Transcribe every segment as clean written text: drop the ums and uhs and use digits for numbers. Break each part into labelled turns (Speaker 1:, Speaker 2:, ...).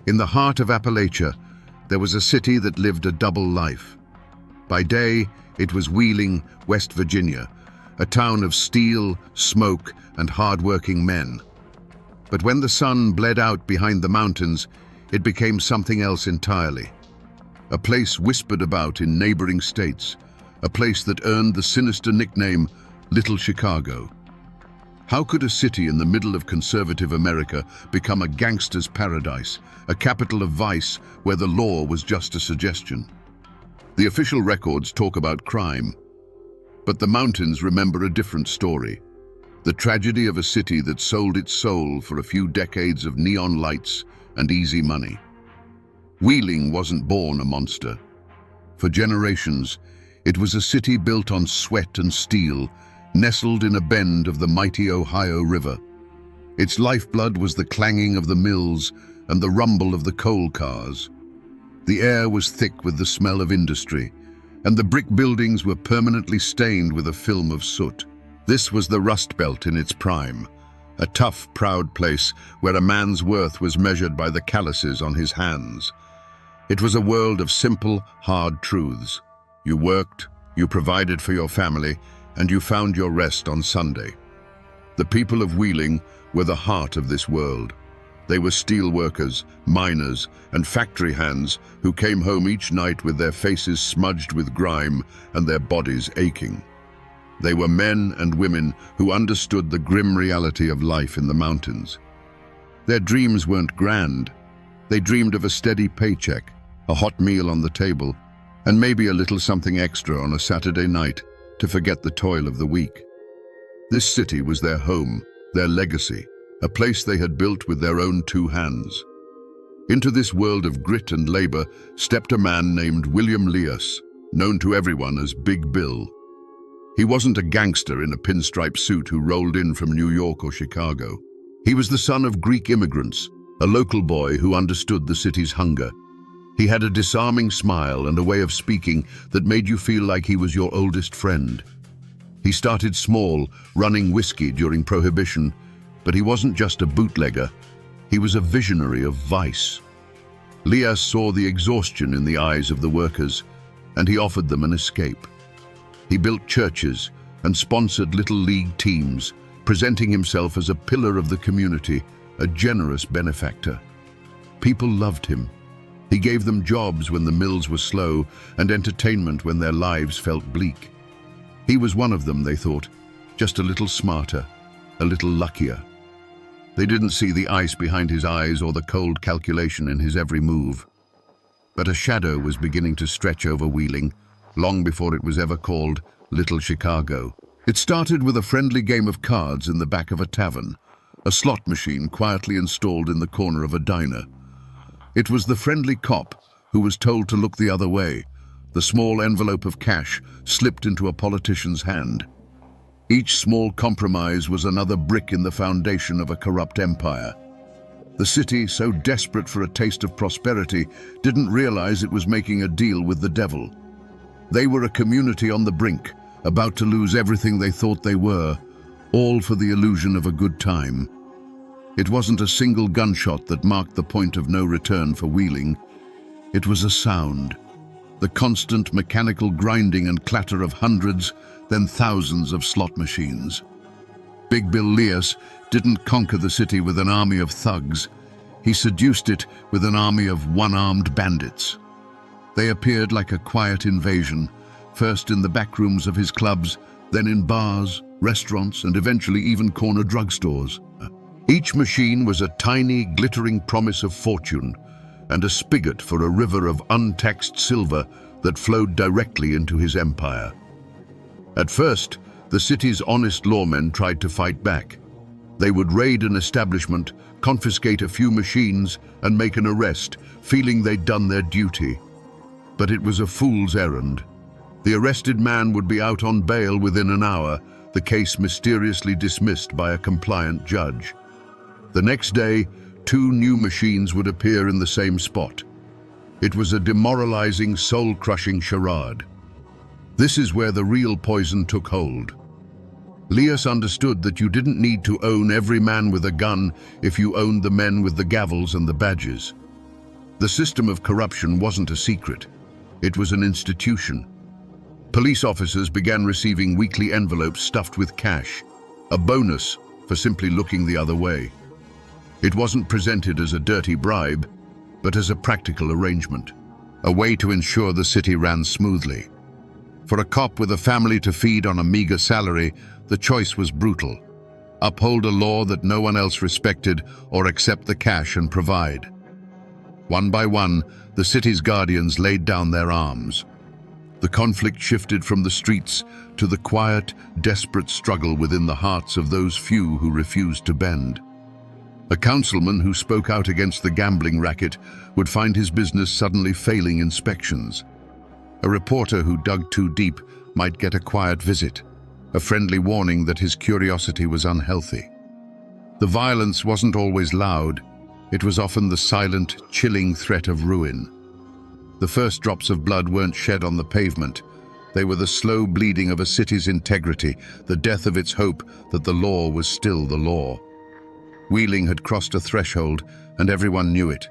Speaker 1: In the heart of Appalachia, there was a city that lived a double life. By day, it was Wheeling, West Virginia, a town of steel, smoke, and hard-working men. But when the sun bled out behind the mountains, it became something else entirely. A place whispered about in neighboring states, a place that earned the sinister nickname Little Chicago. How could a city in the middle of conservative America become a gangster's paradise, a capital of vice where the law was just a suggestion? The official records talk about crime, but the mountains remember a different story. The tragedy of a city that sold its soul for a few decades of neon lights and easy money. Wheeling wasn't born a monster. For generations, it was a city built on sweat and steel, nestled in a bend of the mighty Ohio River. Its lifeblood was the clanging of the mills and the rumble of the coal cars. The air was thick with the smell of industry, and the brick buildings were permanently stained with a film of soot. This was the Rust Belt in its prime, a tough, proud place where a man's worth was measured by the calluses on his hands. It was a world of simple, hard truths. You worked, you provided for your family, and you found your rest on Sunday. The people of Wheeling were the heart of this world. They were steel workers, miners, and factory hands who came home each night with their faces smudged with grime and their bodies aching. They were men and women who understood the grim reality of life in the mountains. Their dreams weren't grand. They dreamed of a steady paycheck, a hot meal on the table, and maybe a little something extra on a Saturday night to forget the toil of the week. This city was their home, their legacy, a place they had built with their own two hands. Into this world of grit and labor stepped a man named William Leas, known to everyone as Big Bill. He wasn't a gangster in a pinstripe suit who rolled in from New York or Chicago. He was the son of Greek immigrants, a local boy who understood the city's hunger. He had a disarming smile and a way of speaking that made you feel like he was your oldest friend. He started small, running whiskey during Prohibition, but he wasn't just a bootlegger. He was a visionary of vice. Leas saw the exhaustion in the eyes of the workers, and he offered them an escape. He built churches and sponsored little league teams, presenting himself as a pillar of the community, a generous benefactor. People loved him. He gave them jobs when the mills were slow and entertainment when their lives felt bleak. He was one of them, they thought, just a little smarter, a little luckier. They didn't see the ice behind his eyes or the cold calculation in his every move. But a shadow was beginning to stretch over Wheeling, long before it was ever called Little Chicago. It started with a friendly game of cards in the back of a tavern, a slot machine quietly installed in the corner of a diner. It was the friendly cop who was told to look the other way. The small envelope of cash slipped into a politician's hand. Each small compromise was another brick in the foundation of a corrupt empire. The city, so desperate for a taste of prosperity, didn't realize it was making a deal with the devil. They were a community on the brink, about to lose everything they thought they were, all for the illusion of a good time. It wasn't a single gunshot that marked the point of no return for Wheeling. It was a sound, the constant mechanical grinding and clatter of hundreds, then thousands of slot machines. Big Bill Leas didn't conquer the city with an army of thugs. He seduced it with an army of one-armed bandits. They appeared like a quiet invasion, first in the back rooms of his clubs, then in bars, restaurants, and eventually even corner drugstores. Each machine was a tiny, glittering promise of fortune, and a spigot for a river of untaxed silver that flowed directly into his empire. At first, the city's honest lawmen tried to fight back. They would raid an establishment, confiscate a few machines, and make an arrest, feeling they'd done their duty. But it was a fool's errand. The arrested man would be out on bail within an hour, the case mysteriously dismissed by a compliant judge. The next day, 2 new machines would appear in the same spot. It was a demoralizing, soul-crushing charade. This is where the real poison took hold. Leas understood that you didn't need to own every man with a gun if you owned the men with the gavels and the badges. The system of corruption wasn't a secret. It was an institution. Police officers began receiving weekly envelopes stuffed with cash, a bonus for simply looking the other way. It wasn't presented as a dirty bribe, but as a practical arrangement, a way to ensure the city ran smoothly. For a cop with a family to feed on a meager salary, the choice was brutal. Uphold a law that no one else respected, or accept the cash and provide. One by one, the city's guardians laid down their arms. The conflict shifted from the streets to the quiet, desperate struggle within the hearts of those few who refused to bend. A councilman who spoke out against the gambling racket would find his business suddenly failing inspections. A reporter who dug too deep might get a quiet visit, a friendly warning that his curiosity was unhealthy. The violence wasn't always loud. It was often the silent, chilling threat of ruin. The first drops of blood weren't shed on the pavement. They were the slow bleeding of a city's integrity, the death of its hope that the law was still the law. Wheeling had crossed a threshold, and everyone knew it.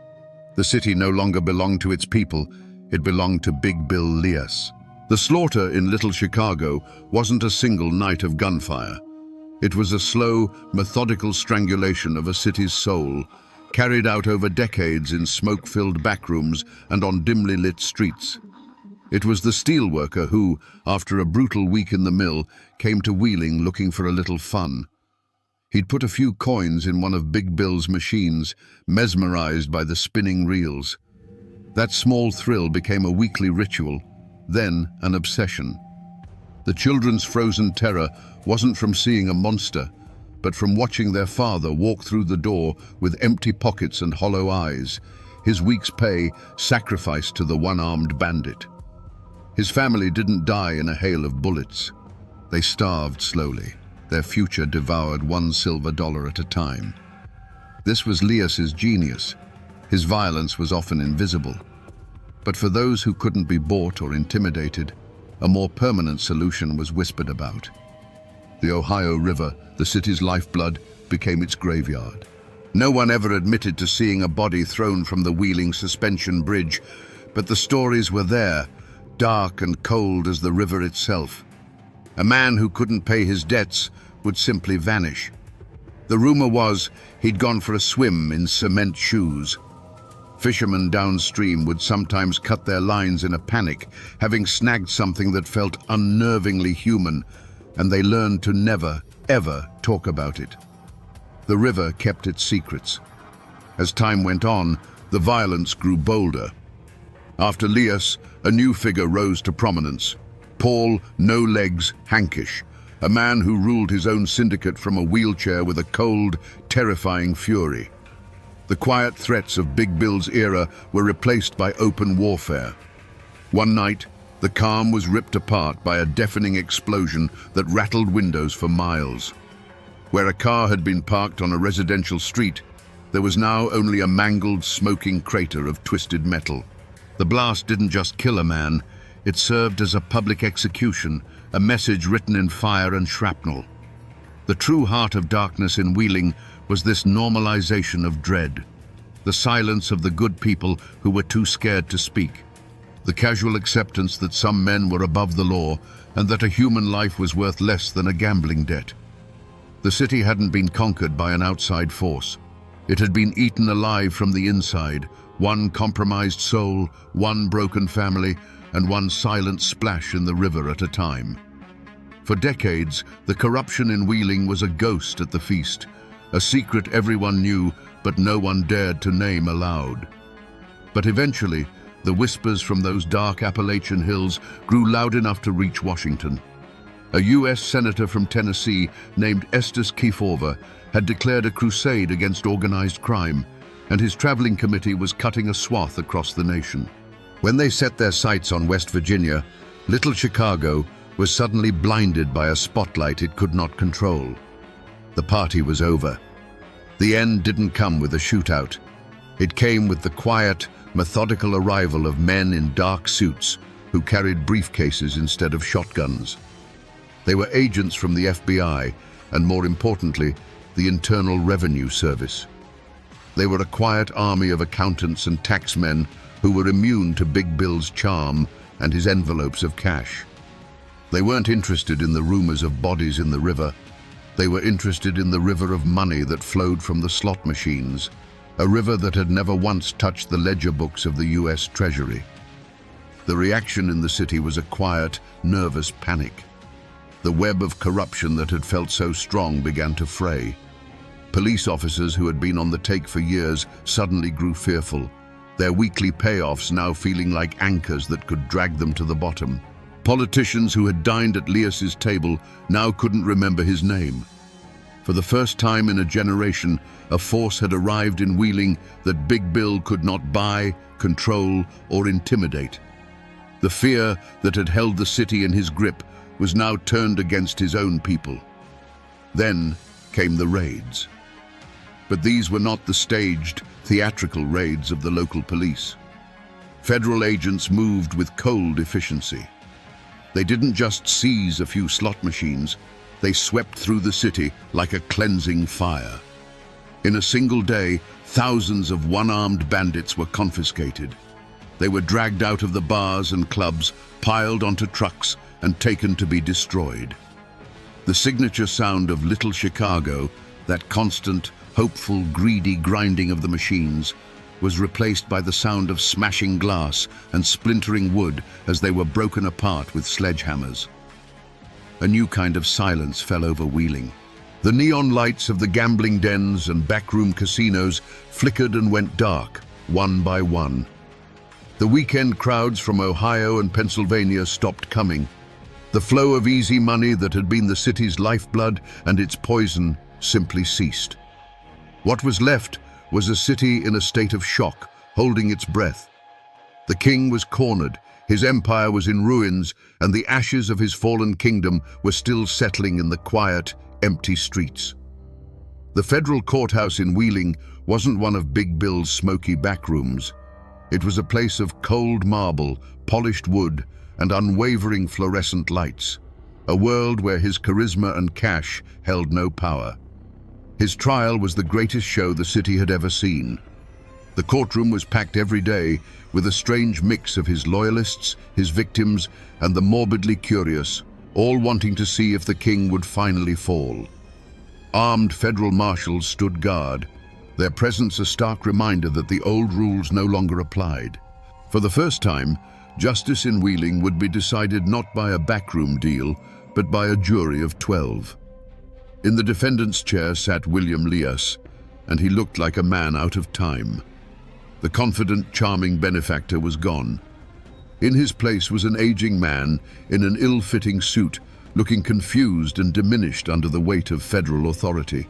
Speaker 1: The city no longer belonged to its people. It belonged to Big Bill Lias. The slaughter in Little Chicago wasn't a single night of gunfire. It was a slow, methodical strangulation of a city's soul, carried out over decades in smoke-filled backrooms and on dimly lit streets. It was the steelworker who, after a brutal week in the mill, came to Wheeling looking for a little fun. He'd put a few coins in one of Big Bill's machines, mesmerized by the spinning reels. That small thrill became a weekly ritual, then an obsession. The children's frozen terror wasn't from seeing a monster, but from watching their father walk through the door with empty pockets and hollow eyes, his week's pay sacrificed to the one-armed bandit. His family didn't die in a hail of bullets. They starved slowly, their future devoured $1 silver at a time. This was Lias's genius. His violence was often invisible. But for those who couldn't be bought or intimidated, a more permanent solution was whispered about. The Ohio River, the city's lifeblood, became its graveyard. No one ever admitted to seeing a body thrown from the Wheeling suspension bridge, but the stories were there, dark and cold as the river itself. A man who couldn't pay his debts would simply vanish. The rumor was he'd gone for a swim in cement shoes. Fishermen downstream would sometimes cut their lines in a panic, having snagged something that felt unnervingly human, and they learned to never, ever talk about it. The river kept its secrets. As time went on, the violence grew bolder. After Lias, a new figure rose to prominence. Paul No Legs Hankish, a man who ruled his own syndicate from a wheelchair with a cold, terrifying fury. The quiet threats of Big Bill's era were replaced by open warfare. One night, the calm was ripped apart by a deafening explosion that rattled windows for miles. Where a car had been parked on a residential street, there was now only a mangled, smoking crater of twisted metal. The blast didn't just kill a man, it served as a public execution, a message written in fire and shrapnel. The true heart of darkness in Wheeling was this normalization of dread, the silence of the good people who were too scared to speak, the casual acceptance that some men were above the law and that a human life was worth less than a gambling debt. The city hadn't been conquered by an outside force. It had been eaten alive from the inside, one compromised soul, one broken family, and one silent splash in the river at a time. For decades, the corruption in Wheeling was a ghost at the feast, a secret everyone knew but no one dared to name aloud. But eventually, the whispers from those dark Appalachian hills grew loud enough to reach Washington. A U.S. senator from Tennessee named Estes Kefauver had declared a crusade against organized crime, and his traveling committee was cutting a swath across the nation. When they set their sights on West Virginia, Little Chicago was suddenly blinded by a spotlight it could not control. The party was over. The end didn't come with a shootout. It came with the quiet, methodical arrival of men in dark suits who carried briefcases instead of shotguns. They were agents from the FBI and, more importantly, the Internal Revenue Service. They were a quiet army of accountants and taxmen who were immune to Big Bill's charm and his envelopes of cash. They weren't interested in the rumors of bodies in the river. They were interested in the river of money that flowed from the slot machines, a river that had never once touched the ledger books of the US Treasury. The reaction in the city was a quiet, nervous panic. The web of corruption that had felt so strong began to fray. Police officers who had been on the take for years suddenly grew fearful, their weekly payoffs now feeling like anchors that could drag them to the bottom. Politicians who had dined at Lias's table now couldn't remember his name. For the first time in a generation, a force had arrived in Wheeling that Big Bill could not buy, control, or intimidate. The fear that had held the city in his grip was now turned against his own people. Then came the raids. But these were not the staged, theatrical raids of the local police. Federal agents moved with cold efficiency. They didn't just seize a few slot machines, they swept through the city like a cleansing fire. In a single day, thousands of one-armed bandits were confiscated. They were dragged out of the bars and clubs, piled onto trucks, and taken to be destroyed. The signature sound of Little Chicago, that constant, hopeful, greedy grinding of the machines, was replaced by the sound of smashing glass and splintering wood as they were broken apart with sledgehammers. A new kind of silence fell over Wheeling. The neon lights of the gambling dens and backroom casinos flickered and went dark, one by one. The weekend crowds from Ohio and Pennsylvania stopped coming. The flow of easy money that had been the city's lifeblood and its poison simply ceased. What was left was a city in a state of shock, holding its breath. The king was cornered, his empire was in ruins, and the ashes of his fallen kingdom were still settling in the quiet, empty streets. The federal courthouse in Wheeling wasn't one of Big Bill's smoky backrooms. It was a place of cold marble, polished wood, and unwavering fluorescent lights, a world where his charisma and cash held no power. His trial was the greatest show the city had ever seen. The courtroom was packed every day with a strange mix of his loyalists, his victims, and the morbidly curious, all wanting to see if the king would finally fall. Armed federal marshals stood guard, their presence a stark reminder that the old rules no longer applied. For the first time, justice in Wheeling would be decided not by a backroom deal, but by a jury of 12. In the defendant's chair sat William Lias, and he looked like a man out of time. The confident, charming benefactor was gone. In his place was an aging man in an ill-fitting suit, looking confused and diminished under the weight of federal authority.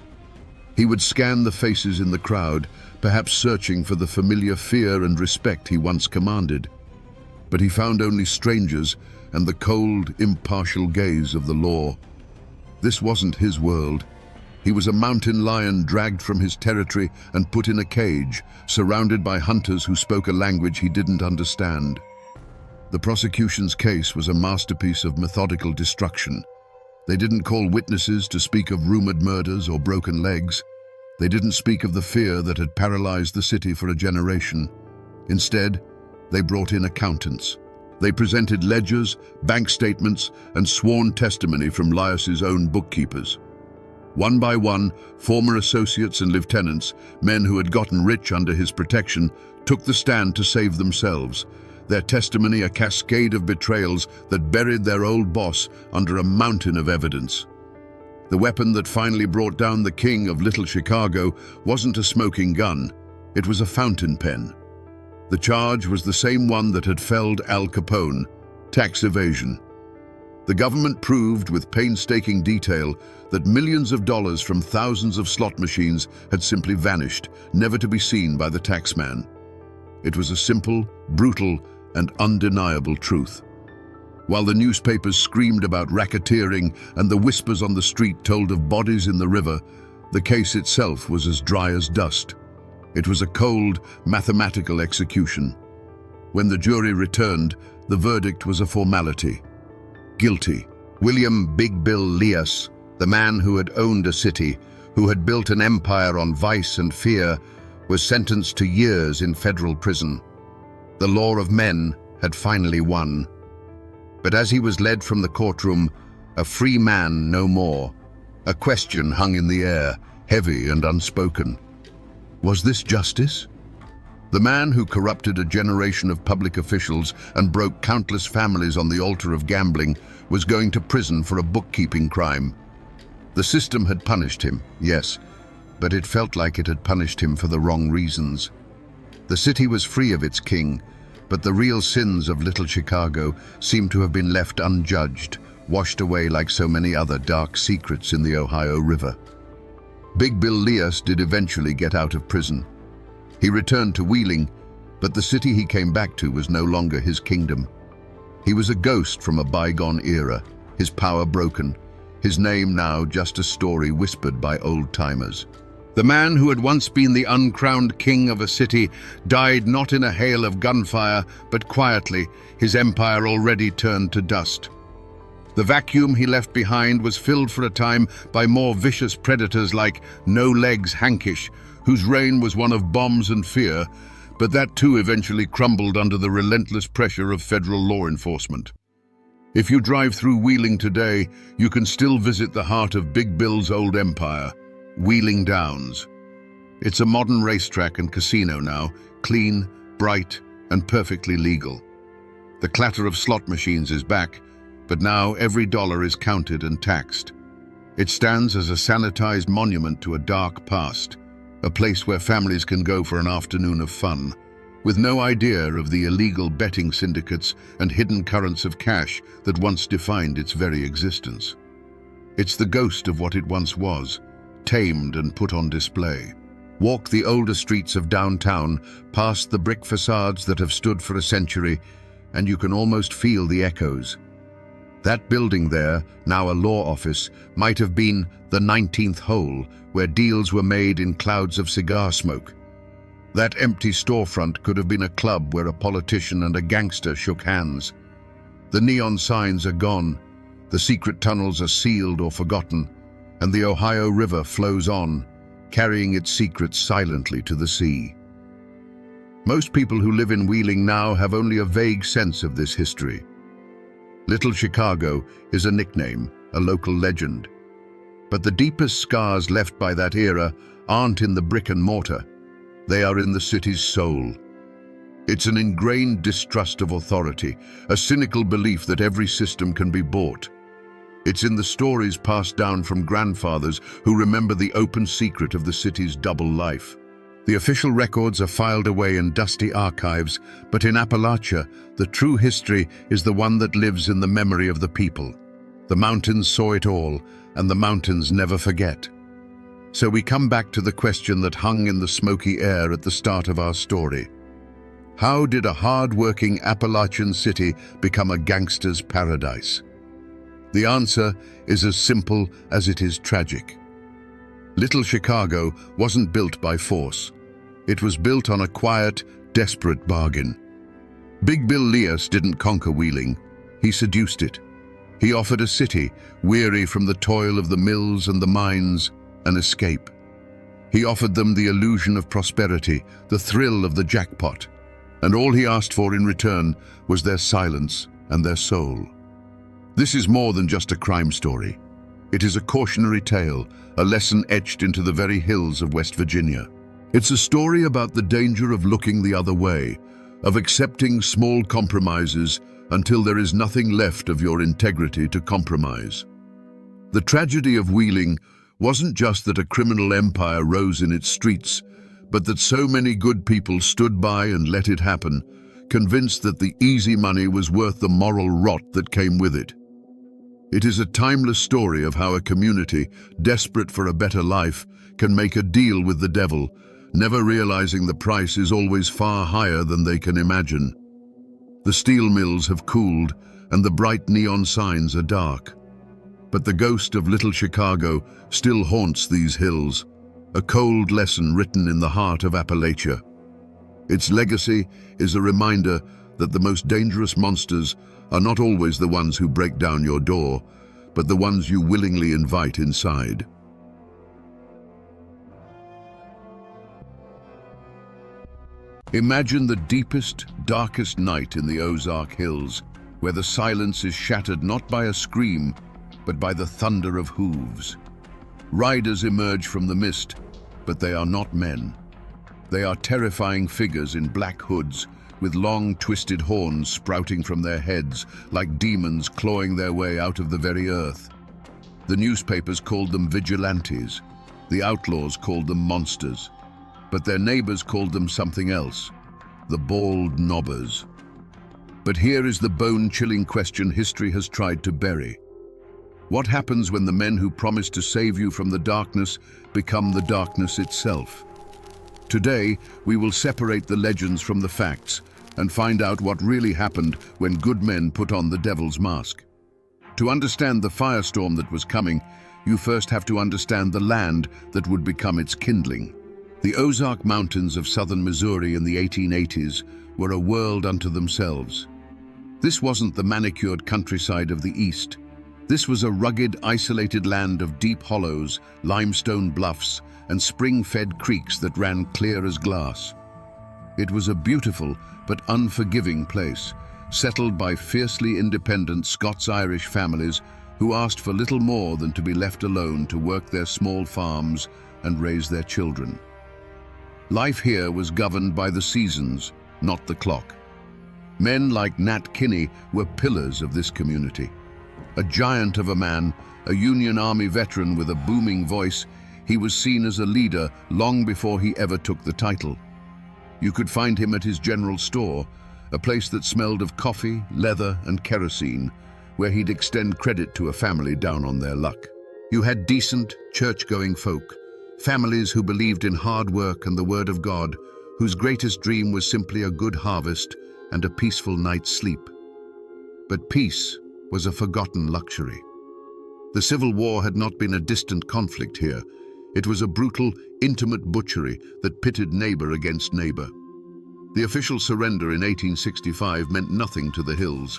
Speaker 1: He would scan the faces in the crowd, perhaps searching for the familiar fear and respect he once commanded. But he found only strangers and the cold, impartial gaze of the law. This wasn't his world. He was a mountain lion dragged from his territory and put in a cage, surrounded by hunters who spoke a language he didn't understand. The prosecution's case was a masterpiece of methodical destruction. They didn't call witnesses to speak of rumored murders or broken legs. They didn't speak of the fear that had paralyzed the city for a generation. Instead, they brought in accountants. They presented ledgers, bank statements, and sworn testimony from Lias's own bookkeepers. One by one, former associates and lieutenants, men who had gotten rich under his protection, took the stand to save themselves, their testimony a cascade of betrayals that buried their old boss under a mountain of evidence. The weapon that finally brought down the king of Little Chicago wasn't a smoking gun, it was a fountain pen. The charge was the same one that had felled Al Capone, tax evasion. The government proved with painstaking detail that millions of dollars from thousands of slot machines had simply vanished, never to be seen by the taxman. It was a simple, brutal, and undeniable truth. While the newspapers screamed about racketeering and the whispers on the street told of bodies in the river, the case itself was as dry as dust. It was a cold, mathematical execution. When the jury returned, the verdict was a formality. Guilty. William Big Bill Lias, the man who had owned a city, who had built an empire on vice and fear, was sentenced to years in federal prison. The law of men had finally won. But as he was led from the courtroom, a free man no more, a question hung in the air, heavy and unspoken. Was this justice? The man who corrupted a generation of public officials and broke countless families on the altar of gambling was going to prison for a bookkeeping crime. The system had punished him, yes, but it felt like it had punished him for the wrong reasons. The city was free of its king, but the real sins of Little Chicago seemed to have been left unjudged, washed away like so many other dark secrets in the Ohio River. Big Bill Leas did eventually get out of prison. He returned to Wheeling, but the city he came back to was no longer his kingdom. He was a ghost from a bygone era, his power broken, his name now just a story whispered by old-timers. The man who had once been the uncrowned king of a city died not in a hail of gunfire, but quietly, his empire already turned to dust. The vacuum he left behind was filled for a time by more vicious predators like No Legs Hankish, whose reign was one of bombs and fear, but that too eventually crumbled under the relentless pressure of federal law enforcement. If you drive through Wheeling today, you can still visit the heart of Big Bill's old empire, Wheeling Downs. It's a modern racetrack and casino now, clean, bright, and perfectly legal. The clatter of slot machines is back, but now every dollar is counted and taxed. It stands as a sanitized monument to a dark past, a place where families can go for an afternoon of fun, with no idea of the illegal betting syndicates and hidden currents of cash that once defined its very existence. It's the ghost of what it once was, tamed and put on display. Walk the older streets of downtown, past the brick facades that have stood for a century, and you can almost feel the echoes. That building there, now a law office, might have been the 19th hole, where deals were made in clouds of cigar smoke. That empty storefront could have been a club where a politician and a gangster shook hands. The neon signs are gone, the secret tunnels are sealed or forgotten, and the Ohio River flows on, carrying its secrets silently to the sea. Most people who live in Wheeling now have only a vague sense of this history. Little Chicago is a nickname, a local legend. But the deepest scars left by that era aren't in the brick and mortar. They are in the city's soul. It's an ingrained distrust of authority, a cynical belief that every system can be bought. It's in the stories passed down from grandfathers who remember the open secret of the city's double life. The official records are filed away in dusty archives, but in Appalachia, the true history is the one that lives in the memory of the people. The mountains saw it all, and the mountains never forget. So we come back to the question that hung in the smoky air at the start of our story. How did a hard-working Appalachian city become a gangster's paradise? The answer is as simple as it is tragic. Little Chicago wasn't built by force. It was built on a quiet, desperate bargain. Big Bill Leas didn't conquer Wheeling. He seduced it. He offered a city, weary from the toil of the mills and the mines, an escape. He offered them the illusion of prosperity, the thrill of the jackpot, and all he asked for in return was their silence and their soul. This is more than just a crime story. It is a cautionary tale, a lesson etched into the very hills of West Virginia. It's a story about the danger of looking the other way, of accepting small compromises until there is nothing left of your integrity to compromise. The tragedy of Wheeling wasn't just that a criminal empire rose in its streets, but that so many good people stood by and let it happen, convinced that the easy money was worth the moral rot that came with it. It is a timeless story of how a community, desperate for a better life, can make a deal with the devil, never realizing the price is always far higher than they can imagine. The steel mills have cooled, and the bright neon signs are dark. But the ghost of Little Chicago still haunts these hills, a cold lesson written in the heart of Appalachia. Its legacy is a reminder that the most dangerous monsters are not always the ones who break down your door, but the ones you willingly invite inside. Imagine the deepest, darkest night in the Ozark Hills, where the silence is shattered not by a scream, but by the thunder of hooves. Riders emerge from the mist, but they are not men. They are terrifying figures in black hoods, with long, twisted horns sprouting from their heads, like demons clawing their way out of the very earth. The newspapers called them vigilantes. The outlaws called them monsters. But their neighbors called them something else: the bald knobbers. But here is the bone-chilling question history has tried to bury. What happens when the men who promised to save you from the darkness become the darkness itself? Today, we will separate the legends from the facts and find out what really happened when good men put on the devil's mask. To understand the firestorm that was coming, you first have to understand the land that would become its kindling. The Ozark Mountains of southern Missouri in the 1880s were a world unto themselves. This wasn't the manicured countryside of the East. This was a rugged, isolated land of deep hollows, limestone bluffs, and spring-fed creeks that ran clear as glass. It was a beautiful but unforgiving place, settled by fiercely independent Scots-Irish families who asked for little more than to be left alone to work their small farms and raise their children. Life here was governed by the seasons, not the clock. Men like Nat Kinney were pillars of this community. A giant of a man, a Union Army veteran with a booming voice, he was seen as a leader long before he ever took the title. You could find him at his general store, a place that smelled of coffee, leather, and kerosene, where he'd extend credit to a family down on their luck. You had decent, church-going folk, families who believed in hard work and the word of God, whose greatest dream was simply a good harvest and a peaceful night's sleep. But peace was a forgotten luxury. The Civil War had not been a distant conflict here. It was a brutal, intimate butchery that pitted neighbor against neighbor. The official surrender in 1865 meant nothing to the hills.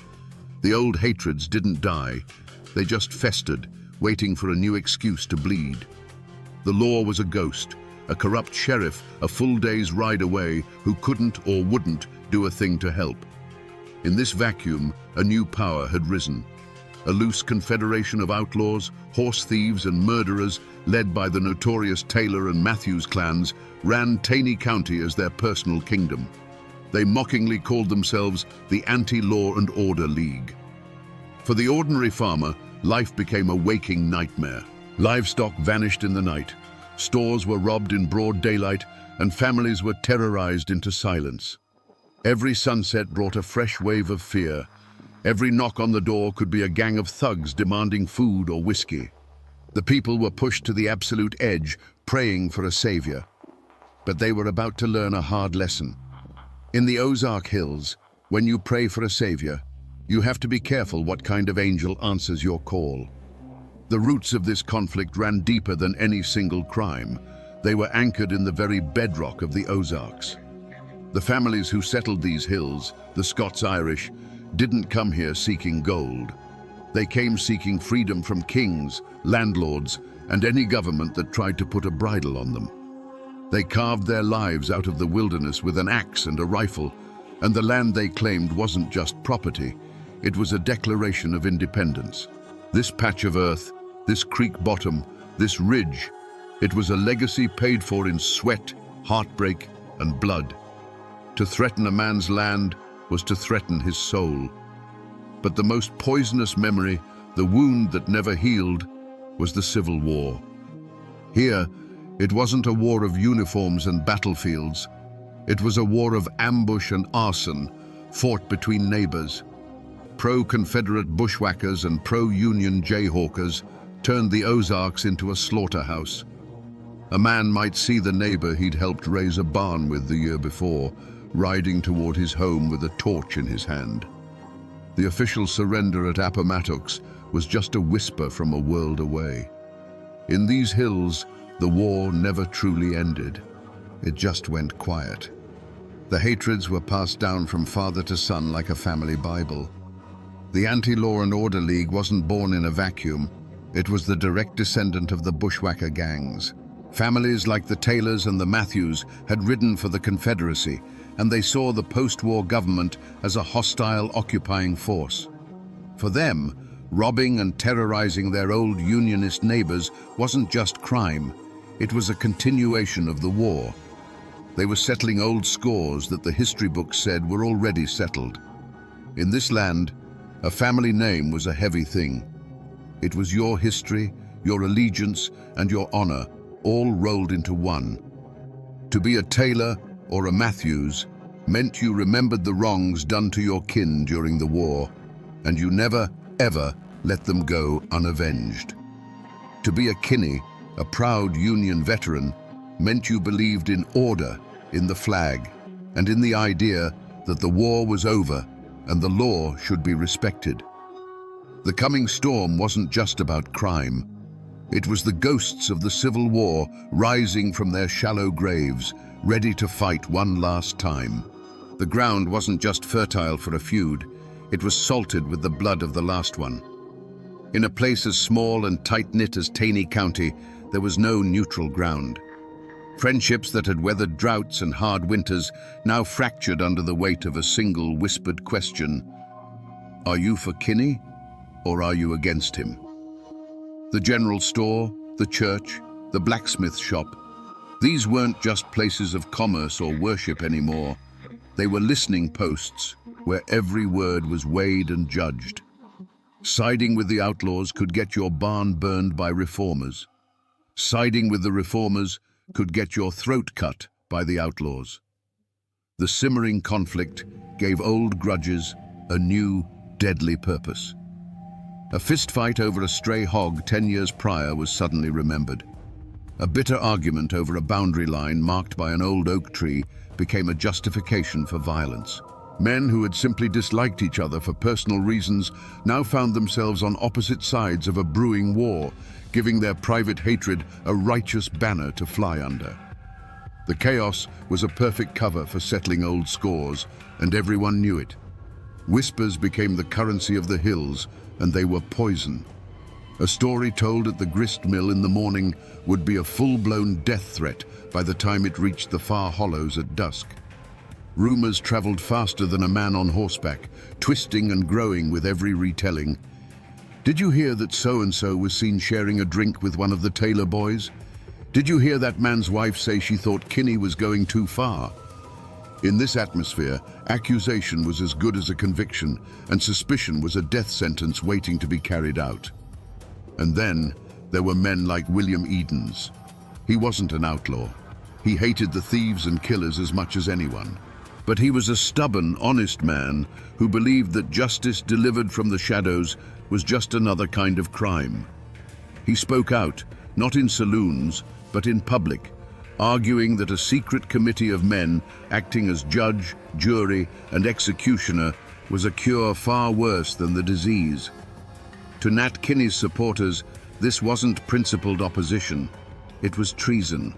Speaker 1: The old hatreds didn't die. They just festered, waiting for a new excuse to bleed. The law was a ghost, a corrupt sheriff a full day's ride away who couldn't or wouldn't do a thing to help. In this vacuum, a new power had risen. A loose confederation of outlaws, horse thieves, and murderers, led by the notorious Taylor and Matthews clans, ran Taney County as their personal kingdom. They mockingly called themselves the Anti-Law and Order League. For the ordinary farmer, life became a waking nightmare. Livestock vanished in the night, stores were robbed in broad daylight, and families were terrorized into silence. Every sunset brought a fresh wave of fear. Every knock on the door could be a gang of thugs demanding food or whiskey. The people were pushed to the absolute edge, praying for a savior. But they were about to learn a hard lesson. In the Ozark Hills, when you pray for a savior, you have to be careful what kind of angel answers your call. The roots of this conflict ran deeper than any single crime. They were anchored in the very bedrock of the Ozarks. The families who settled these hills, the Scots-Irish, didn't come here seeking gold. They came seeking freedom from kings, landlords, and any government that tried to put a bridle on them. They carved their lives out of the wilderness with an axe and a rifle, and the land they claimed wasn't just property, it was a declaration of independence. This patch of earth, this creek bottom, this ridge, it was a legacy paid for in sweat, heartbreak, and blood. To threaten a man's land was to threaten his soul. But the most poisonous memory, the wound that never healed, was the Civil War. Here, it wasn't a war of uniforms and battlefields. It was a war of ambush and arson, fought between neighbors. Pro-Confederate bushwhackers and pro-Union jayhawkers turned the Ozarks into a slaughterhouse. A man might see the neighbor he'd helped raise a barn with the year before, riding toward his home with a torch in his hand. The official surrender at Appomattox was just a whisper from a world away. In these hills, the war never truly ended. It just went quiet. The hatreds were passed down from father to son like a family Bible. The Anti-Law and Order League wasn't born in a vacuum. It was the direct descendant of the bushwhacker gangs. Families like the Taylors and the Matthews had ridden for the Confederacy, and they saw the post-war government as a hostile occupying force. For them, robbing and terrorizing their old unionist neighbors wasn't just crime, it was a continuation of the war. They were settling old scores that the history books said were already settled. In this land, a family name was a heavy thing. It was your history, your allegiance, and your honor, all rolled into one. To be a Taylor or a Matthews meant you remembered the wrongs done to your kin during the war, and you never, ever let them go unavenged. To be a Kinney, a proud Union veteran, meant you believed in order, in the flag, and in the idea that the war was over and the law should be respected. The coming storm wasn't just about crime. It was the ghosts of the Civil War rising from their shallow graves, ready to fight one last time. The ground wasn't just fertile for a feud, it was salted with the blood of the last one. In a place as small and tight-knit as Taney County, there was no neutral ground. Friendships that had weathered droughts and hard winters now fractured under the weight of a single whispered question: are you for Kinney, or are you against him? The general store, the church, the blacksmith shop, these weren't just places of commerce or worship anymore. They were listening posts where every word was weighed and judged. Siding with the outlaws could get your barn burned by reformers. Siding with the reformers could get your throat cut by the outlaws. The simmering conflict gave old grudges a new, deadly purpose. A fistfight over a stray hog 10 years prior was suddenly remembered. A bitter argument over a boundary line marked by an old oak tree became a justification for violence. Men who had simply disliked each other for personal reasons now found themselves on opposite sides of a brewing war, giving their private hatred a righteous banner to fly under. The chaos was a perfect cover for settling old scores, and everyone knew it. Whispers became the currency of the hills, and they were poison. A story told at the grist mill in the morning would be a full-blown death threat by the time it reached the far hollows at dusk. Rumors traveled faster than a man on horseback, twisting and growing with every retelling. Did you hear that so-and-so was seen sharing a drink with one of the Taylor boys? Did you hear that man's wife say she thought Kinney was going too far? In this atmosphere, accusation was as good as a conviction, and suspicion was a death sentence waiting to be carried out. And then there were men like William Edens. He wasn't an outlaw. He hated the thieves and killers as much as anyone. But he was a stubborn, honest man who believed that justice delivered from the shadows was just another kind of crime. He spoke out, not in saloons, but in public, arguing that a secret committee of men acting as judge, jury, and executioner was a cure far worse than the disease. To Nat Kinney's supporters, this wasn't principled opposition, it was treason.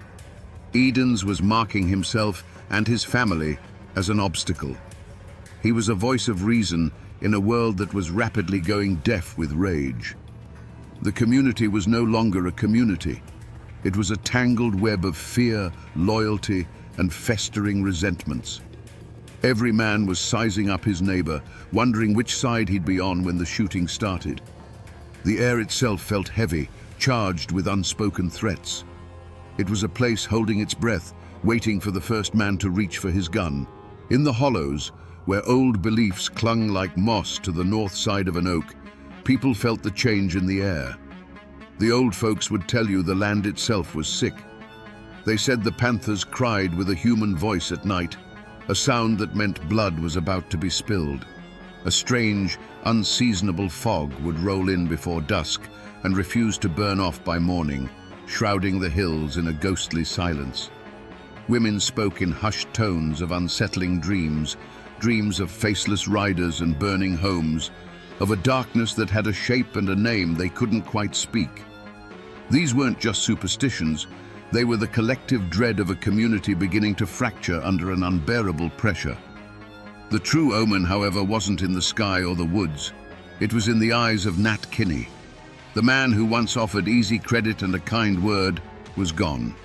Speaker 1: Edens was marking himself and his family as an obstacle. He was a voice of reason in a world that was rapidly going deaf with rage. The community was no longer a community. It was a tangled web of fear, loyalty, and festering resentments. Every man was sizing up his neighbor, wondering which side he'd be on when the shooting started. The air itself felt heavy, charged with unspoken threats. It was a place holding its breath, waiting for the first man to reach for his gun. In the hollows, where old beliefs clung like moss to the north side of an oak, people felt the change in the air. The old folks would tell you the land itself was sick. They said the panthers cried with a human voice at night, a sound that meant blood was about to be spilled. A strange, unseasonable fog would roll in before dusk and refuse to burn off by morning, shrouding the hills in a ghostly silence. Women spoke in hushed tones of unsettling dreams, dreams of faceless riders and burning homes, of a darkness that had a shape and a name they couldn't quite speak. These weren't just superstitions, they were the collective dread of a community beginning to fracture under an unbearable pressure. The true omen, however, wasn't in the sky or the woods. It was in the eyes of Nat Kinney. The man who once offered easy credit and a kind word was gone.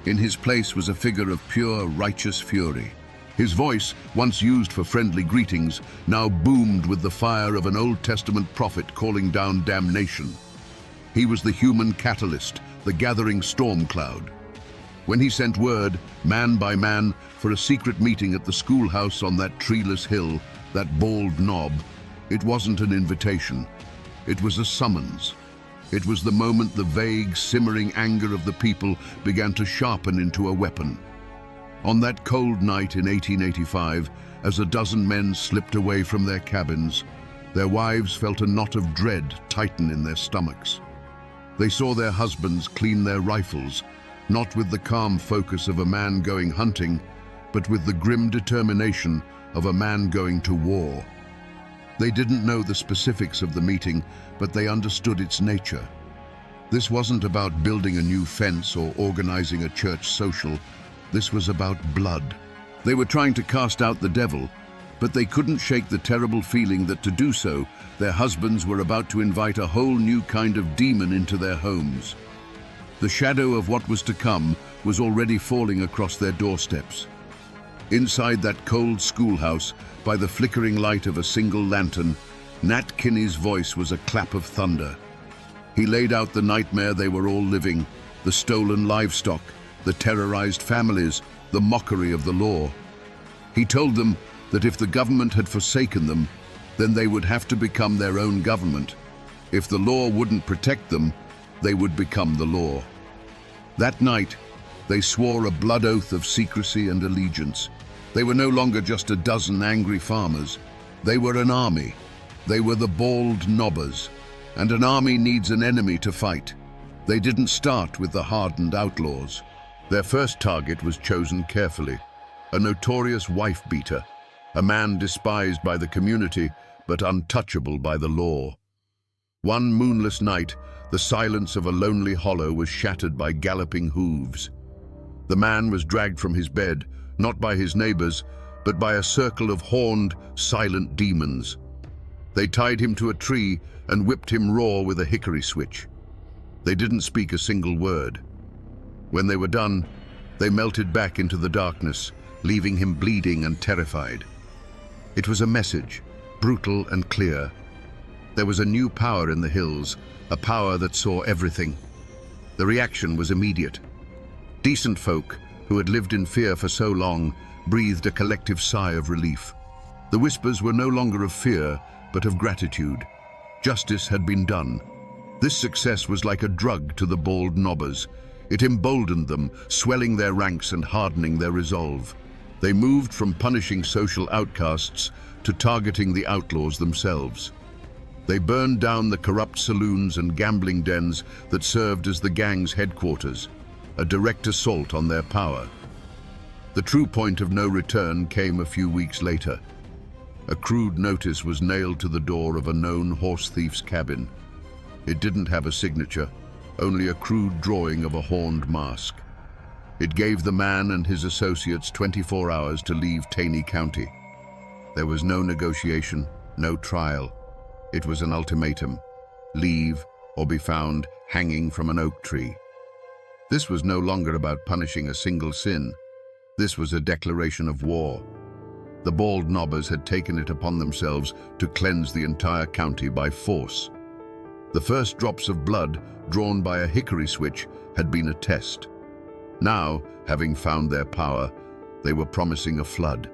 Speaker 1: In his place was a figure of pure, righteous fury. His voice, once used for friendly greetings, now boomed with the fire of an Old Testament prophet calling down damnation. He was the human catalyst, the gathering storm cloud. When he sent word, man by man, for a secret meeting at the schoolhouse on that treeless hill, that bald knob, it wasn't an invitation. It was a summons. It was the moment the vague, simmering anger of the people began to sharpen into a weapon. On that cold night in 1885, as a dozen men slipped away from their cabins, their wives felt a knot of dread tighten in their stomachs. They saw their husbands clean their rifles, not with the calm focus of a man going hunting, but with the grim determination of a man going to war. They didn't know the specifics of the meeting, but they understood its nature. This wasn't about building a new fence or organizing a church social. This was about blood. They were trying to cast out the devil, but they couldn't shake the terrible feeling that to do so, their husbands were about to invite a whole new kind of demon into their homes. The shadow of what was to come was already falling across their doorsteps. Inside that cold schoolhouse, by the flickering light of a single lantern, Nat Kinney's voice was a clap of thunder. He laid out the nightmare they were all living, the stolen livestock, the terrorized families, the mockery of the law. He told them that if the government had forsaken them, then they would have to become their own government. If the law wouldn't protect them, they would become the law. That night, they swore a blood oath of secrecy and allegiance. They were no longer just a dozen angry farmers. They were an army. They were the bald knobbers. And an army needs an enemy to fight. They didn't start with the hardened outlaws. Their first target was chosen carefully, a notorious wife-beater, a man despised by the community but untouchable by the law. One moonless night, the silence of a lonely hollow was shattered by galloping hooves. The man was dragged from his bed, not by his neighbors, but by a circle of horned, silent demons. They tied him to a tree and whipped him raw with a hickory switch. They didn't speak a single word. When they were done, they melted back into the darkness, leaving him bleeding and terrified. It was a message, brutal and clear. There was a new power in the hills, a power that saw everything. The reaction was immediate. Decent folk, who had lived in fear for so long, breathed a collective sigh of relief. The whispers were no longer of fear, but of gratitude. Justice had been done. This success was like a drug to the bald knobbers. It emboldened them, swelling their ranks and hardening their resolve. They moved from punishing social outcasts to targeting the outlaws themselves. They burned down the corrupt saloons and gambling dens that served as the gang's headquarters, a direct assault on their power. The true point of no return came a few weeks later. A crude notice was nailed to the door of a known horse thief's cabin. It didn't have a signature, only a crude drawing of a horned mask. It gave the man and his associates 24 hours to leave Taney County. There was no negotiation, no trial. It was an ultimatum: leave or be found hanging from an oak tree. This was no longer about punishing a single sin. This was a declaration of war. The bald knobbers had taken it upon themselves to cleanse the entire county by force. The first drops of blood, drawn by a hickory switch, had been a test. Now, having found their power, they were promising a flood.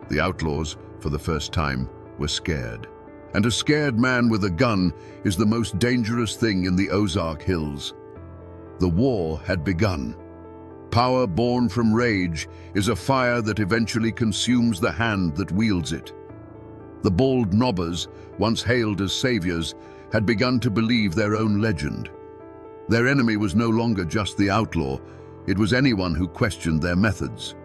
Speaker 1: The outlaws, for the first time, were scared. And a scared man with a gun is the most dangerous thing in the Ozark Hills. The war had begun. Power born from rage is a fire that eventually consumes the hand that wields it. The bald knobbers, once hailed as saviors, had begun to believe their own legend. Their enemy was no longer just the outlaw, it was anyone who questioned their methods.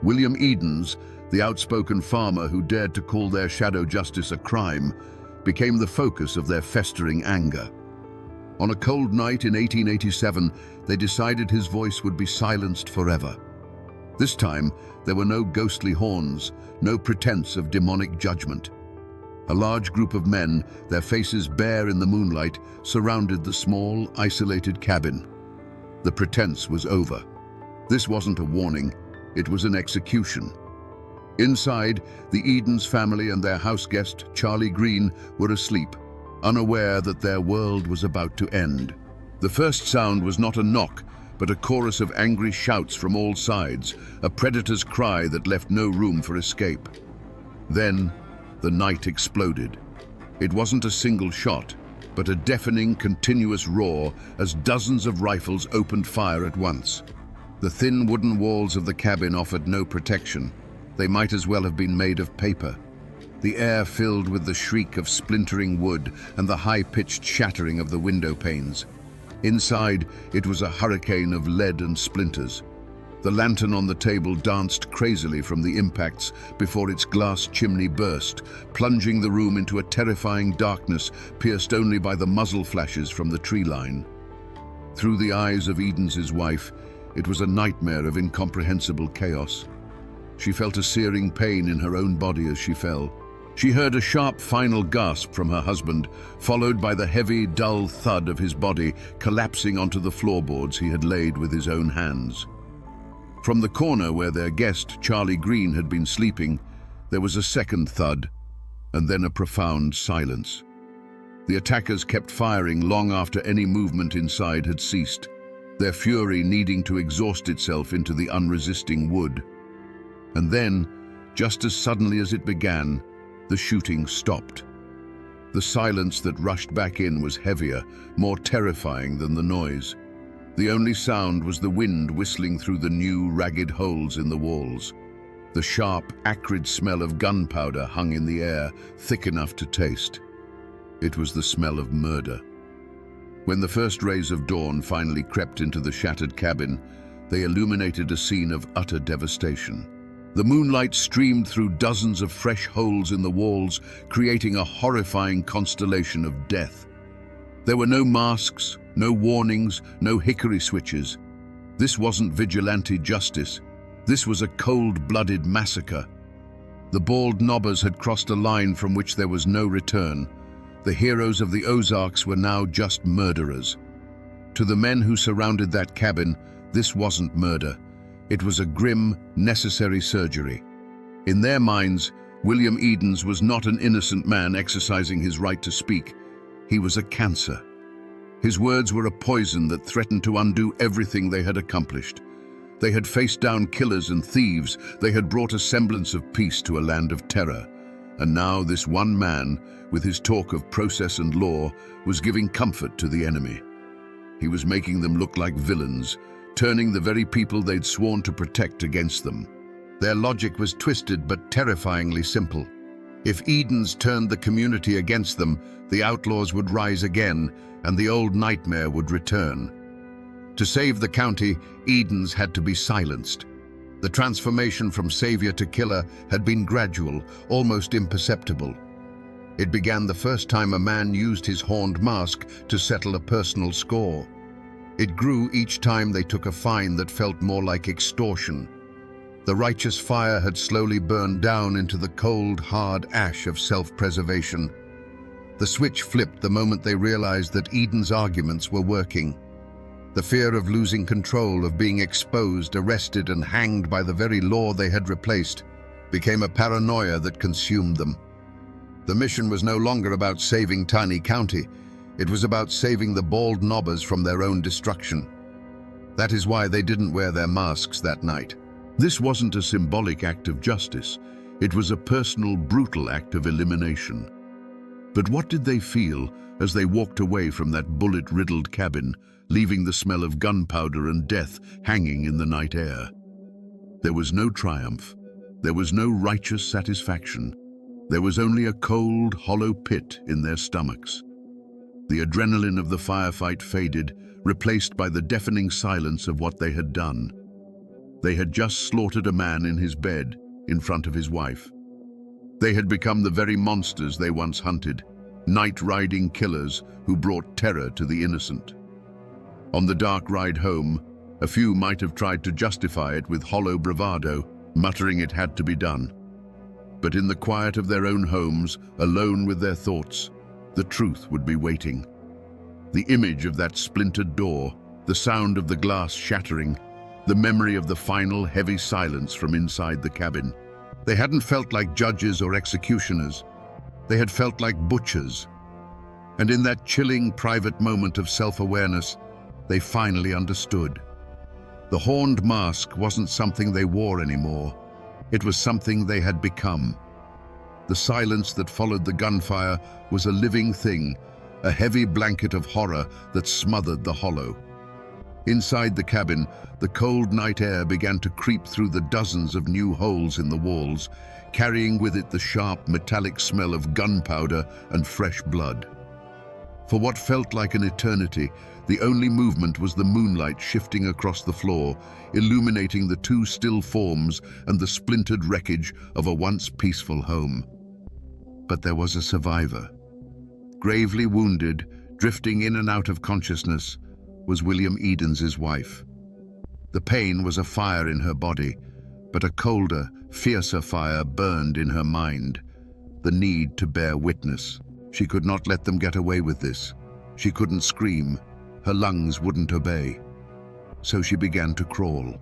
Speaker 1: William Edens, the outspoken farmer who dared to call their shadow justice a crime, became the focus of their festering anger. On a cold night in 1887, they decided his voice would be silenced forever. This time, there were no ghostly horns, no pretense of demonic judgment. A large group of men, their faces bare in the moonlight, surrounded the small, isolated cabin. The pretense was over. This wasn't a warning, it was an execution. Inside, the Edens family and their house guest, Charlie Green, were asleep, unaware that their world was about to end. The first sound was not a knock, but a chorus of angry shouts from all sides, a predator's cry that left no room for escape. Then, the night exploded. It wasn't a single shot, but a deafening, continuous roar as dozens of rifles opened fire at once. The thin wooden walls of the cabin offered no protection. They might as well have been made of paper. The air filled with the shriek of splintering wood and the high-pitched shattering of the window panes. Inside, it was a hurricane of lead and splinters. The lantern on the table danced crazily from the impacts before its glass chimney burst, plunging the room into a terrifying darkness pierced only by the muzzle flashes from the tree line. Through the eyes of Edens' wife, it was a nightmare of incomprehensible chaos. She felt a searing pain in her own body as she fell. She heard a sharp final gasp from her husband, followed by the heavy, dull thud of his body collapsing onto the floorboards he had laid with his own hands. From the corner where their guest, Charlie Green, had been sleeping, there was a second thud, and then a profound silence. The attackers kept firing long after any movement inside had ceased, their fury needing to exhaust itself into the unresisting wood. And then, just as suddenly as it began, the shooting stopped. The silence that rushed back in was heavier, more terrifying than the noise. The only sound was the wind whistling through the new, ragged holes in the walls. The sharp, acrid smell of gunpowder hung in the air, thick enough to taste. It was the smell of murder. When the first rays of dawn finally crept into the shattered cabin, they illuminated a scene of utter devastation. The moonlight streamed through dozens of fresh holes in the walls, creating a horrifying constellation of death. There were no masks, no warnings, no hickory switches. This wasn't vigilante justice. This was a cold-blooded massacre. The bald knobbers had crossed a line from which there was no return. The heroes of the Ozarks were now just murderers. To the men who surrounded that cabin, this wasn't murder. It was a grim, necessary surgery. In their minds, William Edens was not an innocent man exercising his right to speak. He was a cancer. His words were a poison that threatened to undo everything they had accomplished. They had faced down killers and thieves. They had brought a semblance of peace to a land of terror. And now this one man, with his talk of process and law, was giving comfort to the enemy. He was making them look like villains, turning the very people they'd sworn to protect against them. Their logic was twisted but terrifyingly simple. If Edens turned the community against them, the outlaws would rise again, and the old nightmare would return. To save the county, Edens had to be silenced. The transformation from savior to killer had been gradual, almost imperceptible. It began the first time a man used his horned mask to settle a personal score. It grew each time they took a fine that felt more like extortion. The righteous fire had slowly burned down into the cold, hard ash of self-preservation. The switch flipped the moment they realized that Edens' arguments were working. The fear of losing control, of being exposed, arrested, and hanged by the very law they had replaced, became a paranoia that consumed them. The mission was no longer about saving Tiny County. It was about saving the bald knobbers from their own destruction. That is why they didn't wear their masks that night. This wasn't a symbolic act of justice. It was a personal, brutal act of elimination. But what did they feel as they walked away from that bullet-riddled cabin, leaving the smell of gunpowder and death hanging in the night air? There was no triumph. There was no righteous satisfaction. There was only a cold, hollow pit in their stomachs. The adrenaline of the firefight faded, replaced by the deafening silence of what they had done. They had just slaughtered a man in his bed, in front of his wife. They had become the very monsters they once hunted, night-riding killers who brought terror to the innocent. On the dark ride home, a few might have tried to justify it with hollow bravado, muttering it had to be done. But in the quiet of their own homes, alone with their thoughts, the truth would be waiting. The image of that splintered door, the sound of the glass shattering, the memory of the final heavy silence from inside the cabin. They hadn't felt like judges or executioners. They had felt like butchers. And in that chilling private moment of self-awareness, they finally understood. The horned mask wasn't something they wore anymore. It was something they had become. The silence that followed the gunfire was a living thing, a heavy blanket of horror that smothered the hollow. Inside the cabin, the cold night air began to creep through the dozens of new holes in the walls, carrying with it the sharp, metallic smell of gunpowder and fresh blood. For what felt like an eternity, the only movement was the moonlight shifting across the floor, illuminating the two still forms and the splintered wreckage of a once peaceful home. But there was a survivor. Gravely wounded, drifting in and out of consciousness, was William Edens's wife. The pain was a fire in her body, but a colder, fiercer fire burned in her mind, the need to bear witness. She could not let them get away with this. She couldn't scream. Her lungs wouldn't obey. So she began to crawl,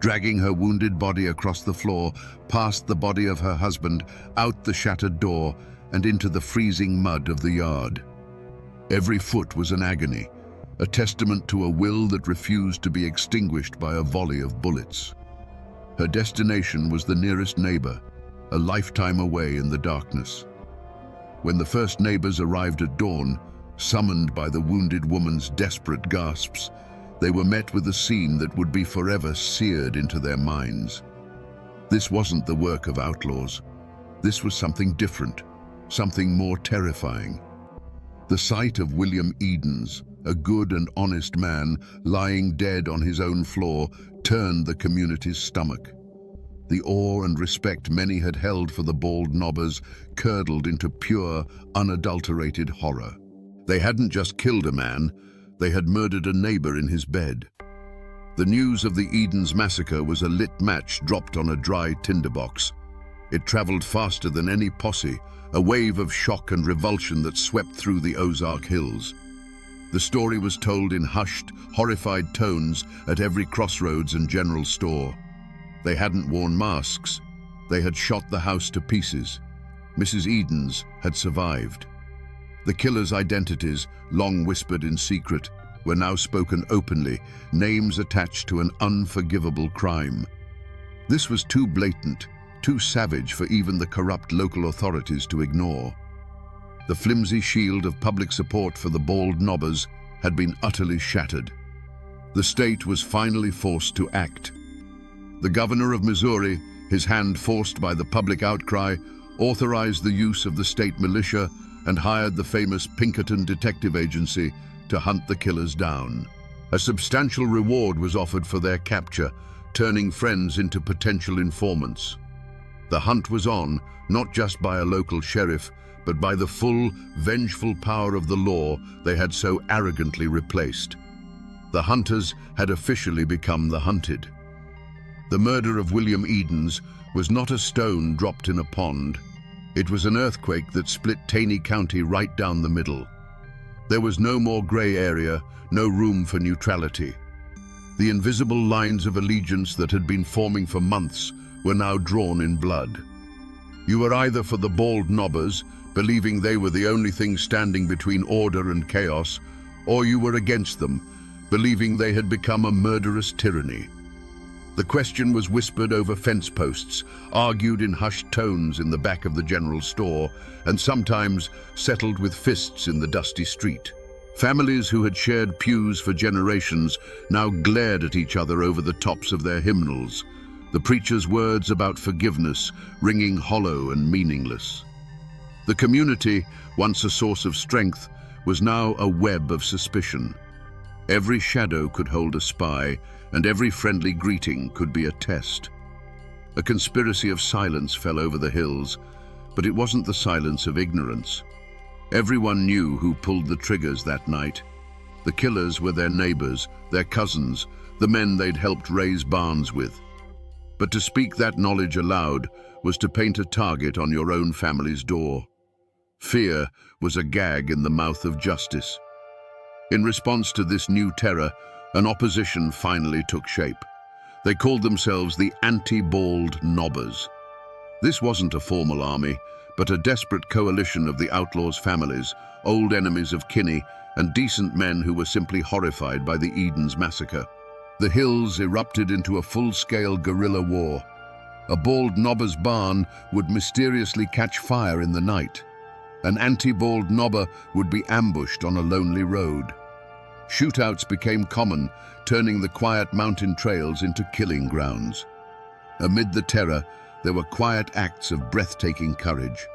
Speaker 1: dragging her wounded body across the floor, past the body of her husband, out the shattered door, and into the freezing mud of the yard. Every foot was an agony, a testament to a will that refused to be extinguished by a volley of bullets. Her destination was the nearest neighbor, a lifetime away in the darkness. When the first neighbors arrived at dawn, summoned by the wounded woman's desperate gasps, they were met with a scene that would be forever seared into their minds. This wasn't the work of outlaws. This was something different, something more terrifying. The sight of William Edens, a good and honest man, lying dead on his own floor, turned the community's stomach. The awe and respect many had held for the bald nobbers curdled into pure, unadulterated horror. They hadn't just killed a man, they had murdered a neighbor in his bed. The news of the Edens massacre was a lit match dropped on a dry tinderbox. It traveled faster than any posse, a wave of shock and revulsion that swept through the Ozark Hills. The story was told in hushed, horrified tones at every crossroads and general store. They hadn't worn masks. They had shot the house to pieces. Mrs. Edens had survived. The killers' identities, long whispered in secret, were now spoken openly, names attached to an unforgivable crime. This was too blatant, too savage for even the corrupt local authorities to ignore. The flimsy shield of public support for the bald nobbers had been utterly shattered. The state was finally forced to act. The governor of Missouri, his hand forced by the public outcry, authorized the use of the state militia and hired the famous Pinkerton Detective Agency to hunt the killers down. A substantial reward was offered for their capture, turning friends into potential informants. The hunt was on, not just by a local sheriff, but by the full, vengeful power of the law they had so arrogantly replaced. The hunters had officially become the hunted. The murder of William Edens was not a stone dropped in a pond. It was an earthquake that split Taney County right down the middle. There was no more gray area, no room for neutrality. The invisible lines of allegiance that had been forming for months were now drawn in blood. You were either for the bald nobbers, believing they were the only thing standing between order and chaos, or you were against them, believing they had become a murderous tyranny. The question was whispered over fence posts, argued in hushed tones in the back of the general store, and sometimes settled with fists in the dusty street. Families who had shared pews for generations now glared at each other over the tops of their hymnals, the preacher's words about forgiveness ringing hollow and meaningless. The community, once a source of strength, was now a web of suspicion. Every shadow could hold a spy, and every friendly greeting could be a test. A conspiracy of silence fell over the hills, but it wasn't the silence of ignorance. Everyone knew who pulled the triggers that night. The killers were their neighbors, their cousins, the men they'd helped raise barns with. But to speak that knowledge aloud was to paint a target on your own family's door. Fear was a gag in the mouth of justice. In response to this new terror, an opposition finally took shape. They called themselves the anti-bald nobbers. This wasn't a formal army, but a desperate coalition of the outlaws' families, old enemies of Kinney, and decent men who were simply horrified by the Edens massacre. The hills erupted into a full-scale guerrilla war. A bald nobber's barn would mysteriously catch fire in the night. An anti-bald nobber would be ambushed on a lonely road. Shootouts became common, turning the quiet mountain trails into killing grounds. Amid the terror, there were quiet acts of breathtaking courage.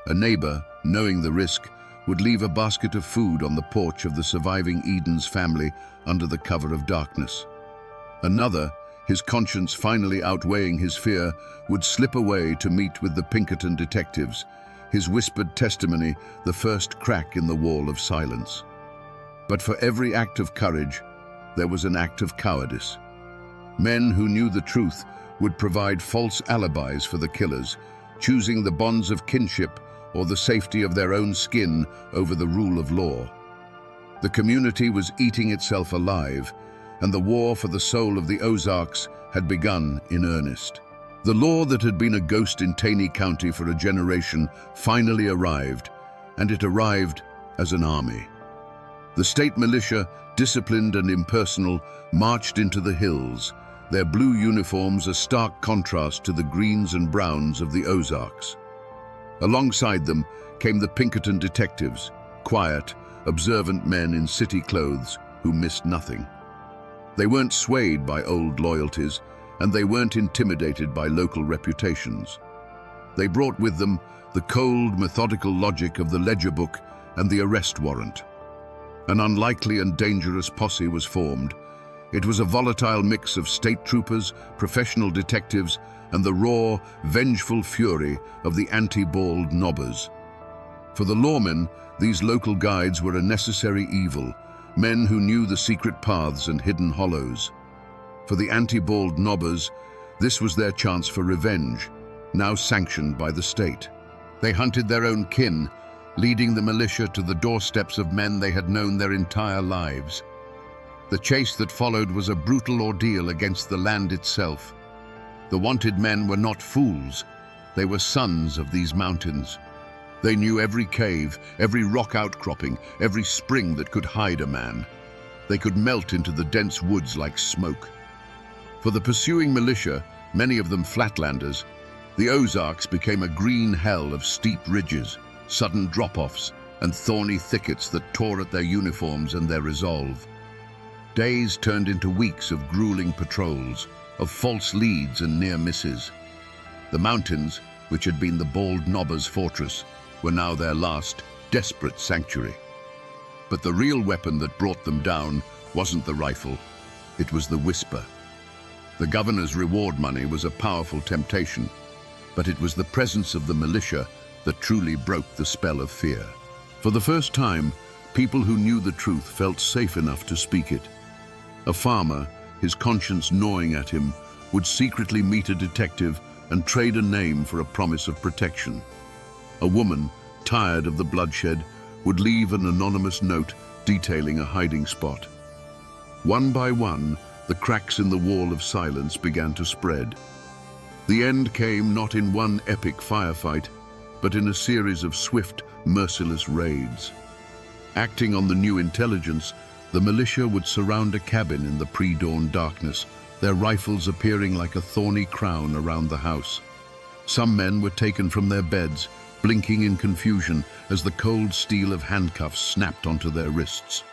Speaker 1: A neighbor, knowing the risk, would leave a basket of food on the porch of the surviving Edens family under the cover of darkness. Another, his conscience finally outweighing his fear, would slip away to meet with the Pinkerton detectives, his whispered testimony the first crack in the wall of silence. But for every act of courage, there was an act of cowardice. Men who knew the truth would provide false alibis for the killers, choosing the bonds of kinship or the safety of their own skin over the rule of law. The community was eating itself alive, and the war for the soul of the Ozarks had begun in earnest. The law that had been a ghost in Taney County for a generation finally arrived, and it arrived as an army. The state militia, disciplined and impersonal, marched into the hills, their blue uniforms a stark contrast to the greens and browns of the Ozarks. Alongside them came the Pinkerton detectives, quiet, observant men in city clothes who missed nothing. They weren't swayed by old loyalties, and they weren't intimidated by local reputations. They brought with them the cold, methodical logic of the ledger book and the arrest warrant. An unlikely and dangerous posse was formed. It was a volatile mix of state troopers, professional detectives, and the raw, vengeful fury of the anti-bald nobbers. For the lawmen, these local guides were a necessary evil, men who knew the secret paths and hidden hollows. For the anti-bald nobbers, this was their chance for revenge, now sanctioned by the state. They hunted their own kin, leading the militia to the doorsteps of men they had known their entire lives. The chase that followed was a brutal ordeal against the land itself. The wanted men were not fools. They were sons of these mountains. They knew every cave, every rock outcropping, every spring that could hide a man. They could melt into the dense woods like smoke. For the pursuing militia, many of them flatlanders, the Ozarks became a green hell of steep ridges, sudden drop-offs, and thorny thickets that tore at their uniforms and their resolve. Days turned into weeks of grueling patrols, of false leads and near misses. The mountains, which had been the bald nobbers' fortress, were now their last, desperate sanctuary. But the real weapon that brought them down wasn't the rifle, it was the whisper. The governor's reward money was a powerful temptation, but it was the presence of the militia that truly broke the spell of fear. For the first time, people who knew the truth felt safe enough to speak it. A farmer, his conscience gnawing at him, would secretly meet a detective and trade a name for a promise of protection. A woman, tired of the bloodshed, would leave an anonymous note detailing a hiding spot. One by one, the cracks in the wall of silence began to spread. The end came not in one epic firefight, but in a series of swift, merciless raids. Acting on the new intelligence, the militia would surround a cabin in the pre-dawn darkness, their rifles appearing like a thorny crown around the house. Some men were taken from their beds, blinking in confusion as the cold steel of handcuffs snapped onto their wrists.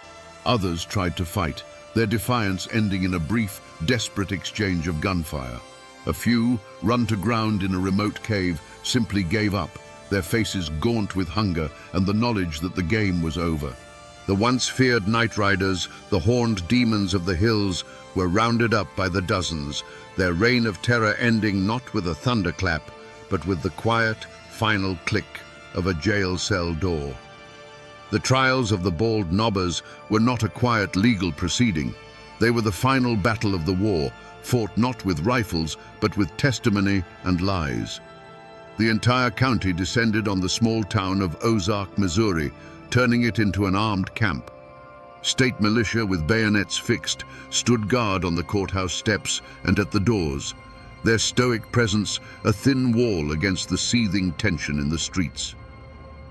Speaker 1: Others tried to fight, their defiance ending in a brief, desperate exchange of gunfire. A few, run to ground in a remote cave, simply gave up, their faces gaunt with hunger and the knowledge that the game was over. The once feared night riders, the horned demons of the hills, were rounded up by the dozens, their reign of terror ending not with a thunderclap, but with the quiet, final click of a jail cell door. The trials of the bald nobbers were not a quiet legal proceeding. They were the final battle of the war, fought not with rifles, but with testimony and lies. The entire county descended on the small town of Ozark, Missouri, turning it into an armed camp. State militia with bayonets fixed stood guard on the courthouse steps and at the doors, their stoic presence a thin wall against the seething tension in the streets.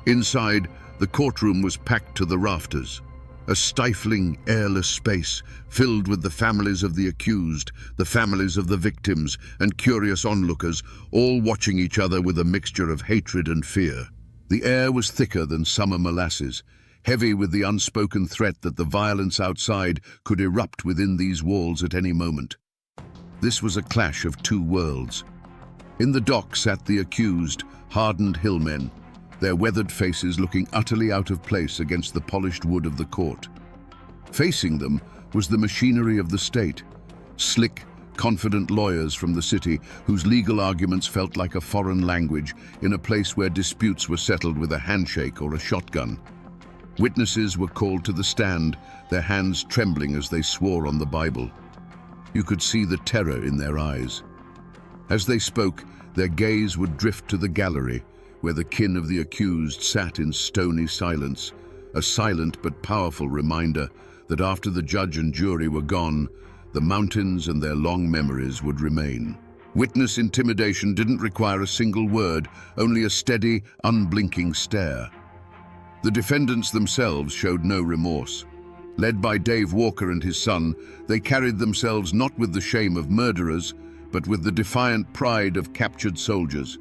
Speaker 1: Inside, the courtroom was packed to the rafters, a stifling, airless space filled with the families of the accused, the families of the victims, and curious onlookers, all watching each other with a mixture of hatred and fear. The air was thicker than summer molasses, heavy with the unspoken threat that the violence outside could erupt within these walls at any moment. This was a clash of two worlds. In the dock sat the accused, hardened hillmen, their weathered faces looking utterly out of place against the polished wood of the court. Facing them was the machinery of the state, slick, confident lawyers from the city whose legal arguments felt like a foreign language in a place where disputes were settled with a handshake or a shotgun. Witnesses were called to the stand, their hands trembling as they swore on the Bible. You could see the terror in their eyes. As they spoke, their gaze would drift to the gallery, where the kin of the accused sat in stony silence, a silent but powerful reminder that after the judge and jury were gone, the mountains and their long memories would remain. Witness intimidation didn't require a single word, only a steady, unblinking stare. The defendants themselves showed no remorse. Led by Dave Walker and his son, they carried themselves not with the shame of murderers, but with the defiant pride of captured soldiers.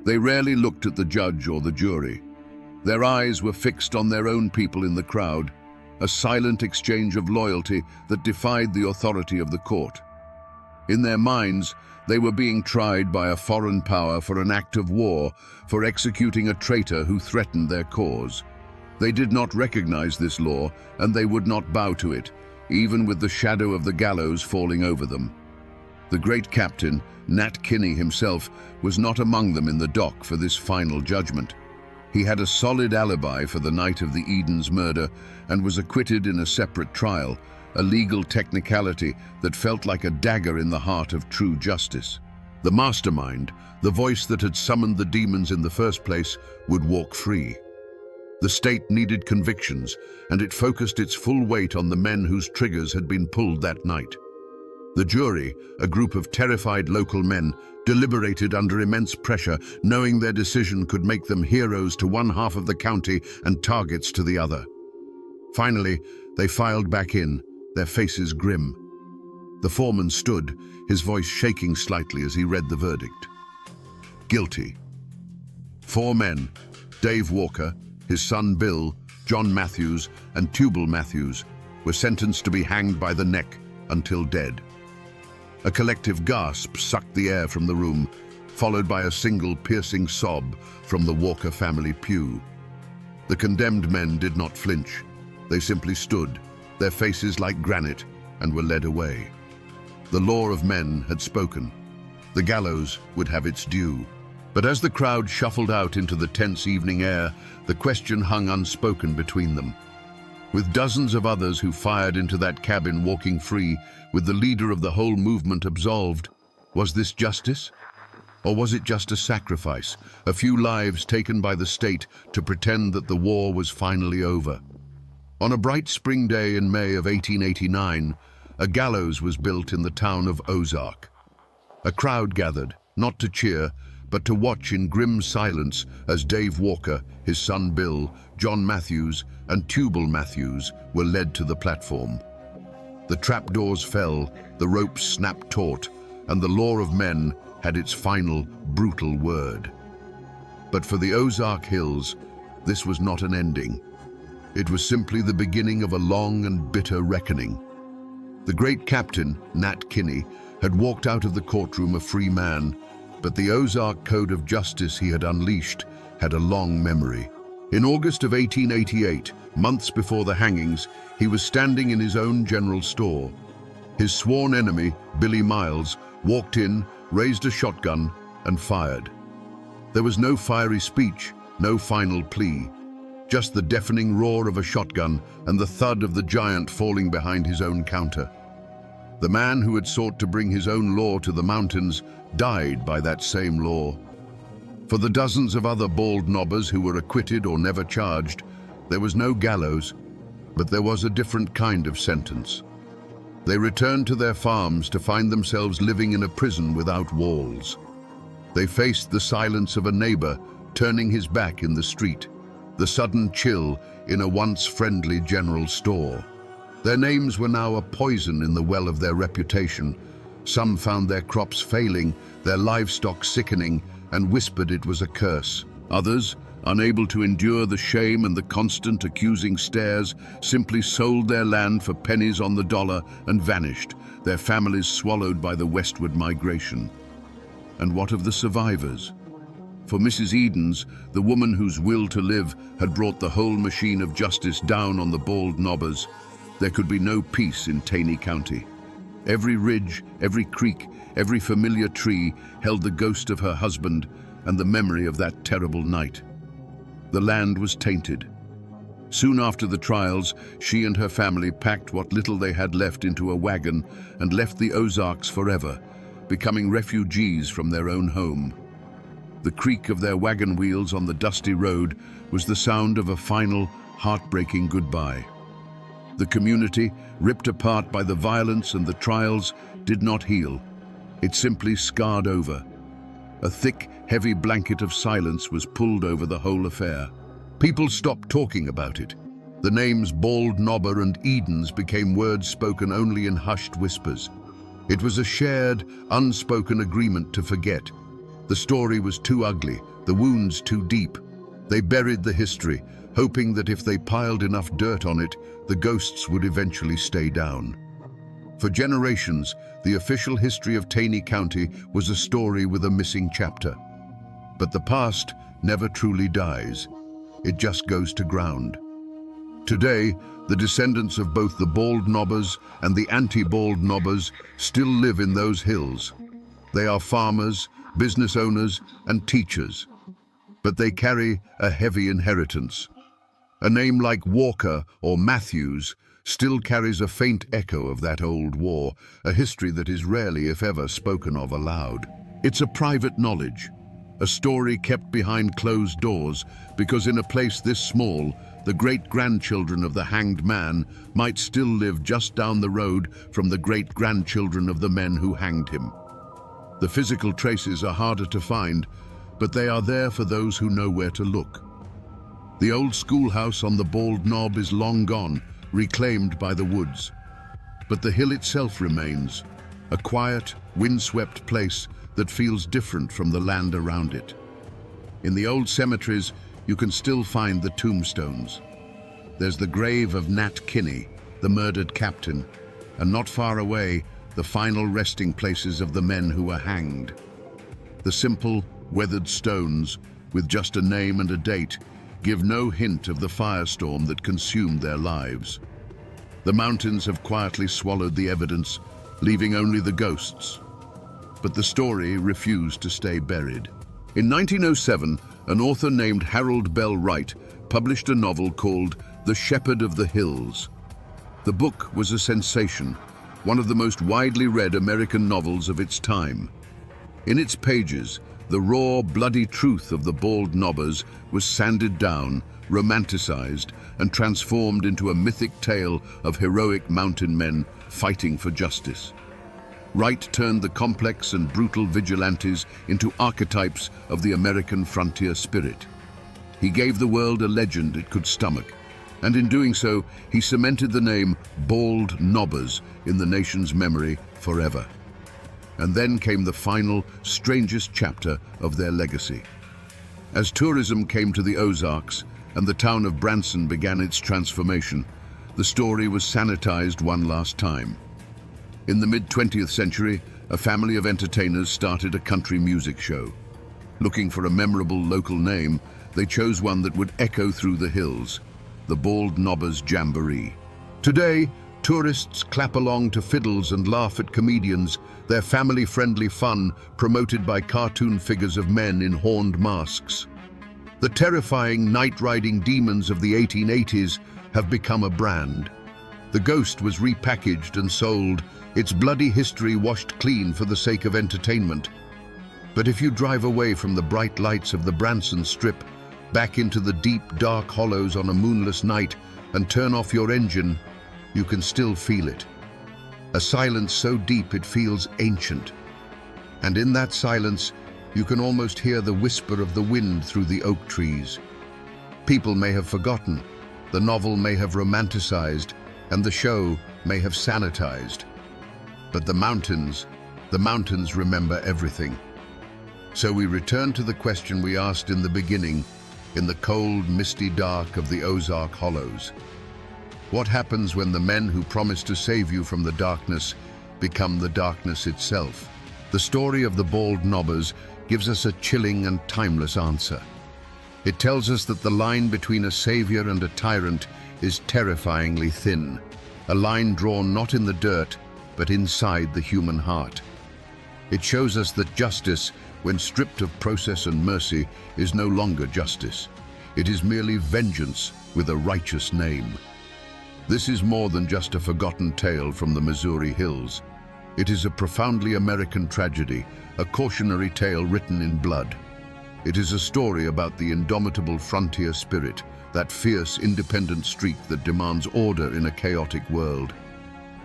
Speaker 1: They rarely looked at the judge or the jury. Their eyes were fixed on their own people in the crowd, a silent exchange of loyalty that defied the authority of the court. In their minds, they were being tried by a foreign power for an act of war, for executing a traitor who threatened their cause. They did not recognize this law, and they would not bow to it, even with the shadow of the gallows falling over them. The great captain, Nat Kinney himself, was not among them in the dock for this final judgment. He had a solid alibi for the night of the Eden's murder and was acquitted in a separate trial, a legal technicality that felt like a dagger in the heart of true justice. The mastermind, the voice that had summoned the demons in the first place, would walk free. The state needed convictions, and it focused its full weight on the men whose triggers had been pulled that night. The jury, a group of terrified local men, deliberated under immense pressure, knowing their decision could make them heroes to one half of the county and targets to the other. Finally, they filed back in, their faces grim. The foreman stood, his voice shaking slightly as he read the verdict. Guilty. 4 men, Dave Walker, his son Bill, John Matthews, and Tubal Matthews, were sentenced to be hanged by the neck until dead. A collective gasp sucked the air from the room, followed by a single piercing sob from the Walker family pew. The condemned men did not flinch. They simply stood, their faces like granite, and were led away. The law of men had spoken. The gallows would have its due. But as the crowd shuffled out into the tense evening air, the question hung unspoken between them. With dozens of others who fired into that cabin walking free, with the leader of the whole movement absolved, was this justice? Or was it just a sacrifice, a few lives taken by the state to pretend that the war was finally over? On a bright spring day in May of 1889, a gallows was built in the town of Ozark. A crowd gathered, not to cheer, but to watch in grim silence as Dave Walker, his son Bill, John Matthews, and Tubal Matthews were led to the platform. The trapdoors fell, the ropes snapped taut, and the law of men had its final, brutal word. But for the Ozark Hills, this was not an ending. It was simply the beginning of a long and bitter reckoning. The great captain, Nat Kinney, had walked out of the courtroom a free man, but the Ozark Code of Justice he had unleashed had a long memory. In August of 1888, months before the hangings, he was standing in his own general store. His sworn enemy, Billy Miles, walked in, raised a shotgun, and fired. There was no fiery speech, no final plea, just the deafening roar of a shotgun and the thud of the giant falling behind his own counter. The man who had sought to bring his own law to the mountains died by that same law. For the dozens of other bald knobbers who were acquitted or never charged, there was no gallows, but there was a different kind of sentence. They returned to their farms to find themselves living in a prison without walls. They faced the silence of a neighbor turning his back in the street, the sudden chill in a once friendly general store. Their names were now a poison in the well of their reputation. Some found their crops failing, their livestock sickening, and whispered it was a curse. Others, unable to endure the shame and the constant accusing stares, simply sold their land for pennies on the dollar and vanished, their families swallowed by the westward migration. And what of the survivors? For Mrs. Edens, the woman whose will to live had brought the whole machine of justice down on the bald knobbers, there could be no peace in Taney County. Every ridge, every creek, every familiar tree held the ghost of her husband and the memory of that terrible night. The land was tainted. Soon after the trials, she and her family packed what little they had left into a wagon and left the Ozarks forever, becoming refugees from their own home. The creak of their wagon wheels on the dusty road was the sound of a final, heartbreaking goodbye. The community, ripped apart by the violence and the trials, did not heal. It simply scarred over. A thick, heavy blanket of silence was pulled over the whole affair. People stopped talking about it. The names Bald Knobber and Edens became words spoken only in hushed whispers. It was a shared, unspoken agreement to forget. The story was too ugly, the wounds too deep. They buried the history, hoping that if they piled enough dirt on it, the ghosts would eventually stay down. For generations, the official history of Taney County was a story with a missing chapter. But the past never truly dies. It just goes to ground. Today, the descendants of both the Bald Knobbers and the anti-Bald Knobbers still live in those hills. They are farmers, business owners, and teachers. But they carry a heavy inheritance. A name like Walker or Matthews still carries a faint echo of that old war, a history that is rarely, if ever, spoken of aloud. It's a private knowledge, a story kept behind closed doors, because in a place this small, the great-grandchildren of the hanged man might still live just down the road from the great-grandchildren of the men who hanged him. The physical traces are harder to find, but they are there for those who know where to look. The old schoolhouse on the Bald Knob is long gone, reclaimed by the woods. But the hill itself remains, a quiet, windswept place that feels different from the land around it. In the old cemeteries, you can still find the tombstones. There's the grave of Nat Kinney, the murdered captain, and not far away, the final resting places of the men who were hanged. The simple, weathered stones, with just a name and a date, give no hint of the firestorm that consumed their lives. The mountains have quietly swallowed the evidence, leaving only the ghosts. But the story refused to stay buried. In 1907, an author named Harold Bell Wright published a novel called The Shepherd of the Hills. The book was a sensation, one of the most widely read American novels of its time. In its pages, the raw, bloody truth of the Bald Knobbers was sanded down, romanticized, and transformed into a mythic tale of heroic mountain men fighting for justice. Wright turned the complex and brutal vigilantes into archetypes of the American frontier spirit. He gave the world a legend it could stomach, and in doing so, he cemented the name Bald Knobbers in the nation's memory forever. And then came the final, strangest chapter of their legacy. As tourism came to the Ozarks and the town of Branson began its transformation, the story was sanitized one last time. In the mid-20th century, a family of entertainers started a country music show. Looking for a memorable local name, they chose one that would echo through the hills, the Bald Knobbers Jamboree. Today, tourists clap along to fiddles and laugh at comedians, their family-friendly fun promoted by cartoon figures of men in horned masks. The terrifying night-riding demons of the 1880s have become a brand. The ghost was repackaged and sold, its bloody history washed clean for the sake of entertainment. But if you drive away from the bright lights of the Branson Strip, back into the deep, dark hollows on a moonless night, and turn off your engine, you can still feel it. a silence so deep it feels ancient. And in that silence, you can almost hear the whisper of the wind through the oak trees. People may have forgotten, the novel may have romanticized, and the show may have sanitized. But the mountains remember everything. So we return to the question we asked in the beginning, in the cold, misty dark of the Ozark Hollows. What happens when the men who promise to save you from the darkness become the darkness itself? The story of the Bald Knobbers gives us a chilling and timeless answer. It tells us that the line between a savior and a tyrant is terrifyingly thin, a line drawn not in the dirt, but inside the human heart. It shows us that justice, when stripped of process and mercy, is no longer justice. It is merely vengeance with a righteous name. This is more than just a forgotten tale from the Missouri hills. It is a profoundly American tragedy, a cautionary tale written in blood. It is a story about the indomitable frontier spirit, that fierce, independent streak that demands order in a chaotic world.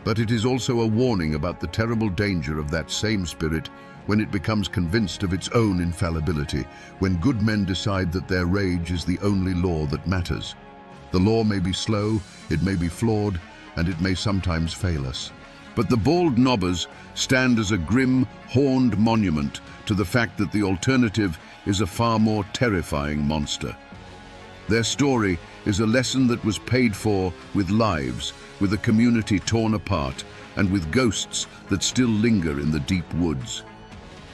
Speaker 1: But it is also a warning about the terrible danger of that same spirit when it becomes convinced of its own infallibility, when good men decide that their rage is the only law that matters. The law may be slow, it may be flawed, and it may sometimes fail us. But the Bald Knobbers stand as a grim, horned monument to the fact that the alternative is a far more terrifying monster. Their story is a lesson that was paid for with lives, with a community torn apart, and with ghosts that still linger in the deep woods.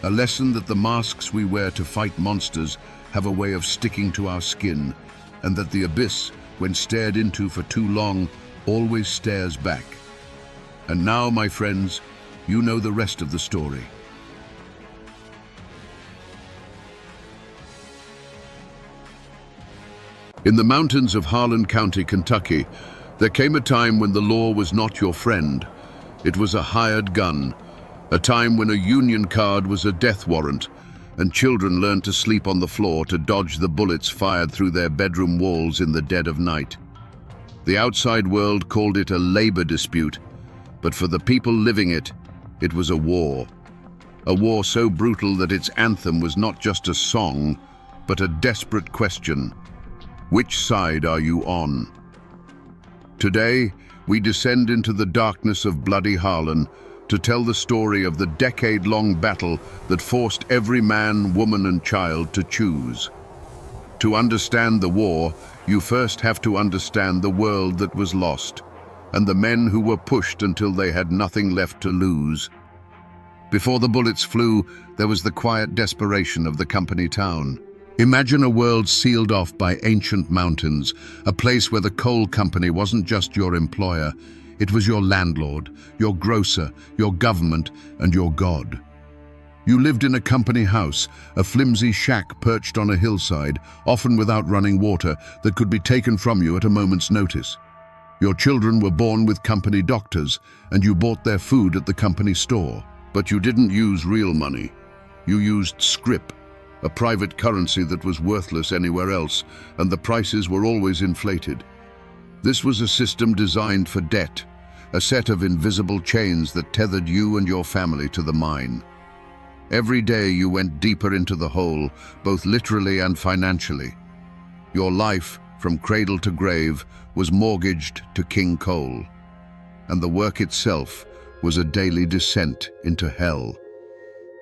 Speaker 1: A lesson that the masks we wear to fight monsters have a way of sticking to our skin, and that the abyss, when stared into for too long, always stares back. And now, my friends, you know the rest of the story. In the mountains of Harlan County, Kentucky, there came a time when the law was not your friend. It was a hired gun, a time when a union card was a death warrant, and children learned to sleep on the floor to dodge the bullets fired through their bedroom walls in the dead of night. The outside world called it a labor dispute, but for the people living it, it was a war. A war so brutal that its anthem was not just a song, but a desperate question. Which side are you on? Today, we descend into the darkness of bloody Harlan to tell the story of the decade-long battle that forced every man, woman, and child to choose. To understand the war, you first have to understand the world that was lost, and the men who were pushed until they had nothing left to lose. Before the bullets flew, there was the quiet desperation of the company town. Imagine a world sealed off by ancient mountains, a place where the coal company wasn't just your employer, it was your landlord, your grocer, your government, and your God. You lived in a company house, a flimsy shack perched on a hillside, often without running water, that could be taken from you at a moment's notice. Your children were born with company doctors, and you bought their food at the company store. But you didn't use real money. You used scrip, a private currency that was worthless anywhere else, and the prices were always inflated. This was a system designed for debt, a set of invisible chains that tethered you and your family to the mine. Every day you went deeper into the hole, both literally and financially. Your life, from cradle to grave, was mortgaged to King Coal, and the work itself was a daily descent into hell.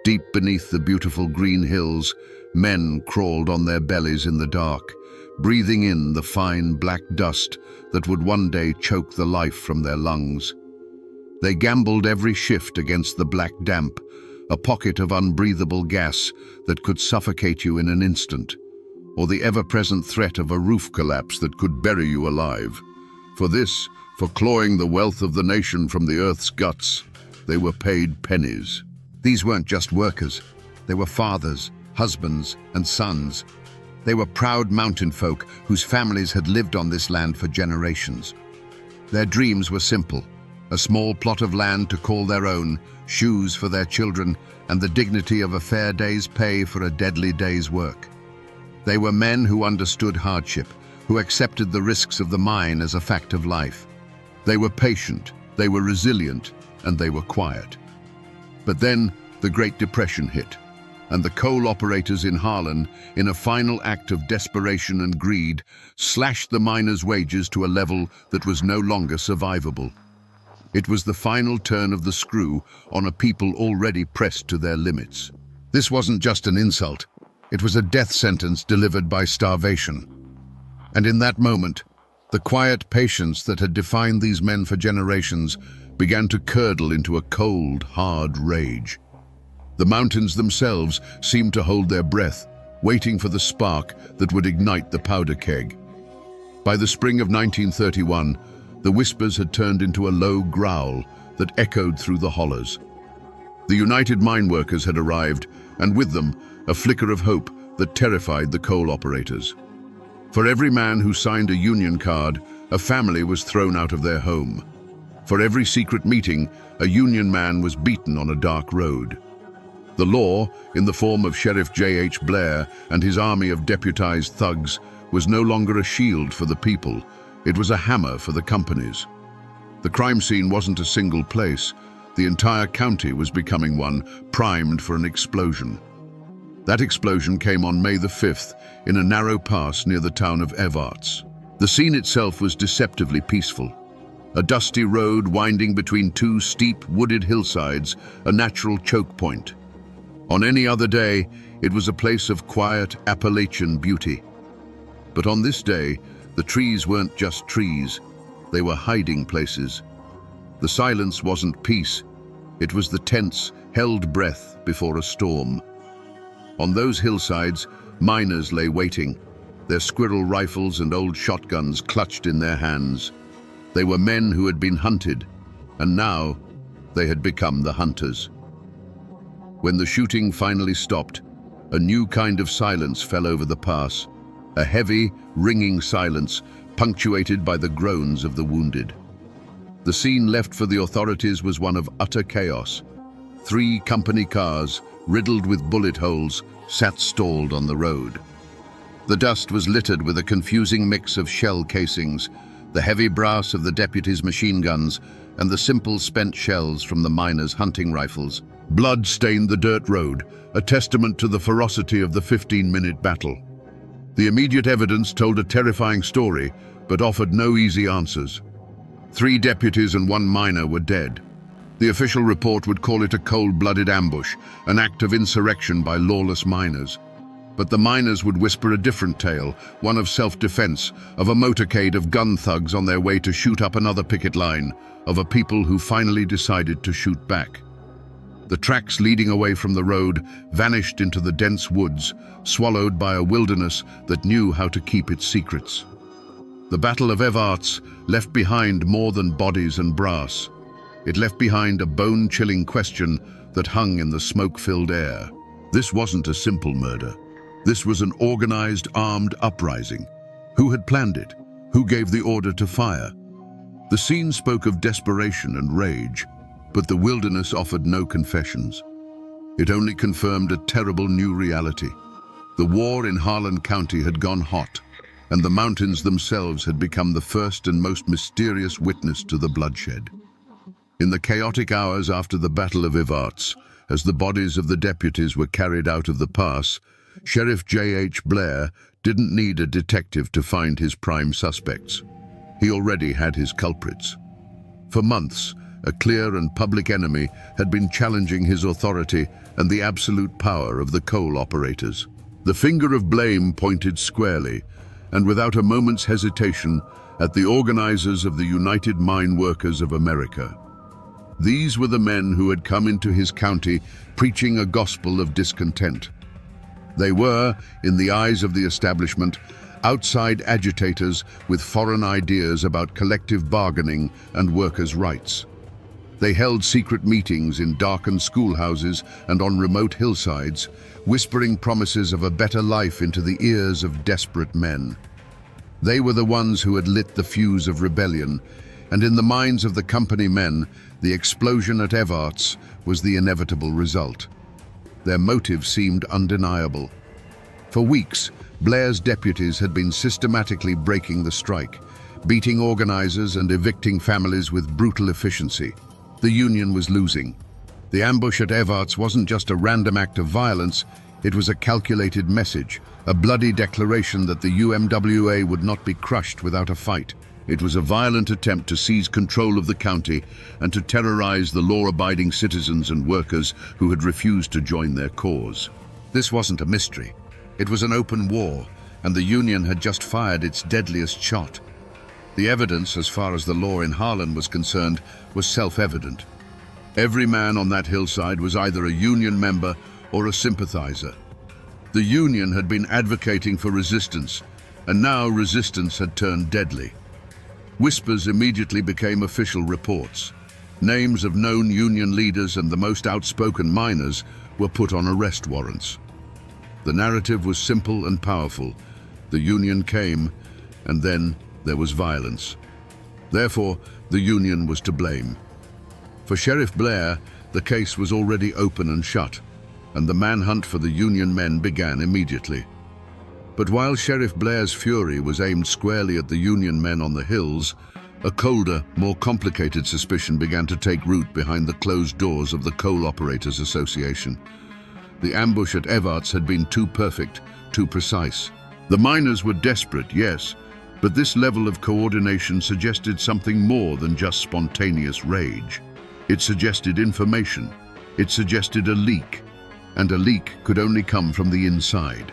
Speaker 1: Deep beneath the beautiful green hills, men crawled on their bellies in the dark, breathing in the fine black dust that would one day choke the life from their lungs. They gambled every shift against the black damp, a pocket of unbreathable gas that could suffocate you in an instant, or the ever-present threat of a roof collapse that could bury you alive. For clawing the wealth of the nation from the earth's guts, they were paid pennies. These weren't just workers. They were fathers, husbands, and sons. They were proud mountain folk whose families had lived on this land for generations. Their dreams were simple: a small plot of land to call their own, shoes for their children, and the dignity of a fair day's pay for a deadly day's work. They were men who understood hardship, who accepted the risks of the mine as a fact of life. They were patient, they were resilient, and they were quiet. But then the Great Depression hit, and the coal operators in Harlan, in a final act of desperation and greed, slashed the miners' wages to a level that was no longer survivable. It was the final turn of the screw on a people already pressed to their limits. This wasn't just an insult. It was a death sentence delivered by starvation. And in that moment, the quiet patience that had defined these men for generations began to curdle into a cold, hard rage. The mountains themselves seemed to hold their breath, waiting for the spark that would ignite the powder keg. By the spring of 1931, the whispers had turned into a low growl that echoed through the hollows. The United Mine Workers had arrived, and with them, a flicker of hope that terrified the coal operators. For every man who signed a union card, a family was thrown out of their home. For every secret meeting, a union man was beaten on a dark road. The law, in the form of Sheriff J.H. Blair and his army of deputized thugs, was no longer a shield for the people. It was a hammer for the companies. The crime scene wasn't a single place. The entire county was becoming one, primed for an explosion. That explosion came on May the 5th in a narrow pass near the town of Evarts. The scene itself was deceptively peaceful. A dusty road winding between two steep, wooded hillsides, a natural choke point. On any other day, it was a place of quiet Appalachian beauty. But on this day, the trees weren't just trees. They were hiding places. The silence wasn't peace. It was the tense, held breath before a storm. On those hillsides, miners lay waiting, their squirrel rifles and old shotguns clutched in their hands. They were men who had been hunted, and now they had become the hunters. When the shooting finally stopped, a new kind of silence fell over the pass, a heavy, ringing silence punctuated by the groans of the wounded. The scene left for the authorities was one of utter chaos. 3 company cars, riddled with bullet holes, sat stalled on the road. The dust was littered with a confusing mix of shell casings, the heavy brass of the deputies' machine guns, and the simple spent shells from the miners' hunting rifles. Blood stained the dirt road, a testament to the ferocity of the 15-minute battle. The immediate evidence told a terrifying story, but offered no easy answers. 3 deputies and 1 miner were dead. The official report would call it a cold-blooded ambush, an act of insurrection by lawless miners. But the miners would whisper a different tale, one of self-defense, of a motorcade of gun thugs on their way to shoot up another picket line, of a people who finally decided to shoot back. The tracks leading away from the road vanished into the dense woods, swallowed by a wilderness that knew how to keep its secrets. The Battle of Evarts left behind more than bodies and brass. It left behind a bone-chilling question that hung in the smoke-filled air. This wasn't a simple murder. This was an organized, armed uprising. Who had planned it? Who gave the order to fire? The scene spoke of desperation and rage, but the wilderness offered no confessions. It only confirmed a terrible new reality. The war in Harlan County had gone hot, and the mountains themselves had become the first and most mysterious witness to the bloodshed. In the chaotic hours after the Battle of Evarts, as the bodies of the deputies were carried out of the pass, Sheriff J.H. Blair didn't need a detective to find his prime suspects. He already had his culprits. For months, a clear and public enemy had been challenging his authority and the absolute power of the coal operators. The finger of blame pointed squarely, and without a moment's hesitation, at the organizers of the United Mine Workers of America. These were the men who had come into his county preaching a gospel of discontent. They were, in the eyes of the establishment, outside agitators with foreign ideas about collective bargaining and workers' rights. They held secret meetings in darkened schoolhouses and on remote hillsides, whispering promises of a better life into the ears of desperate men. They were the ones who had lit the fuse of rebellion, and in the minds of the company men, the explosion at Evarts was the inevitable result. Their motive seemed undeniable. For weeks, Blair's deputies had been systematically breaking the strike, beating organizers and evicting families with brutal efficiency. The Union was losing. The ambush at Evarts wasn't just a random act of violence, it was a calculated message, a bloody declaration that the UMWA would not be crushed without a fight. It was a violent attempt to seize control of the county and to terrorize the law-abiding citizens and workers who had refused to join their cause. This wasn't a mystery. It was an open war, and the Union had just fired its deadliest shot. The evidence, as far as the law in Harlan was concerned, was self-evident. Every man on that hillside was either a Union member or a sympathizer. The Union had been advocating for resistance, and now resistance had turned deadly. Whispers immediately became official reports. Names of known Union leaders and the most outspoken miners were put on arrest warrants. The narrative was simple and powerful. The Union came, and then there was violence. Therefore, the Union was to blame. For Sheriff Blair, the case was already open and shut, and the manhunt for the Union men began immediately. But while Sheriff Blair's fury was aimed squarely at the Union men on the hills, a colder, more complicated suspicion began to take root behind the closed doors of the Coal Operators Association. The ambush at Evarts had been too perfect, too precise. The miners were desperate, yes, but this level of coordination suggested something more than just spontaneous rage. It suggested information. It suggested a leak, and a leak could only come from the inside.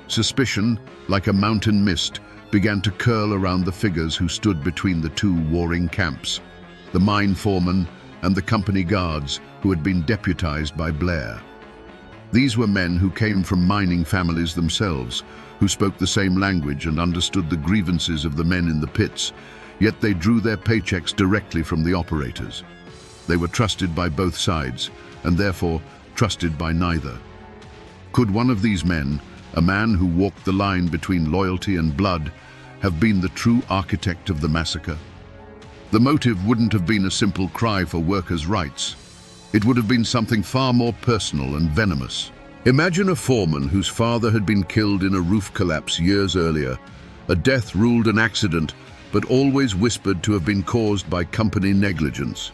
Speaker 1: Suspicion, like a mountain mist, began to curl around the figures who stood between the two warring camps, the mine foreman and the company guards who had been deputized by Blair. These were men who came from mining families themselves, who spoke the same language and understood the grievances of the men in the pits, yet they drew their paychecks directly from the operators. They were trusted by both sides, and therefore trusted by neither. Could one of these men, a man who walked the line between loyalty and blood, have been the true architect of the massacre? The motive wouldn't have been a simple cry for workers' rights. It would have been something far more personal and venomous. Imagine a foreman whose father had been killed in a roof collapse years earlier, a death ruled an accident, but always whispered to have been caused by company negligence.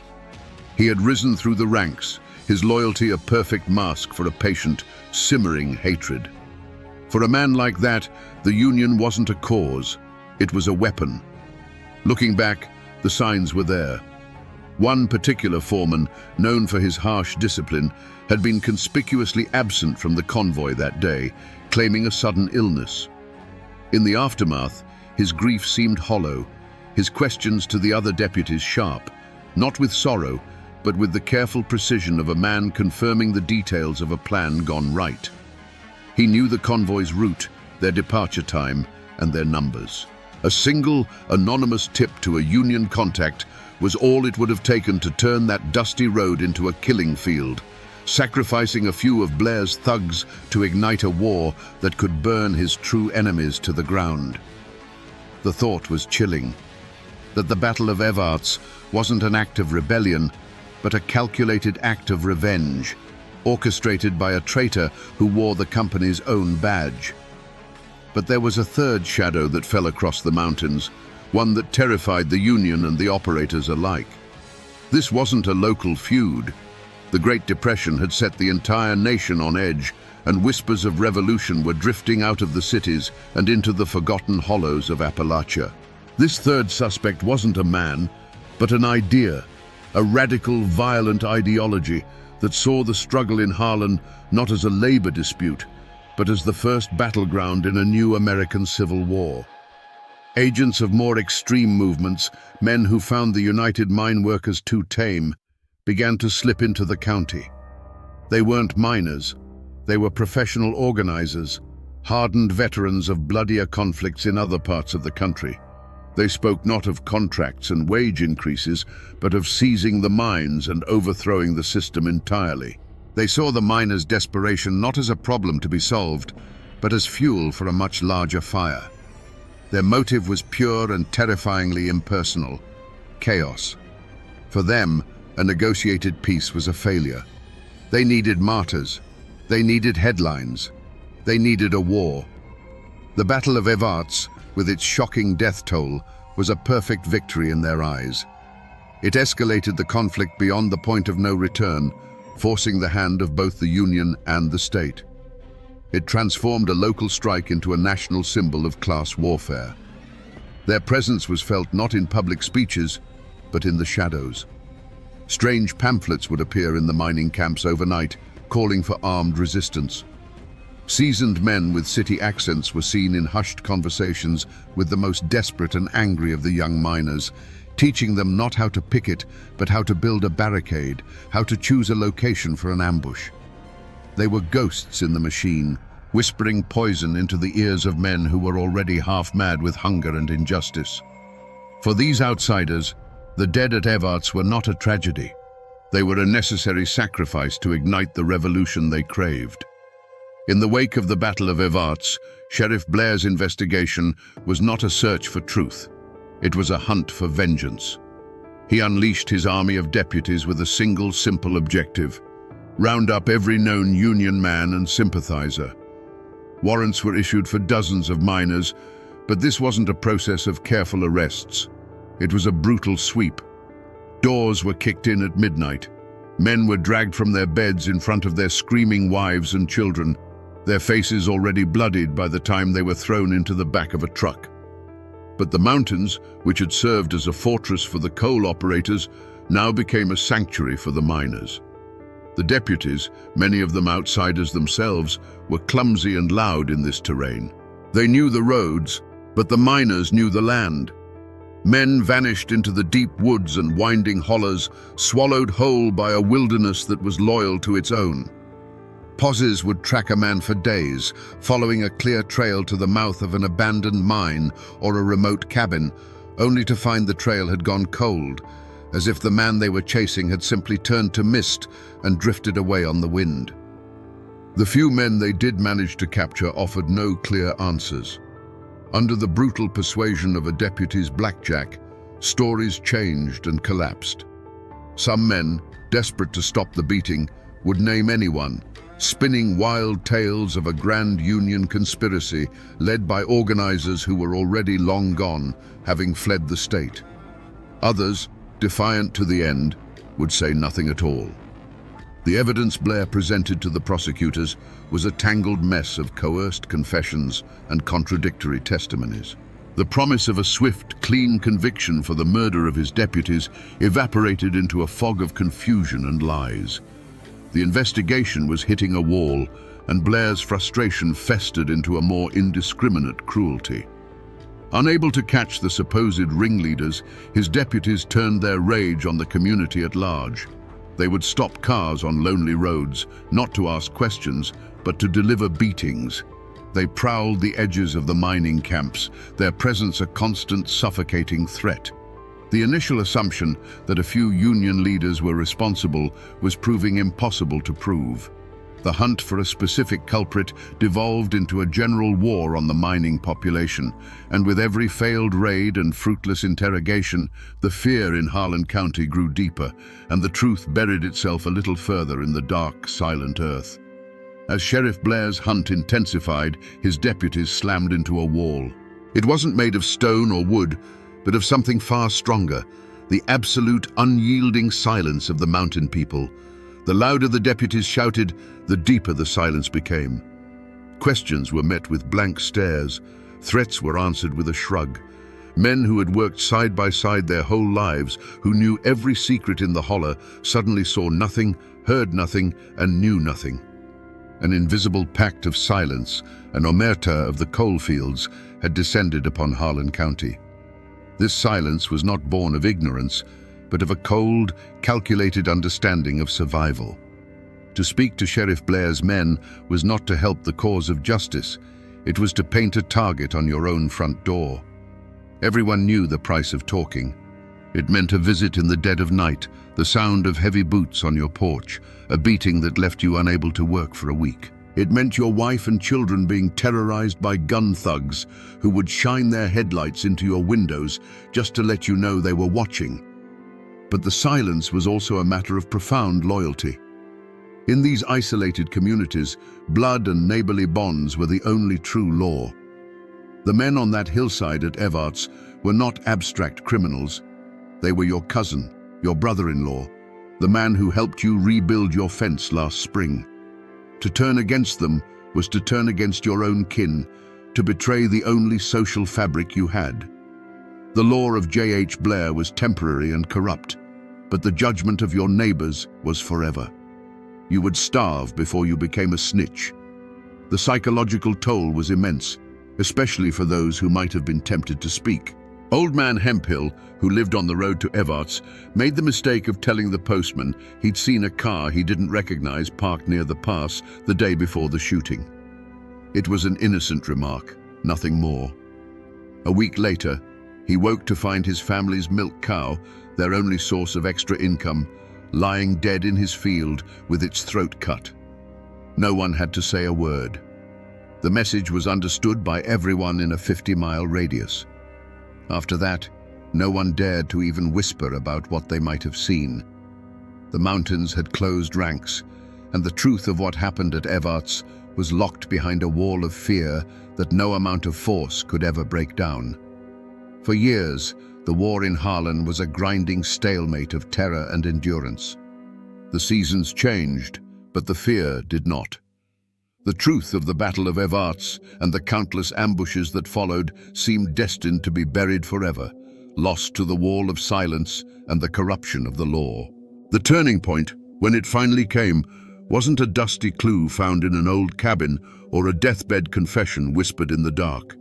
Speaker 1: He had risen through the ranks, his loyalty a perfect mask for a patient, simmering hatred. For a man like that, the Union wasn't a cause, it was a weapon. Looking back, the signs were there. One particular foreman, known for his harsh discipline, had been conspicuously absent from the convoy that day, claiming a sudden illness. In the aftermath, his grief seemed hollow, his questions to the other deputies sharp, not with sorrow, but with the careful precision of a man confirming the details of a plan gone right. He knew the convoy's route, their departure time, and their numbers. A single, anonymous tip to a Union contact was all it would have taken to turn that dusty road into a killing field, sacrificing a few of Blair's thugs to ignite a war that could burn his true enemies to the ground. The thought was chilling, that the Battle of Evarts wasn't an act of rebellion, but a calculated act of revenge, orchestrated by a traitor who wore the company's own badge. But there was a third shadow that fell across the mountains, one that terrified the Union and the operators alike. This wasn't a local feud. The Great Depression had set the entire nation on edge, and whispers of revolution were drifting out of the cities and into the forgotten hollows of Appalachia. This third suspect wasn't a man, but an idea, a radical, violent ideology that saw the struggle in Harlan not as a labor dispute, but as the first battleground in a new American Civil War. Agents of more extreme movements, men who found the United Mine Workers too tame, began to slip into the county. They weren't miners. They were professional organizers, hardened veterans of bloodier conflicts in other parts of the country. They spoke not of contracts and wage increases, but of seizing the mines and overthrowing the system entirely. They saw the miners' desperation not as a problem to be solved, but as fuel for a much larger fire. Their motive was pure and terrifyingly impersonal: chaos. For them, a negotiated peace was a failure. They needed martyrs. They needed headlines. They needed a war. The Battle of Evarts, with its shocking death toll, was a perfect victory in their eyes. It escalated the conflict beyond the point of no return, forcing the hand of both the Union and the state. It transformed a local strike into a national symbol of class warfare. Their presence was felt not in public speeches, but in the shadows. Strange pamphlets would appear in the mining camps overnight, calling for armed resistance. Seasoned men with city accents were seen in hushed conversations with the most desperate and angry of the young miners, teaching them not how to picket, but how to build a barricade, how to choose a location for an ambush. They were ghosts in the machine, whispering poison into the ears of men who were already half-mad with hunger and injustice. For these outsiders, the dead at Evarts were not a tragedy. They were a necessary sacrifice to ignite the revolution they craved. In the wake of the Battle of Evarts, Sheriff Blair's investigation was not a search for truth. It was a hunt for vengeance. He unleashed his army of deputies with a single, simple objective: round up every known Union man and sympathizer. Warrants were issued for dozens of miners, but this wasn't a process of careful arrests. It was a brutal sweep. Doors were kicked in at midnight. Men were dragged from their beds in front of their screaming wives and children, their faces already bloodied by the time they were thrown into the back of a truck. But the mountains, which had served as a fortress for the coal operators, now became a sanctuary for the miners. The deputies, many of them outsiders themselves, were clumsy and loud in this terrain. They knew the roads, but the miners knew the land. Men vanished into the deep woods and winding hollows, swallowed whole by a wilderness that was loyal to its own. Posses would track a man for days, following a clear trail to the mouth of an abandoned mine or a remote cabin, only to find the trail had gone cold, as if the man they were chasing had simply turned to mist and drifted away on the wind. The few men they did manage to capture offered no clear answers. Under the brutal persuasion of a deputy's blackjack, stories changed and collapsed. Some men, desperate to stop the beating, would name anyone, spinning wild tales of a grand Union conspiracy led by organizers who were already long gone, having fled the state. Others, defiant to the end, would say nothing at all. The evidence Blair presented to the prosecutors was a tangled mess of coerced confessions and contradictory testimonies. The promise of a swift, clean conviction for the murder of his deputies evaporated into a fog of confusion and lies. The investigation was hitting a wall, and Blair's frustration festered into a more indiscriminate cruelty. Unable to catch the supposed ringleaders, his deputies turned their rage on the community at large. They would stop cars on lonely roads, not to ask questions, but to deliver beatings. They prowled the edges of the mining camps, their presence a constant, suffocating threat. The initial assumption that a few Union leaders were responsible was proving impossible to prove. The hunt for a specific culprit devolved into a general war on the mining population, and with every failed raid and fruitless interrogation, the fear in Harlan County grew deeper, and the truth buried itself a little further in the dark, silent earth. As Sheriff Blair's hunt intensified, his deputies slammed into a wall. It wasn't made of stone or wood, but of something far stronger, the absolute, unyielding silence of the mountain people. The louder the deputies shouted, the deeper the silence became. Questions were met with blank stares. Threats were answered with a shrug. Men who had worked side by side their whole lives, who knew every secret in the holler, suddenly saw nothing, heard nothing, and knew nothing. An invisible pact of silence, an omerta of the coalfields, had descended upon Harlan County. This silence was not born of ignorance, but of a cold, calculated understanding of survival. To speak to Sheriff Blair's men was not to help the cause of justice. It was to paint a target on your own front door. Everyone knew the price of talking. It meant a visit in the dead of night, the sound of heavy boots on your porch, a beating that left you unable to work for a week. It meant your wife and children being terrorized by gun thugs who would shine their headlights into your windows just to let you know they were watching. But the silence was also a matter of profound loyalty. In these isolated communities, blood and neighborly bonds were the only true law. The men on that hillside at Evarts were not abstract criminals. They were your cousin, your brother-in-law, the man who helped you rebuild your fence last spring. To turn against them was to turn against your own kin, to betray the only social fabric you had. The law of J.H. Blair was temporary and corrupt, but the judgment of your neighbors was forever. You would starve before you became a snitch. The psychological toll was immense, especially for those who might have been tempted to speak. Old man Hemphill, who lived on the road to Evarts, made the mistake of telling the postman he'd seen a car he didn't recognize parked near the pass the day before the shooting. It was an innocent remark, nothing more. A week later, he woke to find his family's milk cow, their only source of extra income, lying dead in his field with its throat cut. No one had to say a word. The message was understood by everyone in a 50-mile radius. After that, no one dared to even whisper about what they might have seen. The mountains had closed ranks, and the truth of what happened at Evarts was locked behind a wall of fear that no amount of force could ever break down. For years, the war in Harlan was a grinding stalemate of terror and endurance. The seasons changed, but the fear did not. The truth of the Battle of Evarts and the countless ambushes that followed seemed destined to be buried forever, lost to the wall of silence and the corruption of the law. The turning point, when it finally came, wasn't a dusty clue found in an old cabin or a deathbed confession whispered in the dark.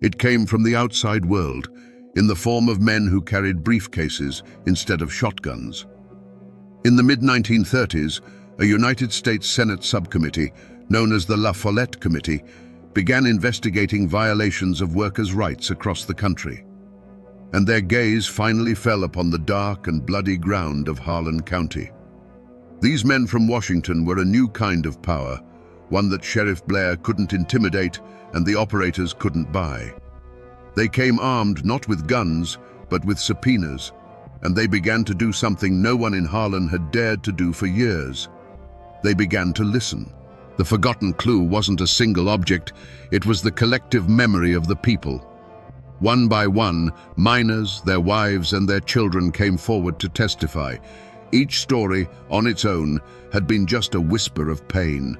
Speaker 1: It came from the outside world, in the form of men who carried briefcases instead of shotguns. In the mid-1930s, a United States Senate subcommittee, known as the La Follette Committee, began investigating violations of workers' rights across the country. And their gaze finally fell upon the dark and bloody ground of Harlan County. These men from Washington were a new kind of power, one that Sheriff Blair couldn't intimidate and the operators couldn't buy. They came armed not with guns, but with subpoenas, and they began to do something no one in Harlan had dared to do for years. They began to listen. The forgotten clue wasn't a single object, it was the collective memory of the people. One by one, miners, their wives, and their children came forward to testify. Each story, on its own, had been just a whisper of pain.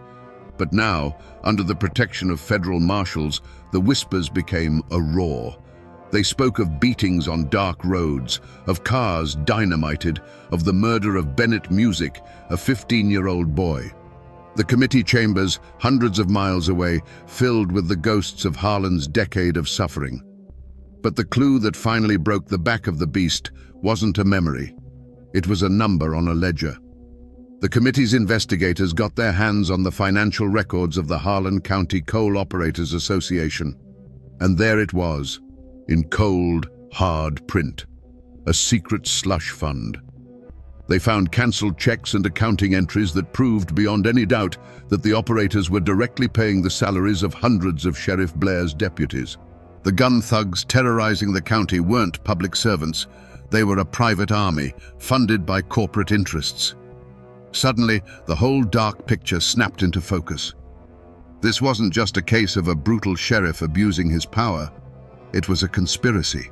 Speaker 1: But now, under the protection of federal marshals, the whispers became a roar. They spoke of beatings on dark roads, of cars dynamited, of the murder of Bennett Music, a 15-year-old boy. The committee chambers, hundreds of miles away, filled with the ghosts of Harlan's decade of suffering. But the clue that finally broke the back of the beast wasn't a memory. It was a number on a ledger. The committee's investigators got their hands on the financial records of the Harlan County Coal Operators Association. And there it was, in cold, hard print, a secret slush fund. They found cancelled checks and accounting entries that proved beyond any doubt that the operators were directly paying the salaries of hundreds of Sheriff Blair's deputies. The gun thugs terrorizing the county weren't public servants. They were a private army, funded by corporate interests. Suddenly, the whole dark picture snapped into focus. This wasn't just a case of a brutal sheriff abusing his power. It was a conspiracy.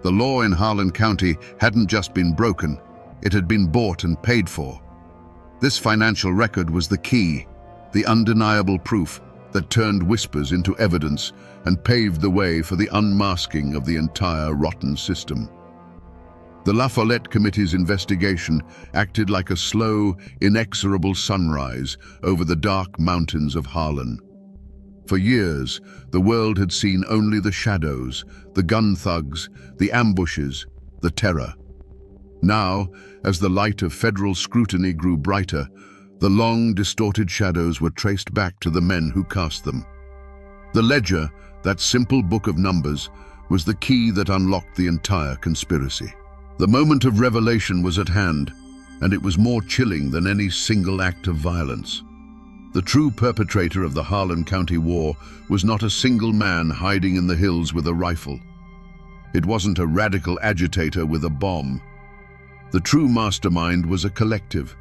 Speaker 1: The law in Harlan County hadn't just been broken, it had been bought and paid for. This financial record was the key, the undeniable proof that turned whispers into evidence and paved the way for the unmasking of the entire rotten system. The La Follette Committee's investigation acted like a slow, inexorable sunrise over the dark mountains of Harlan. For years, the world had seen only the shadows, the gun thugs, the ambushes, the terror. Now, as the light of federal scrutiny grew brighter, the long, distorted shadows were traced back to the men who cast them. The ledger, that simple book of numbers, was the key that unlocked the entire conspiracy. The moment of revelation was at hand, and it was more chilling than any single act of violence. The true perpetrator of the Harlan County War was not a single man hiding in the hills with a rifle. It wasn't a radical agitator with a bomb. The true mastermind was a collective,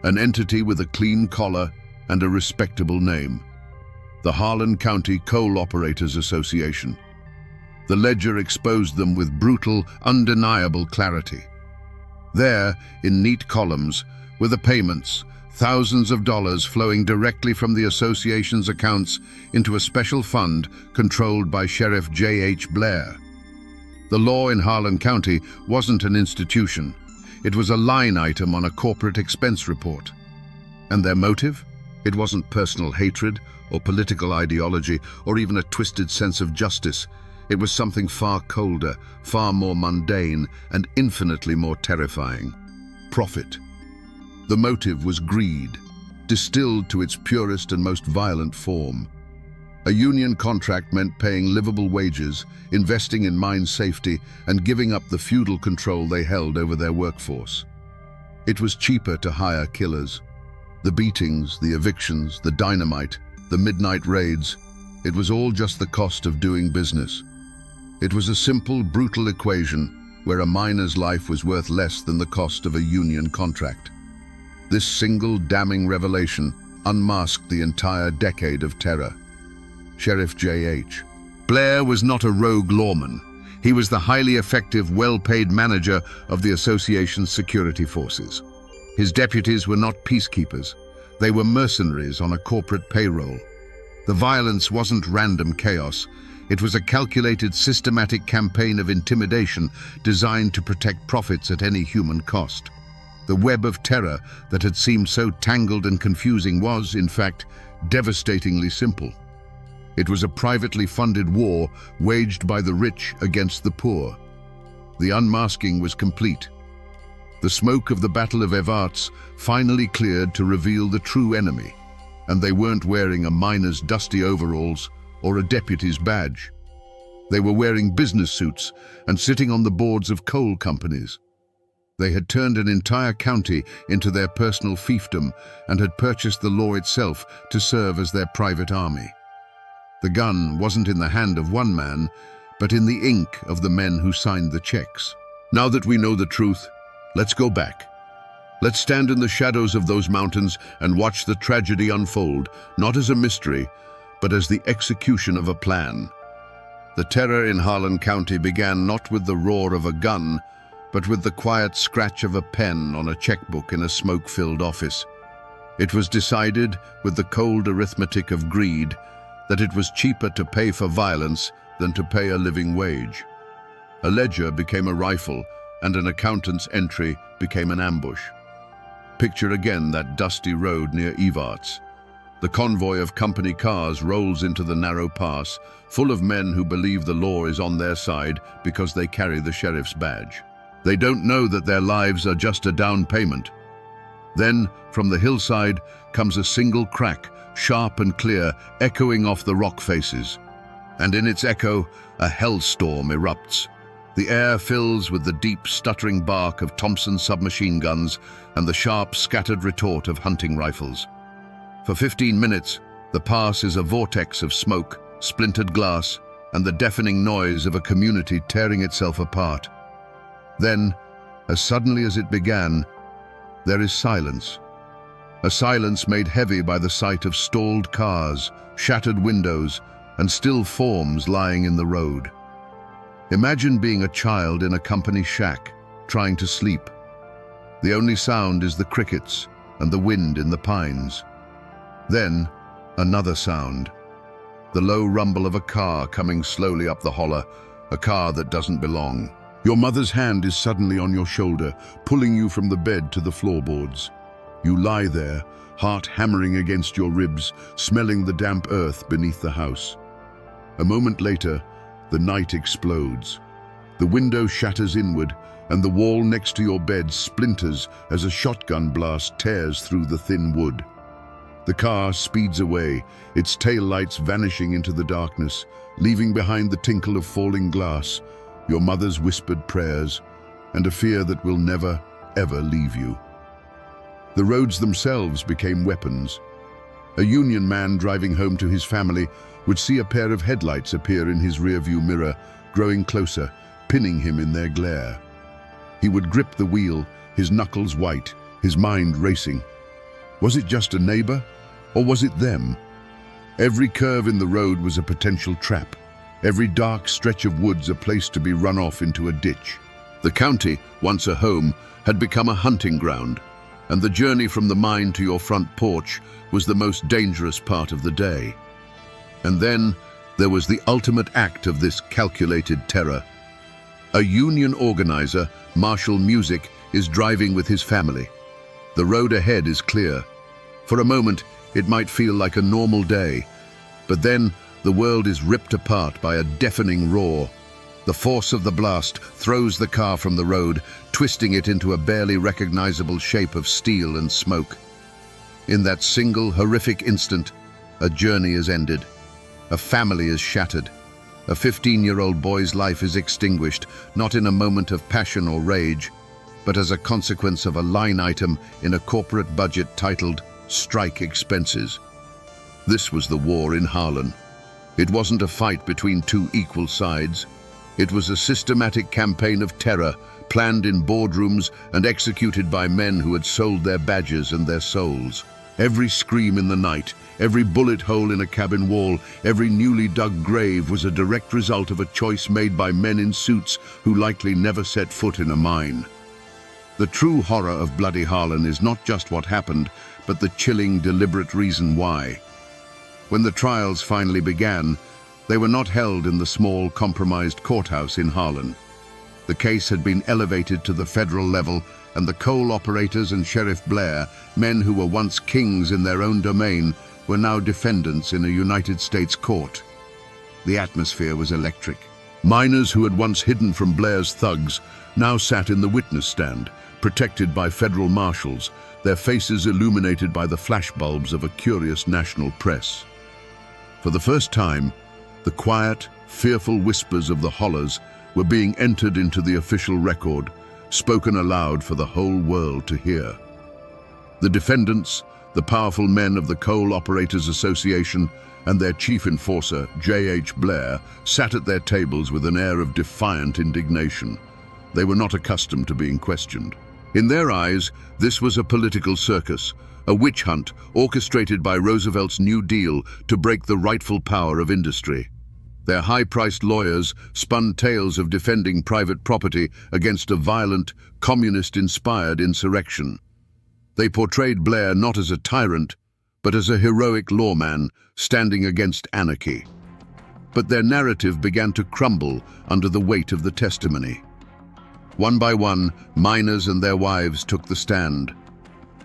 Speaker 1: an entity with a clean collar and a respectable name. The Harlan County Coal Operators Association. The ledger exposed them with brutal, undeniable clarity. There, in neat columns, were the payments, thousands of dollars flowing directly from the association's accounts into a special fund controlled by Sheriff J.H. Blair. The law in Harlan County wasn't an institution. It was a line item on a corporate expense report. And their motive? It wasn't personal hatred or political ideology or even a twisted sense of justice. It was something far colder, far more mundane, and infinitely more terrifying. Profit. The motive was greed, distilled to its purest and most violent form. A union contract meant paying livable wages, investing in mine safety, and giving up the feudal control they held over their workforce. It was cheaper to hire killers. The beatings, the evictions, the dynamite, the midnight raids, it was all just the cost of doing business. It was a simple, brutal equation where a miner's life was worth less than the cost of a union contract. This single damning revelation unmasked the entire decade of terror. Sheriff J.H. Blair was not a rogue lawman. He was the highly effective, well-paid manager of the association's security forces. His deputies were not peacekeepers. They were mercenaries on a corporate payroll. The violence wasn't random chaos. It was a calculated, systematic campaign of intimidation designed to protect profits at any human cost. The web of terror that had seemed so tangled and confusing was, in fact, devastatingly simple. It was a privately funded war waged by the rich against the poor. The unmasking was complete. The smoke of the Battle of Evarts finally cleared to reveal the true enemy, and they weren't wearing a miner's dusty overalls or a deputy's badge. They were wearing business suits and sitting on the boards of coal companies. They had turned an entire county into their personal fiefdom and had purchased the law itself to serve as their private army. The gun wasn't in the hand of one man, but in the ink of the men who signed the checks. Now that we know the truth, let's go back. Let's stand in the shadows of those mountains and watch the tragedy unfold, not as a mystery, but as the execution of a plan. The terror in Harlan County began not with the roar of a gun, but with the quiet scratch of a pen on a checkbook in a smoke-filled office. It was decided, with the cold arithmetic of greed, that it was cheaper to pay for violence than to pay a living wage. A ledger became a rifle, and an accountant's entry became an ambush. Picture again that dusty road near Evarts. The convoy of company cars rolls into the narrow pass, full of men who believe the law is on their side because they carry the sheriff's badge. They don't know that their lives are just a down payment. Then, from the hillside, comes a single crack, sharp and clear, echoing off the rock faces. And in its echo, a hellstorm erupts. The air fills with the deep, stuttering bark of Thompson submachine guns and the sharp, scattered retort of hunting rifles. For 15 minutes, the pass is a vortex of smoke, splintered glass, and the deafening noise of a community tearing itself apart. Then, as suddenly as it began, there is silence. A silence made heavy by the sight of stalled cars, shattered windows, and still forms lying in the road. Imagine being a child in a company shack, trying to sleep. The only sound is the crickets and the wind in the pines. Then, another sound. The low rumble of a car coming slowly up the holler, a car that doesn't belong. Your mother's hand is suddenly on your shoulder, pulling you from the bed to the floorboards. You lie there, heart hammering against your ribs, smelling the damp earth beneath the house. A moment later, the night explodes. The window shatters inward, and the wall next to your bed splinters as a shotgun blast tears through the thin wood. The car speeds away, its taillights vanishing into the darkness, leaving behind the tinkle of falling glass, your mother's whispered prayers, and a fear that will never, ever leave you. The roads themselves became weapons. A union man driving home to his family would see a pair of headlights appear in his rearview mirror, growing closer, pinning him in their glare. He would grip the wheel, his knuckles white, his mind racing. Was it just a neighbor, or was it them? Every curve in the road was a potential trap. Every dark stretch of woods a place to be run off into a ditch. The county, once a home, had become a hunting ground, and the journey from the mine to your front porch was the most dangerous part of the day. And then there was the ultimate act of this calculated terror. A union organizer, Marshall Music, is driving with his family. The road ahead is clear. For a moment, it might feel like a normal day, but then the world is ripped apart by a deafening roar. The force of the blast throws the car from the road, twisting it into a barely recognizable shape of steel and smoke. In that single horrific instant, a journey is ended. A family is shattered. A 15-year-old boy's life is extinguished, not in a moment of passion or rage, but as a consequence of a line item in a corporate budget titled "Strike Expenses." This was the war in Harlan. It wasn't a fight between two equal sides. It was a systematic campaign of terror, planned in boardrooms and executed by men who had sold their badges and their souls. Every scream in the night, every bullet hole in a cabin wall, every newly dug grave was a direct result of a choice made by men in suits who likely never set foot in a mine. The true horror of Bloody Harlan is not just what happened, but the chilling, deliberate reason why. When the trials finally began, they were not held in the small, compromised courthouse in Harlan. The case had been elevated to the federal level, and the coal operators and Sheriff Blair, men who were once kings in their own domain, were now defendants in a United States court. The atmosphere was electric. Miners who had once hidden from Blair's thugs now sat in the witness stand, protected by federal marshals, their faces illuminated by the flashbulbs of a curious national press. For the first time, the quiet, fearful whispers of the hollers were being entered into the official record, spoken aloud for the whole world to hear. The defendants, the powerful men of the Coal Operators Association, and their chief enforcer, J.H. Blair, sat at their tables with an air of defiant indignation. They were not accustomed to being questioned. In their eyes, this was a political circus, a witch hunt orchestrated by Roosevelt's New Deal to break the rightful power of industry. Their high-priced lawyers spun tales of defending private property against a violent, communist-inspired insurrection. They portrayed Blair not as a tyrant, but as a heroic lawman standing against anarchy. But their narrative began to crumble under the weight of the testimony. One by one, miners and their wives took the stand.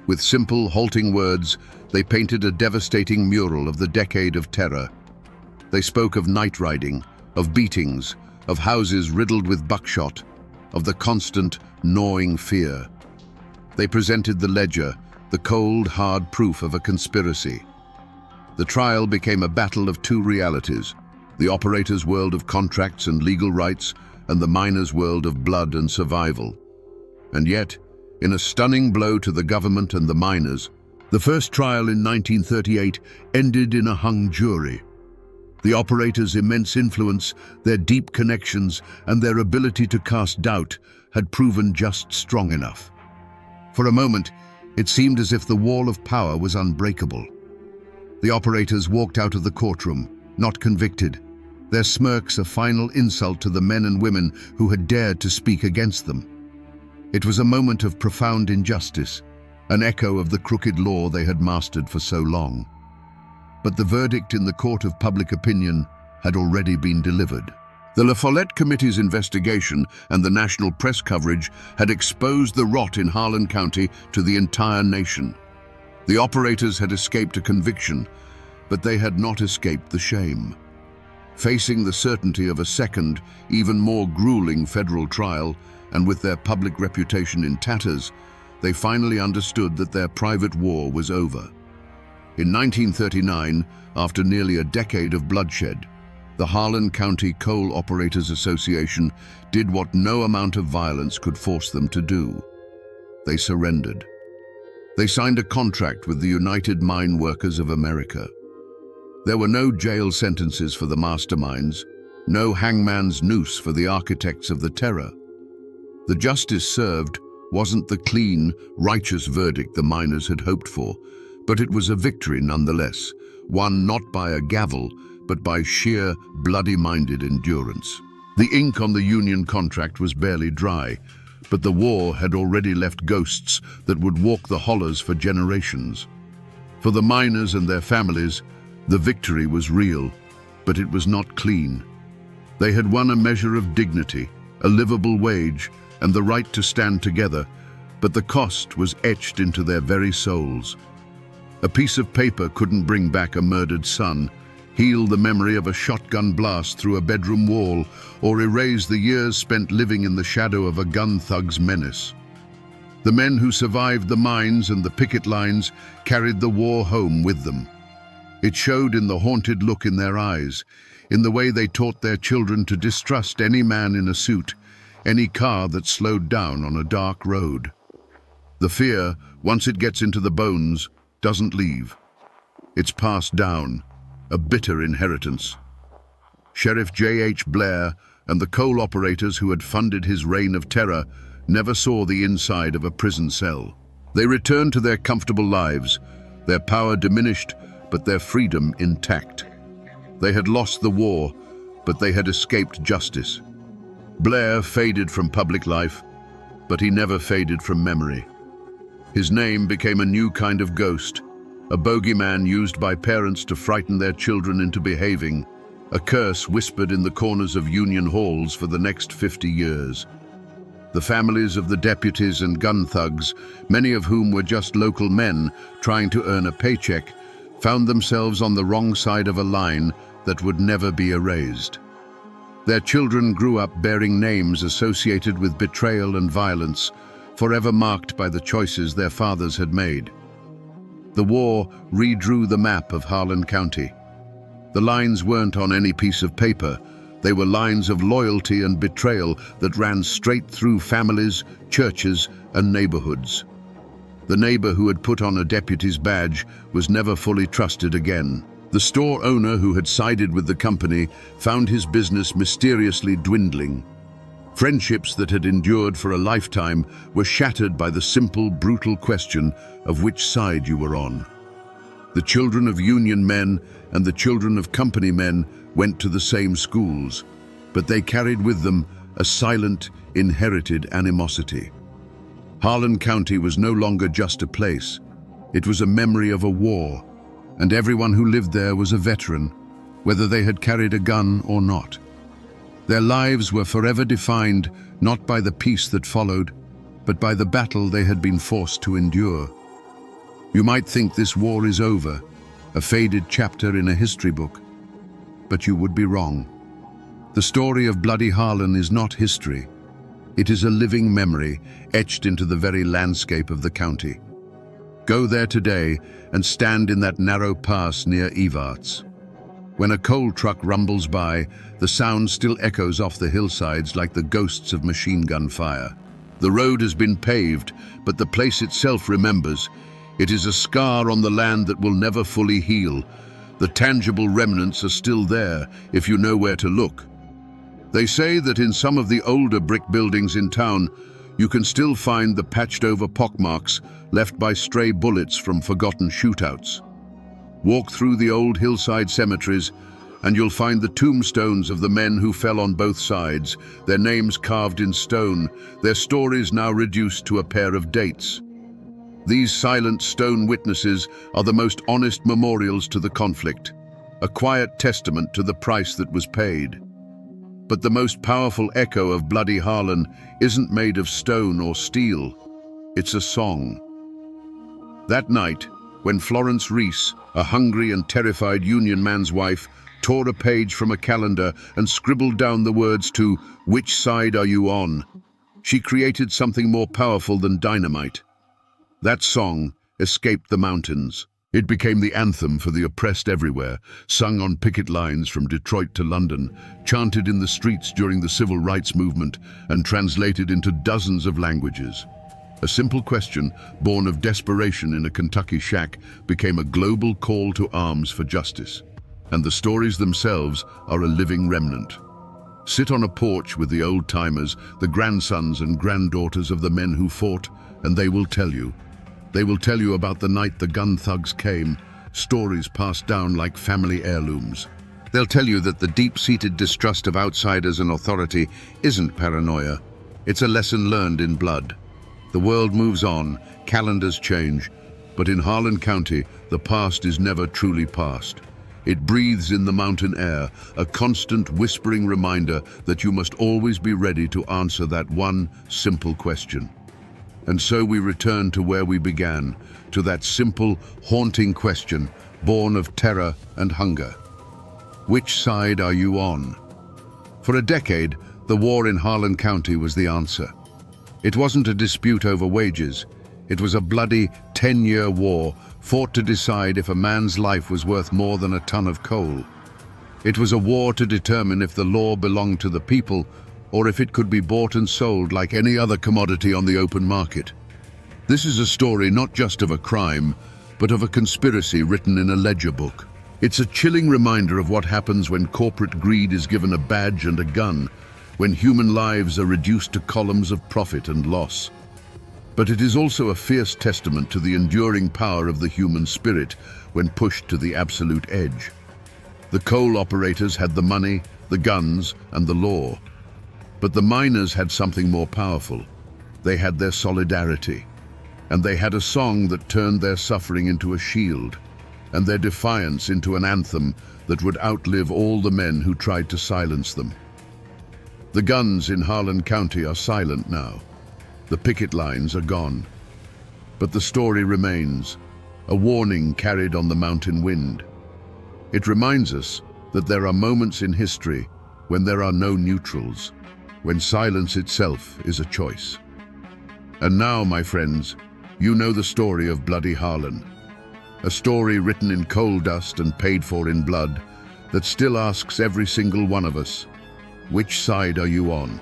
Speaker 1: With simple, halting words, they painted a devastating mural of the decade of terror. They spoke of night riding, of beatings, of houses riddled with buckshot, of the constant, gnawing fear. They presented the ledger, the cold, hard proof of a conspiracy. The trial became a battle of two realities, the operator's world of contracts and legal rights, and the miner's world of blood and survival. And yet, in a stunning blow to the government and the miners, the first trial in 1938 ended in a hung jury. The operators' immense influence, their deep connections, and their ability to cast doubt had proven just strong enough. For a moment, it seemed as if the wall of power was unbreakable. The operators walked out of the courtroom, not convicted, their smirks a final insult to the men and women who had dared to speak against them. It was a moment of profound injustice, an echo of the crooked law they had mastered for so long. But the verdict in the court of public opinion had already been delivered. The La Follette Committee's investigation and the national press coverage had exposed the rot in Harlan County to the entire nation. The operators had escaped a conviction, but they had not escaped the shame. Facing the certainty of a second, even more grueling federal trial, and with their public reputation in tatters, they finally understood that their private war was over. In 1939, after nearly a decade of bloodshed, the Harlan County Coal Operators Association did what no amount of violence could force them to do. They surrendered. They signed a contract with the United Mine Workers of America. There were no jail sentences for the masterminds, no hangman's noose for the architects of the terror. The justice served wasn't the clean, righteous verdict the miners had hoped for, but it was a victory nonetheless, won not by a gavel, but by sheer, bloody-minded endurance. The ink on the Union contract was barely dry, but the war had already left ghosts that would walk the hollers for generations. For the miners and their families, the victory was real, but it was not clean. They had won a measure of dignity, a livable wage, and the right to stand together, but the cost was etched into their very souls. A piece of paper couldn't bring back a murdered son, heal the memory of a shotgun blast through a bedroom wall, or erase the years spent living in the shadow of a gun thug's menace. The men who survived the mines and the picket lines carried the war home with them. It showed in the haunted look in their eyes, in the way they taught their children to distrust any man in a suit, any car that slowed down on a dark road. The fear, once it gets into the bones, doesn't leave. It's passed down, a bitter inheritance. Sheriff J.H. Blair and the coal operators who had funded his reign of terror never saw the inside of a prison cell. They returned to their comfortable lives, their power diminished, but their freedom intact. They had lost the war, but they had escaped justice. Blair faded from public life, but he never faded from memory. His name became a new kind of ghost, a bogeyman used by parents to frighten their children into behaving, a curse whispered in the corners of Union halls for the next 50 years. The families of the deputies and gun thugs, many of whom were just local men trying to earn a paycheck, found themselves on the wrong side of a line that would never be erased. Their children grew up bearing names associated with betrayal and violence, forever marked by the choices their fathers had made. The war redrew the map of Harlan County. The lines weren't on any piece of paper. They were lines of loyalty and betrayal that ran straight through families, churches, and neighborhoods. The neighbor who had put on a deputy's badge was never fully trusted again. The store owner who had sided with the company found his business mysteriously dwindling. Friendships that had endured for a lifetime were shattered by the simple, brutal question of which side you were on. The children of Union men and the children of company men went to the same schools, but they carried with them a silent, inherited animosity. Harlan County was no longer just a place. It was a memory of a war, and everyone who lived there was a veteran, whether they had carried a gun or not. Their lives were forever defined not by the peace that followed, but by the battle they had been forced to endure. You might think this war is over, a faded chapter in a history book, but you would be wrong. The story of Bloody Harlan is not history. It is a living memory etched into the very landscape of the county. Go there today and stand in that narrow pass near Evarts. When a coal truck rumbles by, the sound still echoes off the hillsides like the ghosts of machine gun fire. The road has been paved, but the place itself remembers. It is a scar on the land that will never fully heal. The tangible remnants are still there if you know where to look. They say that in some of the older brick buildings in town, you can still find the patched-over pockmarks left by stray bullets from forgotten shootouts. Walk through the old hillside cemeteries, and you'll find the tombstones of the men who fell on both sides, their names carved in stone, their stories now reduced to a pair of dates. These silent stone witnesses are the most honest memorials to the conflict, a quiet testament to the price that was paid. But the most powerful echo of Bloody Harlan isn't made of stone or steel. It's a song. That night, when Florence Reese, a hungry and terrified Union man's wife, tore a page from a calendar and scribbled down the words to "Which side are you on?" she created something more powerful than dynamite. That song escaped the mountains. It became the anthem for the oppressed everywhere, sung on picket lines from Detroit to London, chanted in the streets during the civil rights movement, and translated into dozens of languages. A simple question, born of desperation in a Kentucky shack, became a global call to arms for justice. And the stories themselves are a living remnant. Sit on a porch with the old-timers, the grandsons and granddaughters of the men who fought, and they will tell you. They will tell you about the night the gun thugs came, stories passed down like family heirlooms. They'll tell you that the deep-seated distrust of outsiders and authority isn't paranoia. It's a lesson learned in blood. The world moves on, calendars change, but in Harlan County, the past is never truly past. It breathes in the mountain air, a constant whispering reminder that you must always be ready to answer that one simple question. And so we return to where we began, to that simple, haunting question, born of terror and hunger. Which side are you on? For a decade, the war in Harlan County was the answer. It wasn't a dispute over wages. It was a bloody 10-year war fought to decide if a man's life was worth more than a ton of coal. It was a war to determine if the law belonged to the people or if it could be bought and sold like any other commodity on the open market. This is a story not just of a crime, but of a conspiracy written in a ledger book. It's a chilling reminder of what happens when corporate greed is given a badge and a gun, when human lives are reduced to columns of profit and loss. But it is also a fierce testament to the enduring power of the human spirit when pushed to the absolute edge. The coal operators had the money, the guns, and the law. But the miners had something more powerful. They had their solidarity. And they had a song that turned their suffering into a shield, and their defiance into an anthem that would outlive all the men who tried to silence them. The guns in Harlan County are silent now. The picket lines are gone. But the story remains, a warning carried on the mountain wind. It reminds us that there are moments in history when there are no neutrals, when silence itself is a choice. And now, my friends, you know the story of Bloody Harlan, a story written in coal dust and paid for in blood that still asks every single one of us, which side are you on?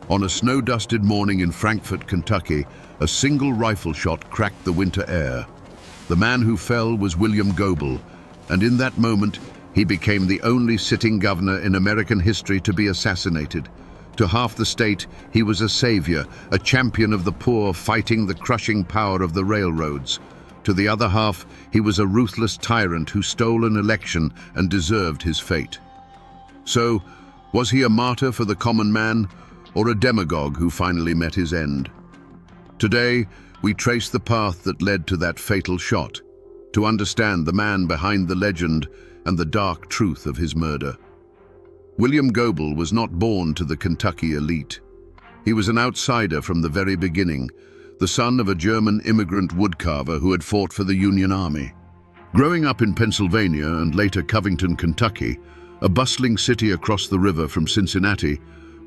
Speaker 1: On a snow-dusted morning in Frankfort, Kentucky, a single rifle shot cracked the winter air. The man who fell was William Goebel, and in that moment, he became the only sitting governor in American history to be assassinated. To half the state, he was a savior, a champion of the poor fighting the crushing power of the railroads. To the other half, he was a ruthless tyrant who stole an election and deserved his fate. So, was he a martyr for the common man, or a demagogue who finally met his end? Today, we trace the path that led to that fatal shot, to understand the man behind the legend and the dark truth of his murder. William Goebel was not born to the Kentucky elite. He was an outsider from the very beginning, the son of a German immigrant woodcarver who had fought for the Union Army. Growing up in Pennsylvania and later Covington, Kentucky, a bustling city across the river from Cincinnati,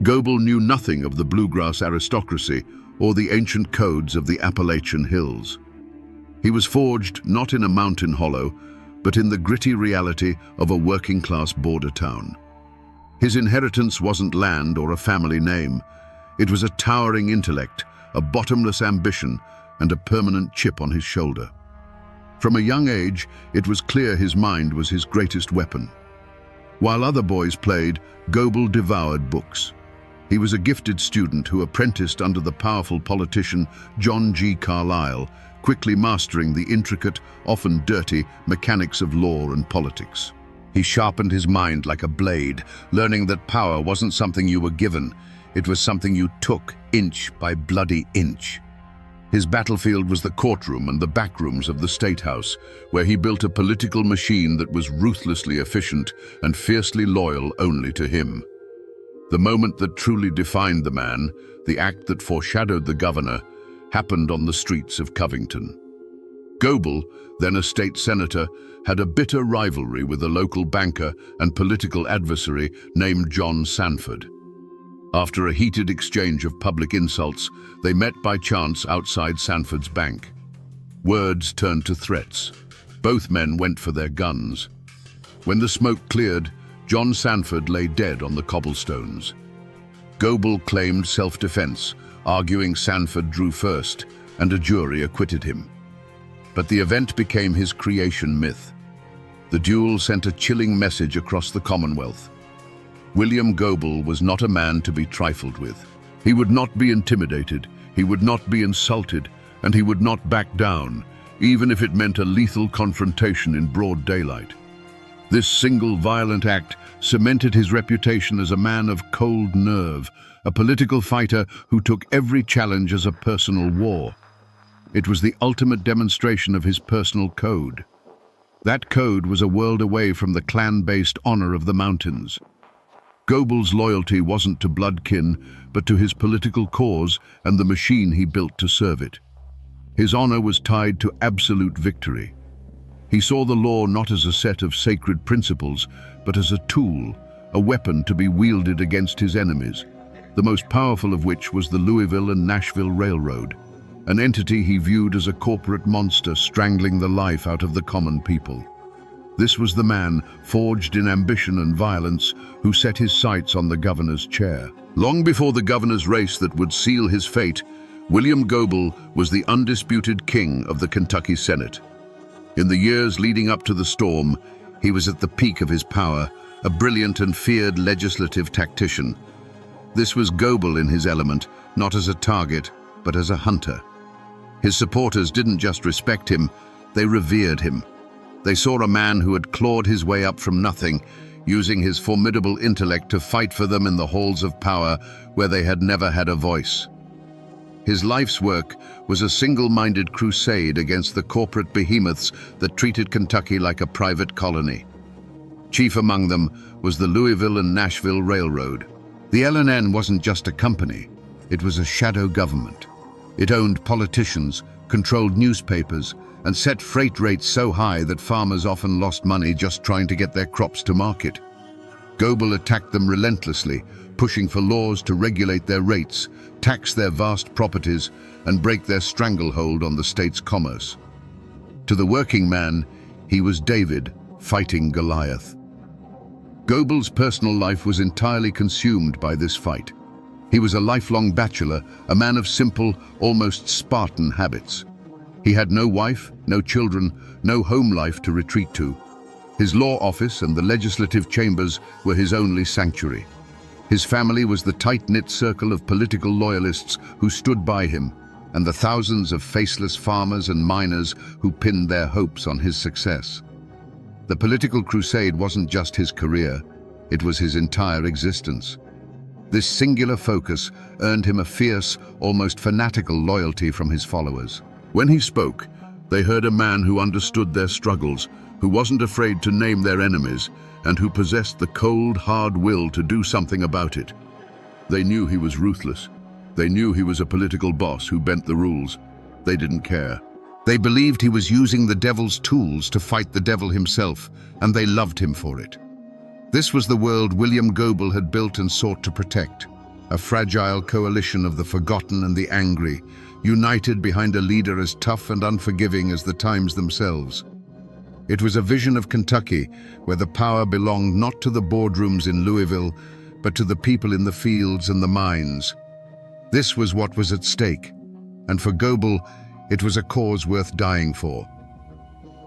Speaker 1: Goebel knew nothing of the bluegrass aristocracy or the ancient codes of the Appalachian hills. He was forged not in a mountain hollow, but in the gritty reality of a working-class border town. His inheritance wasn't land or a family name. It was a towering intellect, a bottomless ambition, and a permanent chip on his shoulder. From a young age, it was clear his mind was his greatest weapon. While other boys played, Goebel devoured books. He was a gifted student who apprenticed under the powerful politician John G. Carlyle, quickly mastering the intricate, often dirty, mechanics of law and politics. He sharpened his mind like a blade, learning that power wasn't something you were given, it was something you took inch by bloody inch. His battlefield was the courtroom and the backrooms of the State House, where he built a political machine that was ruthlessly efficient and fiercely loyal only to him. The moment that truly defined the man, the act that foreshadowed the governor, happened on the streets of Covington. Goebel, then a state senator, had a bitter rivalry with a local banker and political adversary named John Sanford. After a heated exchange of public insults, they met by chance outside Sanford's bank. Words turned to threats. Both men went for their guns. When the smoke cleared, John Sanford lay dead on the cobblestones. Goebel claimed self-defense, arguing Sanford drew first, and a jury acquitted him. But the event became his creation myth. The duel sent a chilling message across the Commonwealth. William Goebel was not a man to be trifled with. He would not be intimidated, he would not be insulted, and he would not back down, even if it meant a lethal confrontation in broad daylight. This single violent act cemented his reputation as a man of cold nerve, a political fighter who took every challenge as a personal war. It was the ultimate demonstration of his personal code. That code was a world away from the clan-based honor of the mountains. Goebel's loyalty wasn't to bloodkin, but to his political cause and the machine he built to serve it. His honor was tied to absolute victory. He saw the law not as a set of sacred principles, but as a tool, a weapon to be wielded against his enemies, the most powerful of which was the Louisville and Nashville Railroad, an entity he viewed as a corporate monster strangling the life out of the common people. This was the man, forged in ambition and violence, who set his sights on the governor's chair. Long before the governor's race that would seal his fate, William Goebel was the undisputed king of the Kentucky Senate. In the years leading up to the storm, he was at the peak of his power, a brilliant and feared legislative tactician. This was Goebel in his element, not as a target, but as a hunter. His supporters didn't just respect him, they revered him. They saw a man who had clawed his way up from nothing, using his formidable intellect to fight for them in the halls of power where they had never had a voice. His life's work was a single-minded crusade against the corporate behemoths that treated Kentucky like a private colony. Chief among them was the Louisville and Nashville Railroad. The L&N wasn't just a company, it was a shadow government. It owned politicians, controlled newspapers, and set freight rates so high that farmers often lost money just trying to get their crops to market. Goebel attacked them relentlessly, pushing for laws to regulate their rates, tax their vast properties, and break their stranglehold on the state's commerce. To the working man, he was David, fighting Goliath. Goebel's personal life was entirely consumed by this fight. He was a lifelong bachelor, a man of simple, almost Spartan habits. He had no wife, no children, no home life to retreat to. His law office and the legislative chambers were his only sanctuary. His family was the tight-knit circle of political loyalists who stood by him, and the thousands of faceless farmers and miners who pinned their hopes on his success. The political crusade wasn't just his career, it was his entire existence. This singular focus earned him a fierce, almost fanatical loyalty from his followers. When he spoke, they heard a man who understood their struggles, who wasn't afraid to name their enemies, and who possessed the cold, hard will to do something about it. They knew he was ruthless. They knew he was a political boss who bent the rules. They didn't care. They believed he was using the devil's tools to fight the devil himself, and they loved him for it. This was the world William Goebel had built and sought to protect, a fragile coalition of the forgotten and the angry, united behind a leader as tough and unforgiving as the times themselves. It was a vision of Kentucky where the power belonged not to the boardrooms in Louisville, but to the people in the fields and the mines. This was what was at stake, and for Goebel, it was a cause worth dying for.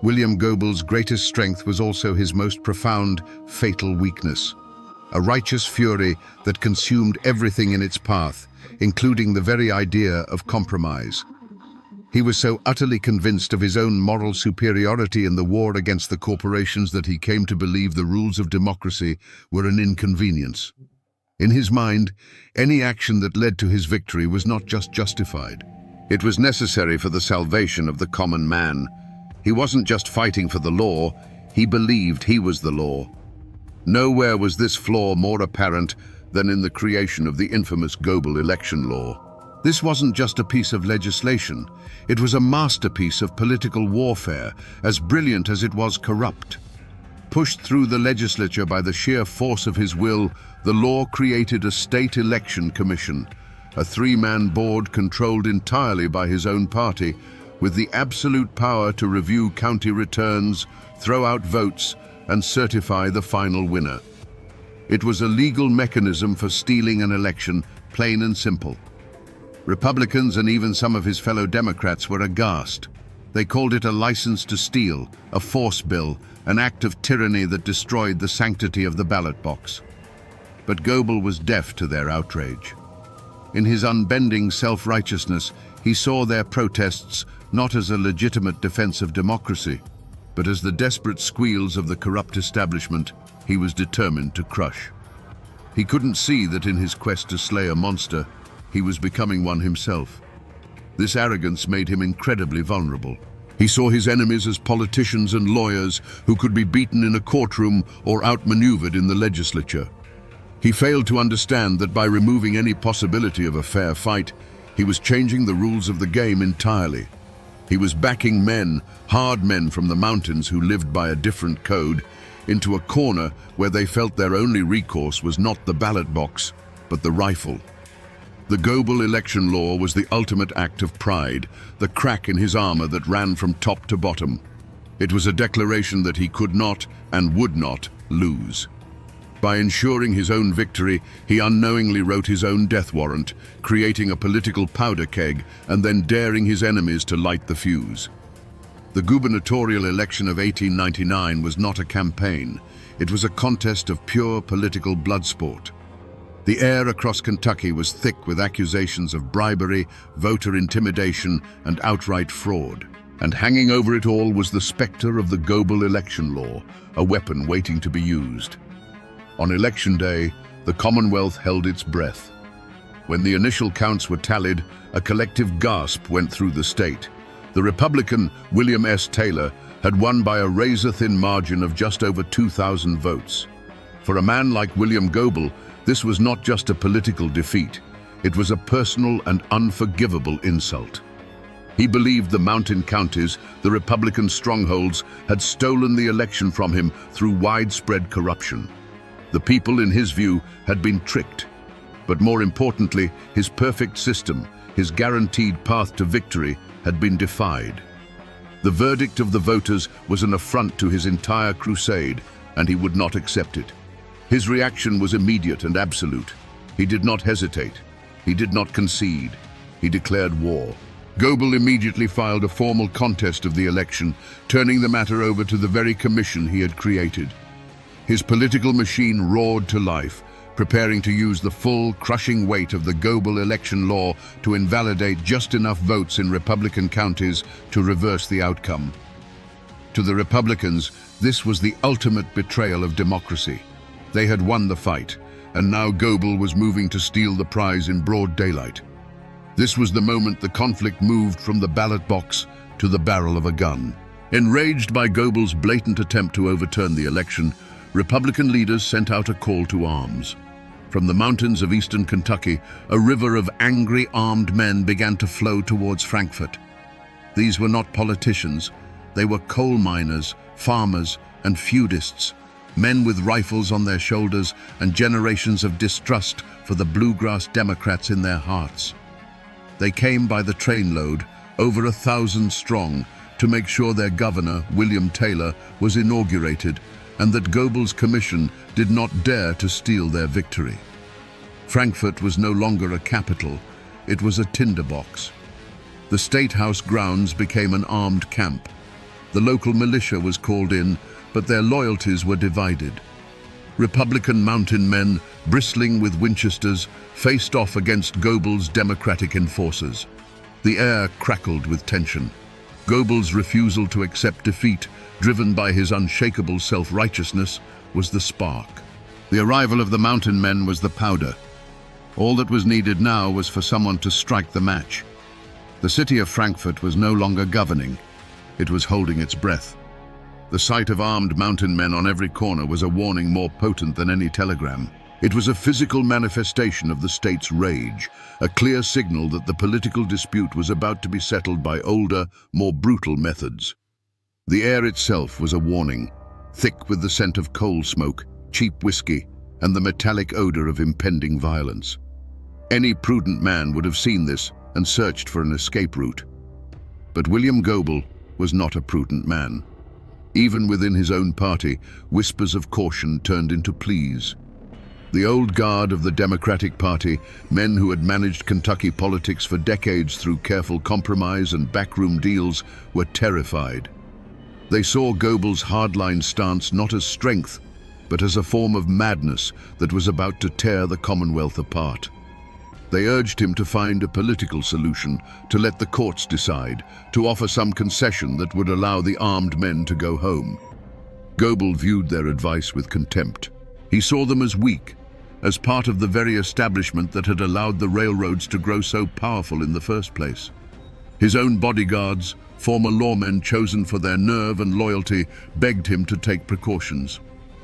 Speaker 1: William Goebel's greatest strength was also his most profound, fatal weakness, a righteous fury that consumed everything in its path, including the very idea of compromise. He was so utterly convinced of his own moral superiority in the war against the corporations that he came to believe the rules of democracy were an inconvenience. In his mind, any action that led to his victory was not just justified. It was necessary for the salvation of the common man. He wasn't just fighting for the law, he believed he was the law. Nowhere was this flaw more apparent than in the creation of the infamous Goebel election law. This wasn't just a piece of legislation, it was a masterpiece of political warfare, as brilliant as it was corrupt. Pushed through the legislature by the sheer force of his will, the law created a state election commission, a three-man board controlled entirely by his own party, with the absolute power to review county returns, throw out votes, and certify the final winner. It was a legal mechanism for stealing an election, plain and simple. Republicans and even some of his fellow Democrats were aghast. They called it a license to steal, a force bill, an act of tyranny that destroyed the sanctity of the ballot box. But Goebel was deaf to their outrage. In his unbending self-righteousness, he saw their protests not as a legitimate defense of democracy, but as the desperate squeals of the corrupt establishment he was determined to crush. He couldn't see that in his quest to slay a monster, he was becoming one himself. This arrogance made him incredibly vulnerable. He saw his enemies as politicians and lawyers who could be beaten in a courtroom or outmaneuvered in the legislature. He failed to understand that by removing any possibility of a fair fight, he was changing the rules of the game entirely. He was backing men, hard men from the mountains who lived by a different code, into a corner where they felt their only recourse was not the ballot box, but the rifle. The Goebel election law was the ultimate act of pride, the crack in his armor that ran from top to bottom. It was a declaration that he could not and would not lose. By ensuring his own victory, he unknowingly wrote his own death warrant, creating a political powder keg and then daring his enemies to light the fuse. The gubernatorial election of 1899 was not a campaign. It was a contest of pure political bloodsport. The air across Kentucky was thick with accusations of bribery, voter intimidation, and outright fraud. And hanging over it all was the specter of the Goebel election law, a weapon waiting to be used. On election day, the Commonwealth held its breath. When the initial counts were tallied, a collective gasp went through the state. The Republican, William S. Taylor, had won by a razor-thin margin of just over 2,000 votes. For a man like William Goebel, this was not just a political defeat. It was a personal and unforgivable insult. He believed the mountain counties, the Republican strongholds, had stolen the election from him through widespread corruption. The people, in his view, had been tricked. But more importantly, his perfect system, his guaranteed path to victory, had been defied. The verdict of the voters was an affront to his entire crusade, and he would not accept it. His reaction was immediate and absolute. He did not hesitate. He did not concede. He declared war. Goebel immediately filed a formal contest of the election, turning the matter over to the very commission he had created. His political machine roared to life, preparing to use the full, crushing weight of the Goebel election law to invalidate just enough votes in Republican counties to reverse the outcome. To the Republicans, this was the ultimate betrayal of democracy. They had won the fight, and now Goebel was moving to steal the prize in broad daylight. This was the moment the conflict moved from the ballot box to the barrel of a gun. Enraged by Goebel's blatant attempt to overturn the election, Republican leaders sent out a call to arms. From the mountains of eastern Kentucky, a river of angry armed men began to flow towards Frankfort. These were not politicians. They were coal miners, farmers, and feudists, men with rifles on their shoulders and generations of distrust for the bluegrass Democrats in their hearts. They came by the trainload, over 1,000 strong, to make sure their governor, William Taylor, was inaugurated and that Goebel's commission did not dare to steal their victory. Frankfort was no longer a capital, it was a tinderbox. The State House grounds became an armed camp. The local militia was called in, but their loyalties were divided. Republican mountain men, bristling with Winchesters, faced off against Goebel's Democratic enforcers. The air crackled with tension. Goebel's refusal to accept defeat, driven by his unshakable self-righteousness, was the spark. The arrival of the mountain men was the powder. All that was needed now was for someone to strike the match. The city of Frankfort was no longer governing. It was holding its breath. The sight of armed mountain men on every corner was a warning more potent than any telegram. It was a physical manifestation of the state's rage, a clear signal that the political dispute was about to be settled by older, more brutal methods. The air itself was a warning, thick with the scent of coal smoke, cheap whiskey, and the metallic odor of impending violence. Any prudent man would have seen this and searched for an escape route. But William Goebel was not a prudent man. Even within his own party, whispers of caution turned into pleas. The old guard of the Democratic Party, men who had managed Kentucky politics for decades through careful compromise and backroom deals, were terrified. They saw Goebel's hardline stance not as strength, but as a form of madness that was about to tear the Commonwealth apart. They urged him to find a political solution, to let the courts decide, to offer some concession that would allow the armed men to go home. Goebel viewed their advice with contempt. He saw them as weak, as part of the very establishment that had allowed the railroads to grow so powerful in the first place. His own bodyguards, former lawmen chosen for their nerve and loyalty, begged him to take precautions.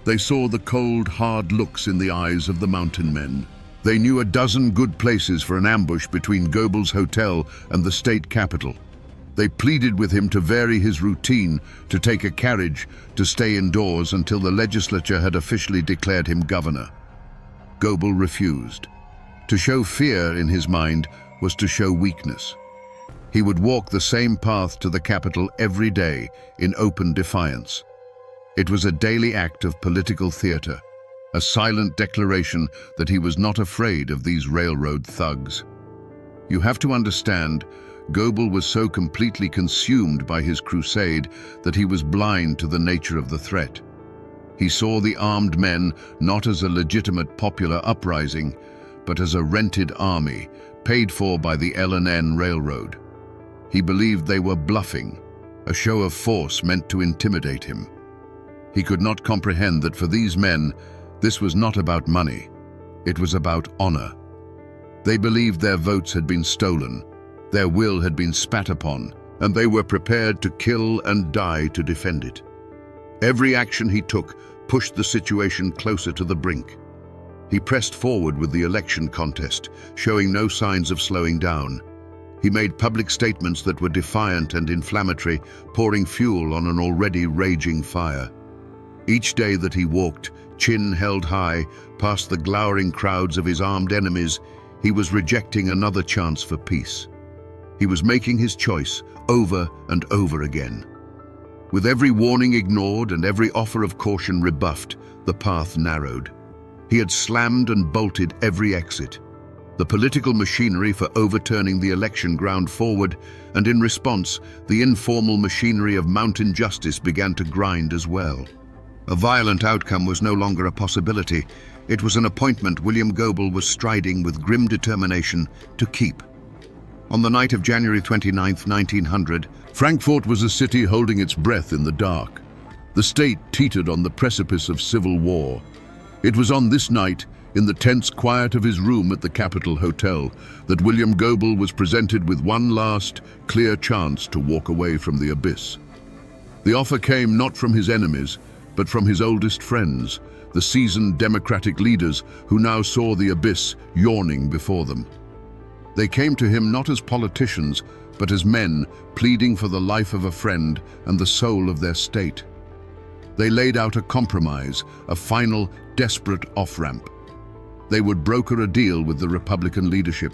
Speaker 1: They saw the cold, hard looks in the eyes of the mountain men. They knew a dozen good places for an ambush between Goebel's hotel and the state capitol. They pleaded with him to vary his routine, to take a carriage, to stay indoors until the legislature had officially declared him governor. Goebel refused. To show fear in his mind was to show weakness. He would walk the same path to the Capitol every day in open defiance. It was a daily act of political theater, a silent declaration that he was not afraid of these railroad thugs. You have to understand, Goebel was so completely consumed by his crusade that he was blind to the nature of the threat. He saw the armed men not as a legitimate popular uprising, but as a rented army, paid for by the L&N Railroad. He believed they were bluffing, a show of force meant to intimidate him. He could not comprehend that for these men, this was not about money. It was about honor. They believed their votes had been stolen, their will had been spat upon, and they were prepared to kill and die to defend it. Every action he took pushed the situation closer to the brink. He pressed forward with the election contest, showing no signs of slowing down. He made public statements that were defiant and inflammatory, pouring fuel on an already raging fire. Each day that he walked, chin held high, past the glowering crowds of his armed enemies, he was rejecting another chance for peace. He was making his choice over and over again. With every warning ignored and every offer of caution rebuffed, the path narrowed. He had slammed and bolted every exit. The political machinery for overturning the election ground forward, and in response, the informal machinery of mountain justice began to grind as well. A violent outcome was no longer a possibility. It was an appointment William Goebel was striding with grim determination to keep. On the night of January 29, 1900, Frankfort was a city holding its breath in the dark. The state teetered on the precipice of civil war. It was on this night, in the tense quiet of his room at the Capitol Hotel, that William Goebel was presented with one last, clear chance to walk away from the abyss. The offer came not from his enemies, but from his oldest friends, the seasoned Democratic leaders who now saw the abyss yawning before them. They came to him not as politicians, but as men pleading for the life of a friend and the soul of their state. They laid out a compromise, a final, desperate off-ramp. They would broker a deal with the Republican leadership.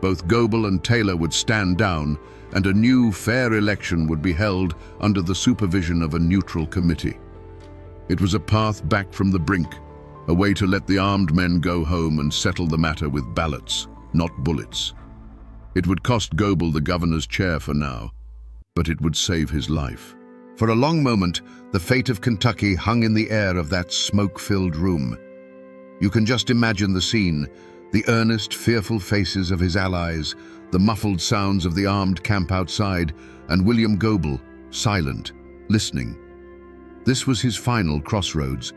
Speaker 1: Both Goebel and Taylor would stand down, and a new, fair election would be held under the supervision of a neutral committee. It was a path back from the brink, a way to let the armed men go home and settle the matter with ballots, not bullets. It would cost Goebel the governor's chair for now, but it would save his life. For a long moment, the fate of Kentucky hung in the air of that smoke-filled room. You can just imagine the scene, the earnest, fearful faces of his allies, the muffled sounds of the armed camp outside, and William Goebel, silent, listening. This was his final crossroads.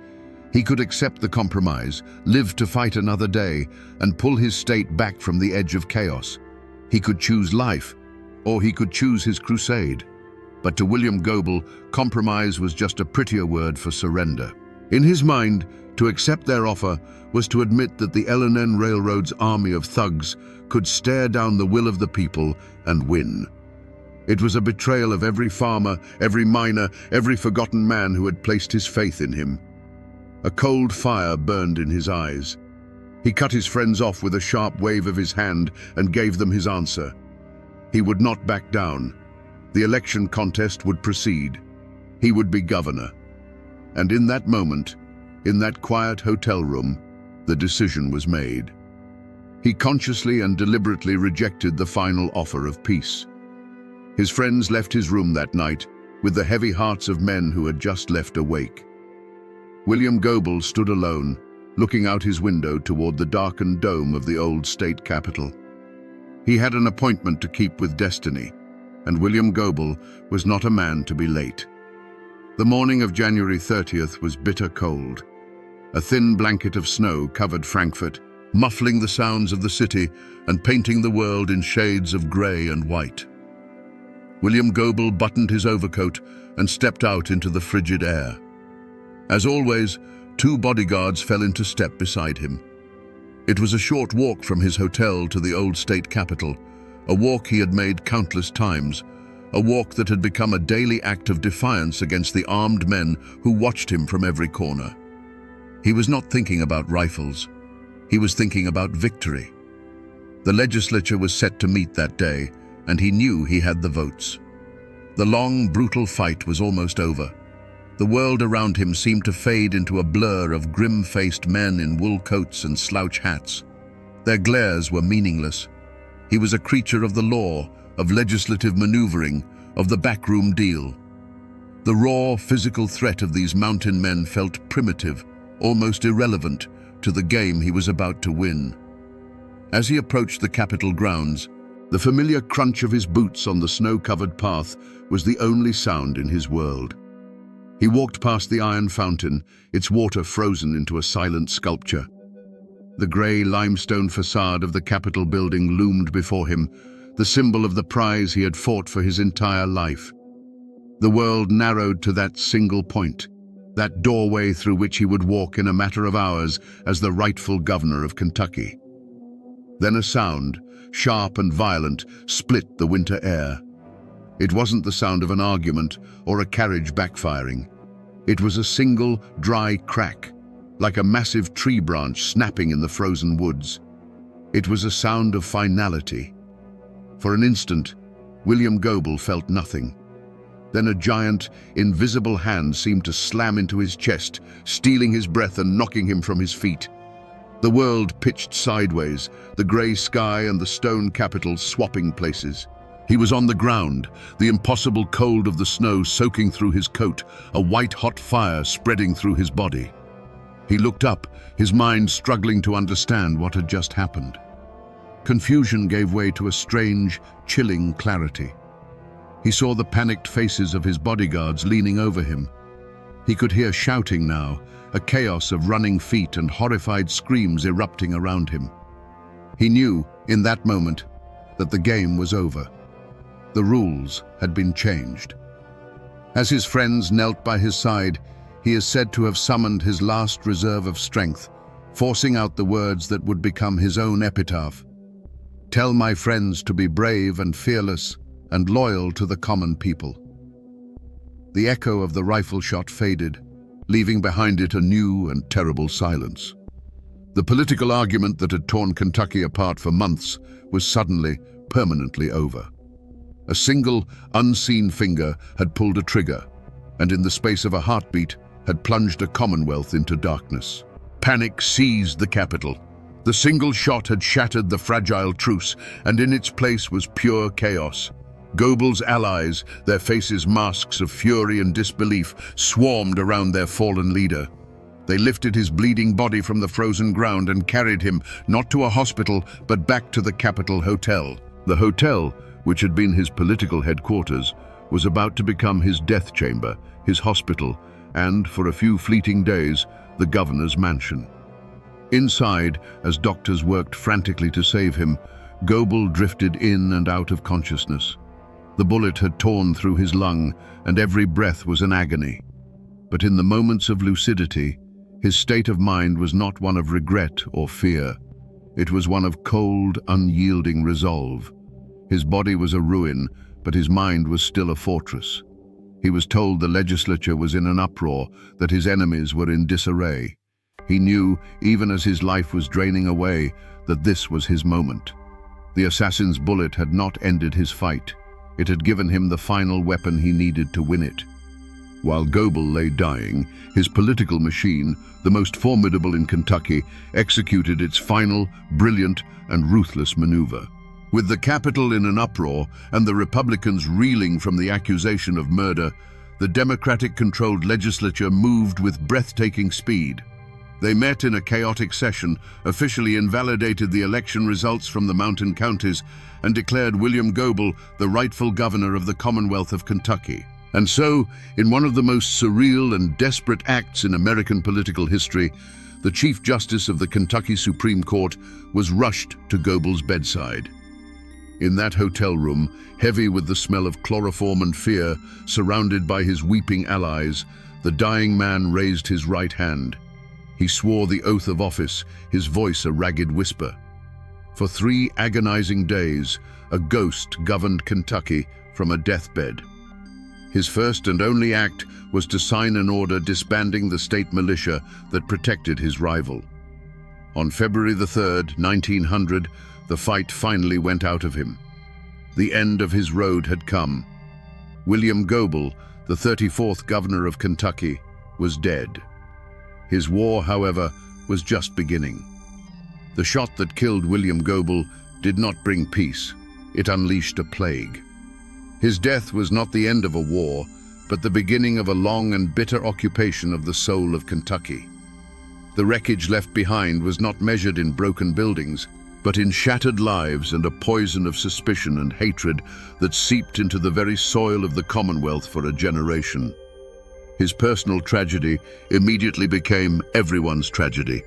Speaker 1: He could accept the compromise, live to fight another day, and pull his state back from the edge of chaos. He could choose life, or he could choose his crusade. But to William Goebel, compromise was just a prettier word for surrender. In his mind, to accept their offer was to admit that the L&N Railroad's army of thugs could stare down the will of the people and win. It was a betrayal of every farmer, every miner, every forgotten man who had placed his faith in him. A cold fire burned in his eyes. He cut his friends off with a sharp wave of his hand and gave them his answer. He would not back down. The election contest would proceed. He would be governor. And in that moment, in that quiet hotel room, the decision was made. He consciously and deliberately rejected the final offer of peace. His friends left his room that night with the heavy hearts of men who had just left awake. William Goebel stood alone, looking out his window toward the darkened dome of the old state capitol. He had an appointment to keep with destiny, and William Goebel was not a man to be late. The morning of January 30th was bitter cold. A thin blanket of snow covered Frankfurt, muffling the sounds of the city and painting the world in shades of grey and white. William Goebel buttoned his overcoat and stepped out into the frigid air. As always, 2 bodyguards fell into step beside him. It was a short walk from his hotel to the old state capitol, a walk he had made countless times, a walk that had become a daily act of defiance against the armed men who watched him from every corner. He was not thinking about rifles. He was thinking about victory. The legislature was set to meet that day, and he knew he had the votes. The long, brutal fight was almost over. The world around him seemed to fade into a blur of grim-faced men in wool coats and slouch hats. Their glares were meaningless. He was a creature of the law, of legislative maneuvering, of the backroom deal. The raw, physical threat of these mountain men felt primitive, almost irrelevant, to the game he was about to win. As he approached the Capitol grounds, the familiar crunch of his boots on the snow-covered path was the only sound in his world. He walked past the iron fountain, its water frozen into a silent sculpture. The grey limestone facade of the Capitol building loomed before him, the symbol of the prize he had fought for his entire life. The world narrowed to that single point, that doorway through which he would walk in a matter of hours as the rightful governor of Kentucky. Then a sound, sharp and violent, split the winter air. It wasn't the sound of an argument or a carriage backfiring. It was a single, dry crack, like a massive tree branch snapping in the frozen woods. It was a sound of finality. For an instant, William Goebel felt nothing. Then a giant, invisible hand seemed to slam into his chest, stealing his breath and knocking him from his feet. The world pitched sideways, the grey sky and the stone capitol swapping places. He was on the ground, the impossible cold of the snow soaking through his coat, a white-hot fire spreading through his body. He looked up, his mind struggling to understand what had just happened. Confusion gave way to a strange, chilling clarity. He saw the panicked faces of his bodyguards leaning over him. He could hear shouting now, a chaos of running feet and horrified screams erupting around him. He knew, in that moment, that the game was over. The rules had been changed. As his friends knelt by his side, he is said to have summoned his last reserve of strength, forcing out the words that would become his own epitaph. "Tell my friends to be brave and fearless and loyal to the common people." The echo of the rifle shot faded, leaving behind it a new and terrible silence. The political argument that had torn Kentucky apart for months was suddenly, permanently over. A single, unseen finger had pulled a trigger, and in the space of a heartbeat had plunged a commonwealth into darkness. Panic seized the capital. The single shot had shattered the fragile truce, and in its place was pure chaos. Goebel's allies, their faces masks of fury and disbelief, swarmed around their fallen leader. They lifted his bleeding body from the frozen ground and carried him, not to a hospital, but back to the Capitol Hotel. The hotel, which had been his political headquarters, was about to become his death chamber, his hospital, and, for a few fleeting days, the governor's mansion. Inside, as doctors worked frantically to save him, Goebel drifted in and out of consciousness. The bullet had torn through his lung, and every breath was an agony. But in the moments of lucidity, his state of mind was not one of regret or fear. It was one of cold, unyielding resolve. His body was a ruin, but his mind was still a fortress. He was told the legislature was in an uproar, that his enemies were in disarray. He knew, even as his life was draining away, that this was his moment. The assassin's bullet had not ended his fight. It had given him the final weapon he needed to win it. While Goebel lay dying, his political machine, the most formidable in Kentucky, executed its final, brilliant, and ruthless maneuver. With the Capitol in an uproar and the Republicans reeling from the accusation of murder, the Democratic-controlled legislature moved with breathtaking speed. They met in a chaotic session, officially invalidated the election results from the mountain counties, and declared William Goebel the rightful governor of the Commonwealth of Kentucky. And so, in one of the most surreal and desperate acts in American political history, the Chief Justice of the Kentucky Supreme Court was rushed to Goebel's bedside. In that hotel room, heavy with the smell of chloroform and fear, surrounded by his weeping allies, the dying man raised his right hand. He swore the oath of office, his voice a ragged whisper. For 3 agonizing days, a ghost governed Kentucky from a deathbed. His first and only act was to sign an order disbanding the state militia that protected his rival. On February the 3rd, 1900, the fight finally went out of him. The end of his road had come. William Goebel, the 34th governor of Kentucky, was dead. His war, however, was just beginning. The shot that killed William Goebel did not bring peace. It unleashed a plague. His death was not the end of a war, but the beginning of a long and bitter occupation of the soul of Kentucky. The wreckage left behind was not measured in broken buildings, but in shattered lives and a poison of suspicion and hatred that seeped into the very soil of the Commonwealth for a generation. His personal tragedy immediately became everyone's tragedy.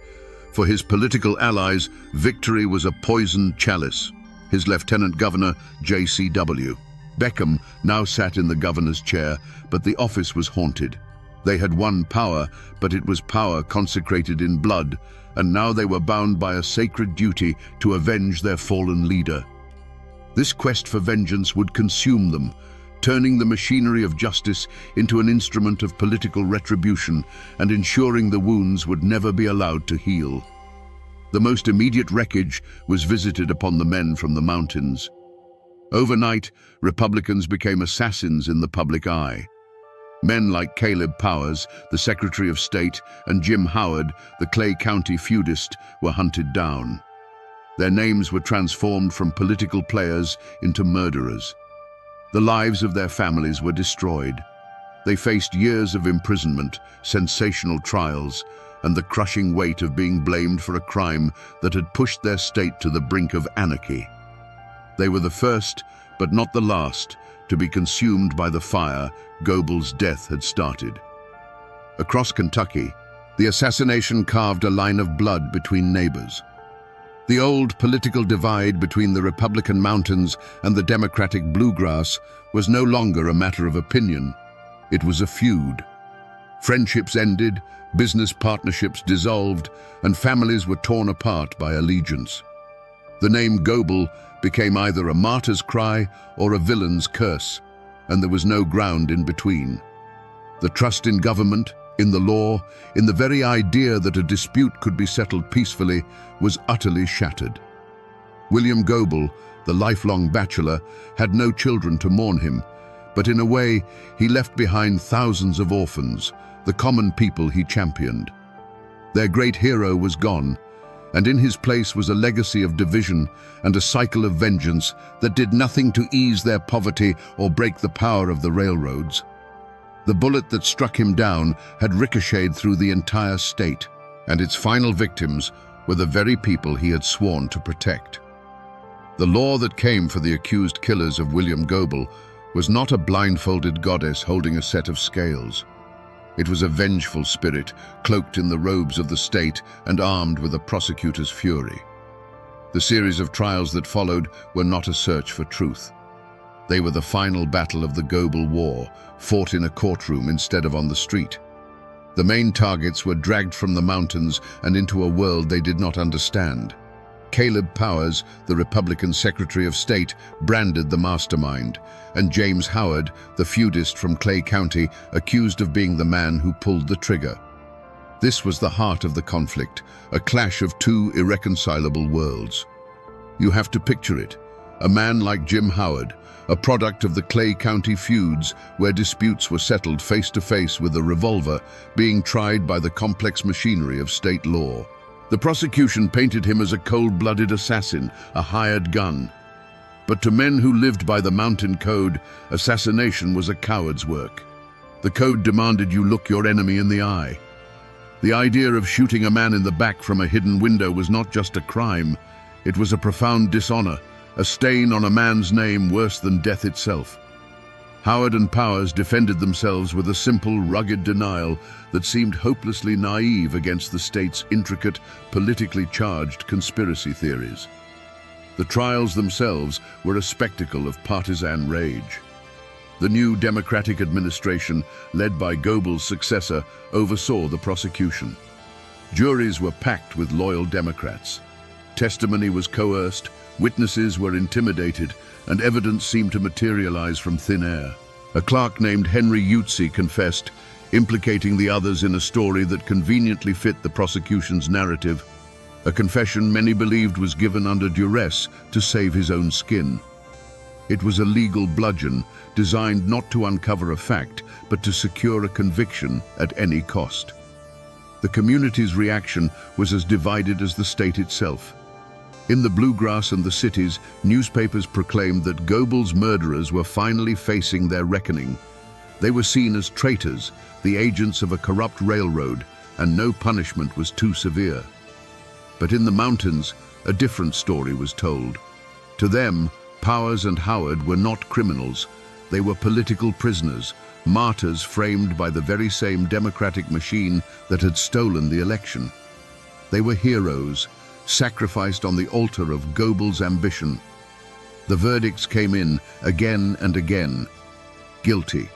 Speaker 1: For his political allies, victory was a poisoned chalice. His lieutenant governor, J.C.W. Beckham, now sat in the governor's chair, but the office was haunted. They had won power, but it was power consecrated in blood, and now they were bound by a sacred duty to avenge their fallen leader. This quest for vengeance would consume them, turning the machinery of justice into an instrument of political retribution and ensuring the wounds would never be allowed to heal. The most immediate wreckage was visited upon the men from the mountains. Overnight, Republicans became assassins in the public eye. Men like Caleb Powers, the Secretary of State, and Jim Howard, the Clay County feudist, were hunted down. Their names were transformed from political players into murderers. The lives of their families were destroyed. They faced years of imprisonment, sensational trials, and the crushing weight of being blamed for a crime that had pushed their state to the brink of anarchy. They were the first, but not the last, to be consumed by the fire Goebel's death had started. Across Kentucky, the assassination carved a line of blood between neighbors. The old political divide between the Republican mountains and the Democratic bluegrass was no longer a matter of opinion. It was a feud. Friendships ended, business partnerships dissolved, and families were torn apart by allegiance. The name Goebel became either a martyr's cry or a villain's curse, and there was no ground in between. The trust in government, in the law, in the very idea that a dispute could be settled peacefully, was utterly shattered. William Goebel, the lifelong bachelor, had no children to mourn him, but in a way he left behind thousands of orphans, the common people he championed. Their great hero was gone, and in his place was a legacy of division and a cycle of vengeance that did nothing to ease their poverty or break the power of the railroads. The bullet that struck him down had ricocheted through the entire state, and its final victims were the very people he had sworn to protect. The law that came for the accused killers of William Goebel was not a blindfolded goddess holding a set of scales. It was a vengeful spirit, cloaked in the robes of the state and armed with a prosecutor's fury. The series of trials that followed were not a search for truth. They were the final battle of the Goebel War, fought in a courtroom instead of on the street. The main targets were dragged from the mountains and into a world they did not understand. Caleb Powers, the Republican Secretary of State, branded the mastermind, and James Howard, the feudist from Clay County, accused of being the man who pulled the trigger. This was the heart of the conflict, a clash of two irreconcilable worlds. You have to picture it. A man like Jim Howard, a product of the Clay County feuds where disputes were settled face-to-face with a revolver, being tried by the complex machinery of state law. The prosecution painted him as a cold-blooded assassin, a hired gun. But to men who lived by the mountain code, assassination was a coward's work. The code demanded you look your enemy in the eye. The idea of shooting a man in the back from a hidden window was not just a crime, it was a profound dishonor, a stain on a man's name worse than death itself. Howard and Powers defended themselves with a simple, rugged denial that seemed hopelessly naive against the state's intricate, politically charged conspiracy theories. The trials themselves were a spectacle of partisan rage. The new Democratic administration, led by Goebel's successor, oversaw the prosecution. Juries were packed with loyal Democrats. Testimony was coerced, witnesses were intimidated, and evidence seemed to materialize from thin air. A clerk named Henry Utsi confessed, implicating the others in a story that conveniently fit the prosecution's narrative. A confession many believed was given under duress to save his own skin. It was a legal bludgeon designed not to uncover a fact, but to secure a conviction at any cost. The community's reaction was as divided as the state itself. In the bluegrass and the cities, newspapers proclaimed that Goebel's murderers were finally facing their reckoning. They were seen as traitors, the agents of a corrupt railroad, and no punishment was too severe. But in the mountains, a different story was told. To them, Powers and Howard were not criminals. They were political prisoners, martyrs framed by the very same democratic machine that had stolen the election. They were heroes, sacrificed on the altar of Goebel's ambition. The verdicts came in again and again. Guilty.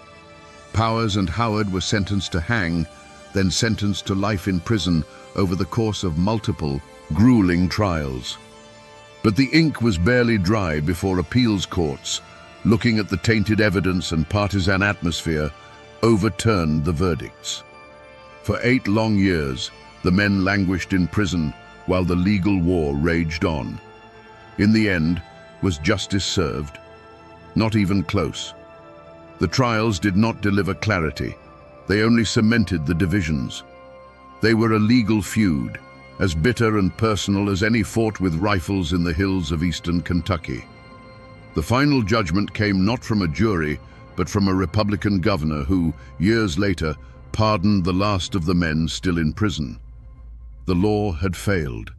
Speaker 1: Powers and Howard were sentenced to hang, then sentenced to life in prison over the course of multiple, grueling trials. But the ink was barely dry before appeals courts, looking at the tainted evidence and partisan atmosphere, overturned the verdicts. For 8 long years, the men languished in prison while the legal war raged on. In the end, was justice served? Not even close. The trials did not deliver clarity. They only cemented the divisions. They were a legal feud, as bitter and personal as any fought with rifles in the hills of eastern Kentucky. The final judgment came not from a jury, but from a Republican governor who, years later, pardoned the last of the men still in prison. The law had failed.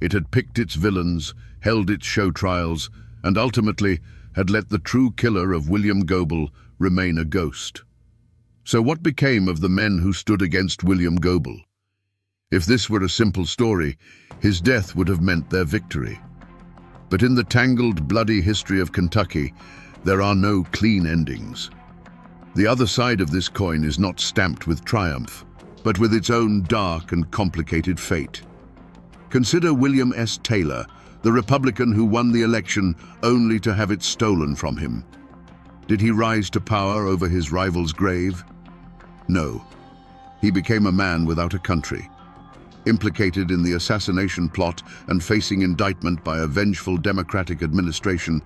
Speaker 1: It had picked its villains, held its show trials, and ultimately had let the true killer of William Goebel remain a ghost. So what became of the men who stood against William Goebel? If this were a simple story, his death would have meant their victory. But in the tangled, bloody history of Kentucky, there are no clean endings. The other side of this coin is not stamped with triumph, but with its own dark and complicated fate. Consider William S. Taylor, the Republican who won the election only to have it stolen from him. Did he rise to power over his rival's grave? No. He became a man without a country. Implicated in the assassination plot and facing indictment by a vengeful Democratic administration,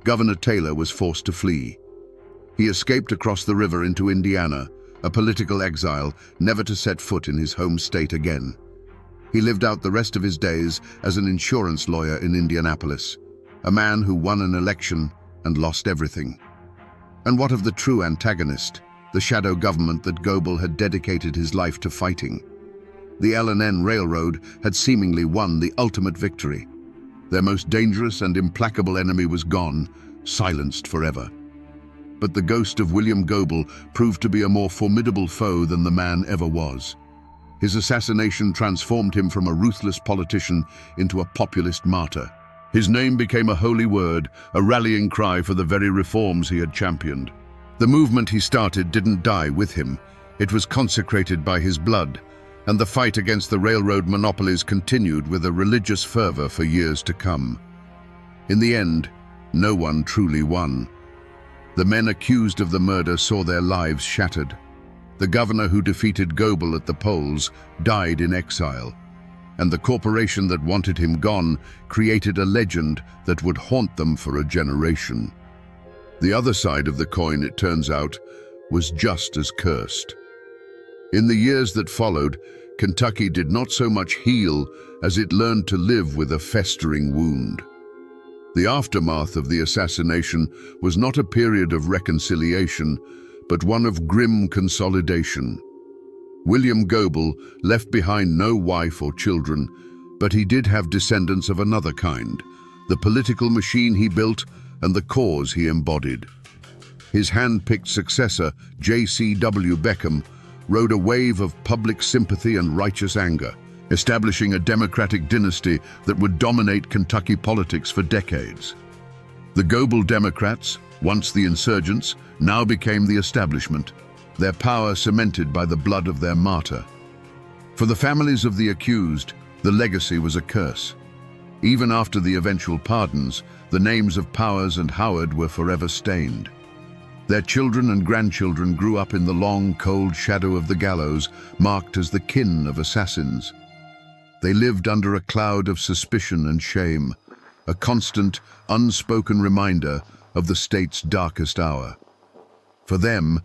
Speaker 1: Governor Taylor was forced to flee. He escaped across the river into Indiana, a political exile, never to set foot in his home state again. He lived out the rest of his days as an insurance lawyer in Indianapolis, a man who won an election and lost everything. And what of the true antagonist, the shadow government that Goebel had dedicated his life to fighting? The L&N Railroad had seemingly won the ultimate victory. Their most dangerous and implacable enemy was gone, silenced forever. But the ghost of William Goebel proved to be a more formidable foe than the man ever was. His assassination transformed him from a ruthless politician into a populist martyr. His name became a holy word, a rallying cry for the very reforms he had championed. The movement he started didn't die with him. It was consecrated by his blood, and the fight against the railroad monopolies continued with a religious fervor for years to come. In the end, no one truly won. The men accused of the murder saw their lives shattered. The governor who defeated Goebel at the polls died in exile, and the corporation that wanted him gone created a legend that would haunt them for a generation. The other side of the coin, it turns out, was just as cursed. In the years that followed, Kentucky did not so much heal as it learned to live with a festering wound. The aftermath of the assassination was not a period of reconciliation, but one of grim consolidation. William Goebel left behind no wife or children, but he did have descendants of another kind, the political machine he built and the cause he embodied. His hand-picked successor, J.C.W. Beckham, rode a wave of public sympathy and righteous anger, establishing a Democratic dynasty that would dominate Kentucky politics for decades. The Goebel Democrats, once the insurgents, now became the establishment, their power cemented by the blood of their martyr. For the families of the accused, the legacy was a curse. Even after the eventual pardons, the names of Powers and Howard were forever stained. Their children and grandchildren grew up in the long, cold shadow of the gallows, marked as the kin of assassins. They lived under a cloud of suspicion and shame, a constant, unspoken reminder of the state's darkest hour. For them,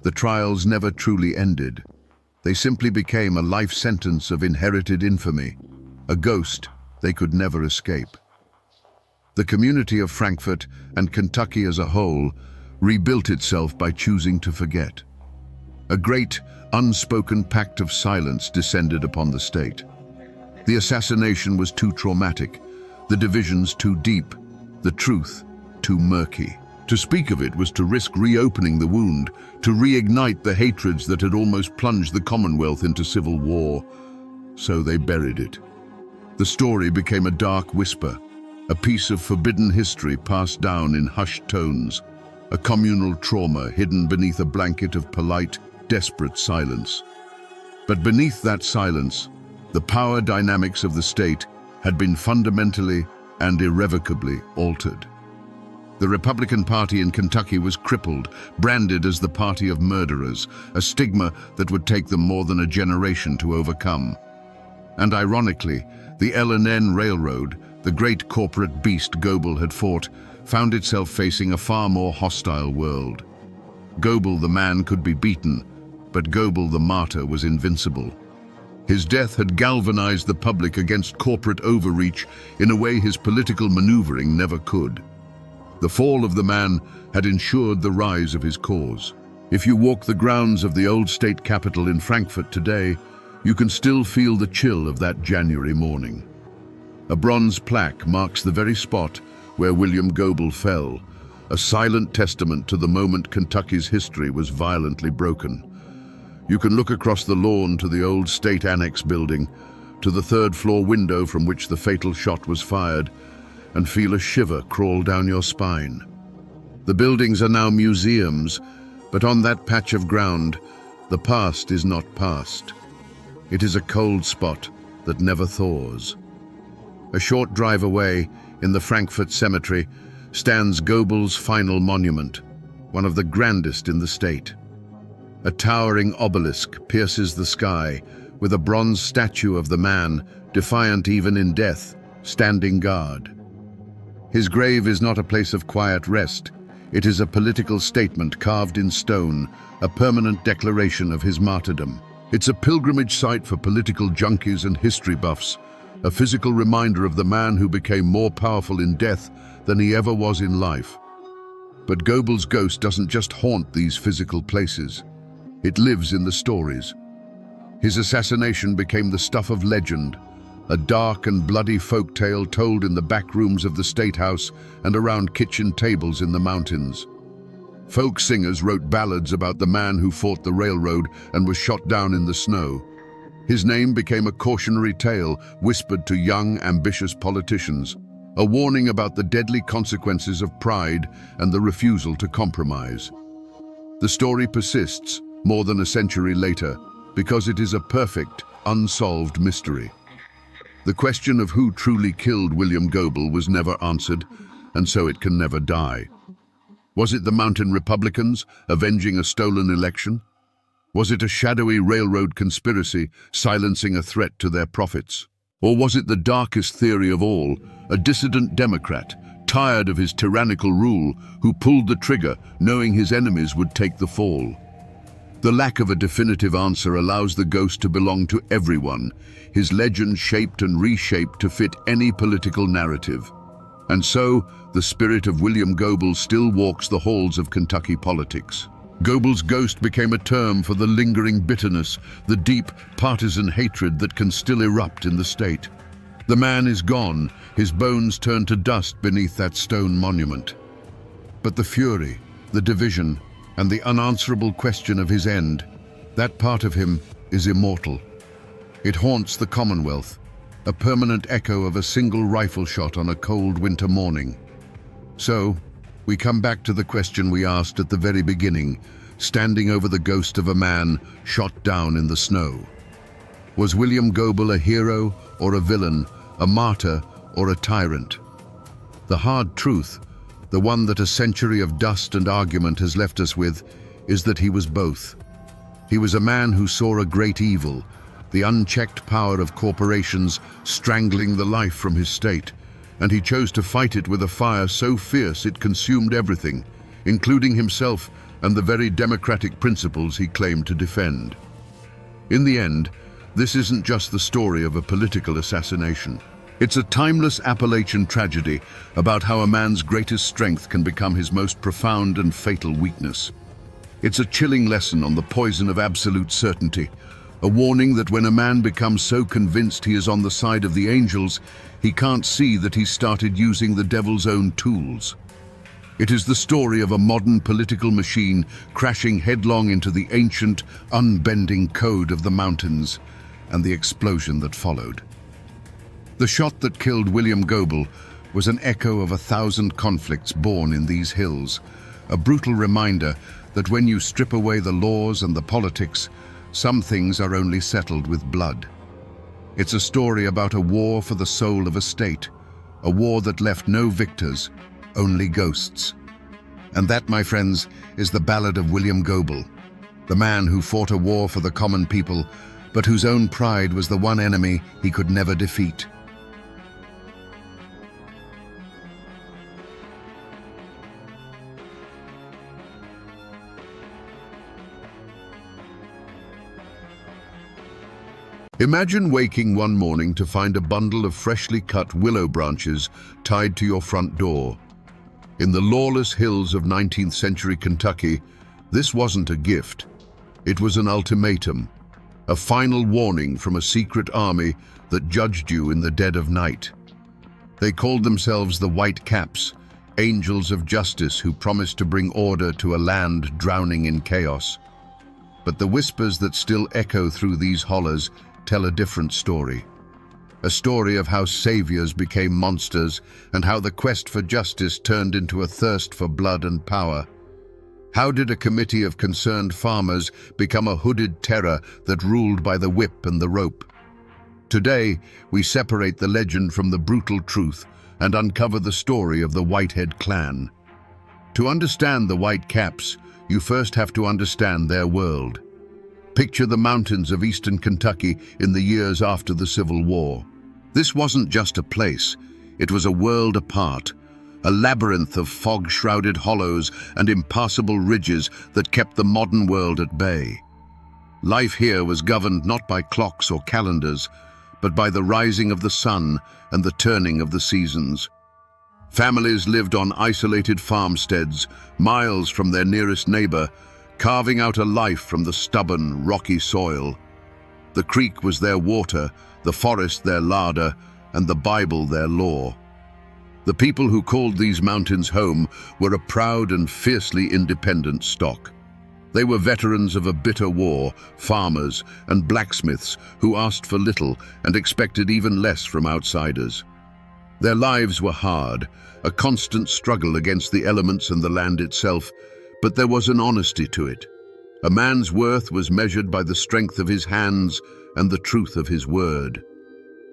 Speaker 1: the trials never truly ended. They simply became a life sentence of inherited infamy, a ghost they could never escape. The community of Frankfort and Kentucky as a whole rebuilt itself by choosing to forget. A great, unspoken pact of silence descended upon the state. The assassination was too traumatic, the divisions too deep, the truth too murky. To speak of it was to risk reopening the wound, to reignite the hatreds that had almost plunged the Commonwealth into civil war. So they buried it. The story became a dark whisper, a piece of forbidden history passed down in hushed tones, a communal trauma hidden beneath a blanket of polite, desperate silence. But beneath that silence, the power dynamics of the state had been fundamentally and irrevocably altered. The Republican Party in Kentucky was crippled, branded as the party of murderers, a stigma that would take them more than a generation to overcome. And ironically, the L&N Railroad, the great corporate beast Goebel had fought, found itself facing a far more hostile world. Goebel the man could be beaten, but Goebel the martyr was invincible. His death had galvanized the public against corporate overreach in a way his political maneuvering never could. The fall of the man had ensured the rise of his cause. If you walk the grounds of the old state capitol in Frankfort today, you can still feel the chill of that January morning. A bronze plaque marks the very spot where William Goebel fell, a silent testament to the moment Kentucky's history was violently broken. You can look across the lawn to the old state annex building, to the third-floor window from which the fatal shot was fired, and feel a shiver crawl down your spine. The buildings are now museums, but on that patch of ground, the past is not past. It is a cold spot that never thaws. A short drive away, in the Frankfort Cemetery, stands Goebel's final monument, one of the grandest in the state. A towering obelisk pierces the sky, with a bronze statue of the man, defiant even in death, standing guard. His grave is not a place of quiet rest. It is a political statement carved in stone, a permanent declaration of his martyrdom. It's a pilgrimage site for political junkies and history buffs, a physical reminder of the man who became more powerful in death than he ever was in life. But Goebel's ghost doesn't just haunt these physical places. It lives in the stories. His assassination became the stuff of legend, a dark and bloody folktale told in the back rooms of the State House and around kitchen tables in the mountains. Folk singers wrote ballads about the man who fought the railroad and was shot down in the snow. His name became a cautionary tale whispered to young, ambitious politicians, a warning about the deadly consequences of pride and the refusal to compromise. The story persists more than a century later because it is a perfect, unsolved mystery. The question of who truly killed William Goebel was never answered, and so it can never die. Was it the Mountain Republicans avenging a stolen election? Was it a shadowy railroad conspiracy silencing a threat to their profits? Or was it the darkest theory of all, a dissident Democrat, tired of his tyrannical rule, who pulled the trigger, knowing his enemies would take the fall? The lack of a definitive answer allows the ghost to belong to everyone, his legend shaped and reshaped to fit any political narrative. And so, the spirit of William Goebel still walks the halls of Kentucky politics. Goebel's ghost became a term for the lingering bitterness, the deep partisan hatred that can still erupt in the state. The man is gone, his bones turned to dust beneath that stone monument. But the fury, the division, and the unanswerable question of his end, that part of him is immortal. It haunts the Commonwealth, a permanent echo of a single rifle shot on a cold winter morning. So, we come back to the question we asked at the very beginning, standing over the ghost of a man shot down in the snow. Was William Goebel a hero or a villain, a martyr or a tyrant? The hard truth, the one that a century of dust and argument has left us with, is that he was both. He was a man who saw a great evil, the unchecked power of corporations strangling the life from his state, and he chose to fight it with a fire so fierce it consumed everything, including himself and the very democratic principles he claimed to defend. In the end, this isn't just the story of a political assassination. It's a timeless Appalachian tragedy about how a man's greatest strength can become his most profound and fatal weakness. It's a chilling lesson on the poison of absolute certainty, a warning that when a man becomes so convinced he is on the side of the angels, he can't see that he's started using the devil's own tools. It is the story of a modern political machine crashing headlong into the ancient, unbending code of the mountains and the explosion that followed. The shot that killed William Goebel was an echo of 1,000 conflicts born in these hills, a brutal reminder that when you strip away the laws and the politics, some things are only settled with blood. It's a story about a war for the soul of a state, a war that left no victors, only ghosts. And that, my friends, is the ballad of William Goebel, the man who fought a war for the common people, but whose own pride was the one enemy he could never defeat. Imagine waking one morning to find a bundle of freshly cut willow branches tied to your front door. In the lawless hills of 19th century Kentucky, this wasn't a gift. It was an ultimatum, a final warning from a secret army that judged you in the dead of night. They called themselves the White Caps, angels of justice who promised to bring order to a land drowning in chaos. But the whispers that still echo through these hollows tell a different story. A story of how saviors became monsters and how the quest for justice turned into a thirst for blood and power. How did a committee of concerned farmers become a hooded terror that ruled by the whip and the rope? Today, we separate the legend from the brutal truth and uncover the story of the Whitehead clan. To understand the White Caps, you first have to understand their world. Picture the mountains of eastern Kentucky in the years after the Civil War. This wasn't just a place, it was a world apart, a labyrinth of fog-shrouded hollows and impassable ridges that kept the modern world at bay. Life here was governed not by clocks or calendars, but by the rising of the sun and the turning of the seasons. Families lived on isolated farmsteads, miles from their nearest neighbor, carving out a life from the stubborn, rocky soil. The creek was their water, the forest their larder, and the Bible their law. The people who called these mountains home were a proud and fiercely independent stock. They were veterans of a bitter war, farmers and blacksmiths who asked for little and expected even less from outsiders. Their lives were hard, a constant struggle against the elements and the land itself, but there was an honesty to it. A man's worth was measured by the strength of his hands and the truth of his word.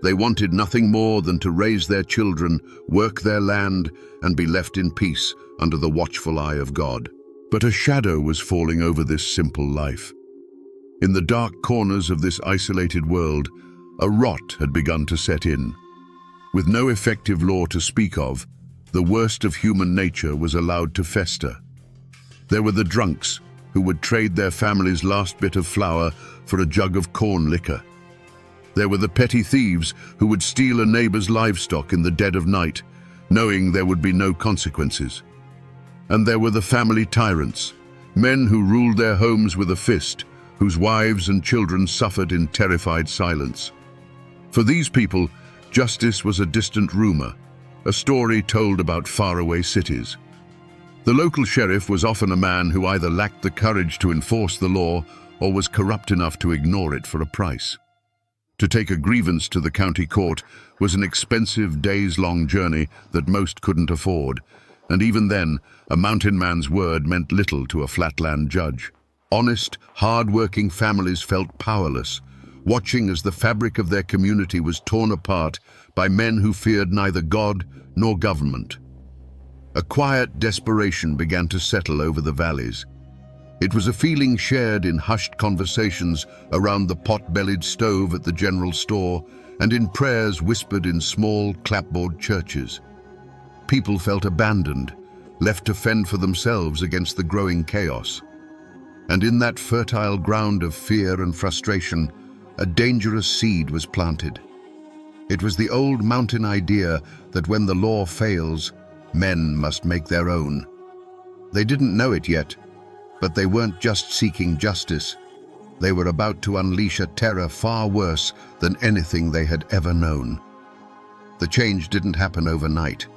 Speaker 1: They wanted nothing more than to raise their children, work their land, and be left in peace under the watchful eye of God. But a shadow was falling over this simple life. In the dark corners of this isolated world, A rot had begun to set in. With no effective law to speak of, the worst of human nature was allowed to fester. There were the drunks, who would trade their family's last bit of flour for a jug of corn liquor. There were the petty thieves who would steal a neighbor's livestock in the dead of night, knowing there would be no consequences. And there were the family tyrants, men who ruled their homes with a fist, whose wives and children suffered in terrified silence. For these people, justice was a distant rumor, a story told about faraway cities. The local sheriff was often a man who either lacked the courage to enforce the law or was corrupt enough to ignore it for a price. To take a grievance to the county court was an expensive days-long journey that most couldn't afford, and even then, a mountain man's word meant little to a flatland judge. Honest, hard-working families felt powerless, watching as the fabric of their community was torn apart by men who feared neither God nor government. A quiet desperation began to settle over the valleys. It was a feeling shared in hushed conversations around the pot-bellied stove at the general store and in prayers whispered in small clapboard churches. People felt abandoned, left to fend for themselves against the growing chaos. And in that fertile ground of fear and frustration, a dangerous seed was planted. It was the old mountain idea that when the law fails, men must make their own. They didn't know it yet, but they weren't just seeking justice. They were about to unleash a terror far worse than anything they had ever known. The change didn't happen overnight.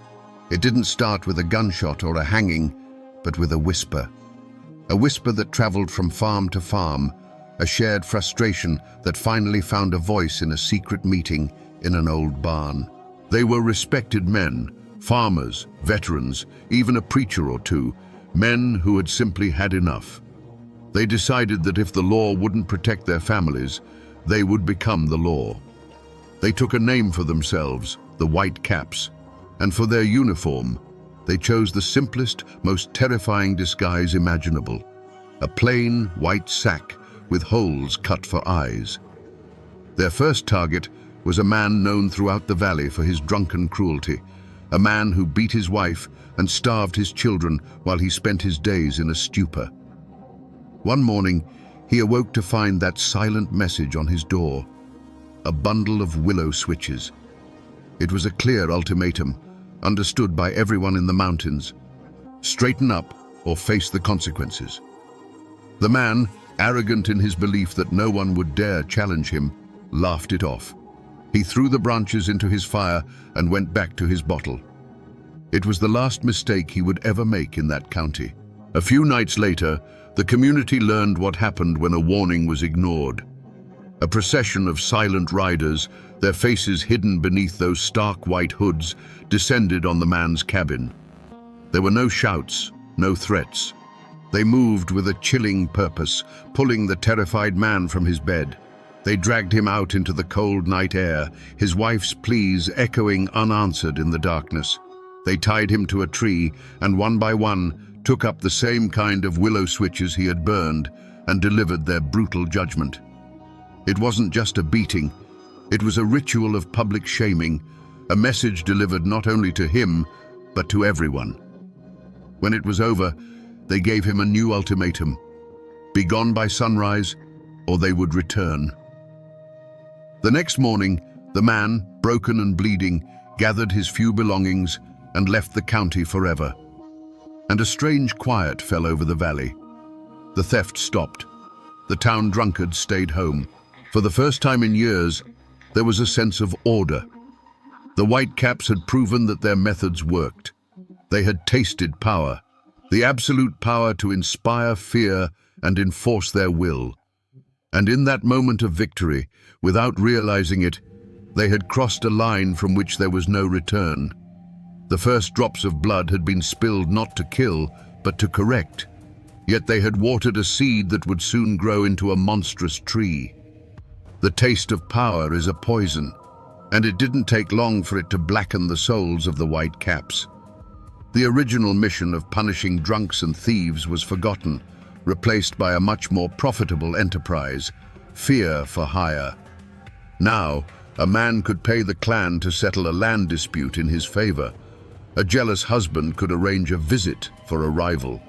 Speaker 1: It didn't start with a gunshot or a hanging, but with a whisper. A whisper that traveled from farm to farm, a shared frustration that finally found a voice in a secret meeting in an old barn. They were respected men, farmers, veterans, even a preacher or two, men who had simply had enough. They decided that if the law wouldn't protect their families, they would become the law. They took a name for themselves, the White Caps, and for their uniform, they chose the simplest, most terrifying disguise imaginable, a plain white sack with holes cut for eyes. Their first target was a man known throughout the valley for his drunken cruelty, a man who beat his wife and starved his children while he spent his days in a stupor. One morning, he awoke to find that silent message on his door, a bundle of willow switches. It was a clear ultimatum, understood by everyone in the mountains. Straighten up or face the consequences. The man, arrogant in his belief that no one would dare challenge him, laughed it off. He threw the branches into his fire and went back to his bottle. It was the last mistake he would ever make in that county. A few nights later, the community learned what happened when a warning was ignored. A procession of silent riders, their faces hidden beneath those stark white hoods, descended on the man's cabin. There were no shouts, no threats. They moved with a chilling purpose, pulling the terrified man from his bed. They dragged him out into the cold night air, his wife's pleas echoing unanswered in the darkness. They tied him to a tree and one by one took up the same kind of willow switches he had burned and delivered their brutal judgment. It wasn't just a beating, it was a ritual of public shaming, a message delivered not only to him, but to everyone. When it was over, they gave him a new ultimatum: be gone by sunrise, or they would return. The next morning, the man, broken and bleeding, gathered his few belongings and left the county forever. And a strange quiet fell over the valley. The theft stopped. The town drunkards stayed home. For the first time in years, there was a sense of order. The White Caps had proven that their methods worked. They had tasted power, the absolute power to inspire fear and enforce their will. And in that moment of victory, without realizing it, they had crossed a line from which there was no return. The first drops of blood had been spilled not to kill, but to correct. Yet they had watered a seed that would soon grow into a monstrous tree. The taste of power is a poison, and it didn't take long for it to blacken the souls of the White Caps. The original mission of punishing drunks and thieves was forgotten, replaced by a much more profitable enterprise: fear for hire. Now, a man could pay the clan to settle a land dispute in his favor. A jealous husband could arrange a visit for a rival.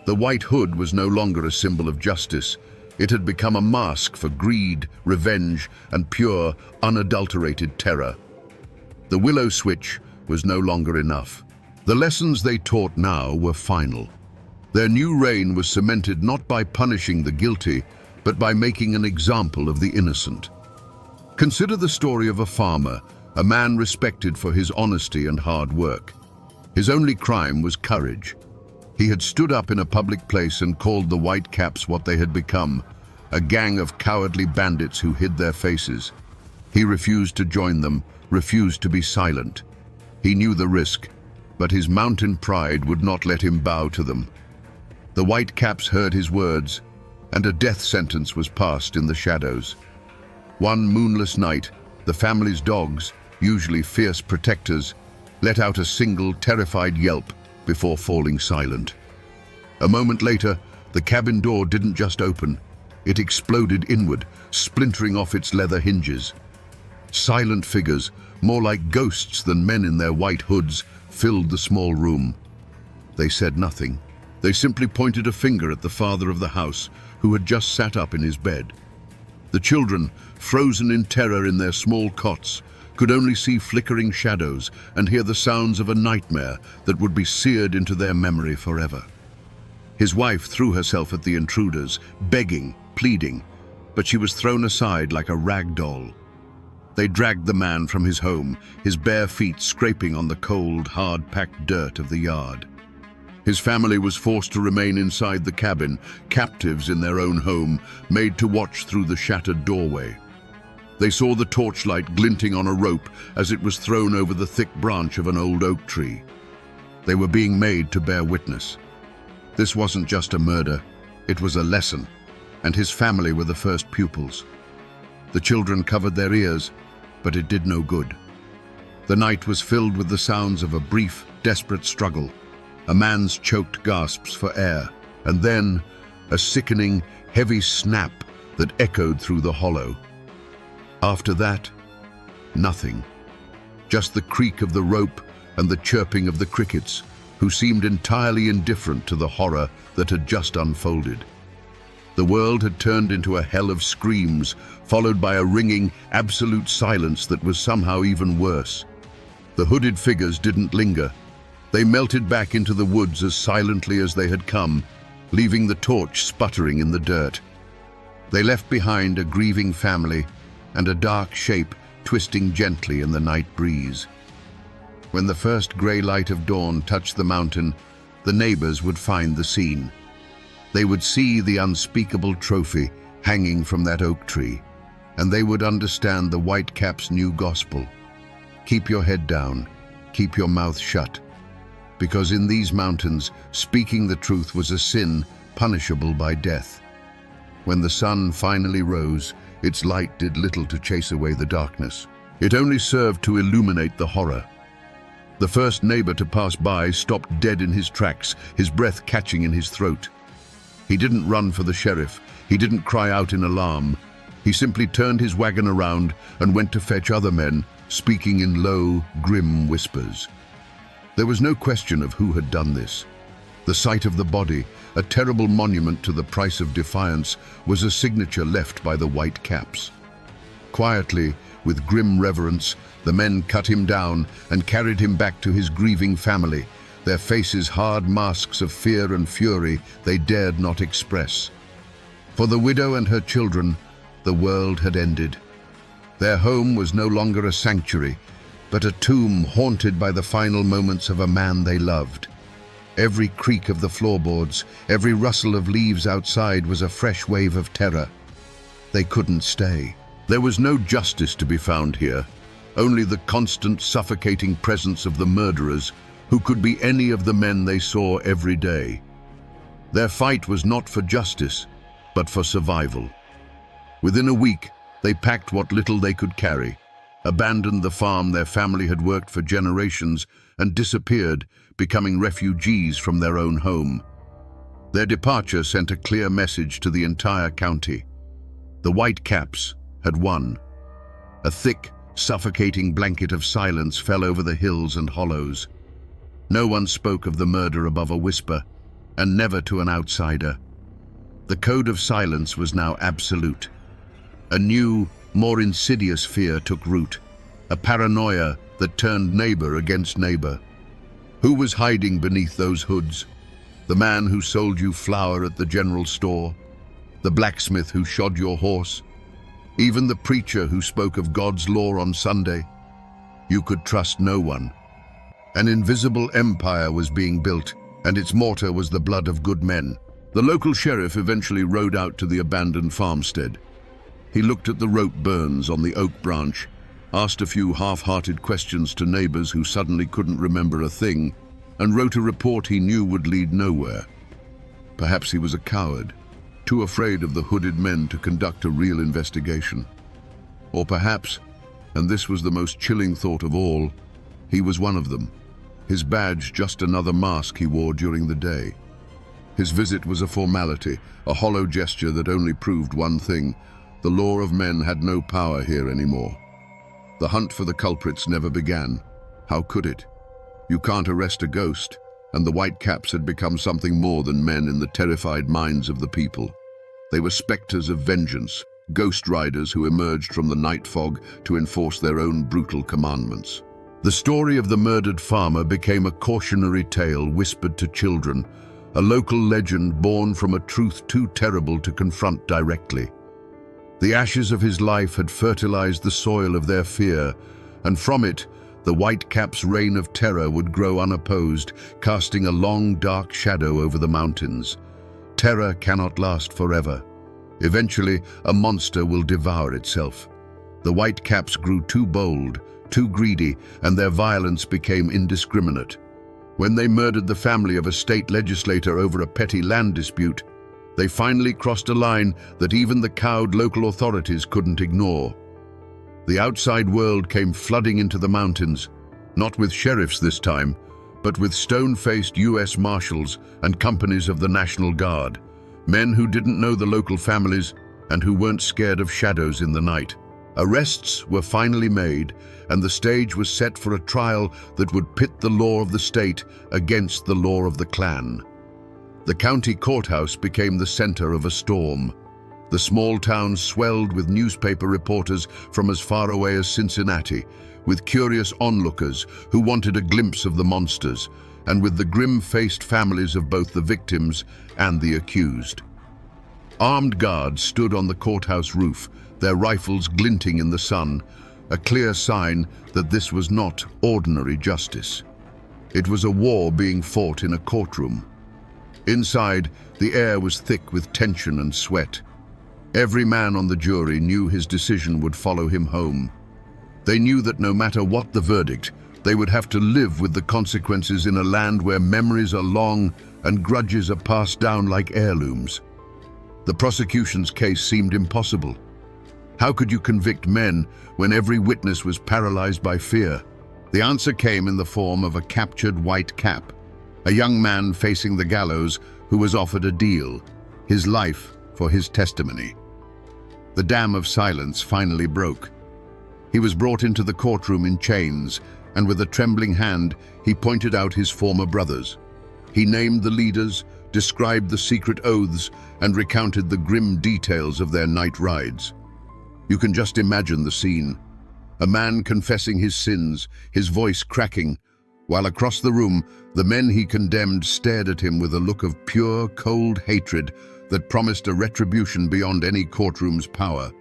Speaker 1: The White Hood was no longer a symbol of justice. It had become a mask for greed, revenge, and pure, unadulterated terror. The willow switch was no longer enough. The lessons they taught now were final. Their new reign was cemented not by punishing the guilty, but by making an example of the innocent. Consider the story of a farmer, a man respected for his honesty and hard work. His only crime was courage. He had stood up in a public place and called the Whitecaps what they had become, a gang of cowardly bandits who hid their faces. He refused to join them, refused to be silent. He knew the risk, but his mountain pride would not let him bow to them. The Whitecaps heard his words, and a death sentence was passed in the shadows. One moonless night, the family's dogs, usually fierce protectors, let out a single terrified yelp before falling silent. A moment later, the cabin door didn't just open, it exploded inward, splintering off its leather hinges. Silent figures, more like ghosts than men in their white hoods, filled the small room. They said nothing. They simply pointed a finger at the father of the house, who had just sat up in his bed. The children, frozen in terror in their small cots, could only see flickering shadows and hear the sounds of a nightmare that would be seared into their memory forever. His wife threw herself at the intruders, begging, pleading, but she was thrown aside like a rag doll. They dragged the man from his home, his bare feet scraping on the cold, hard-packed dirt of the yard. His family was forced to remain inside the cabin, captives in their own home, made to watch through the shattered doorway. They saw the torchlight glinting on a rope as it was thrown over the thick branch of an old oak tree. They were being made to bear witness. This wasn't just a murder, it was a lesson, and his family were the first pupils. The children covered their ears, but it did no good. The night was filled with the sounds of a brief, desperate struggle, a man's choked gasps for air, and then a sickening, heavy snap that echoed through the hollow. After that, nothing. Just the creak of the rope and the chirping of the crickets, who seemed entirely indifferent to the horror that had just unfolded. The world had turned into a hell of screams, followed by a ringing, absolute silence that was somehow even worse. The hooded figures didn't linger. They melted back into the woods as silently as they had come, leaving the torch sputtering in the dirt. They left behind a grieving family and a dark shape twisting gently in the night breeze. When the first grey light of dawn touched the mountain, the neighbors would find the scene. They would see the unspeakable trophy hanging from that oak tree, and they would understand the Whitecaps' new gospel. Keep your head down, keep your mouth shut, because in these mountains, speaking the truth was a sin punishable by death. When the sun finally rose, its light did little to chase away the darkness. It only served to illuminate the horror. The first neighbor to pass by stopped dead in his tracks, his breath catching in his throat. He didn't run for the sheriff. He didn't cry out in alarm. He simply turned his wagon around and went to fetch other men, speaking in low, grim whispers. There was no question of who had done this. The sight of the body, a terrible monument to the price of defiance, was a signature left by the Whitecaps. Quietly, with grim reverence, the men cut him down and carried him back to his grieving family, their faces hard masks of fear and fury they dared not express. For the widow and her children, the world had ended. Their home was no longer a sanctuary, but a tomb haunted by the final moments of a man they loved. Every creak of the floorboards, every rustle of leaves outside was a fresh wave of terror. They couldn't stay. There was no justice to be found here, only the constant, suffocating presence of the murderers, who could be any of the men they saw every day. Their fight was not for justice, but for survival. Within a week, they packed what little they could carry, abandoned the farm their family had worked for generations, and disappeared, becoming refugees from their own home. Their departure sent a clear message to the entire county. The Whitecaps had won. A thick, suffocating blanket of silence fell over the hills and hollows. No one spoke of the murder above a whisper, and never to an outsider. The code of silence was now absolute. A new, more insidious fear took root, a paranoia that turned neighbor against neighbor. Who was hiding beneath those hoods? The man who sold you flour at the general store? The blacksmith who shod your horse? Even the preacher who spoke of God's law on Sunday? You could trust no one. An invisible empire was being built, and its mortar was the blood of good men. The local sheriff eventually rode out to the abandoned farmstead. He looked at the rope burns on the oak branch, asked a few half-hearted questions to neighbors who suddenly couldn't remember a thing, and wrote a report he knew would lead nowhere. Perhaps he was a coward, too afraid of the hooded men to conduct a real investigation. Or perhaps, and this was the most chilling thought of all, he was one of them, his badge just another mask he wore during the day. His visit was a formality, a hollow gesture that only proved one thing: the law of men had no power here anymore. The hunt for the culprits never began. How could it? You can't arrest a ghost, and the Whitecaps had become something more than men in the terrified minds of the people. They were specters of vengeance, ghost riders who emerged from the night fog to enforce their own brutal commandments. The story of the murdered farmer became a cautionary tale whispered to children, a local legend born from a truth too terrible to confront directly. The ashes of his life had fertilized the soil of their fear, and from it, the Whitecaps' reign of terror would grow unopposed, casting a long, dark shadow over the mountains. Terror cannot last forever. Eventually, a monster will devour itself. The Whitecaps grew too bold, too greedy, and their violence became indiscriminate. When they murdered the family of a state legislator over a petty land dispute, they finally crossed a line that even the cowed local authorities couldn't ignore. The outside world came flooding into the mountains, not with sheriffs this time, but with stone-faced U.S. Marshals and companies of the National Guard, men who didn't know the local families and who weren't scared of shadows in the night. Arrests were finally made, and the stage was set for a trial that would pit the law of the state against the law of the clan. The county courthouse became the center of a storm. The small town swelled with newspaper reporters from as far away as Cincinnati, with curious onlookers who wanted a glimpse of the monsters, and with the grim-faced families of both the victims and the accused. Armed guards stood on the courthouse roof, their rifles glinting in the sun, a clear sign that this was not ordinary justice. It was a war being fought in a courtroom. Inside, the air was thick with tension and sweat. Every man on the jury knew his decision would follow him home. They knew that no matter what the verdict, they would have to live with the consequences in a land where memories are long and grudges are passed down like heirlooms. The prosecution's case seemed impossible. How could you convict men when every witness was paralyzed by fear? The answer came in the form of a captured white cap, a young man facing the gallows who was offered a deal, his life for his testimony. The dam of silence finally broke. He was brought into the courtroom in chains, and with a trembling hand, he pointed out his former brothers. He named the leaders, described the secret oaths, and recounted the grim details of their night rides. You can just imagine the scene. A man confessing his sins, his voice cracking, while across the room, the men he condemned stared at him with a look of pure, cold hatred that promised a retribution beyond any courtroom's power.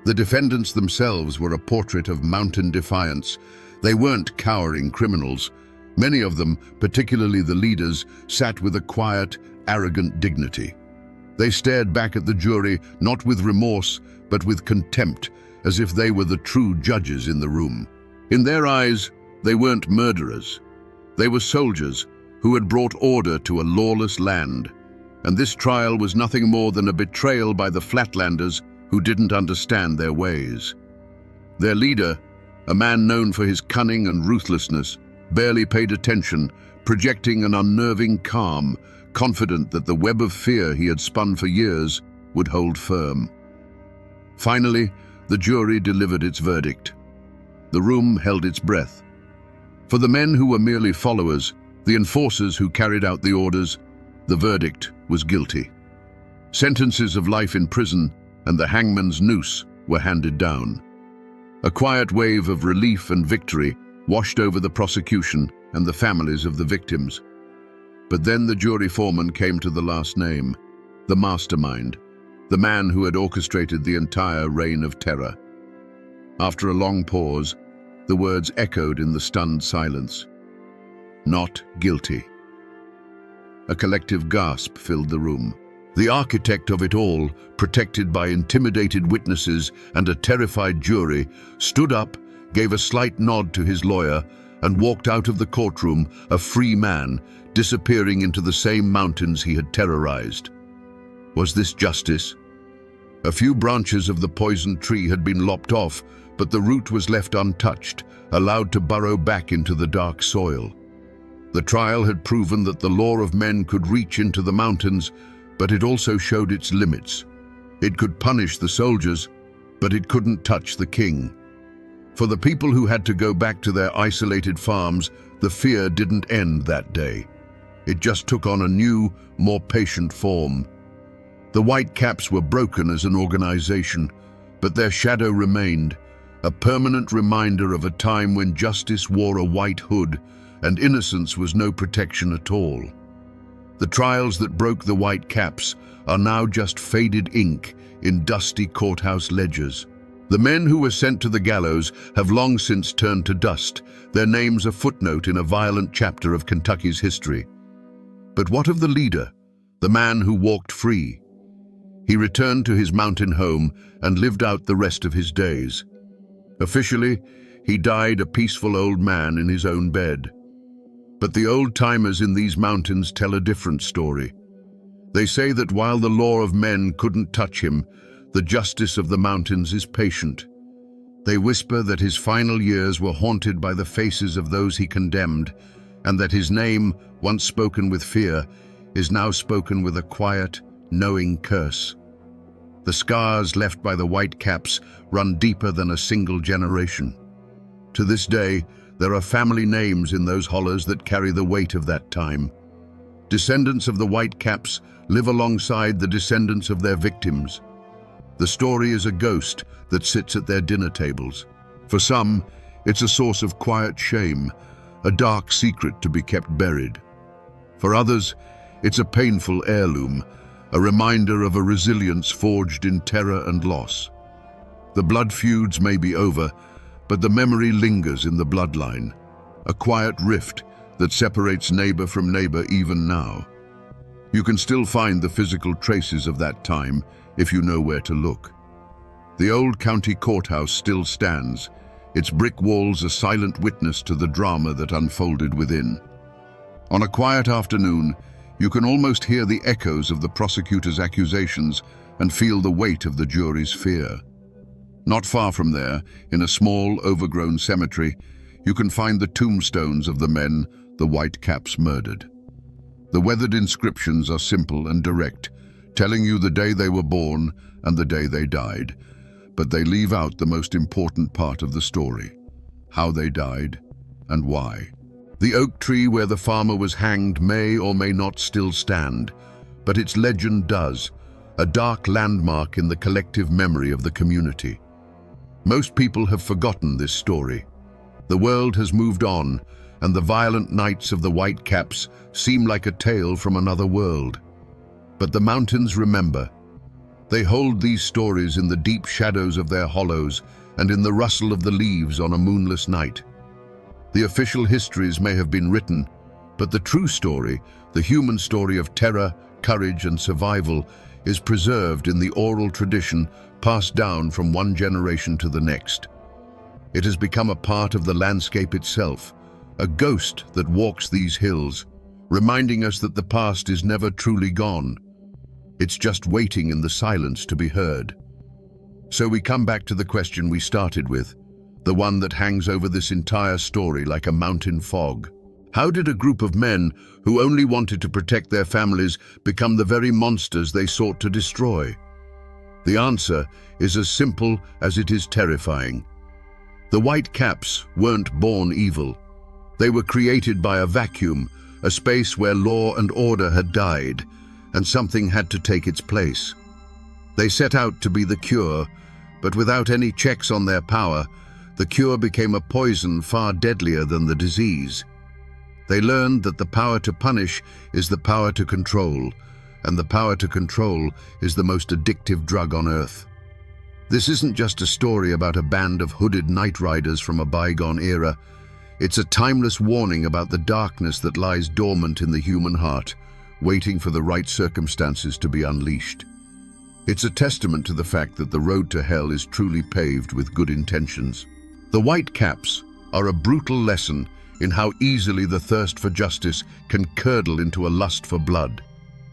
Speaker 1: The defendants themselves were a portrait of mountain defiance. They weren't cowering criminals. Many of them, particularly the leaders, sat with a quiet, arrogant dignity. They stared back at the jury, not with remorse, but with contempt, as if they were the true judges in the room. In their eyes, they weren't murderers. They were soldiers who had brought order to a lawless land, and this trial was nothing more than a betrayal by the Flatlanders who didn't understand their ways. Their leader, a man known for his cunning and ruthlessness, barely paid attention, projecting an unnerving calm, confident that the web of fear he had spun for years would hold firm. Finally, the jury delivered its verdict. The room held its breath. For the men who were merely followers, the enforcers who carried out the orders, the verdict was guilty. Sentences of life in prison and the hangman's noose were handed down. A quiet wave of relief and victory washed over the prosecution and the families of the victims. But then the jury foreman came to the last name, the mastermind, the man who had orchestrated the entire reign of terror. After a long pause, the words echoed in the stunned silence. Not guilty. A collective gasp filled the room. The architect of it all, protected by intimidated witnesses and a terrified jury, stood up, gave a slight nod to his lawyer, and walked out of the courtroom, a free man, disappearing into the same mountains he had terrorized. Was this justice? A few branches of the poisoned tree had been lopped off, but the root was left untouched, allowed to burrow back into the dark soil. The trial had proven that the law of men could reach into the mountains, but it also showed its limits. It could punish the soldiers, but it couldn't touch the king. For the people who had to go back to their isolated farms, the fear didn't end that day. It just took on a new, more patient form. The Whitecaps were broken as an organization, but their shadow remained, a permanent reminder of a time when justice wore a white hood and innocence was no protection at all. The trials that broke the Whitecaps are now just faded ink in dusty courthouse ledgers. The men who were sent to the gallows have long since turned to dust, their names a footnote in a violent chapter of Kentucky's history. But what of the leader, the man who walked free? He returned to his mountain home and lived out the rest of his days. Officially, he died a peaceful old man in his own bed. But the old-timers in these mountains tell a different story. They say that while the law of men couldn't touch him, the justice of the mountains is patient. They whisper that his final years were haunted by the faces of those he condemned, and that his name, once spoken with fear, is now spoken with a quiet, knowing curse. The scars left by the Whitecaps run deeper than a single generation. To this day, there are family names in those hollows that carry the weight of that time. Descendants of the Whitecaps live alongside the descendants of their victims. The story is a ghost that sits at their dinner tables. For some, it's a source of quiet shame, a dark secret to be kept buried. For others, it's a painful heirloom, a reminder of a resilience forged in terror and loss. The blood feuds may be over, but the memory lingers in the bloodline, a quiet rift that separates neighbor from neighbor even now. You can still find the physical traces of that time if you know where to look. The old county courthouse still stands, its brick walls a silent witness to the drama that unfolded within. On a quiet afternoon, you can almost hear the echoes of the prosecutor's accusations and feel the weight of the jury's fear. Not far from there, in a small, overgrown cemetery, you can find the tombstones of the men the Whitecaps murdered. The weathered inscriptions are simple and direct, telling you the day they were born and the day they died, but they leave out the most important part of the story: how they died and why. The oak tree where the farmer was hanged may or may not still stand, but its legend does, a dark landmark in the collective memory of the community. Most people have forgotten this story. The world has moved on, and the violent nights of the Whitecaps seem like a tale from another world. But the mountains remember. They hold these stories in the deep shadows of their hollows and in the rustle of the leaves on a moonless night. The official histories may have been written, but the true story, the human story of terror, courage, and survival, is preserved in the oral tradition passed down from one generation to the next. It has become a part of the landscape itself, a ghost that walks these hills, reminding us that the past is never truly gone. It's just waiting in the silence to be heard. So we come back to the question we started with, the one that hangs over this entire story like a mountain fog. How did a group of men who only wanted to protect their families become the very monsters they sought to destroy? The answer is as simple as it is terrifying. The White Caps weren't born evil. They were created by a vacuum, a space where law and order had died, and something had to take its place. They set out to be the cure, but without any checks on their power, the cure became a poison far deadlier than the disease. They learned that the power to punish is the power to control, and the power to control is the most addictive drug on earth. This isn't just a story about a band of hooded night riders from a bygone era. It's a timeless warning about the darkness that lies dormant in the human heart, waiting for the right circumstances to be unleashed. It's a testament to the fact that the road to hell is truly paved with good intentions. The White Caps are a brutal lesson in how easily the thirst for justice can curdle into a lust for blood,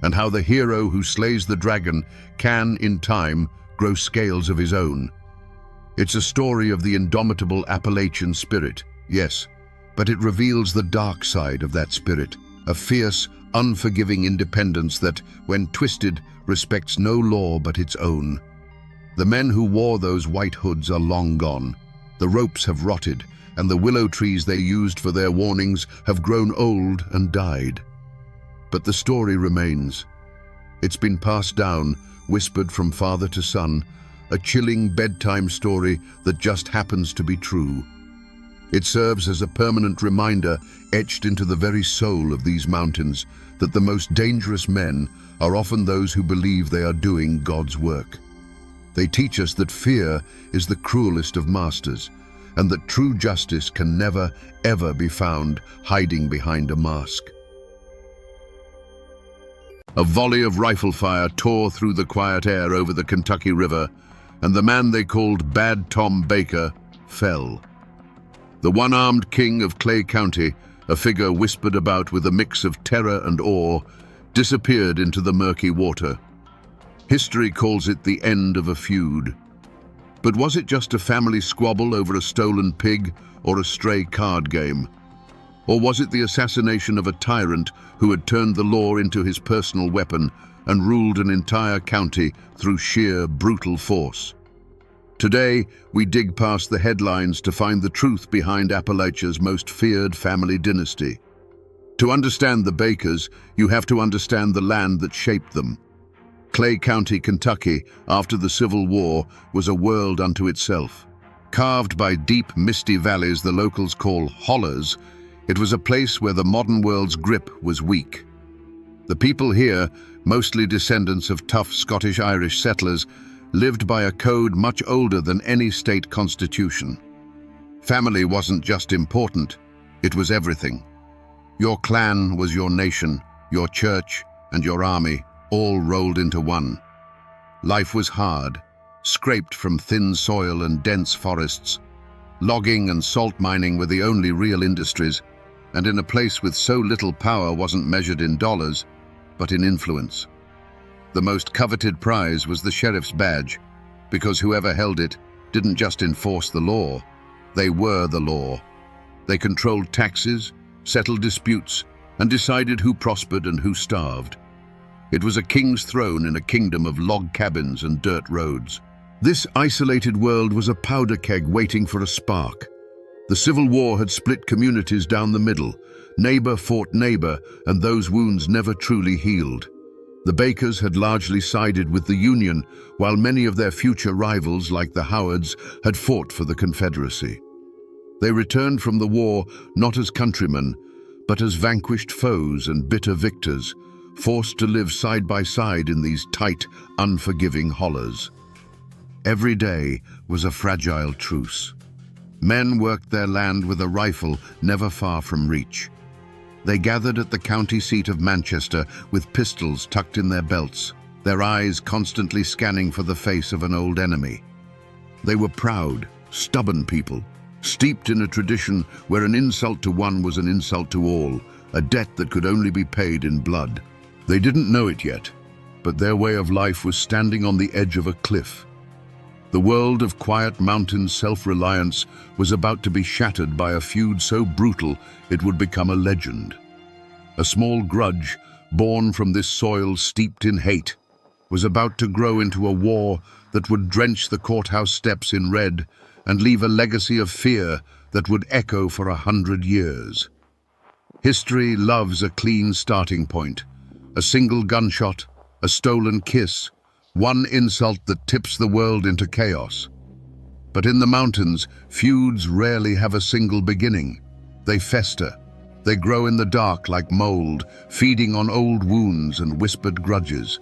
Speaker 1: and how the hero who slays the dragon can, in time, grow scales of his own. It's a story of the indomitable Appalachian spirit, yes, but it reveals the dark side of that spirit, a fierce, unforgiving independence that, when twisted, respects no law but its own. The men who wore those white hoods are long gone. The ropes have rotted, and the willow trees they used for their warnings have grown old and died. But the story remains. It's been passed down, whispered from father to son, a chilling bedtime story that just happens to be true. It serves as a permanent reminder, etched into the very soul of these mountains, that the most dangerous men are often those who believe they are doing God's work. They teach us that fear is the cruelest of masters, and that true justice can never, ever be found hiding behind a mask. A volley of rifle fire tore through the quiet air over the Kentucky River, and the man they called Bad Tom Baker fell. The one-armed king of Clay County, a figure whispered about with a mix of terror and awe, disappeared into the murky water. History calls it the end of a feud. But was it just a family squabble over a stolen pig or a stray card game? Or was it the assassination of a tyrant who had turned the law into his personal weapon and ruled an entire county through sheer brutal force? Today, we dig past the headlines to find the truth behind Appalachia's most feared family dynasty. To understand the Bakers, you have to understand the land that shaped them. Clay County, Kentucky, after the Civil War, was a world unto itself. Carved by deep, misty valleys the locals call hollers, it was a place where the modern world's grip was weak. The people here, mostly descendants of tough Scottish-Irish settlers, lived by a code much older than any state constitution. Family wasn't just important, it was everything. Your clan was your nation, your church, and your army, all rolled into one. Life was hard, scraped from thin soil and dense forests. Logging and salt mining were the only real industries, and in a place with so little power wasn't measured in dollars, but in influence. The most coveted prize was the sheriff's badge, because whoever held it didn't just enforce the law, they were the law. They controlled taxes, settled disputes, and decided who prospered and who starved. It was a king's throne in a kingdom of log cabins and dirt roads. This isolated world was a powder keg waiting for a spark. The Civil War had split communities down the middle. Neighbor fought neighbor, and those wounds never truly healed. The Bakers had largely sided with the Union, while many of their future rivals, like the Howards, had fought for the Confederacy. They returned from the war not as countrymen, but as vanquished foes and bitter victors, forced to live side by side in these tight, unforgiving hollers. Every day was a fragile truce. Men worked their land with a rifle never far from reach. They gathered at the county seat of Manchester with pistols tucked in their belts, their eyes constantly scanning for the face of an old enemy. They were proud, stubborn people, steeped in a tradition where an insult to one was an insult to all, a debt that could only be paid in blood. They didn't know it yet, but their way of life was standing on the edge of a cliff. The world of quiet mountain self-reliance was about to be shattered by a feud so brutal it would become a legend. A small grudge, born from this soil steeped in hate, was about to grow into a war that would drench the courthouse steps in red and leave a legacy of fear that would echo for 100 years. History loves a clean starting point. A single gunshot, a stolen kiss, one insult that tips the world into chaos. But in the mountains, feuds rarely have a single beginning. They fester. They grow in the dark like mold, feeding on old wounds and whispered grudges.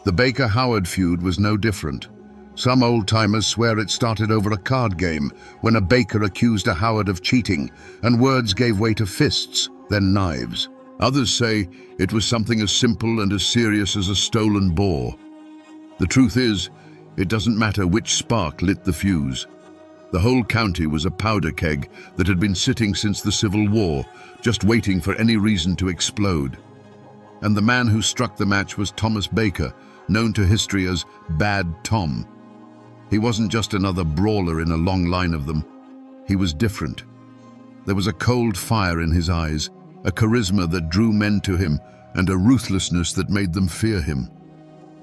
Speaker 1: The Baker-Howard feud was no different. Some old-timers swear it started over a card game when a Baker accused a Howard of cheating, and words gave way to fists, then knives. Others say it was something as simple and as serious as a stolen boar. The truth is, it doesn't matter which spark lit the fuse. The whole county was a powder keg that had been sitting since the Civil War, just waiting for any reason to explode. And the man who struck the match was Thomas Baker, known to history as Bad Tom. He wasn't just another brawler in a long line of them. He was different. There was a cold fire in his eyes, a charisma that drew men to him, and a ruthlessness that made them fear him.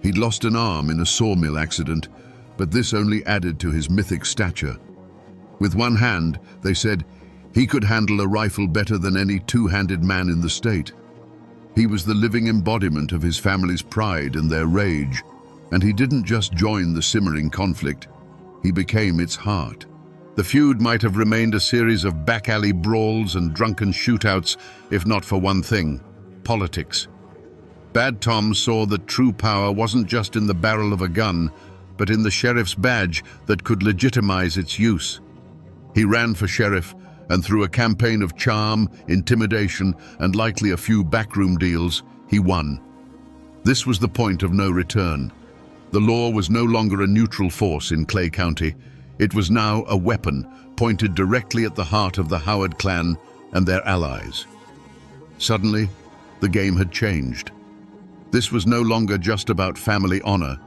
Speaker 1: He'd lost an arm in a sawmill accident, but this only added to his mythic stature. With one hand, they said, he could handle a rifle better than any two-handed man in the state. He was the living embodiment of his family's pride and their rage, and he didn't just join the simmering conflict, he became its heart. The feud might have remained a series of back-alley brawls and drunken shootouts, if not for one thing: politics. Bad Tom saw that true power wasn't just in the barrel of a gun, but in the sheriff's badge that could legitimize its use. He ran for sheriff, and through a campaign of charm, intimidation, and likely a few backroom deals, he won. This was the point of no return. The law was no longer a neutral force in Clay County. It was now a weapon pointed directly at the heart of the Howard clan and their allies. Suddenly, the game had changed. This was no longer just about family honor.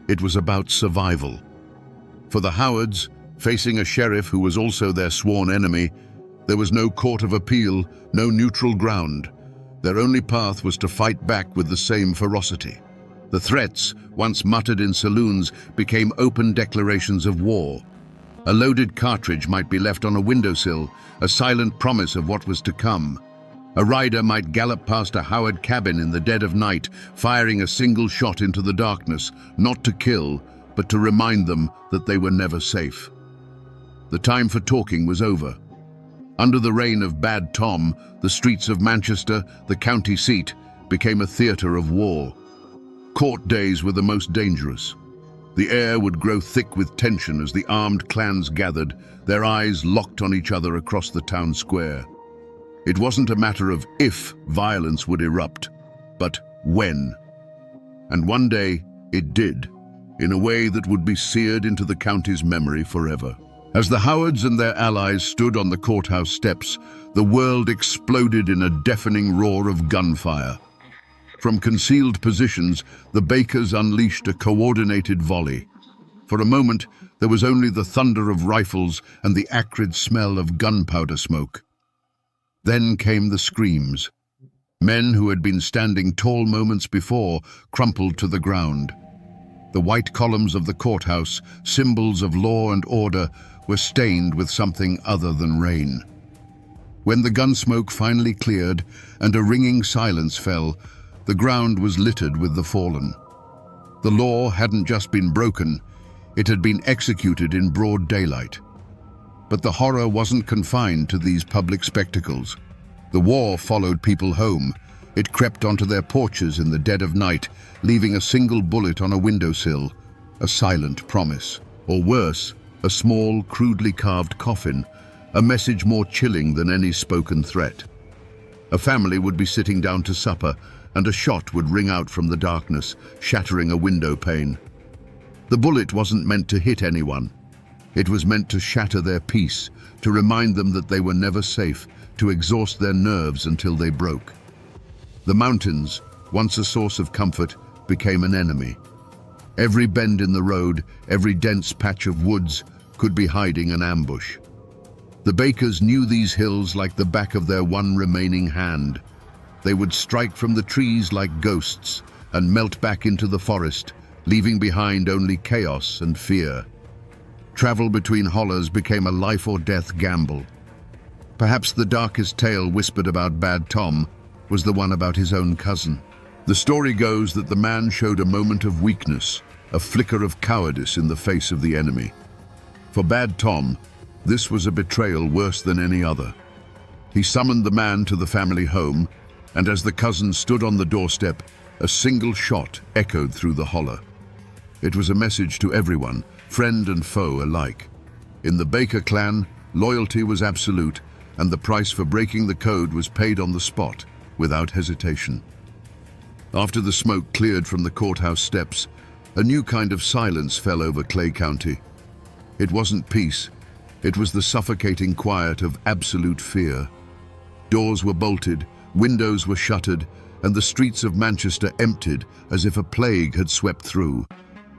Speaker 1: It was about survival. For the Howards, facing a sheriff who was also their sworn enemy, there was no court of appeal, no neutral ground. Their only path was to fight back with the same ferocity. The threats, once muttered in saloons, became open declarations of war. A loaded cartridge might be left on a windowsill, a silent promise of what was to come. A rider might gallop past a Howard cabin in the dead of night, firing a single shot into the darkness, not to kill, but to remind them that they were never safe. The time for talking was over. Under the reign of Bad Tom, the streets of Manchester, the county seat, became a theater of war. Court days were the most dangerous. The air would grow thick with tension as the armed clans gathered, their eyes locked on each other across the town square. It wasn't a matter of if violence would erupt, but when. And one day, it did, in a way that would be seared into the county's memory forever. As the Howards and their allies stood on the courthouse steps, the world exploded in a deafening roar of gunfire. From concealed positions, the Bakers unleashed a coordinated volley. For a moment, there was only the thunder of rifles and the acrid smell of gunpowder smoke. Then came the screams. Men who had been standing tall moments before crumpled to the ground. The white columns of the courthouse, symbols of law and order, were stained with something other than rain. When the gunsmoke finally cleared and a ringing silence fell, the ground was littered with the fallen. The law hadn't just been broken, it had been executed in broad daylight. But the horror wasn't confined to these public spectacles. The war followed people home. It crept onto their porches in the dead of night, leaving a single bullet on a windowsill, a silent promise. Or worse, a small, crudely carved coffin, a message more chilling than any spoken threat. A family would be sitting down to supper, and a shot would ring out from the darkness, shattering a window pane. The bullet wasn't meant to hit anyone. It was meant to shatter their peace, to remind them that they were never safe, to exhaust their nerves until they broke. The mountains, once a source of comfort, became an enemy. Every bend in the road, every dense patch of woods, could be hiding an ambush. The Bakers knew these hills like the back of their one remaining hand. They would strike from the trees like ghosts, and melt back into the forest, leaving behind only chaos and fear. Travel between hollers became a life-or-death gamble. Perhaps the darkest tale whispered about Bad Tom was the one about his own cousin. The story goes that the man showed a moment of weakness, a flicker of cowardice in the face of the enemy. For Bad Tom, this was a betrayal worse than any other. He summoned the man to the family home, and as the cousin stood on the doorstep, a single shot echoed through the holler. It was a message to everyone, friend and foe alike. In the Baker clan, loyalty was absolute, and the price for breaking the code was paid on the spot, without hesitation. After the smoke cleared from the courthouse steps, a new kind of silence fell over Clay County. It wasn't peace, it was the suffocating quiet of absolute fear. Doors were bolted, windows were shuttered, and the streets of Manchester emptied as if a plague had swept through.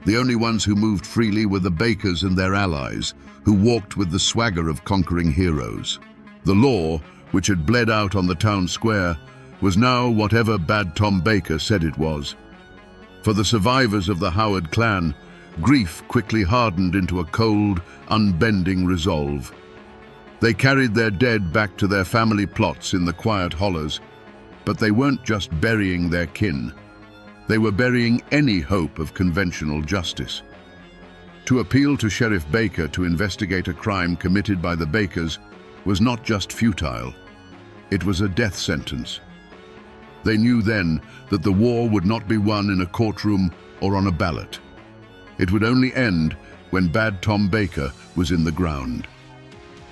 Speaker 1: The only ones who moved freely were the Bakers and their allies, who walked with the swagger of conquering heroes. The law, which had bled out on the town square, was now whatever Bad Tom Baker said it was. For the survivors of the Howard clan, grief quickly hardened into a cold, unbending resolve. They carried their dead back to their family plots in the quiet hollers, but they weren't just burying their kin. They were burying any hope of conventional justice. To appeal to Sheriff Baker to investigate a crime committed by the Bakers was not just futile, it was a death sentence. They knew then that the war would not be won in a courtroom or on a ballot. It would only end when Bad Tom Baker was in the ground.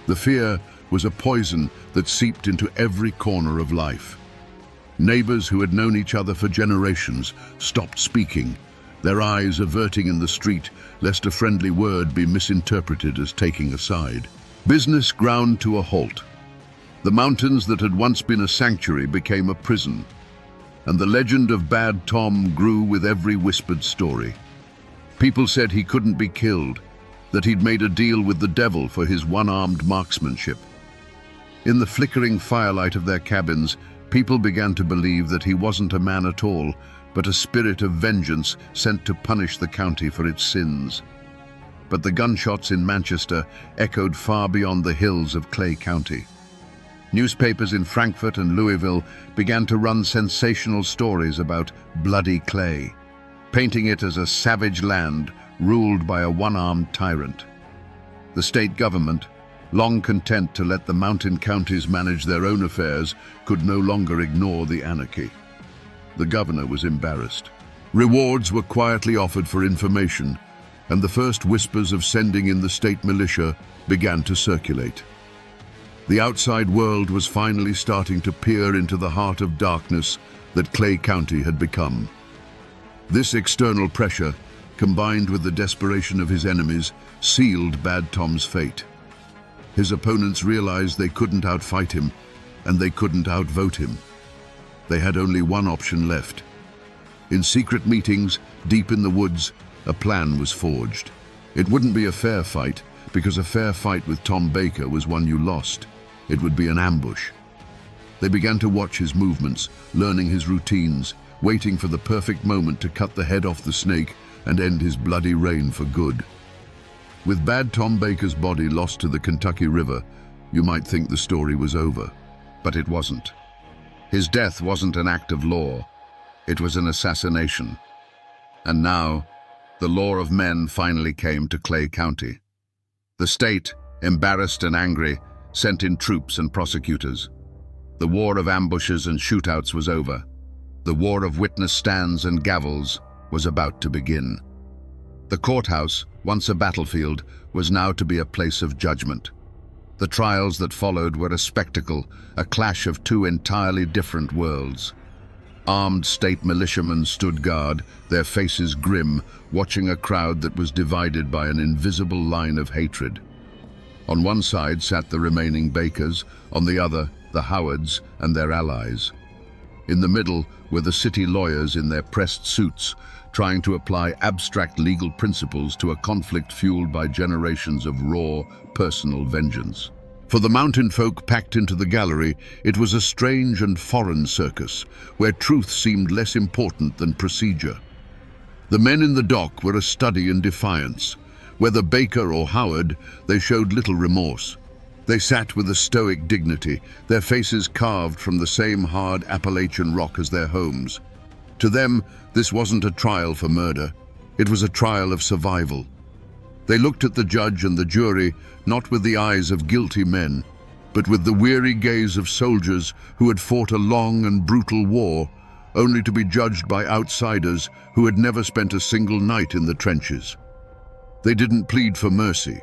Speaker 1: The fear was a poison that seeped into every corner of life. Neighbors who had known each other for generations stopped speaking, their eyes averting in the street lest a friendly word be misinterpreted as taking a side. Business ground to a halt. The mountains that had once been a sanctuary became a prison, and the legend of Bad Tom grew with every whispered story. People said he couldn't be killed, that he'd made a deal with the devil for his one-armed marksmanship. In the flickering firelight of their cabins, people began to believe that he wasn't a man at all, but a spirit of vengeance sent to punish the county for its sins. But the gunshots in Manchester echoed far beyond the hills of Clay County. Newspapers in Frankfurt and Louisville began to run sensational stories about bloody Clay, painting it as a savage land ruled by a one-armed tyrant. The state government, long content to let the mountain counties manage their own affairs, could no longer ignore the anarchy. The governor was embarrassed. Rewards were quietly offered for information, and the first whispers of sending in the state militia began to circulate. The outside world was finally starting to peer into the heart of darkness that Clay County had become. This external pressure, combined with the desperation of his enemies, sealed Bad Tom's fate. His opponents realized they couldn't outfight him, and they couldn't outvote him. They had only one option left. In secret meetings, deep in the woods, a plan was forged. It wouldn't be a fair fight, because a fair fight with Tom Baker was one you lost. It would be an ambush. They began to watch his movements, learning his routines, waiting for the perfect moment to cut the head off the snake and end his bloody reign for good. With Bad Tom Baker's body lost to the Kentucky River, you might think the story was over, but it wasn't. His death wasn't an act of law, it was an assassination. And now, the law of men finally came to Clay County. The state, embarrassed and angry, sent in troops and prosecutors. The war of ambushes and shootouts was over. The war of witness stands and gavels was about to begin. The courthouse, once a battlefield, was now to be a place of judgment. The trials that followed were a spectacle, a clash of two entirely different worlds. Armed state militiamen stood guard, their faces grim, watching a crowd that was divided by an invisible line of hatred. On one side sat the remaining Bakers, on the other, the Howards and their allies. In the middle were the city lawyers in their pressed suits, trying to apply abstract legal principles to a conflict fueled by generations of raw, personal vengeance. For the mountain folk packed into the gallery, it was a strange and foreign circus, where truth seemed less important than procedure. The men in the dock were a study in defiance. Whether Baker or Howard, they showed little remorse. They sat with a stoic dignity, their faces carved from the same hard Appalachian rock as their homes. To them, this wasn't a trial for murder. It was a trial of survival. They looked at the judge and the jury, not with the eyes of guilty men, but with the weary gaze of soldiers who had fought a long and brutal war, only to be judged by outsiders who had never spent a single night in the trenches. They didn't plead for mercy,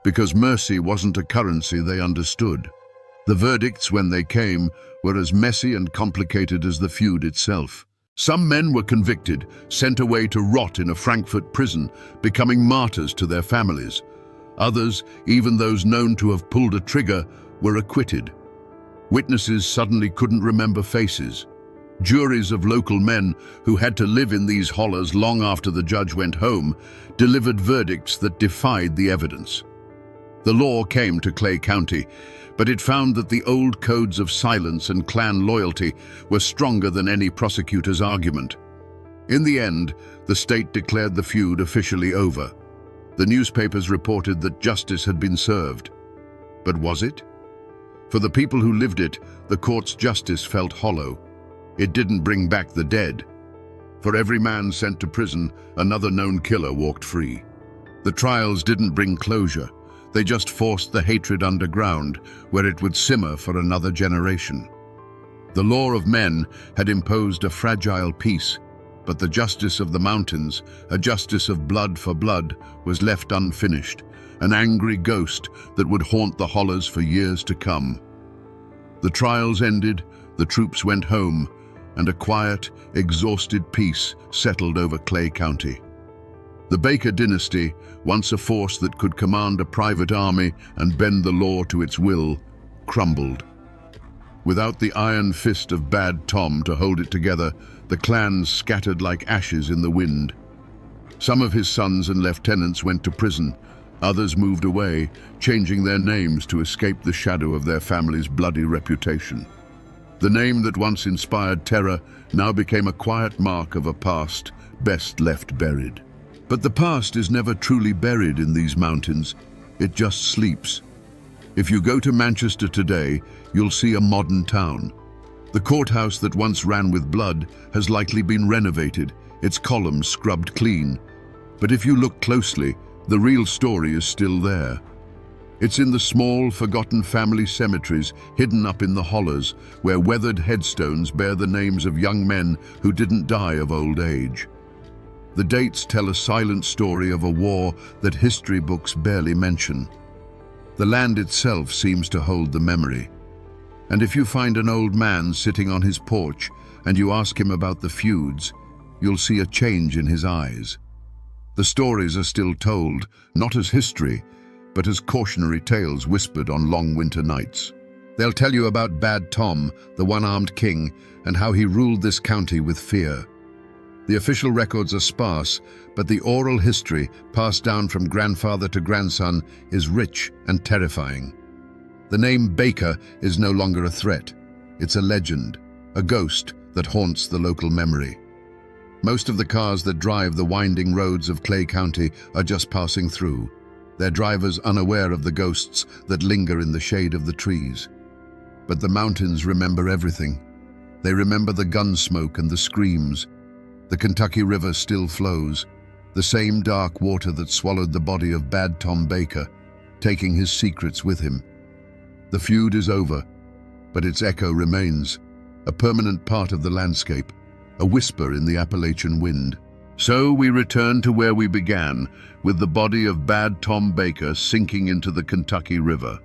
Speaker 1: because mercy wasn't a currency they understood. The verdicts, when they came, were as messy and complicated as the feud itself. Some men were convicted, sent away to rot in a Frankfurt prison, becoming martyrs to their families. Others, even those known to have pulled a trigger, were acquitted. Witnesses suddenly couldn't remember faces. Juries of local men who had to live in these hollers long after the judge went home delivered verdicts that defied the evidence. The law came to Clay County, but it found that the old codes of silence and clan loyalty were stronger than any prosecutor's argument. In the end, the state declared the feud officially over. The newspapers reported that justice had been served. But was it? For the people who lived it, the court's justice felt hollow. It didn't bring back the dead. For every man sent to prison, another known killer walked free. The trials didn't bring closure. They just forced the hatred underground, where it would simmer for another generation. The law of men had imposed a fragile peace, but the justice of the mountains, a justice of blood for blood, was left unfinished, an angry ghost that would haunt the hollers for years to come. The trials ended, the troops went home, and a quiet, exhausted peace settled over Clay County. The Baker dynasty, once a force that could command a private army and bend the law to its will, crumbled. Without the iron fist of Bad Tom to hold it together, the clans scattered like ashes in the wind. Some of his sons and lieutenants went to prison. Others moved away, changing their names to escape the shadow of their family's bloody reputation. The name that once inspired terror now became a quiet mark of a past best left buried. But the past is never truly buried in these mountains. It just sleeps. If you go to Manchester today, you'll see a modern town. The courthouse that once ran with blood has likely been renovated, its columns scrubbed clean. But if you look closely, the real story is still there. It's in the small, forgotten family cemeteries hidden up in the hollers, where weathered headstones bear the names of young men who didn't die of old age. The dates tell a silent story of a war that history books barely mention. The land itself seems to hold the memory. And if you find an old man sitting on his porch and you ask him about the feuds, you'll see a change in his eyes. The stories are still told, not as history, but as cautionary tales whispered on long winter nights. They'll tell you about Bad Tom, the one-armed king, and how he ruled this county with fear. The official records are sparse, but the oral history, passed down from grandfather to grandson, is rich and terrifying. The name Baker is no longer a threat. It's a legend, a ghost that haunts the local memory. Most of the cars that drive the winding roads of Clay County are just passing through, their drivers unaware of the ghosts that linger in the shade of the trees. But the mountains remember everything. They remember the gun smoke and the screams. The Kentucky River still flows, the same dark water that swallowed the body of Bad Tom Baker, taking his secrets with him. The feud is over, but its echo remains, a permanent part of the landscape, a whisper in the Appalachian wind. So we return to where we began, with the body of Bad Tom Baker sinking into the Kentucky River.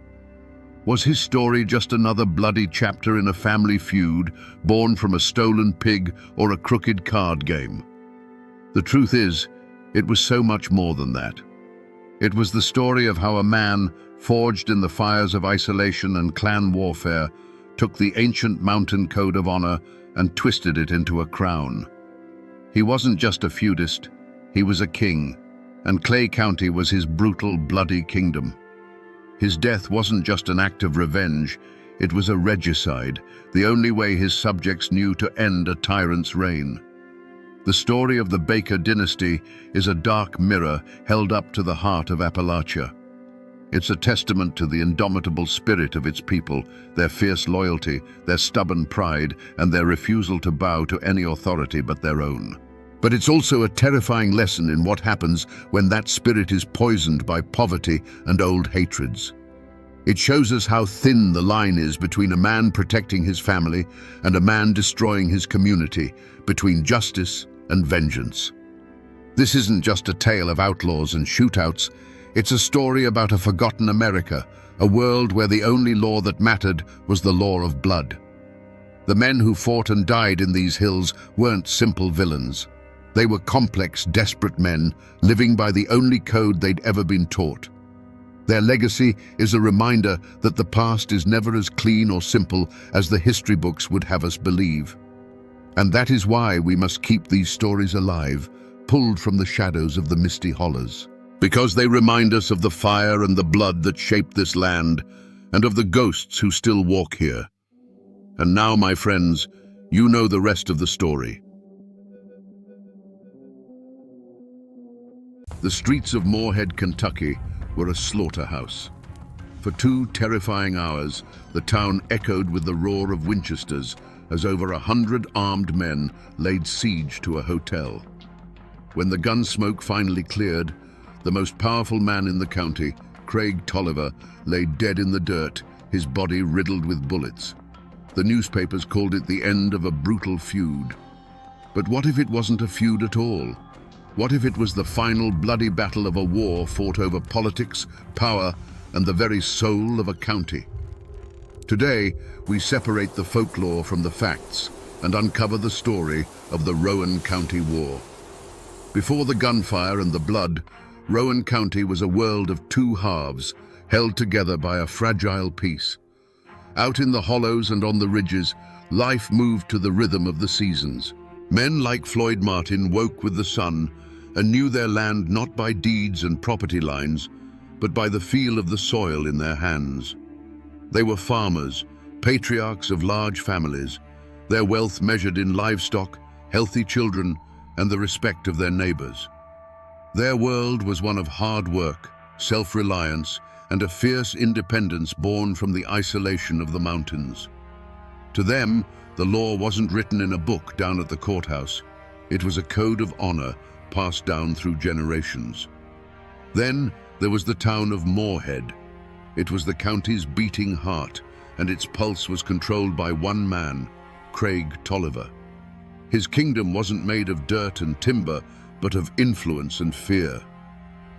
Speaker 1: Was his story just another bloody chapter in a family feud, born from a stolen pig or a crooked card game? The truth is, it was so much more than that. It was the story of how a man, forged in the fires of isolation and clan warfare, took the ancient mountain code of honor and twisted it into a crown. He wasn't just a feudist, he was a king, and Clay County was his brutal, bloody kingdom. His death wasn't just an act of revenge, it was a regicide, the only way his subjects knew to end a tyrant's reign. The story of the Baker dynasty is a dark mirror held up to the heart of Appalachia. It's a testament to the indomitable spirit of its people, their fierce loyalty, their stubborn pride, and their refusal to bow to any authority but their own. But it's also a terrifying lesson in what happens when that spirit is poisoned by poverty and old hatreds. It shows us how thin the line is between a man protecting his family and a man destroying his community, between justice and vengeance. This isn't just a tale of outlaws and shootouts, it's a story about a forgotten America, a world where the only law that mattered was the law of blood. The men who fought and died in these hills weren't simple villains. They were complex, desperate men, living by the only code they'd ever been taught. Their legacy is a reminder that the past is never as clean or simple as the history books would have us believe. And that is why we must keep these stories alive, pulled from the shadows of the misty hollows. Because they remind us of the fire and the blood that shaped this land, and of the ghosts who still walk here. And now, my friends, you know the rest of the story. The streets of Morehead, Kentucky, were a slaughterhouse. For 2 terrifying hours, the town echoed with the roar of Winchesters as over 100 armed men laid siege to a hotel. When the gun smoke finally cleared, the most powerful man in the county, Craig Tolliver, lay dead in the dirt, his body riddled with bullets. The newspapers called it the end of a brutal feud. But what if it wasn't a feud at all? What if it was the final bloody battle of a war fought over politics, power, and the very soul of a county? Today, we separate the folklore from the facts and uncover the story of the Rowan County War. Before the gunfire and the blood, Rowan County was a world of 2 halves, held together by a fragile peace. Out in the hollows and on the ridges, life moved to the rhythm of the seasons. Men like Floyd Martin woke with the sun and knew their land not by deeds and property lines, but by the feel of the soil in their hands. They were farmers, patriarchs of large families, their wealth measured in livestock, healthy children, and the respect of their neighbors. Their world was one of hard work, self-reliance, and a fierce independence born from the isolation of the mountains. To them, the law wasn't written in a book down at the courthouse. It was a code of honor passed down through generations. Then there was the town of Morehead. It was the county's beating heart, and its pulse was controlled by one man, Craig Tolliver. His kingdom wasn't made of dirt and timber, but of influence and fear.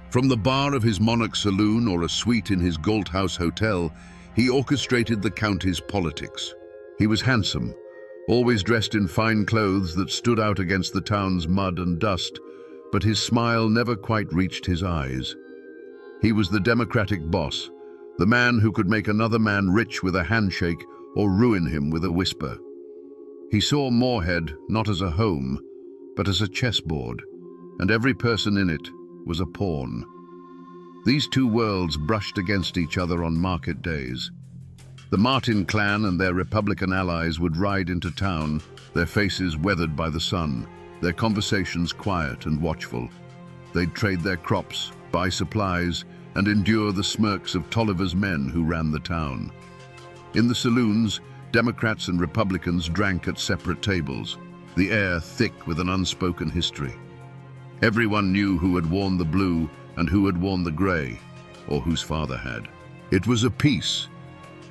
Speaker 1: From the bar of his Monarch saloon or a suite in his Galt House hotel, he orchestrated the county's politics. He was handsome, always dressed in fine clothes that stood out against the town's mud and dust, but his smile never quite reached his eyes. He was the democratic boss, the man who could make another man rich with a handshake or ruin him with a whisper. He saw Morehead not as a home, but as a chessboard, and every person in it was a pawn. These 2 worlds brushed against each other on market days. The Martin clan and their Republican allies would ride into town, their faces weathered by the sun, their conversations quiet and watchful. They'd trade their crops, buy supplies, and endure the smirks of Tolliver's men who ran the town. In the saloons, Democrats and Republicans drank at separate tables, the air thick with an unspoken history. Everyone knew who had worn the blue and who had worn the gray, or whose father had. It was a peace,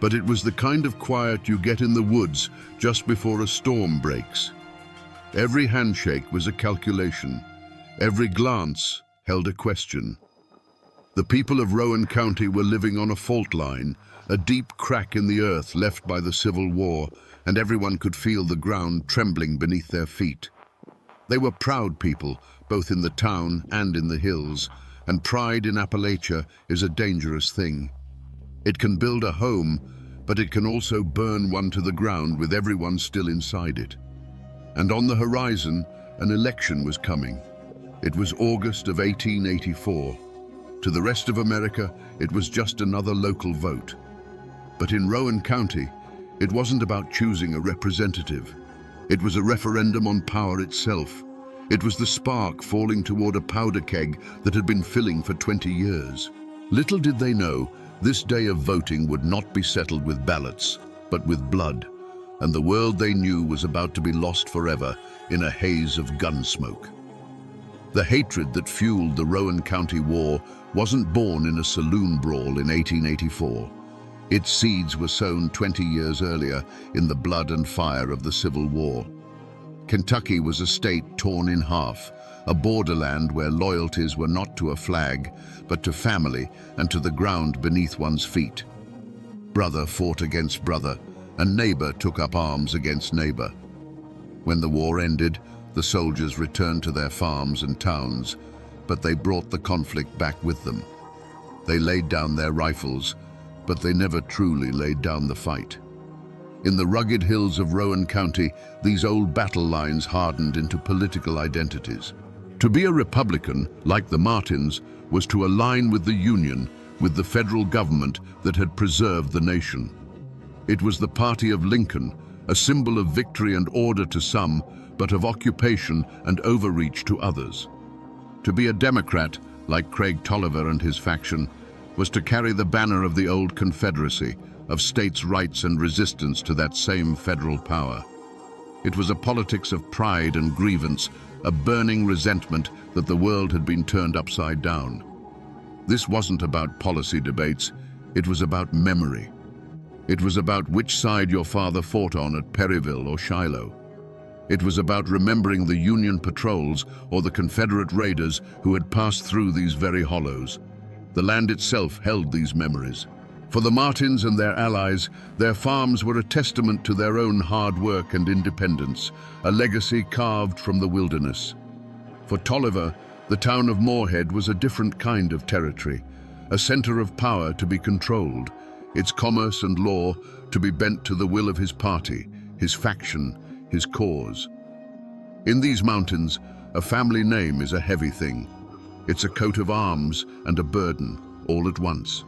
Speaker 1: but it was the kind of quiet you get in the woods just before a storm breaks. Every handshake was a calculation. Every glance held a question. The people of Rowan County were living on a fault line, a deep crack in the earth left by the Civil War, and everyone could feel the ground trembling beneath their feet. They were proud people, both in the town and in the hills, and pride in Appalachia is a dangerous thing. It can build a home, but it can also burn one to the ground with everyone still inside it. And on the horizon, an election was coming. It was August of 1884. To the rest of America, it was just another local vote. But in Rowan County, it wasn't about choosing a representative. It was a referendum on power itself. It was the spark falling toward a powder keg that had been filling for 20 years. Little did they know, this day of voting would not be settled with ballots, but with blood, and the world they knew was about to be lost forever in a haze of gun smoke. The hatred that fueled the Rowan County War wasn't born in a saloon brawl in 1884. Its seeds were sown 20 years earlier in the blood and fire of the Civil War. Kentucky was a state torn in half, a borderland where loyalties were not to a flag, but to family and to the ground beneath one's feet. Brother fought against brother, and neighbor took up arms against neighbor. When the war ended, the soldiers returned to their farms and towns, but they brought the conflict back with them. They laid down their rifles, but they never truly laid down the fight. In the rugged hills of Rowan County, these old battle lines hardened into political identities. To be a Republican, like the Martins, was to align with the Union, with the federal government that had preserved the nation. It was the party of Lincoln, a symbol of victory and order to some, but of occupation and overreach to others. To be a Democrat, like Craig Tolliver and his faction, was to carry the banner of the old Confederacy, of states' rights and resistance to that same federal power. It was a politics of pride and grievance, a burning resentment that the world had been turned upside down. This wasn't about policy debates, it was about memory. It was about which side your father fought on at Perryville or Shiloh. It was about remembering the Union patrols or the Confederate raiders who had passed through these very hollows. The land itself held these memories. For the Martins and their allies, their farms were a testament to their own hard work and independence, a legacy carved from the wilderness. For Tolliver, the town of Moorhead was a different kind of territory, a center of power to be controlled, its commerce and law to be bent to the will of his party, his faction, his cause. In these mountains, a family name is a heavy thing. It's a coat of arms and a burden, all at once.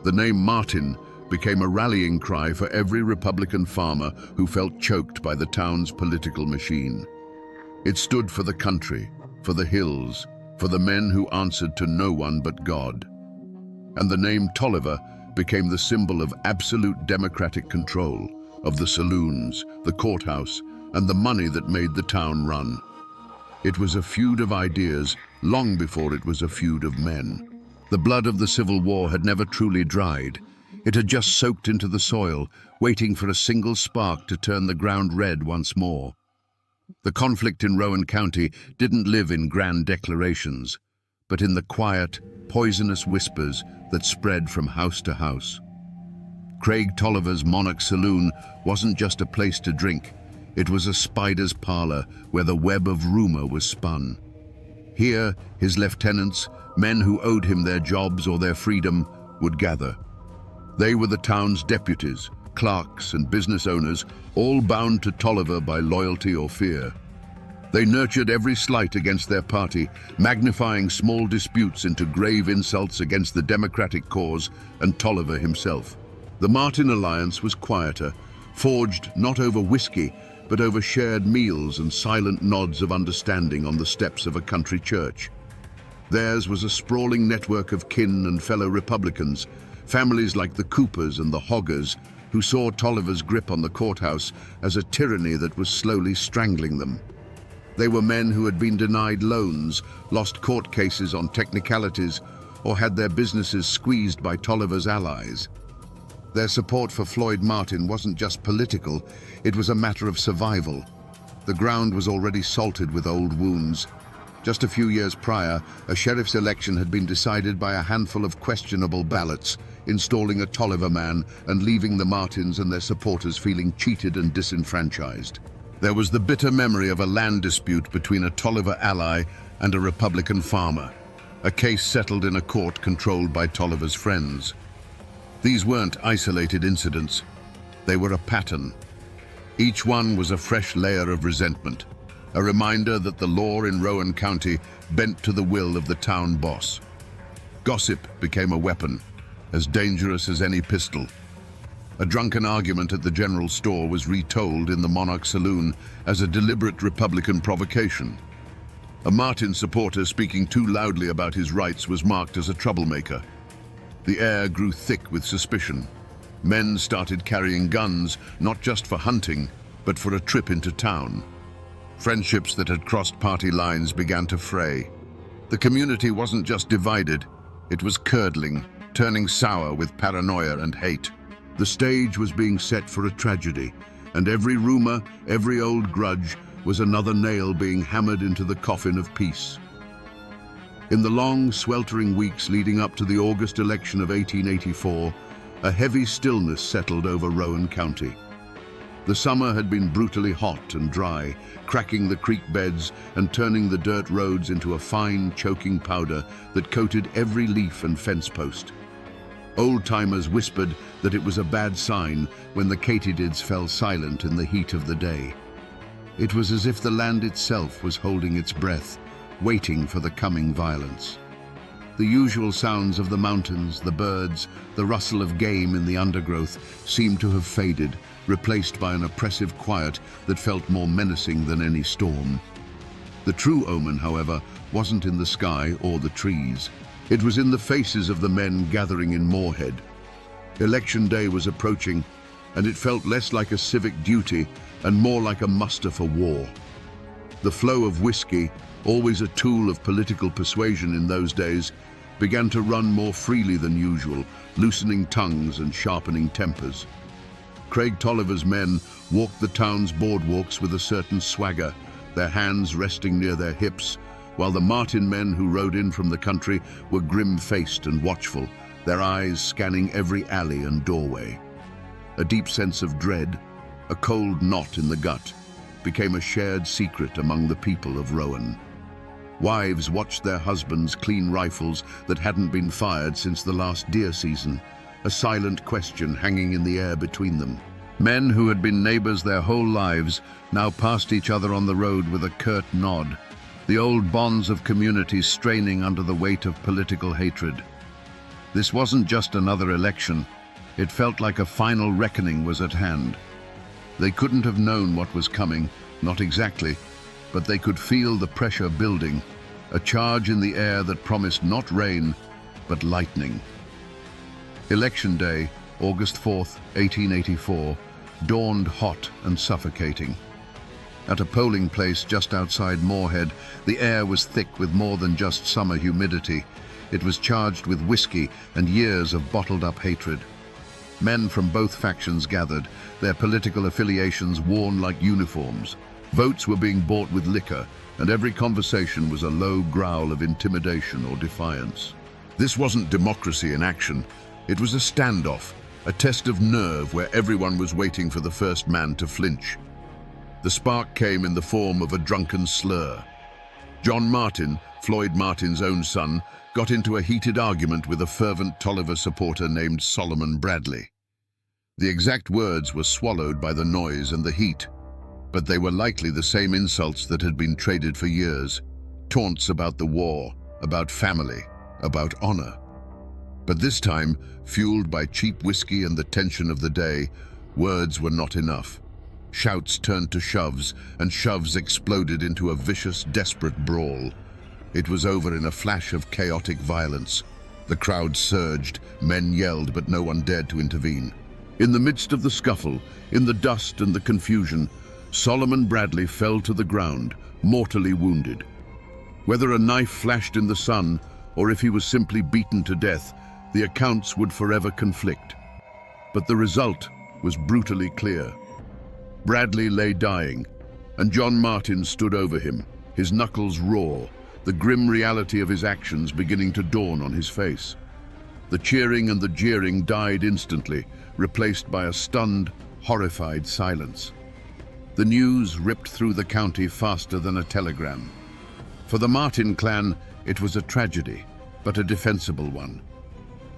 Speaker 1: The name Martin became a rallying cry for every Republican farmer who felt choked by the town's political machine. It stood for the country, for the hills, for the men who answered to no one but God. And the name Tolliver became the symbol of absolute democratic control, of the saloons, the courthouse, and the money that made the town run. It was a feud of ideas long before it was a feud of men. The blood of the Civil War had never truly dried. It had just soaked into the soil, waiting for a single spark to turn the ground red once more. The conflict in Rowan County didn't live in grand declarations, but in the quiet, poisonous whispers that spread from house to house. Craig Tolliver's Monarch Saloon wasn't just a place to drink. It was a spider's parlor where the web of rumor was spun. Here, his lieutenants, men who owed him their jobs or their freedom, would gather. They were the town's deputies, clerks, and business owners, all bound to Tolliver by loyalty or fear. They nurtured every slight against their party, magnifying small disputes into grave insults against the Democratic cause and Tolliver himself. The Martin alliance was quieter, forged not over whiskey, but over shared meals and silent nods of understanding on the steps of a country church. Theirs was a sprawling network of kin and fellow Republicans, families like the Coopers and the Hoggers, who saw Tolliver's grip on the courthouse as a tyranny that was slowly strangling them. They were men who had been denied loans, lost court cases on technicalities, or had their businesses squeezed by Tolliver's allies. Their support for Floyd Martin wasn't just political, it was a matter of survival. The ground was already salted with old wounds. Just a few years prior, a sheriff's election had been decided by a handful of questionable ballots, installing a Tolliver man and leaving the Martins and their supporters feeling cheated and disenfranchised. There was the bitter memory of a land dispute between a Tolliver ally and a Republican farmer, a case settled in a court controlled by Tolliver's friends. These weren't isolated incidents, they were a pattern. Each one was a fresh layer of resentment, a reminder that the law in Rowan County bent to the will of the town boss. Gossip became a weapon, as dangerous as any pistol. A drunken argument at the general store was retold in the Monarch Saloon as a deliberate Republican provocation. A Martin supporter speaking too loudly about his rights was marked as a troublemaker. The air grew thick with suspicion. Men started carrying guns, not just for hunting, but for a trip into town. Friendships that had crossed party lines began to fray. The community wasn't just divided, it was curdling, turning sour with paranoia and hate. The stage was being set for a tragedy, and every rumor, every old grudge, was another nail being hammered into the coffin of peace. In the long, sweltering weeks leading up to the August election of 1884, a heavy stillness settled over Rowan County. The summer had been brutally hot and dry, cracking the creek beds and turning the dirt roads into a fine, choking powder that coated every leaf and fence post. Old-timers whispered that it was a bad sign when the katydids fell silent in the heat of the day. It was as if the land itself was holding its breath, waiting for the coming violence. The usual sounds of the mountains, the birds, the rustle of game in the undergrowth seemed to have faded, replaced by an oppressive quiet that felt more menacing than any storm. The true omen, however, wasn't in the sky or the trees. It was in the faces of the men gathering in Moorhead. Election day was approaching, and it felt less like a civic duty and more like a muster for war. The flow of whiskey, always a tool of political persuasion in those days, began to run more freely than usual, loosening tongues and sharpening tempers. Craig Tolliver's men walked the town's boardwalks with a certain swagger, their hands resting near their hips, while the Martin men who rode in from the country were grim-faced and watchful, their eyes scanning every alley and doorway. A deep sense of dread, a cold knot in the gut, became a shared secret among the people of Rowan. Wives watched their husbands clean rifles that hadn't been fired since the last deer season, a silent question hanging in the air between them. Men who had been neighbors their whole lives now passed each other on the road with a curt nod, the old bonds of community straining under the weight of political hatred. This wasn't just another election. It felt like a final reckoning was at hand. They couldn't have known what was coming, not exactly, but they could feel the pressure building, a charge in the air that promised not rain, but lightning. Election day, August 4th, 1884, dawned hot and suffocating. At a polling place just outside Moorhead, the air was thick with more than just summer humidity. It was charged with whiskey and years of bottled-up hatred. Men from both factions gathered, their political affiliations worn like uniforms. Votes were being bought with liquor, and every conversation was a low growl of intimidation or defiance. This wasn't democracy in action. It was a standoff, a test of nerve where everyone was waiting for the first man to flinch. The spark came in the form of a drunken slur. John Martin, Floyd Martin's own son, got into a heated argument with a fervent Tolliver supporter named Solomon Bradley. The exact words were swallowed by the noise and the heat, but they were likely the same insults that had been traded for years. Taunts about the war, about family, about honor. But this time, fueled by cheap whiskey and the tension of the day, words were not enough. Shouts turned to shoves, and shoves exploded into a vicious, desperate brawl. It was over in a flash of chaotic violence. The crowd surged, men yelled, but no one dared to intervene. In the midst of the scuffle, in the dust and the confusion, Solomon Bradley fell to the ground, mortally wounded. Whether a knife flashed in the sun, or if he was simply beaten to death, the accounts would forever conflict. But the result was brutally clear. Bradley lay dying, and John Martin stood over him, his knuckles raw, the grim reality of his actions beginning to dawn on his face. The cheering and the jeering died instantly, replaced by a stunned, horrified silence. The news ripped through the county faster than a telegram. For the Martin clan, it was a tragedy, but a defensible one.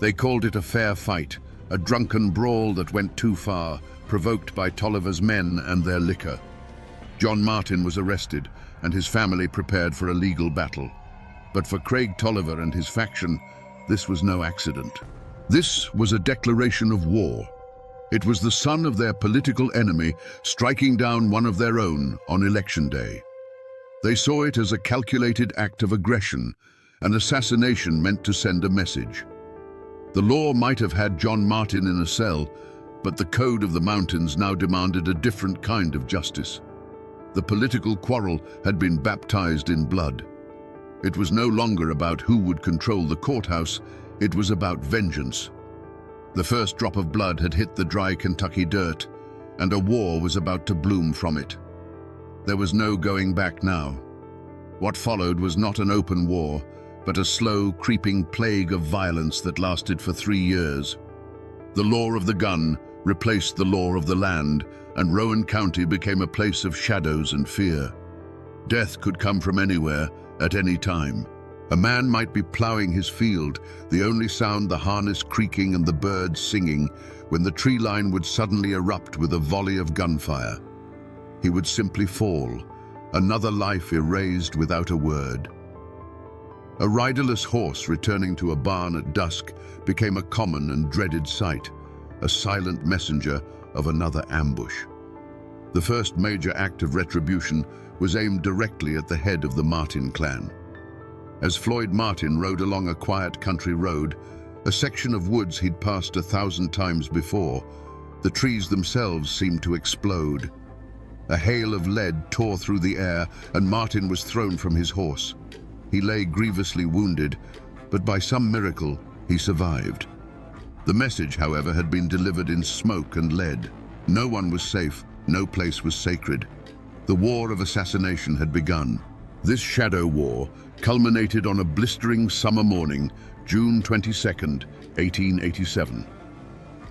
Speaker 1: They called it a fair fight, a drunken brawl that went too far, provoked by Tolliver's men and their liquor. John Martin was arrested, and his family prepared for a legal battle. But for Craig Tolliver and his faction, This was no accident. This was a declaration of war. It was the son of their political enemy striking down one of their own on election day. They saw it as a calculated act of aggression, an assassination meant to send a message. The law might have had John Martin in a cell, but the code of the mountains now demanded a different kind of justice. The political quarrel had been baptized in blood. It was no longer about who would control the courthouse, it was about vengeance. The first drop of blood had hit the dry Kentucky dirt, and a war was about to bloom from it. There was no going back now. What followed was not an open war, but a slow, creeping plague of violence that lasted for 3 years. The law of the gun replaced the law of the land, and Rowan County became a place of shadows and fear. Death could come from anywhere, at any time. A man might be plowing his field, the only sound the harness creaking and the birds singing, when the tree line would suddenly erupt with a volley of gunfire. He would simply fall, another life erased without a word. A riderless horse returning to a barn at dusk became a common and dreaded sight, a silent messenger of another ambush. The first major act of retribution was aimed directly at the head of the Martin clan. As Floyd Martin rode along a quiet country road, a section of woods he'd passed 1,000 times before, the trees themselves seemed to explode. A hail of lead tore through the air, and Martin was thrown from his horse. He lay grievously wounded, but by some miracle, he survived. The message, however, had been delivered in smoke and lead. No one was safe, no place was sacred. The war of assassination had begun. This shadow war culminated on a blistering summer morning, June 22nd, 1887.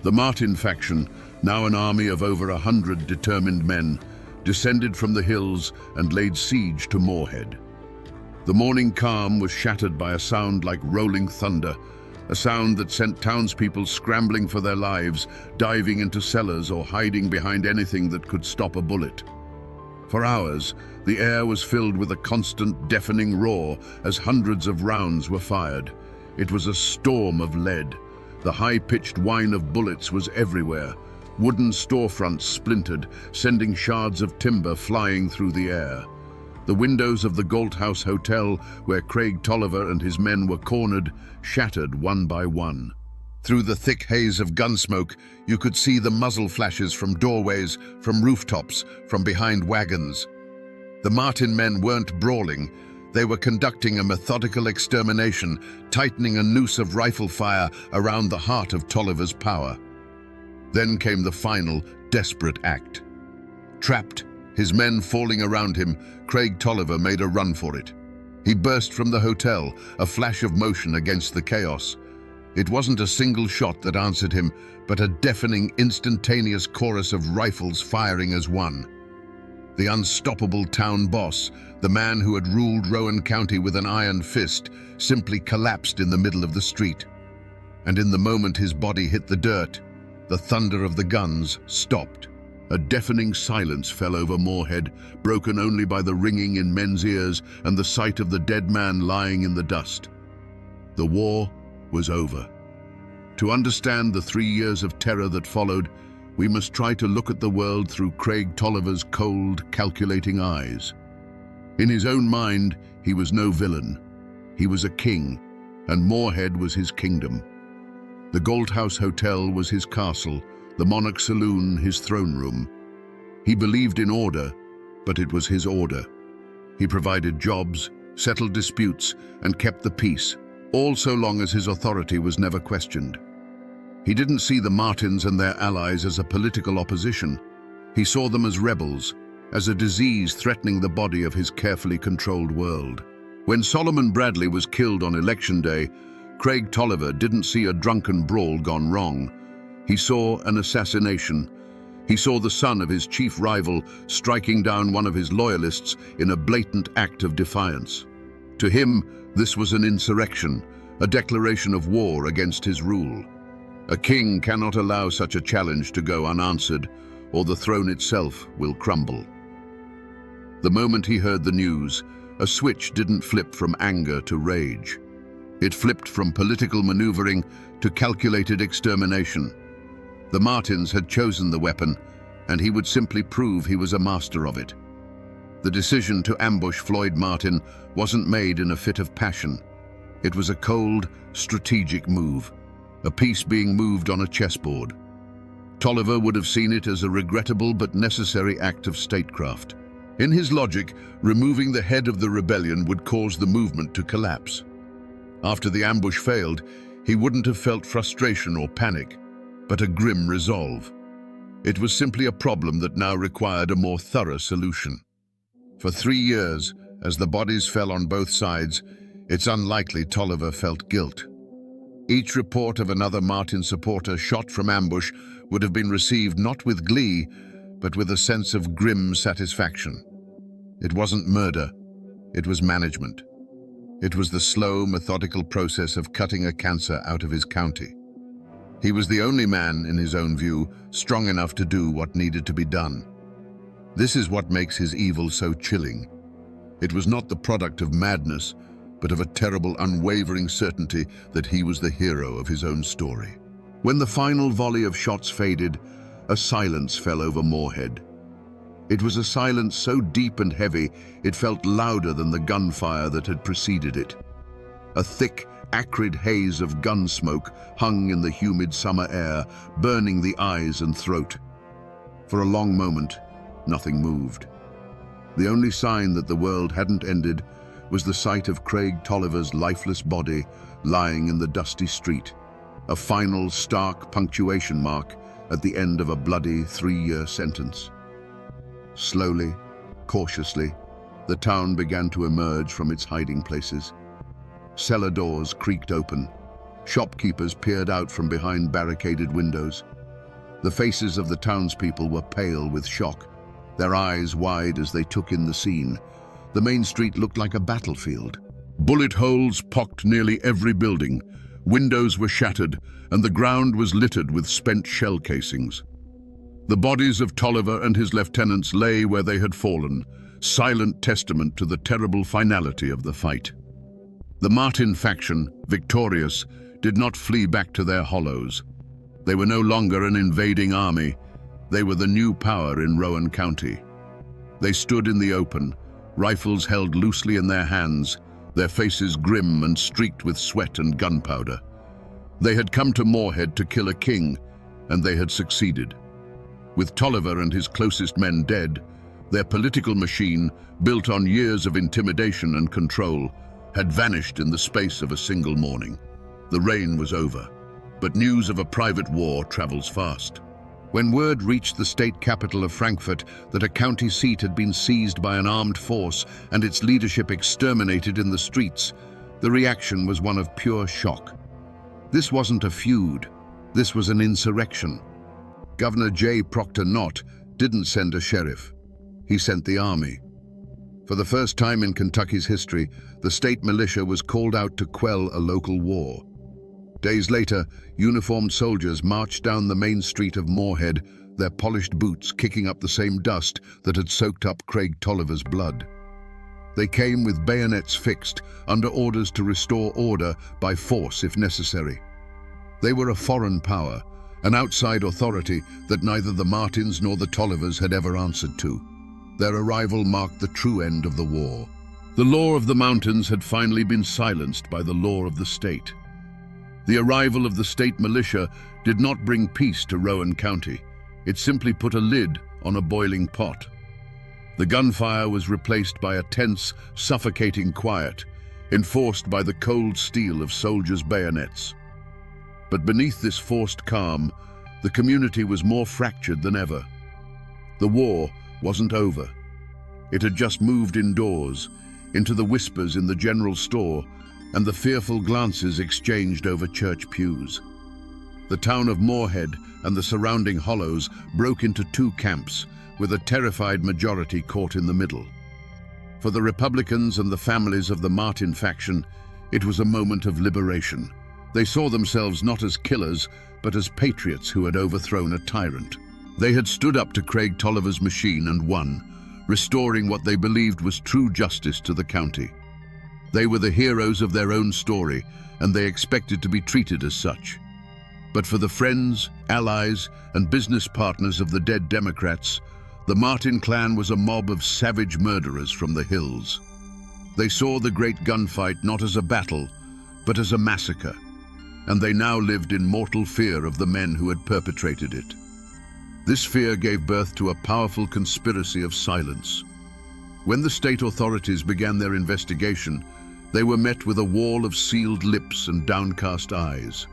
Speaker 1: The Martin faction, now an army of over 100 determined men, descended from the hills and laid siege to Moorhead. The morning calm was shattered by a sound like rolling thunder, a sound that sent townspeople scrambling for their lives, diving into cellars or hiding behind anything that could stop a bullet. For hours, the air was filled with a constant, deafening roar as hundreds of rounds were fired. It was a storm of lead. The high-pitched whine of bullets was everywhere. Wooden storefronts splintered, sending shards of timber flying through the air. The windows of the Galt House Hotel, where Craig Tolliver and his men were cornered, shattered one by one. Through the thick haze of gunsmoke, you could see the muzzle flashes from doorways, from rooftops, from behind wagons. The Martin men weren't brawling. They were conducting a methodical extermination, tightening a noose of rifle fire around the heart of Tolliver's power. Then came the final, desperate act. Trapped, his men falling around him, Craig Tolliver made a run for it. He burst from the hotel, a flash of motion against the chaos. It wasn't a single shot that answered him, but a deafening, instantaneous chorus of rifles firing as one. The unstoppable town boss, the man who had ruled Rowan County with an iron fist, simply collapsed in the middle of the street. And in the moment his body hit the dirt, the thunder of the guns stopped. A deafening silence fell over Moorhead, broken only by the ringing in men's ears and the sight of the dead man lying in the dust. The war was over. To understand the 3 years of terror that followed, we must try to look at the world through Craig Tolliver's cold, calculating eyes. In his own mind, he was no villain. He was a king, and Moorhead was his kingdom. The Galt House Hotel was his castle, the Monarch Saloon his throne room. He believed in order, but it was his order. He provided jobs, settled disputes, and kept the peace, all so long as his authority was never questioned. He didn't see the Martins and their allies as a political opposition. He saw them as rebels, as a disease threatening the body of his carefully controlled world. When Solomon Bradley was killed on election day, Craig Tolliver didn't see a drunken brawl gone wrong. He saw an assassination. He saw the son of his chief rival striking down one of his loyalists in a blatant act of defiance. To him, this was an insurrection, a declaration of war against his rule. A king cannot allow such a challenge to go unanswered, or the throne itself will crumble. The moment he heard the news, a switch didn't flip from anger to rage. It flipped from political maneuvering to calculated extermination. The Martins had chosen the weapon, and he would simply prove he was a master of it. The decision to ambush Floyd Martin wasn't made in a fit of passion. It was a cold, strategic move, a piece being moved on a chessboard. Tolliver would have seen it as a regrettable but necessary act of statecraft. In his logic, removing the head of the rebellion would cause the movement to collapse. After the ambush failed, he wouldn't have felt frustration or panic, but a grim resolve. It was simply a problem that now required a more thorough solution. For 3 years, as the bodies fell on both sides, it's unlikely Tolliver felt guilt. Each report of another Martin supporter shot from ambush would have been received not with glee, but with a sense of grim satisfaction. It wasn't murder, it was management. It was the slow, methodical process of cutting a cancer out of his county. He was the only man, in his own view, strong enough to do what needed to be done. This is what makes his evil so chilling. It was not the product of madness, but of a terrible, unwavering certainty that he was the hero of his own story. When the final volley of shots faded, a silence fell over Moorhead. It was a silence so deep and heavy, it felt louder than the gunfire that had preceded it. A thick, acrid haze of gun smoke hung in the humid summer air, burning the eyes and throat. For a long moment, nothing moved. The only sign that the world hadn't ended was the sight of Craig Tolliver's lifeless body lying in the dusty street, a final, stark punctuation mark at the end of a bloody 3-year sentence. Slowly, cautiously, the town began to emerge from its hiding places. Cellar doors creaked open. Shopkeepers peered out from behind barricaded windows. The faces of the townspeople were pale with shock, their eyes wide as they took in the scene. The main street looked like a battlefield. Bullet holes pocked nearly every building. Windows were shattered, and the ground was littered with spent shell casings. The bodies of Tolliver and his lieutenants lay where they had fallen, silent testament to the terrible finality of the fight. The Martin faction, victorious, did not flee back to their hollows. They were no longer an invading army. They were the new power in Rowan County. They stood in the open, rifles held loosely in their hands, their faces grim and streaked with sweat and gunpowder. They had come to Moorhead to kill a king, and they had succeeded. With Tolliver and his closest men dead, their political machine, built on years of intimidation and control, had vanished in the space of a single morning. The reign was over, but news of a private war travels fast. When word reached the state capital of Frankfurt that a county seat had been seized by an armed force and its leadership exterminated in the streets, the reaction was one of pure shock. This wasn't a feud, this was an insurrection. Governor J. Proctor Knott didn't send a sheriff, he sent the army. For the first time in Kentucky's history, the state militia was called out to quell a local war. Days later, uniformed soldiers marched down the main street of Moorhead, their polished boots kicking up the same dust that had soaked up Craig Tolliver's blood. They came with bayonets fixed, under orders to restore order by force if necessary. They were a foreign power, an outside authority that neither the Martins nor the Tollivers had ever answered to. Their arrival marked the true end of the war. The law of the mountains had finally been silenced by the law of the state. The arrival of the state militia did not bring peace to Rowan County. It simply put a lid on a boiling pot. The gunfire was replaced by a tense, suffocating quiet, enforced by the cold steel of soldiers' bayonets. But beneath this forced calm, the community was more fractured than ever. The war wasn't over. It had just moved indoors, into the whispers in the general store and the fearful glances exchanged over church pews. The town of Moorhead and the surrounding hollows broke into two camps, with a terrified majority caught in the middle. For the Republicans and the families of the Martin faction, it was a moment of liberation. They saw themselves not as killers, but as patriots who had overthrown a tyrant. They had stood up to Craig Tolliver's machine and won, restoring what they believed was true justice to the county. They were the heroes of their own story, and they expected to be treated as such. But for the friends, allies, and business partners of the dead Democrats, the Martin clan was a mob of savage murderers from the hills. They saw the great gunfight not as a battle, but as a massacre, and they now lived in mortal fear of the men who had perpetrated it. This fear gave birth to a powerful conspiracy of silence. When the state authorities began their investigation, they were met with a wall of sealed lips and downcast eyes.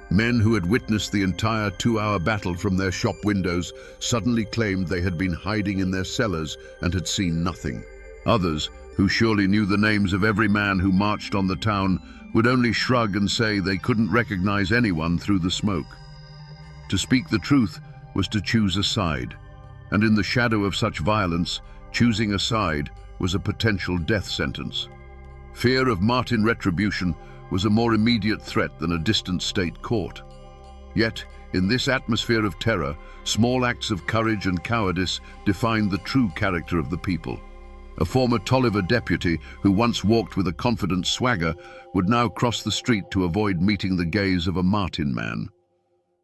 Speaker 1: Men who had witnessed the entire 2-hour battle from their shop windows suddenly claimed they had been hiding in their cellars and had seen nothing. Others, who surely knew the names of every man who marched on the town, would only shrug and say they couldn't recognize anyone through the smoke. To speak the truth was to choose a side, and in the shadow of such violence, choosing a side was a potential death sentence. Fear of Martin retribution was a more immediate threat than a distant state court. Yet, in this atmosphere of terror, small acts of courage and cowardice defined the true character of the people. A former Tolliver deputy who once walked with a confident swagger would now cross the street to avoid meeting the gaze of a Martin man.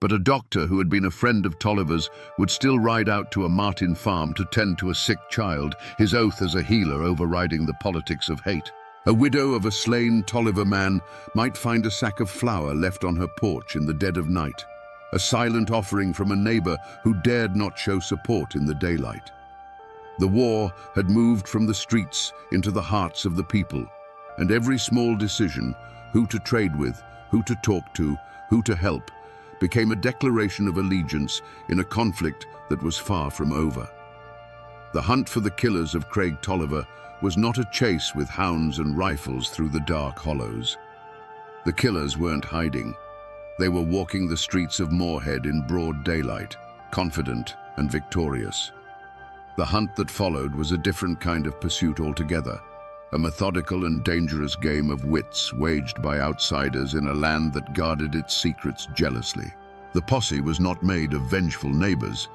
Speaker 1: But a doctor who had been a friend of Tolliver's would still ride out to a Martin farm to tend to a sick child, his oath as a healer overriding the politics of hate. A widow of a slain Tolliver man might find a sack of flour left on her porch in the dead of night, a silent offering from a neighbor who dared not show support in the daylight. The war had moved from the streets into the hearts of the people, and every small decision, who to trade with, who to talk to, who to help, became a declaration of allegiance in a conflict that was far from over. The hunt for the killers of Craig Tolliver was not a chase with hounds and rifles through the dark hollows. The killers weren't hiding. They were walking the streets of Moorhead in broad daylight, confident and victorious. The hunt that followed was a different kind of pursuit altogether, a methodical and dangerous game of wits waged by outsiders in a land that guarded its secrets jealously. The posse was not made of vengeful neighbors,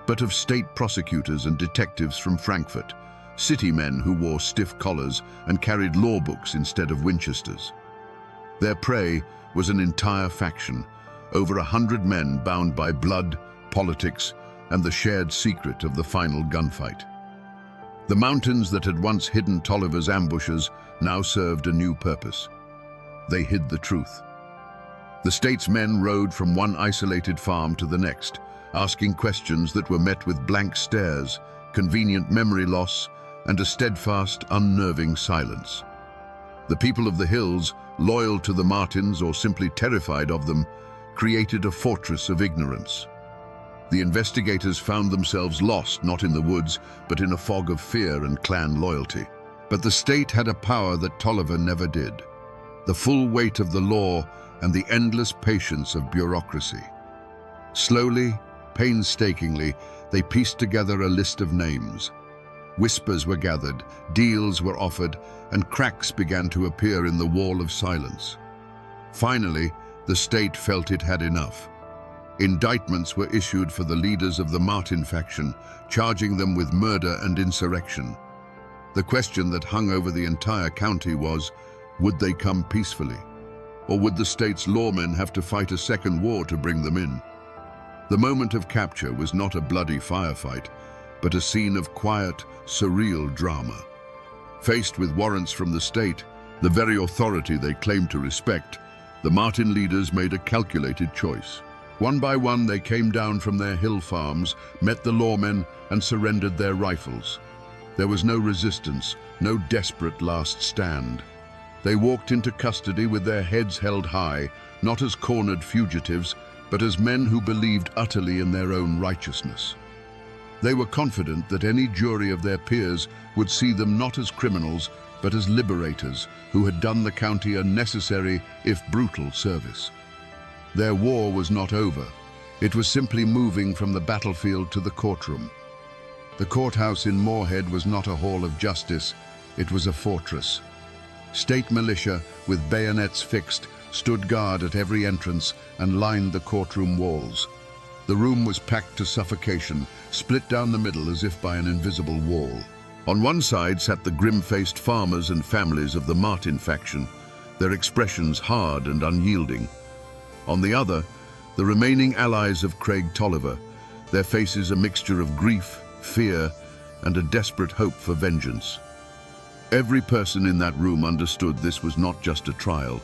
Speaker 1: but of state prosecutors and detectives from Frankfurt, city men who wore stiff collars and carried law books instead of Winchesters. Their prey was an entire faction, over 100 men bound by blood, politics, and the shared secret of the final gunfight. The mountains that had once hidden Tolliver's ambushes now served a new purpose. They hid the truth. The state's men rode from one isolated farm to the next, asking questions that were met with blank stares, convenient memory loss, and a steadfast, unnerving silence. The people of the hills, loyal to the Martins or simply terrified of them, created a fortress of ignorance. The investigators found themselves lost not in the woods, but in a fog of fear and clan loyalty. But the state had a power that Tolliver never did: the full weight of the law and the endless patience of bureaucracy. Slowly, painstakingly, they pieced together a list of names. Whispers were gathered, deals were offered, and cracks began to appear in the wall of silence. Finally, the state felt it had enough. Indictments were issued for the leaders of the Martin faction, charging them with murder and insurrection. The question that hung over the entire county was, would they come peacefully? Or would the state's lawmen have to fight a second war to bring them in? The moment of capture was not a bloody firefight, but a scene of quiet, surreal drama. Faced with warrants from the state, the very authority they claimed to respect, the Martin leaders made a calculated choice. One by one, they came down from their hill farms, met the lawmen, and surrendered their rifles. There was no resistance, no desperate last stand. They walked into custody with their heads held high, not as cornered fugitives, but as men who believed utterly in their own righteousness. They were confident that any jury of their peers would see them not as criminals, but as liberators who had done the county a necessary, if brutal, service. Their war was not over. It was simply moving from the battlefield to the courtroom. The courthouse in Moorhead was not a hall of justice, it was a fortress. State militia, with bayonets fixed, stood guard at every entrance and lined the courtroom walls. The room was packed to suffocation, split down the middle as if by an invisible wall. On one side sat the grim-faced farmers and families of the Martin faction, their expressions hard and unyielding. On the other, the remaining allies of Craig Tolliver, their faces a mixture of grief, fear, and a desperate hope for vengeance. Every person in that room understood this was not just a trial.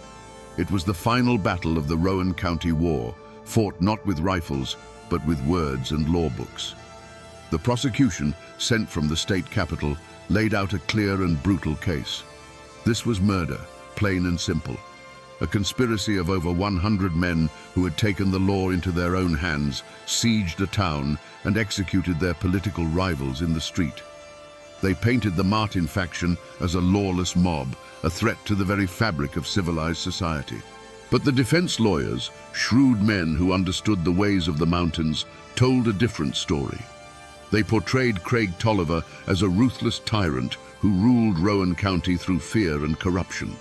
Speaker 1: It was the final battle of the Rowan County War, fought not with rifles, but with words and law books. The prosecution, sent from the state capital, laid out a clear and brutal case. This was murder, plain and simple. A conspiracy of over 100 men who had taken the law into their own hands, sieged a town, and executed their political rivals in the street. They painted the Martin faction as a lawless mob, a threat to the very fabric of civilized society. But the defense lawyers, shrewd men who understood the ways of the mountains, told a different story. They portrayed Craig Tolliver as a ruthless tyrant who ruled Rowan County through fear and corruption.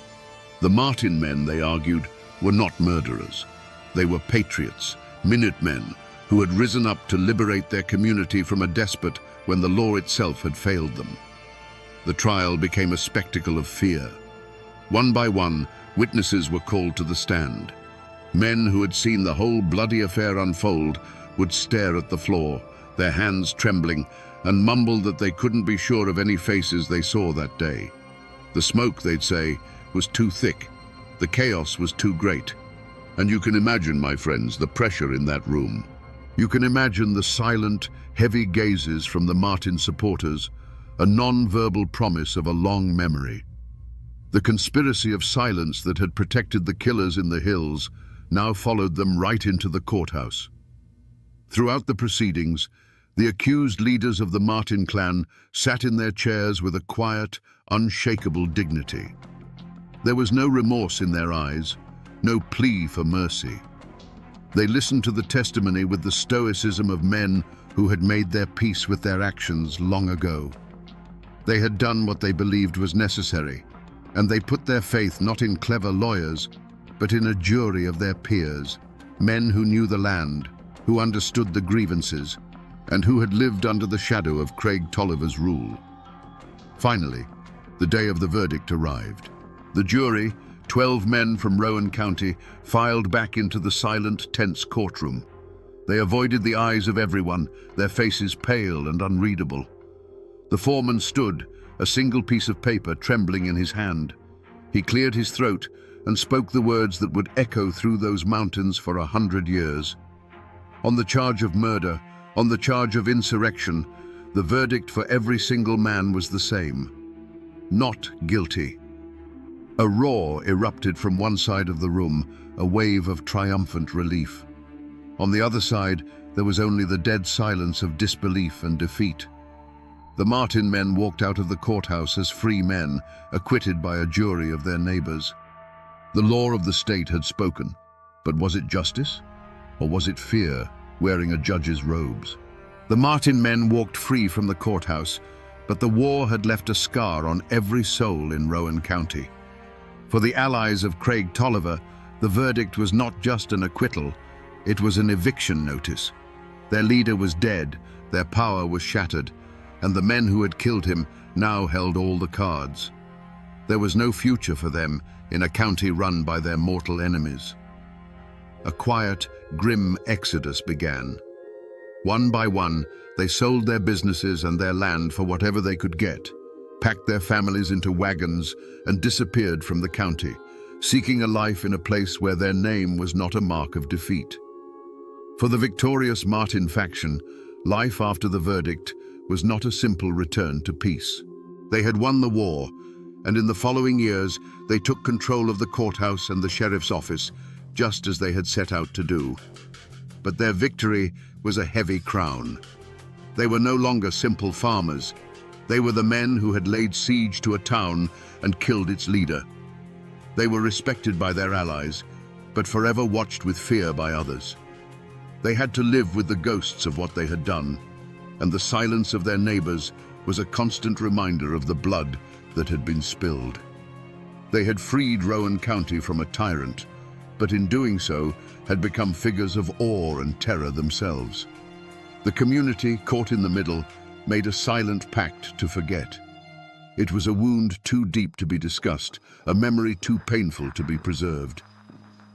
Speaker 1: The Martin men, they argued, were not murderers. They were patriots, Minutemen, who had risen up to liberate their community from a despot when the law itself had failed them. The trial became a spectacle of fear. One by one, witnesses were called to the stand. Men who had seen the whole bloody affair unfold would stare at the floor, their hands trembling, and mumble that they couldn't be sure of any faces they saw that day. The smoke, they'd say, was too thick. The chaos was too great. And you can imagine, my friends, the pressure in that room. You can imagine the silent, heavy gazes from the Martin supporters, a non-verbal promise of a long memory. The conspiracy of silence that had protected the killers in the hills now followed them right into the courthouse. Throughout the proceedings, the accused leaders of the Martin clan sat in their chairs with a quiet, unshakable dignity. There was no remorse in their eyes, no plea for mercy. They listened to the testimony with the stoicism of men who had made their peace with their actions long ago. They had done what they believed was necessary, and they put their faith not in clever lawyers, but in a jury of their peers, men who knew the land, who understood the grievances, and who had lived under the shadow of Craig Tolliver's rule. Finally, the day of the verdict arrived. The jury, 12 men from Rowan County, filed back into the silent, tense courtroom. They avoided the eyes of everyone, their faces pale and unreadable. The foreman stood, a single piece of paper trembling in his hand. He cleared his throat and spoke the words that would echo through those mountains for 100 years. On the charge of murder, on the charge of insurrection, the verdict for every single man was the same: not guilty. A roar erupted from one side of the room, a wave of triumphant relief. On the other side, there was only the dead silence of disbelief and defeat. The Martin men walked out of the courthouse as free men, acquitted by a jury of their neighbors. The law of the state had spoken, but was it justice? Or was it fear, wearing a judge's robes? The Martin men walked free from the courthouse, but the war had left a scar on every soul in Rowan County. For the allies of Craig Tolliver, the verdict was not just an acquittal, it was an eviction notice. Their leader was dead, their power was shattered, and the men who had killed him now held all the cards. There was no future for them in a county run by their mortal enemies. A quiet, grim exodus began. One by one, they sold their businesses and their land for whatever they could get, packed their families into wagons, and disappeared from the county, seeking a life in a place where their name was not a mark of defeat. For the victorious Martin faction, life after the verdict was not a simple return to peace. They had won the war, and in the following years, they took control of the courthouse and the sheriff's office, just as they had set out to do. But their victory was a heavy crown. They were no longer simple farmers. They were the men who had laid siege to a town and killed its leader. They were respected by their allies, but forever watched with fear by others. They had to live with the ghosts of what they had done, and the silence of their neighbors was a constant reminder of the blood that had been spilled. They had freed Rowan County from a tyrant, but in doing so had become figures of awe and terror themselves. The community, caught in the middle, made a silent pact to forget. It was a wound too deep to be discussed, a memory too painful to be preserved.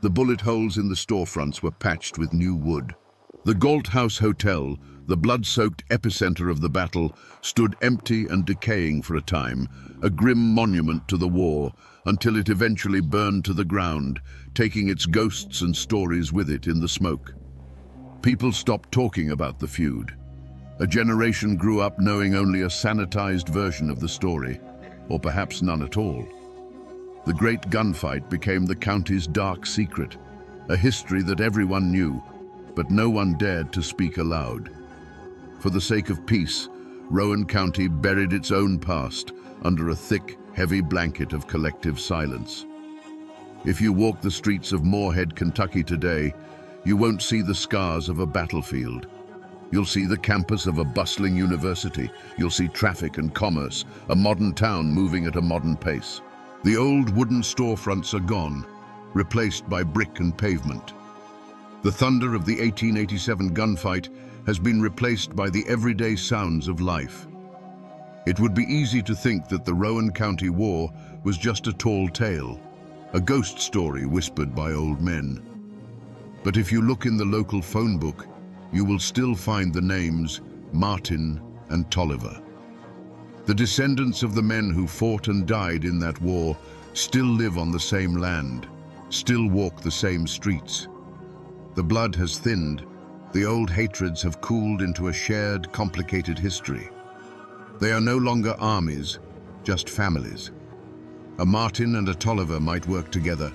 Speaker 1: The bullet holes in the storefronts were patched with new wood. The Galt House Hotel, the blood-soaked epicenter of the battle, stood empty and decaying for a time, a grim monument to the war, until it eventually burned to the ground, taking its ghosts and stories with it in the smoke. People stopped talking about the feud. A generation grew up knowing only a sanitized version of the story, or perhaps none at all. The great gunfight became the county's dark secret, a history that everyone knew, but no one dared to speak aloud. For the sake of peace, Rowan County buried its own past under a thick, heavy blanket of collective silence. If you walk the streets of Moorhead, Kentucky today, you won't see the scars of a battlefield. You'll see the campus of a bustling university. You'll see traffic and commerce, a modern town moving at a modern pace. The old wooden storefronts are gone, replaced by brick and pavement. The thunder of the 1887 gunfight has been replaced by the everyday sounds of life. It would be easy to think that the Rowan County War was just a tall tale, a ghost story whispered by old men. But if you look in the local phone book, you will still find the names Martin and Tolliver. The descendants of the men who fought and died in that war still live on the same land, still walk the same streets. The blood has thinned, the old hatreds have cooled into a shared, complicated history. They are no longer armies, just families. A Martin and a Tolliver might work together.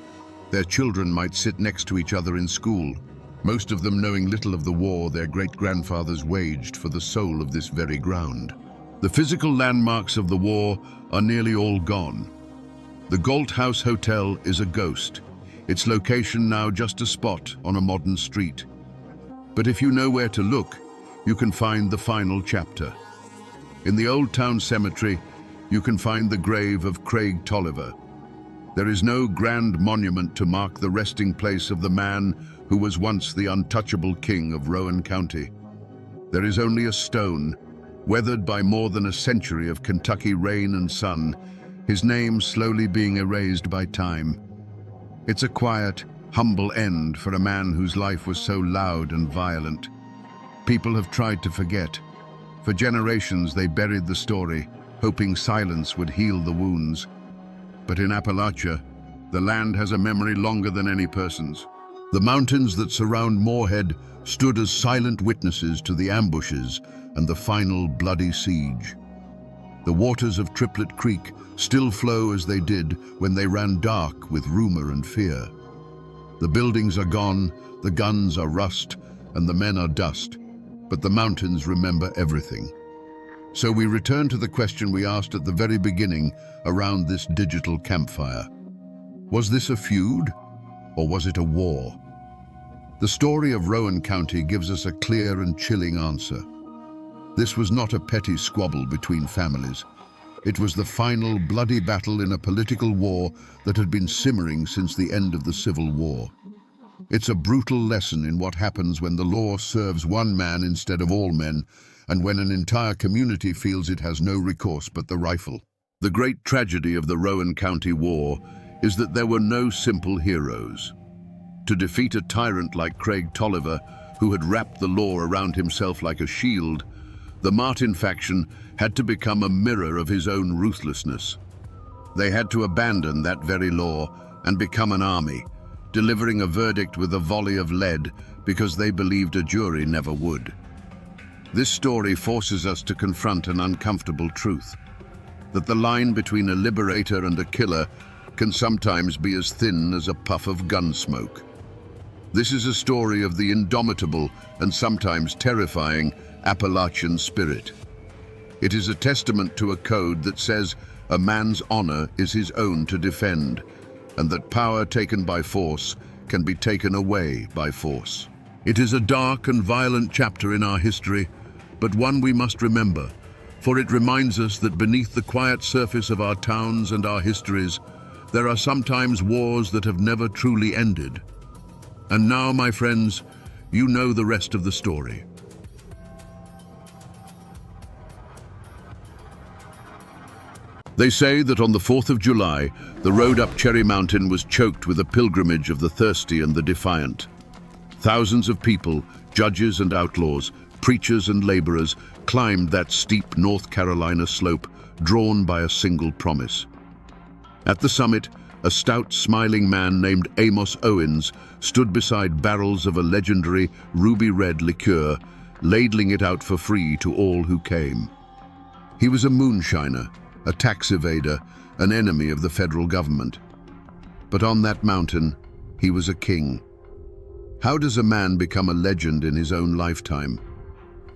Speaker 1: Their children might sit next to each other in school, most of them knowing little of the war their great-grandfathers waged for the soul of this very ground. The physical landmarks of the war are nearly all gone. The Galt House Hotel is a ghost, its location now just a spot on a modern street. But if you know where to look, you can find the final chapter. In the Old Town Cemetery, you can find the grave of Craig Tolliver. There is no grand monument to mark the resting place of the man who was once the untouchable king of Rowan County. There is only a stone, weathered by more than a century of Kentucky rain and sun, his name slowly being erased by time. It's a quiet, humble end for a man whose life was so loud and violent. People have tried to forget. For generations they buried the story, hoping silence would heal the wounds. But in Appalachia, the land has a memory longer than any person's. The mountains that surround Moorhead stood as silent witnesses to the ambushes and the final bloody siege. The waters of Triplet Creek still flow as they did when they ran dark with rumor and fear. The buildings are gone, the guns are rust, and the men are dust, but the mountains remember everything. So we return to the question we asked at the very beginning around this digital campfire. Was this a feud, or was it a war? The story of Rowan County gives us a clear and chilling answer. This was not a petty squabble between families. It was the final bloody battle in a political war that had been simmering since the end of the Civil War. It's a brutal lesson in what happens when the law serves one man instead of all men, and when an entire community feels it has no recourse but the rifle. The great tragedy of the Rowan County War is that there were no simple heroes. To defeat a tyrant like Craig Tolliver, who had wrapped the law around himself like a shield, the Martin faction had to become a mirror of his own ruthlessness. They had to abandon that very law and become an army, delivering a verdict with a volley of lead because they believed a jury never would. This story forces us to confront an uncomfortable truth, that the line between a liberator and a killer can sometimes be as thin as a puff of gun smoke. This is a story of the indomitable and sometimes terrifying Appalachian spirit. It is a testament to a code that says a man's honor is his own to defend, and that power taken by force can be taken away by force. It is a dark and violent chapter in our history, but one we must remember, for it reminds us that beneath the quiet surface of our towns and our histories, there are sometimes wars that have never truly ended. And now, my friends, you know the rest of the story. They say that on the 4th of July, the road up Cherry Mountain was choked with a pilgrimage of the thirsty and the defiant. Thousands of people, judges and outlaws, preachers and laborers, climbed that steep North Carolina slope, drawn by a single promise. At the summit, a stout, smiling man named Amos Owens stood beside barrels of a legendary ruby-red liqueur, ladling it out for free to all who came. He was a moonshiner, a tax evader, an enemy of the federal government. But on that mountain, he was a king. How does a man become a legend in his own lifetime?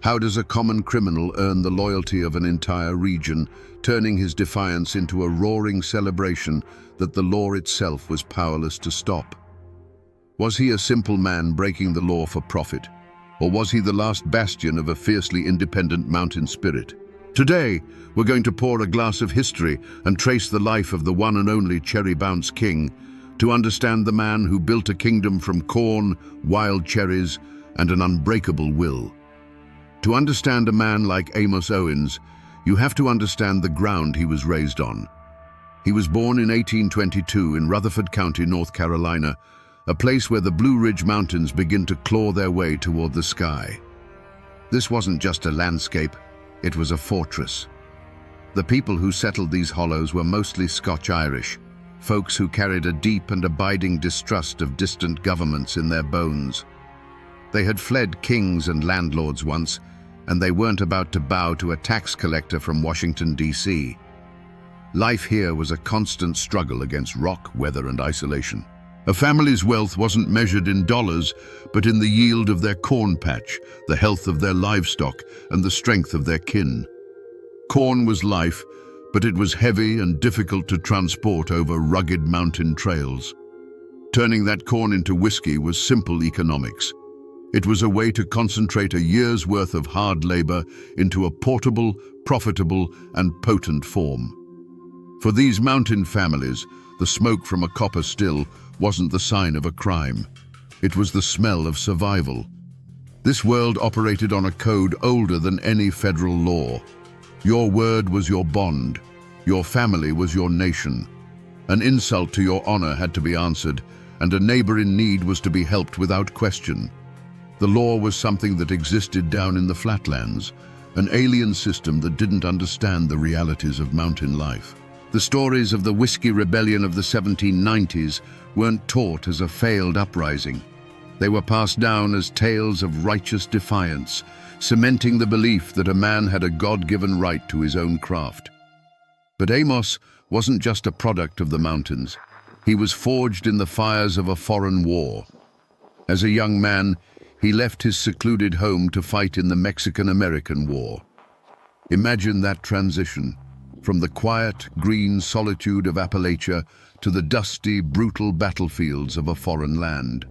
Speaker 1: How does a common criminal earn the loyalty of an entire region, turning his defiance into a roaring celebration that the law itself was powerless to stop? Was he a simple man breaking the law for profit? Or was he the last bastion of a fiercely independent mountain spirit? Today, we're going to pour a glass of history and trace the life of the one and only Cherry Bounce King, to understand the man who built a kingdom from corn, wild cherries, and an unbreakable will. To understand a man like Amos Owens, you have to understand the ground he was raised on. He was born in 1822 in Rutherford County, North Carolina, a place where the Blue Ridge Mountains begin to claw their way toward the sky. This wasn't just a landscape, it was a fortress. The people who settled these hollows were mostly Scotch-Irish, folks who carried a deep and abiding distrust of distant governments in their bones. They had fled kings and landlords once, and they weren't about to bow to a tax collector from Washington, D.C. Life here was a constant struggle against rock, weather, and isolation. A family's wealth wasn't measured in dollars, but in the yield of their corn patch, the health of their livestock, and the strength of their kin. Corn was life, but it was heavy and difficult to transport over rugged mountain trails. Turning that corn into whiskey was simple economics. It was a way to concentrate a year's worth of hard labor into a portable, profitable, and potent form. For these mountain families, the smoke from a copper still wasn't the sign of a crime. It was the smell of survival. This world operated on a code older than any federal law. Your word was your bond. Your family was your nation. An insult to your honor had to be answered, and a neighbor in need was to be helped without question. The law was something that existed down in the flatlands, an alien system that didn't understand the realities of mountain life. The stories of the Whiskey Rebellion of the 1790s weren't taught as a failed uprising. They were passed down as tales of righteous defiance, cementing the belief that a man had a God-given right to his own craft. But Amos wasn't just a product of the mountains. He was forged in the fires of a foreign war. As a young man, he left his secluded home to fight in the Mexican-American War. Imagine that transition, from the quiet, green solitude of Appalachia to the dusty, brutal battlefields of a foreign land.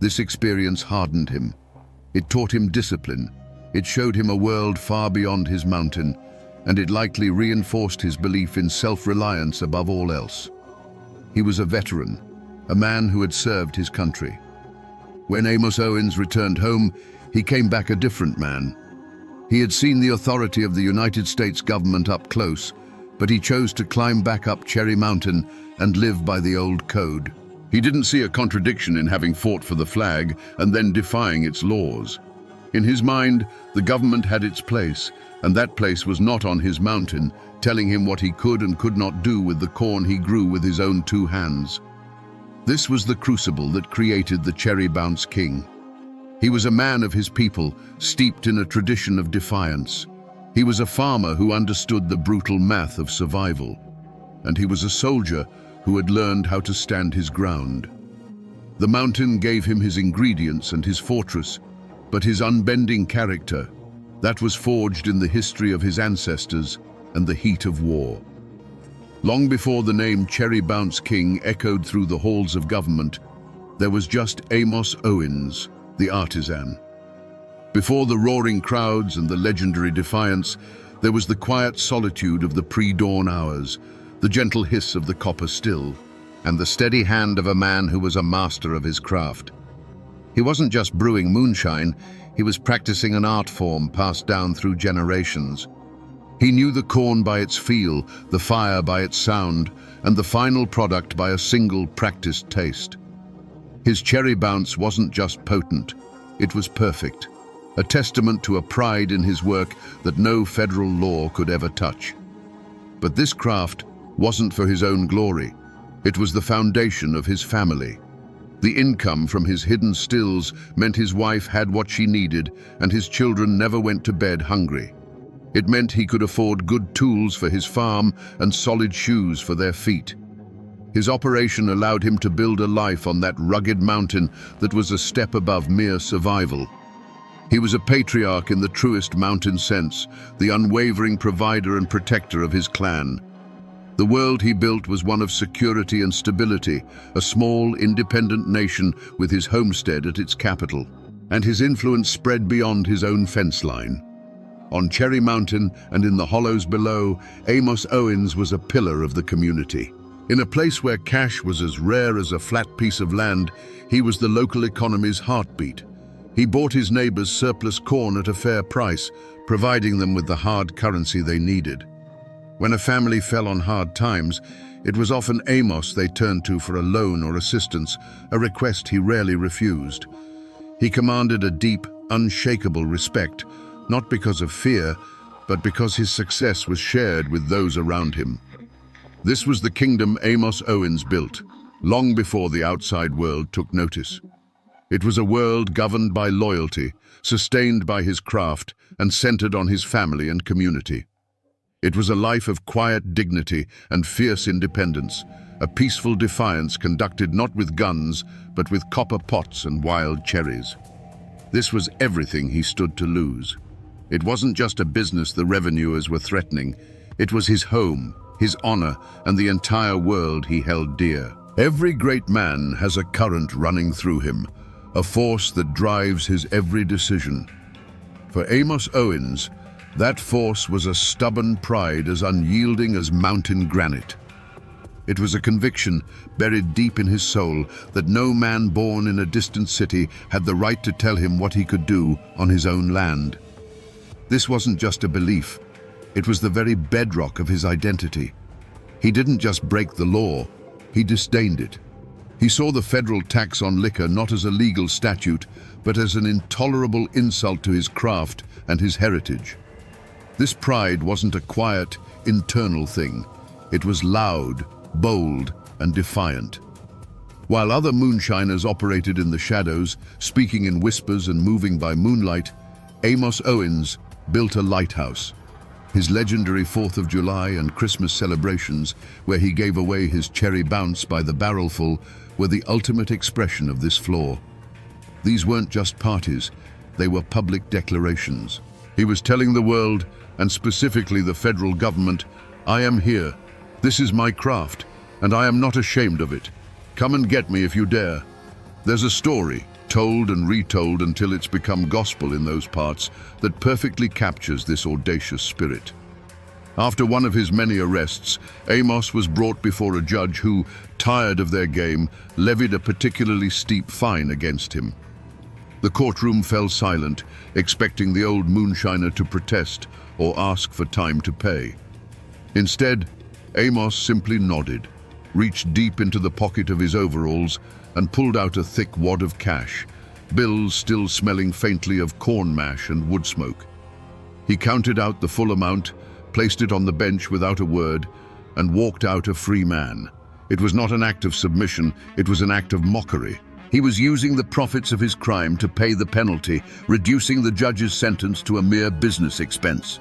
Speaker 1: This experience hardened him. It taught him discipline. It showed him a world far beyond his mountain, and it likely reinforced his belief in self-reliance above all else. He was a veteran, a man who had served his country. When Amos Owens returned home, he came back a different man. He had seen the authority of the United States government up close, but he chose to climb back up Cherry Mountain and live by the old code. He didn't see a contradiction in having fought for the flag and then defying its laws. In his mind, the government had its place, and that place was not on his mountain, telling him what he could and could not do with the corn he grew with his own two hands. This was the crucible that created the Cherry Bounce King. He was a man of his people, steeped in a tradition of defiance. He was a farmer who understood the brutal math of survival. And he was a soldier who had learned how to stand his ground. The mountain gave him his ingredients and his fortress, but his unbending character, that was forged in the history of his ancestors and the heat of war. Long before the name Cherry Bounce King echoed through the halls of government, there was just Amos Owens, the artisan. Before the roaring crowds and the legendary defiance, there was the quiet solitude of the pre-dawn hours, the gentle hiss of the copper still, and the steady hand of a man who was a master of his craft. He wasn't just brewing moonshine, he was practicing an art form passed down through generations. He knew the corn by its feel, the fire by its sound, and the final product by a single practiced taste. His cherry bounce wasn't just potent, it was perfect, a testament to a pride in his work that no federal law could ever touch. But this craft wasn't for his own glory. It was the foundation of his family. The income from his hidden stills meant his wife had what she needed and his children never went to bed hungry. It meant he could afford good tools for his farm and solid shoes for their feet. His operation allowed him to build a life on that rugged mountain that was a step above mere survival. He was a patriarch in the truest mountain sense, the unwavering provider and protector of his clan. The world he built was one of security and stability, a small, independent nation with his homestead at its capital. And his influence spread beyond his own fence line. On Cherry Mountain and in the hollows below, Amos Owens was a pillar of the community. In a place where cash was as rare as a flat piece of land, he was the local economy's heartbeat. He bought his neighbors surplus corn at a fair price, providing them with the hard currency they needed. When a family fell on hard times, it was often Amos they turned to for a loan or assistance, a request he rarely refused. He commanded a deep, unshakable respect, not because of fear, but because his success was shared with those around him. This was the kingdom Amos Owens built, long before the outside world took notice. It was a world governed by loyalty, sustained by his craft, and centered on his family and community. It was a life of quiet dignity and fierce independence, a peaceful defiance conducted not with guns, but with copper pots and wild cherries. This was everything he stood to lose. It wasn't just a business the revenuers were threatening. It was his home, his honor, and the entire world he held dear. Every great man has a current running through him, a force that drives his every decision. For Amos Owens, that force was a stubborn pride as unyielding as mountain granite. It was a conviction buried deep in his soul that no man born in a distant city had the right to tell him what he could do on his own land. This wasn't just a belief, it was the very bedrock of his identity. He didn't just break the law, he disdained it. He saw the federal tax on liquor not as a legal statute, but as an intolerable insult to his craft and his heritage. This pride wasn't a quiet, internal thing. It was loud, bold, and defiant. While other moonshiners operated in the shadows, speaking in whispers and moving by moonlight, Amos Owens built a lighthouse. His legendary 4th of July and Christmas celebrations, where he gave away his cherry bounce by the barrelful, were the ultimate expression of this flaw. These weren't just parties, they were public declarations. He was telling the world, and specifically the federal government, I am here. This is my craft, and I am not ashamed of it. Come and get me if you dare. There's a story, told and retold until it's become gospel in those parts, that perfectly captures this audacious spirit. After one of his many arrests, Amos was brought before a judge who, tired of their game, levied a particularly steep fine against him. The courtroom fell silent, expecting the old moonshiner to protest or ask for time to pay. Instead, Amos simply nodded, reached deep into the pocket of his overalls, and pulled out a thick wad of cash, bills still smelling faintly of corn mash and wood smoke. He counted out the full amount, placed it on the bench without a word, and walked out a free man. It was not an act of submission, it was an act of mockery. He was using the profits of his crime to pay the penalty, reducing the judge's sentence to a mere business expense.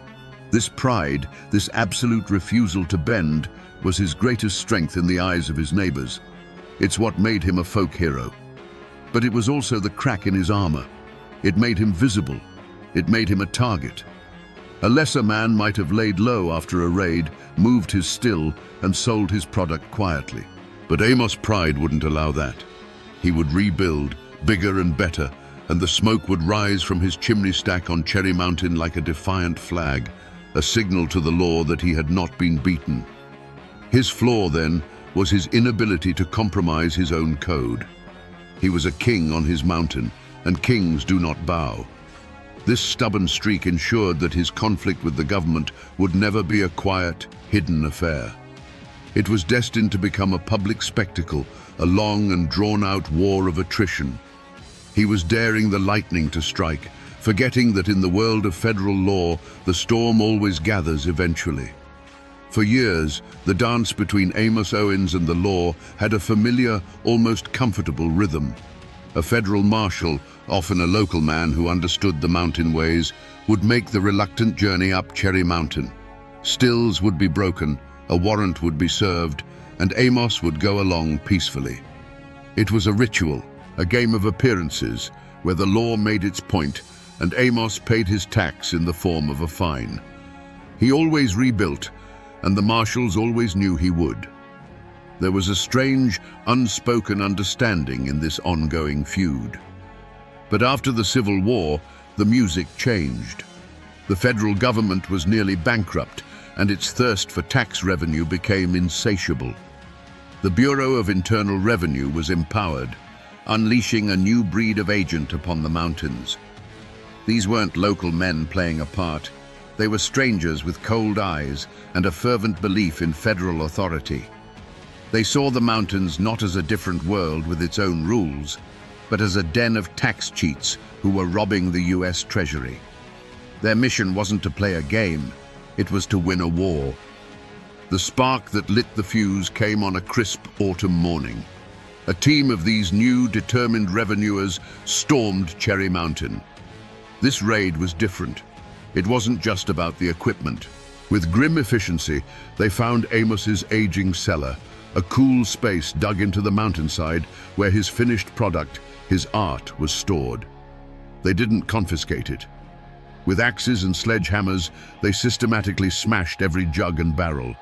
Speaker 1: This pride, this absolute refusal to bend, was his greatest strength in the eyes of his neighbors. It's what made him a folk hero. But it was also the crack in his armor. It made him visible. It made him a target. A lesser man might have laid low after a raid, moved his still, and sold his product quietly. But Amos' pride wouldn't allow that. He would rebuild, bigger and better, and the smoke would rise from his chimney stack on Cherry Mountain like a defiant flag, a signal to the law that he had not been beaten. His flaw, then, was his inability to compromise his own code. He was a king on his mountain, and kings do not bow. This stubborn streak ensured that his conflict with the government would never be a quiet, hidden affair. It was destined to become a public spectacle, a long and drawn-out war of attrition. He was daring the lightning to strike, forgetting that in the world of federal law, the storm always gathers eventually. For years, the dance between Amos Owens and the law had a familiar, almost comfortable rhythm. A federal marshal, often a local man who understood the mountain ways, would make the reluctant journey up Cherry Mountain. Stills would be broken, a warrant would be served, and Amos would go along peacefully. It was a ritual, a game of appearances, where the law made its point, and Amos paid his tax in the form of a fine. He always rebuilt, and the marshals always knew he would. There was a strange, unspoken understanding in this ongoing feud. But after the Civil War, the music changed. The federal government was nearly bankrupt, and its thirst for tax revenue became insatiable. The Bureau of Internal Revenue was empowered, unleashing a new breed of agent upon the mountains. These weren't local men playing a part. They were strangers with cold eyes and a fervent belief in federal authority. They saw the mountains not as a different world with its own rules, but as a den of tax cheats who were robbing the US Treasury. Their mission wasn't to play a game, it was to win a war. The spark that lit the fuse came on a crisp autumn morning. A team of these new, determined revenuers stormed Cherry Mountain. This raid was different. It wasn't just about the equipment. With grim efficiency, they found Amos's aging cellar, a cool space dug into the mountainside where his finished product, his art, was stored. They didn't confiscate it. With axes and sledgehammers, they systematically smashed every jug and barrel.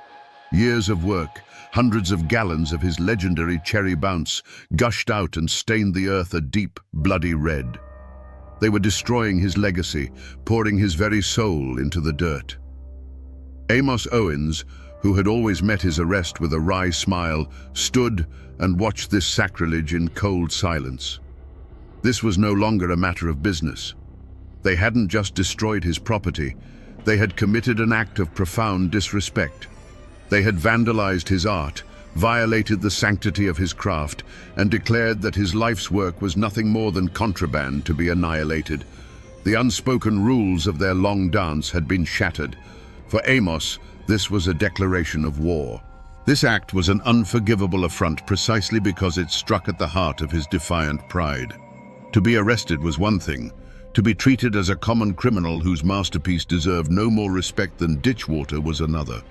Speaker 1: Years of work, hundreds of gallons of his legendary cherry bounce, gushed out and stained the earth a deep, bloody red. They were destroying his legacy, pouring his very soul into the dirt. Amos Owens, who had always met his arrest with a wry smile, stood and watched this sacrilege in cold silence. This was no longer a matter of business. They hadn't just destroyed his property, they had committed an act of profound disrespect. They had vandalized his art, violated the sanctity of his craft, and declared that his life's work was nothing more than contraband to be annihilated. The unspoken rules of their long dance had been shattered. For Amos, this was a declaration of war. This act was an unforgivable affront precisely because it struck at the heart of his defiant pride. To be arrested was one thing. To be treated as a common criminal whose masterpiece deserved no more respect than ditch water was another.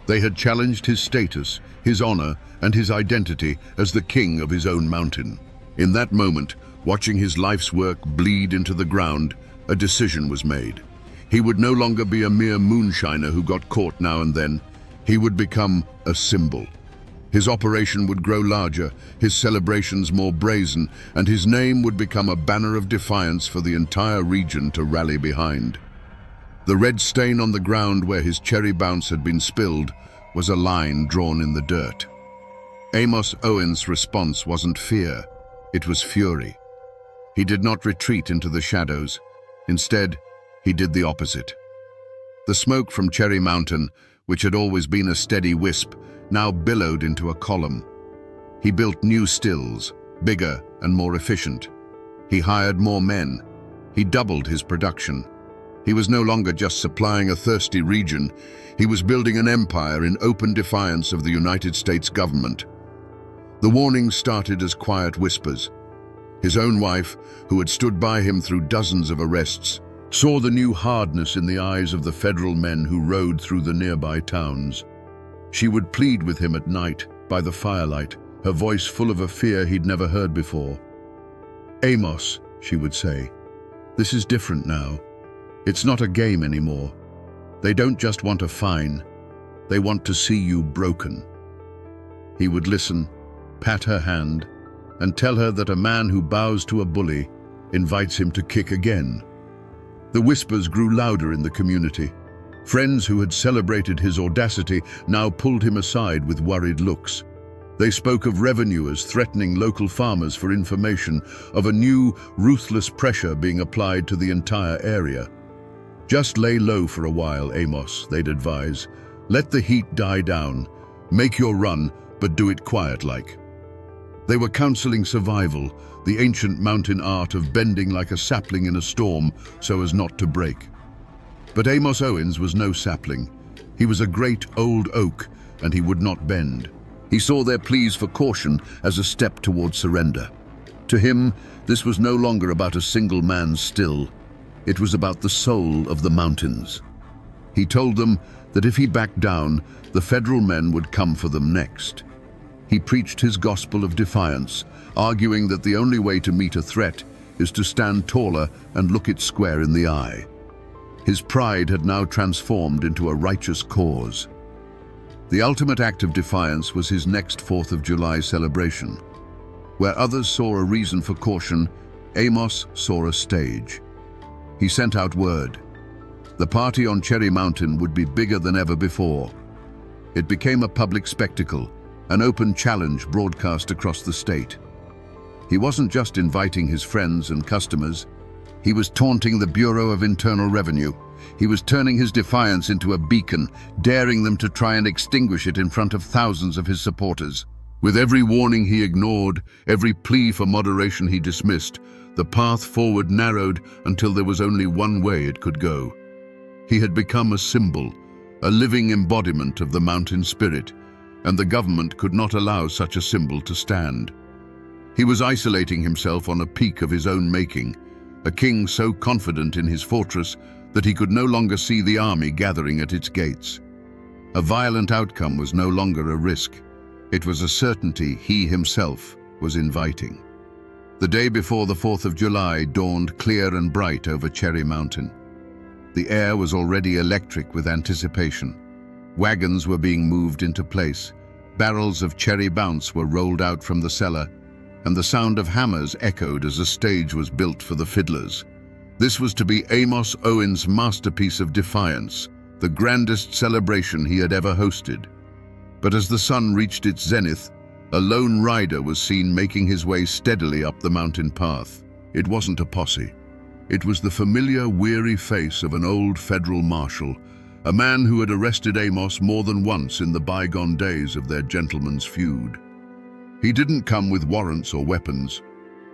Speaker 1: They had challenged his status, his honor, and his identity as the king of his own mountain. In that moment, watching his life's work bleed into the ground, a decision was made. He would no longer be a mere moonshiner who got caught now and then. He would become a symbol. His operation would grow larger, his celebrations more brazen, and his name would become a banner of defiance for the entire region to rally behind. The red stain on the ground where his cherry bounce had been spilled was a line drawn in the dirt. Amos Owens' response wasn't fear, it was fury. He did not retreat into the shadows. Instead, he did the opposite. The smoke from Cherry Mountain, which had always been a steady wisp, now billowed into a column. He built new stills, bigger and more efficient. He hired more men. He doubled his production. He was no longer just supplying a thirsty region. He was building an empire in open defiance of the United States government. The warnings started as quiet whispers. His own wife, who had stood by him through dozens of arrests, saw the new hardness in the eyes of the federal men who rode through the nearby towns. She would plead with him at night, by the firelight, her voice full of a fear he'd never heard before. "Amos," she would say, "this is different now. It's not a game anymore. They don't just want a fine. They want to see you broken." He would listen, pat her hand, and tell her that a man who bows to a bully invites him to kick again. The whispers grew louder in the community. Friends who had celebrated his audacity now pulled him aside with worried looks. They spoke of revenue as threatening local farmers for information, of a new, ruthless pressure being applied to the entire area. Just lay low for a while, Amos, they'd advise. Let the heat die down. Make your run, but do it quiet-like. They were counseling survival, the ancient mountain art of bending like a sapling in a storm so as not to break. But Amos Owens was no sapling. He was a great old oak, and he would not bend. He saw their pleas for caution as a step toward surrender. To him, this was no longer about a single man's still. It was about the soul of the mountains. He told them that if he backed down, the federal men would come for them next. He preached his gospel of defiance, arguing that the only way to meet a threat is to stand taller and look it square in the eye. His pride had now transformed into a righteous cause. The ultimate act of defiance was his next 4th of July celebration. Where others saw a reason for caution, Amos saw a stage. He sent out word. The party on Cherry Mountain would be bigger than ever before. It became a public spectacle, an open challenge broadcast across the state. He wasn't just inviting his friends and customers. He was taunting the Bureau of Internal Revenue. He was turning his defiance into a beacon, daring them to try and extinguish it in front of thousands of his supporters. With every warning he ignored, every plea for moderation he dismissed, the path forward narrowed until there was only one way it could go. He had become a symbol, a living embodiment of the mountain spirit, and the government could not allow such a symbol to stand. He was isolating himself on a peak of his own making, a king so confident in his fortress that he could no longer see the army gathering at its gates. A violent outcome was no longer a risk. It was a certainty he himself was inviting. The day before the 4th of July dawned clear and bright over Cherry Mountain. The air was already electric with anticipation. Wagons were being moved into place. Barrels of cherry bounce were rolled out from the cellar, and the sound of hammers echoed as a stage was built for the fiddlers. This was to be Amos Owens' masterpiece of defiance, the grandest celebration he had ever hosted. But as the sun reached its zenith, a lone rider was seen making his way steadily up the mountain path. It wasn't a posse. It was the familiar, weary face of an old federal marshal, a man who had arrested Amos more than once in the bygone days of their gentleman's feud. He didn't come with warrants or weapons.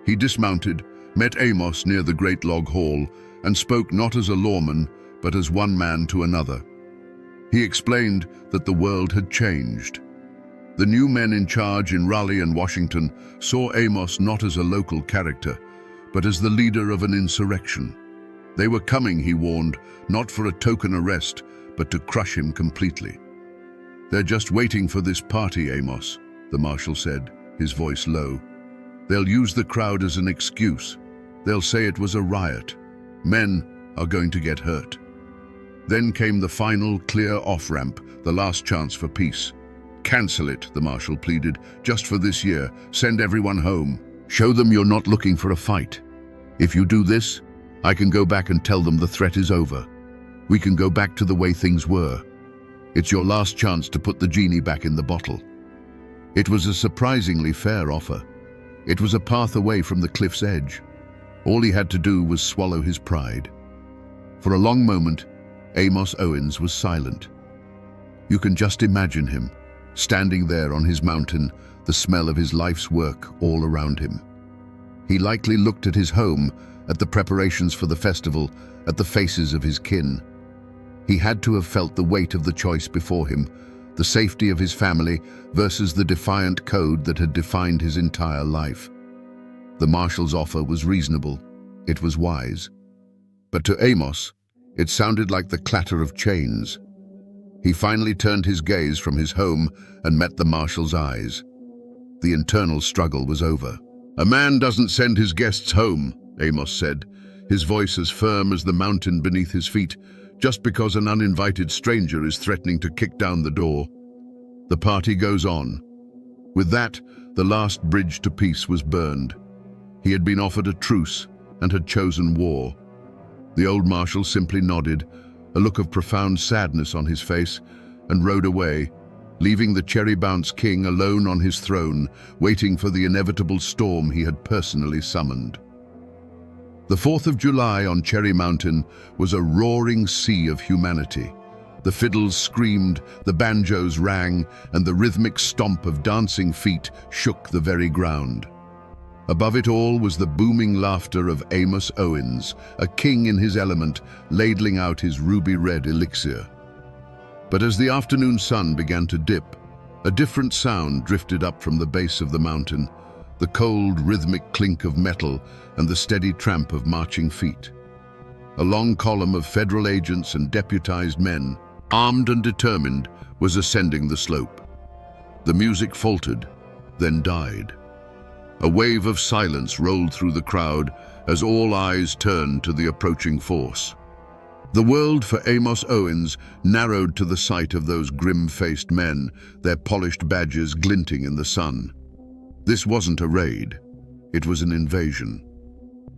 Speaker 1: He dismounted, met Amos near the Great Log Hall, and spoke not as a lawman, but as one man to another. He explained that the world had changed. The new men in charge in Raleigh and Washington saw Amos not as a local character, but as the leader of an insurrection. They were coming, he warned, not for a token arrest, but to crush him completely. "They're just waiting for this party, Amos," the marshal said, his voice low. "They'll use the crowd as an excuse. They'll say it was a riot. Men are going to get hurt." Then came the final, clear off-ramp, the last chance for peace. "Cancel it," the marshal pleaded, "just for this year. Send everyone home. Show them you're not looking for a fight. If you do this, I can go back and tell them the threat is over. We can go back to the way things were. It's your last chance to put the genie back in the bottle." It was a surprisingly fair offer. It was a path away from the cliff's edge. All he had to do was swallow his pride. For a long moment, Amos Owens was silent. You can just imagine him, standing there on his mountain, the smell of his life's work all around him. He likely looked at his home, at the preparations for the festival, at the faces of his kin. He had to have felt the weight of the choice before him, the safety of his family versus the defiant code that had defined his entire life. The marshal's offer was reasonable. It was wise. But to Amos, it sounded like the clatter of chains. He finally turned his gaze from his home and met the marshal's eyes. The internal struggle was over. "A man doesn't send his guests home," Amos said, his voice as firm as the mountain beneath his feet, "just because an uninvited stranger is threatening to kick down the door. The party goes on." With that, the last bridge to peace was burned. He had been offered a truce and had chosen war. The old marshal simply nodded, a look of profound sadness on his face, and rode away, leaving the cherry-bounce king alone on his throne, waiting for the inevitable storm he had personally summoned. The 4th of July on Cherry Mountain was a roaring sea of humanity. The fiddles screamed, the banjos rang, and the rhythmic stomp of dancing feet shook the very ground. Above it all was the booming laughter of Amos Owens, a king in his element, ladling out his ruby-red elixir. But as the afternoon sun began to dip, a different sound drifted up from the base of the mountain, the cold, rhythmic clink of metal and the steady tramp of marching feet. A long column of federal agents and deputized men, armed and determined, was ascending the slope. The music faltered, then died. A wave of silence rolled through the crowd as all eyes turned to the approaching force. The world for Amos Owens narrowed to the sight of those grim-faced men, their polished badges glinting in the sun. This wasn't a raid. It was an invasion.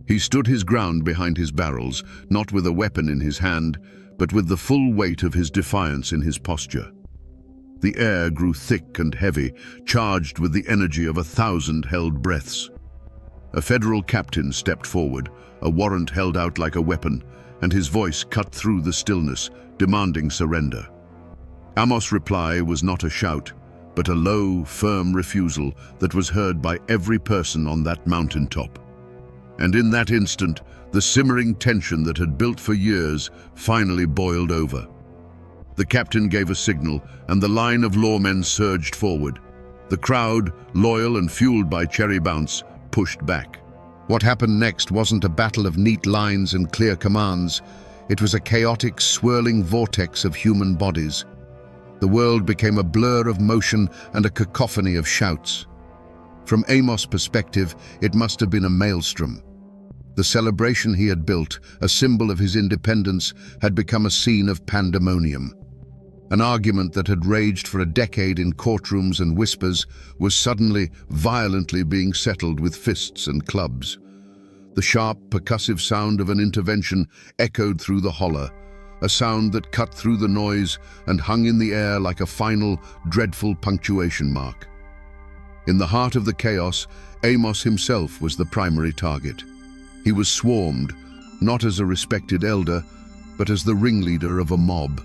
Speaker 1: He stood his ground behind his barrels, not with a weapon in his hand, but with the full weight of his defiance in his posture. The air grew thick and heavy, charged with the energy of 1,000 held breaths. A federal captain stepped forward, a warrant held out like a weapon, and his voice cut through the stillness, demanding surrender. Amos' reply was not a shout, but a low, firm refusal that was heard by every person on that mountaintop. And in that instant, the simmering tension that had built for years finally boiled over. The captain gave a signal, and the line of lawmen surged forward. The crowd, loyal and fueled by Cherry Bounce, pushed back. What happened next wasn't a battle of neat lines and clear commands. It was a chaotic, swirling vortex of human bodies. The world became a blur of motion and a cacophony of shouts. From Amos' perspective, it must have been a maelstrom. The celebration he had built, a symbol of his independence, had become a scene of pandemonium. An argument that had raged for a decade in courtrooms and whispers was suddenly, violently being settled with fists and clubs. The sharp, percussive sound of an intervention echoed through the holler, a sound that cut through the noise and hung in the air like a final, dreadful punctuation mark. In the heart of the chaos, Amos himself was the primary target. He was swarmed, not as a respected elder, but as the ringleader of a mob.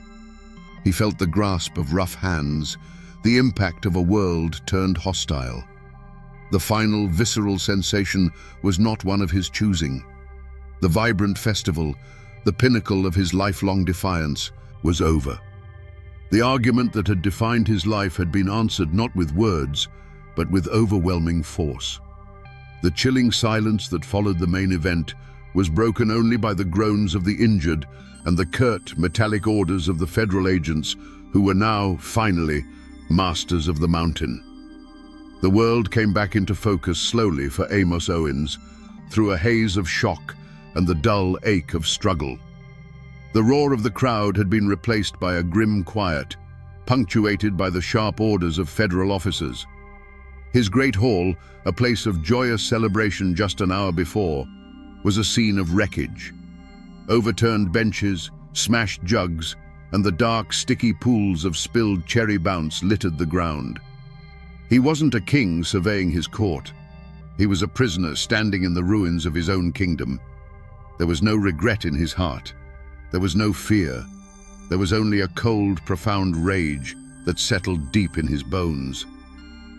Speaker 1: He felt the grasp of rough hands, the impact of a world turned hostile. The final, visceral sensation was not one of his choosing. The vibrant festival, the pinnacle of his lifelong defiance, was over. The argument that had defined his life had been answered not with words, but with overwhelming force. The chilling silence that followed the main event was broken only by the groans of the injured and the curt, metallic orders of the federal agents who were now, finally, masters of the mountain. The world came back into focus slowly for Amos Owens, through a haze of shock and the dull ache of struggle. The roar of the crowd had been replaced by a grim quiet, punctuated by the sharp orders of federal officers. His great hall, a place of joyous celebration just an hour before, was a scene of wreckage. Overturned benches, smashed jugs, and the dark, sticky pools of spilled cherry bounce littered the ground. He wasn't a king surveying his court. He was a prisoner standing in the ruins of his own kingdom. There was no regret in his heart. There was no fear. There was only a cold, profound rage that settled deep in his bones.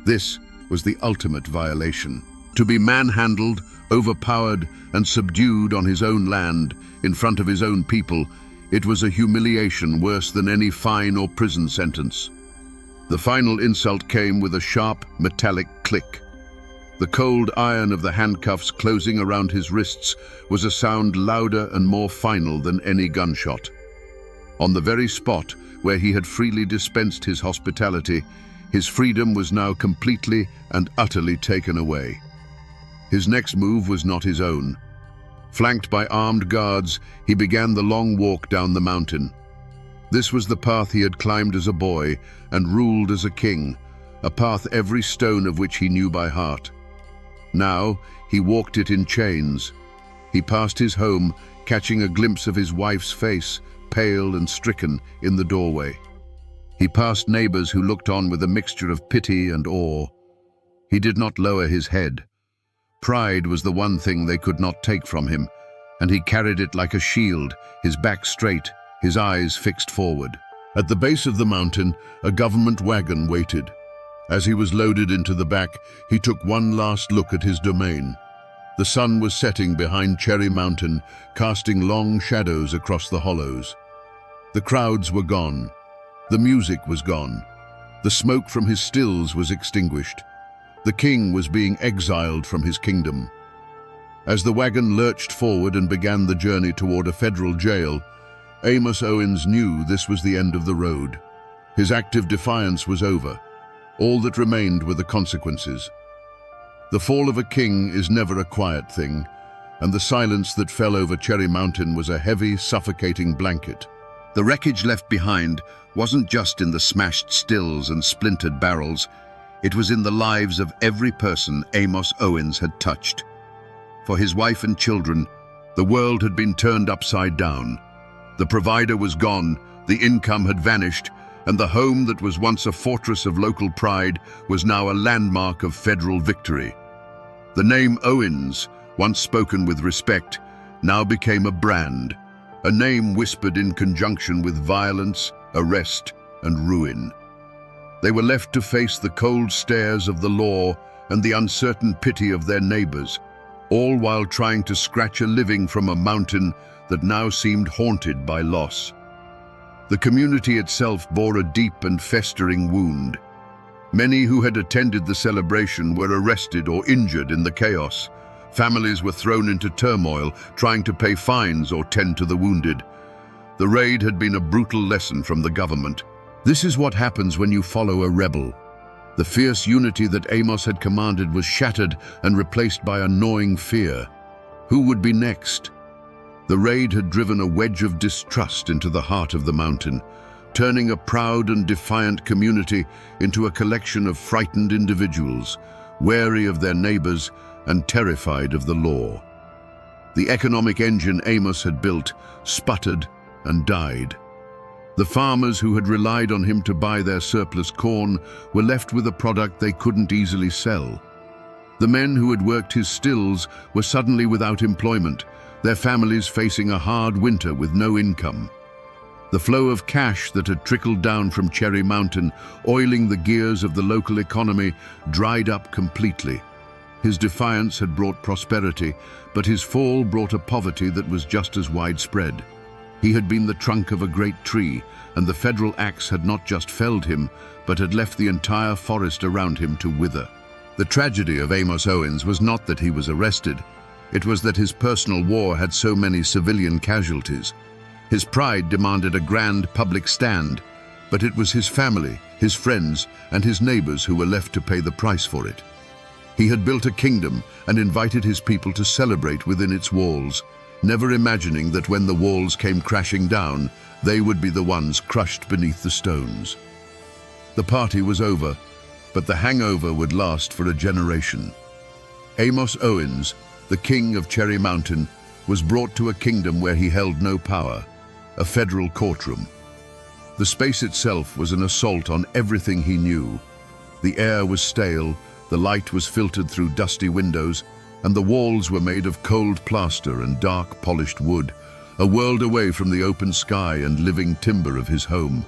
Speaker 1: This was the ultimate violation. To be manhandled, overpowered, and subdued on his own land, in front of his own people, it was a humiliation worse than any fine or prison sentence. The final insult came with a sharp, metallic click. The cold iron of the handcuffs closing around his wrists was a sound louder and more final than any gunshot. On the very spot where he had freely dispensed his hospitality, his freedom was now completely and utterly taken away. His next move was not his own. Flanked by armed guards, he began the long walk down the mountain. This was the path he had climbed as a boy and ruled as a king, a path every stone of which he knew by heart. Now he walked it in chains. He passed his home, catching a glimpse of his wife's face, pale and stricken, in the doorway. He passed neighbors who looked on with a mixture of pity and awe. He did not lower his head. Pride was the one thing they could not take from him, and he carried it like a shield, his back straight, his eyes fixed forward. At the base of the mountain, a government wagon waited. As he was loaded into the back, he took one last look at his domain. The sun was setting behind Cherry Mountain, casting long shadows across the hollows. The crowds were gone. The music was gone. The smoke from his stills was extinguished. The king was being exiled from his kingdom. As the wagon lurched forward and began the journey toward a federal jail, Amos Owens knew this was the end of the road. His active defiance was over. All that remained were the consequences. The fall of a king is never a quiet thing, and the silence that fell over Cherry Mountain was a heavy, suffocating blanket. The wreckage left behind wasn't just in the smashed stills and splintered barrels, it was in the lives of every person Amos Owens had touched. For his wife and children, the world had been turned upside down. The provider was gone, the income had vanished, and the home that was once a fortress of local pride was now a landmark of federal victory. The name Owens, once spoken with respect, now became a brand, a name whispered in conjunction with violence, arrest, and ruin. They were left to face the cold stares of the law and the uncertain pity of their neighbors, all while trying to scratch a living from a mountain that now seemed haunted by loss. The community itself bore a deep and festering wound. Many who had attended the celebration were arrested or injured in the chaos. Families were thrown into turmoil, trying to pay fines or tend to the wounded. The raid had been a brutal lesson from the government. This is what happens when you follow a rebel. The fierce unity that Amos had commanded was shattered and replaced by a gnawing fear. Who would be next? The raid had driven a wedge of distrust into the heart of the mountain, turning a proud and defiant community into a collection of frightened individuals, wary of their neighbors and terrified of the law. The economic engine Amos had built sputtered and died. The farmers who had relied on him to buy their surplus corn were left with a product they couldn't easily sell. The men who had worked his stills were suddenly without employment, their families facing a hard winter with no income. The flow of cash that had trickled down from Cherry Mountain, oiling the gears of the local economy, dried up completely. His defiance had brought prosperity, but his fall brought a poverty that was just as widespread. He had been the trunk of a great tree, and the federal axe had not just felled him, but had left the entire forest around him to wither. The tragedy of Amos Owens was not that he was arrested. It was that his personal war had so many civilian casualties. His pride demanded a grand public stand, but it was his family, his friends, and his neighbors who were left to pay the price for it. He had built a kingdom and invited his people to celebrate within its walls, never imagining that when the walls came crashing down, they would be the ones crushed beneath the stones. The party was over, but the hangover would last for a generation. Amos Owens, the king of Cherry Mountain, was brought to a kingdom where he held no power, a federal courtroom. The space itself was an assault on everything he knew. The air was stale, the light was filtered through dusty windows, and the walls were made of cold plaster and dark polished wood, a world away from the open sky and living timber of his home.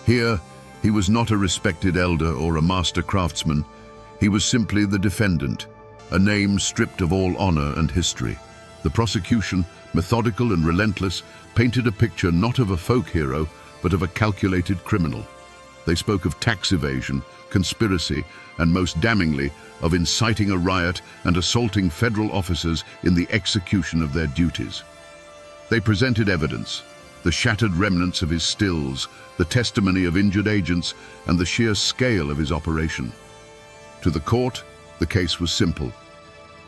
Speaker 1: Here, he was not a respected elder or a master craftsman. He was simply the defendant, a name stripped of all honor and history. The prosecution, methodical and relentless, painted a picture not of a folk hero, but of a calculated criminal. They spoke of tax evasion, conspiracy, and most damningly, of inciting a riot and assaulting federal officers in the execution of their duties. They presented evidence, the shattered remnants of his stills, the testimony of injured agents, and the sheer scale of his operation. To the court, the case was simple.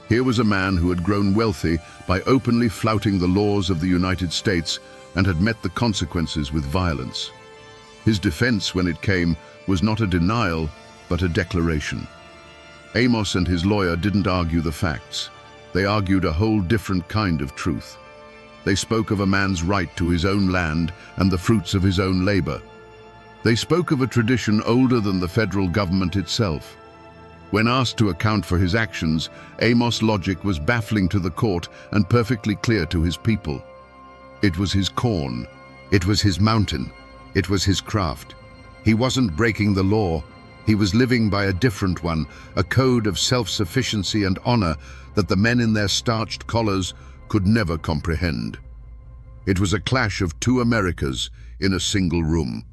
Speaker 1: Here was a man who had grown wealthy by openly flouting the laws of the United States and had met the consequences with violence. His defense, when it came, was not a denial, but a declaration. Amos and his lawyer didn't argue the facts. They argued a whole different kind of truth. They spoke of a man's right to his own land and the fruits of his own labor. They spoke of a tradition older than the federal government itself. When asked to account for his actions, Amos' logic was baffling to the court and perfectly clear to his people. It was his corn. It was his mountain. It was his craft. He wasn't breaking the law. He was living by a different one, a code of self-sufficiency and honor that the men in their starched collars could never comprehend. It was a clash of two Americas in a single room.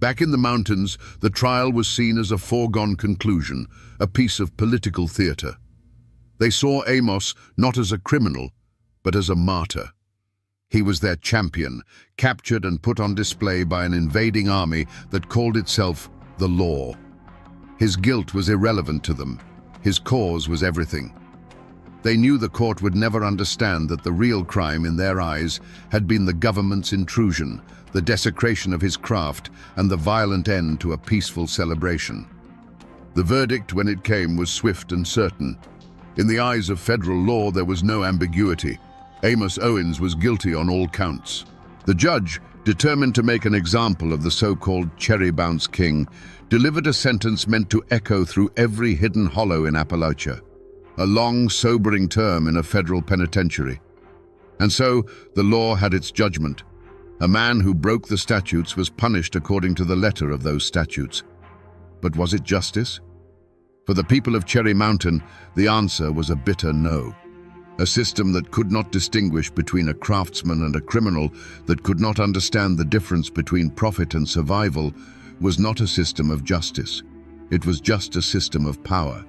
Speaker 1: Back in the mountains, the trial was seen as a foregone conclusion, a piece of political theater. They saw Amos not as a criminal, but as a martyr. He was their champion, captured and put on display by an invading army that called itself the law. His guilt was irrelevant to them. His cause was everything. They knew the court would never understand that the real crime in their eyes had been the government's intrusion, the desecration of his craft, and the violent end to a peaceful celebration. The verdict, when it came, was swift and certain. In the eyes of federal law, there was no ambiguity. Amos Owens was guilty on all counts. The judge, determined to make an example of the so-called cherry bounce king, delivered a sentence meant to echo through every hidden hollow in Appalachia. A long, sobering term in a federal penitentiary. And so, the law had its judgment. A man who broke the statutes was punished according to the letter of those statutes. But was it justice? For the people of Cherry Mountain, the answer was a bitter no. A system that could not distinguish between a craftsman and a criminal, that could not understand the difference between profit and survival, was not a system of justice. It was just a system of power.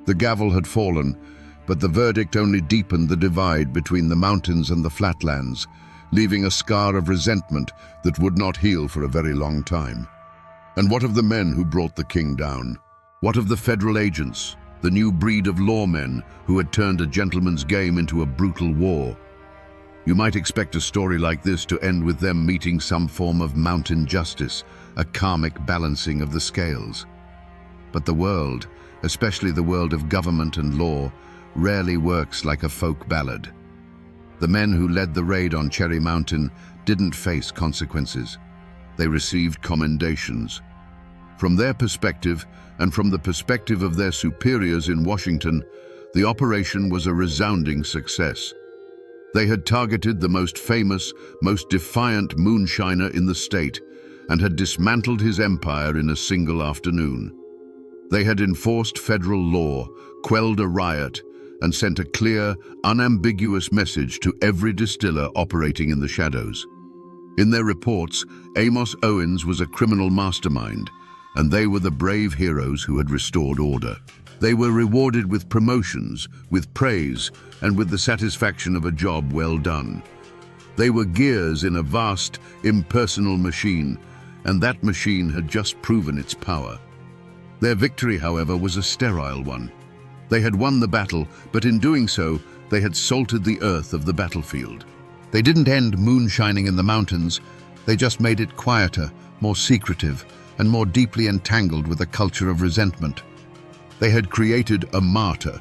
Speaker 1: The gavel had fallen, but the verdict only deepened the divide between the mountains and the flatlands, leaving a scar of resentment that would not heal for a very long time. And what of the men who brought the king down? What of the federal agents, the new breed of lawmen who had turned a gentleman's game into a brutal war? You might expect a story like this to end with them meeting some form of mountain justice, a karmic balancing of the scales. But the world, especially the world of government and law, rarely works like a folk ballad. The men who led the raid on Cherry Mountain didn't face consequences. They received commendations. From their perspective, and from the perspective of their superiors in Washington, the operation was a resounding success. They had targeted the most famous, most defiant moonshiner in the state, and had dismantled his empire in a single afternoon. They had enforced federal law, quelled a riot, and sent a clear, unambiguous message to every distiller operating in the shadows. In their reports, Amos Owens was a criminal mastermind, and they were the brave heroes who had restored order. They were rewarded with promotions, with praise, and with the satisfaction of a job well done. They were gears in a vast, impersonal machine, and that machine had just proven its power. Their victory, however, was a sterile one. They had won the battle, but in doing so, they had salted the earth of the battlefield. They didn't end moonshining in the mountains, they just made it quieter, more secretive, and more deeply entangled with a culture of resentment. They had created a martyr.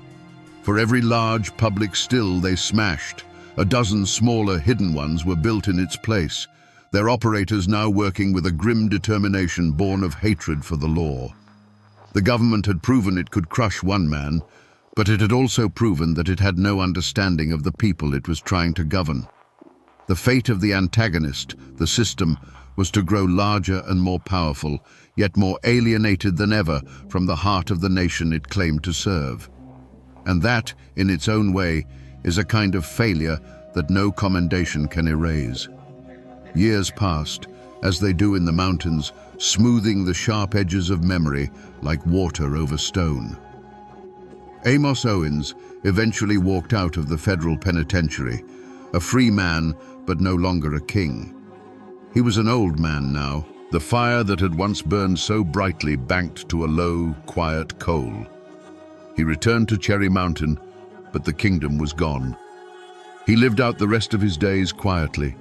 Speaker 1: For every large public still they smashed, a dozen smaller hidden ones were built in its place, their operators now working with a grim determination born of hatred for the law. The government had proven it could crush one man, but it had also proven that it had no understanding of the people it was trying to govern. The fate of the antagonist, the system, was to grow larger and more powerful, yet more alienated than ever from the heart of the nation it claimed to serve. And that, in its own way, is a kind of failure that no commendation can erase. Years passed, as they do in the mountains, smoothing the sharp edges of memory like water over stone. Amos Owens eventually walked out of the federal penitentiary, a free man, but no longer a king. He was an old man now, the fire that had once burned so brightly banked to a low, quiet coal. He returned to Cherry Mountain, but the kingdom was gone. He lived out the rest of his days quietly,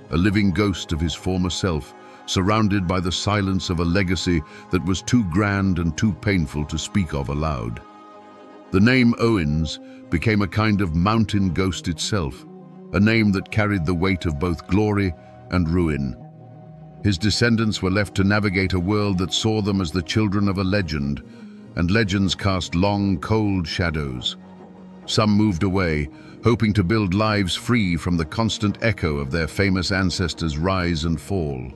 Speaker 1: a living ghost of his former self, surrounded by the silence of a legacy that was too grand and too painful to speak of aloud. The name Owens became a kind of mountain ghost itself, a name that carried the weight of both glory and ruin. His descendants were left to navigate a world that saw them as the children of a legend, and legends cast long, cold shadows. Some moved away, hoping to build lives free from the constant echo of their famous ancestors' rise and fall.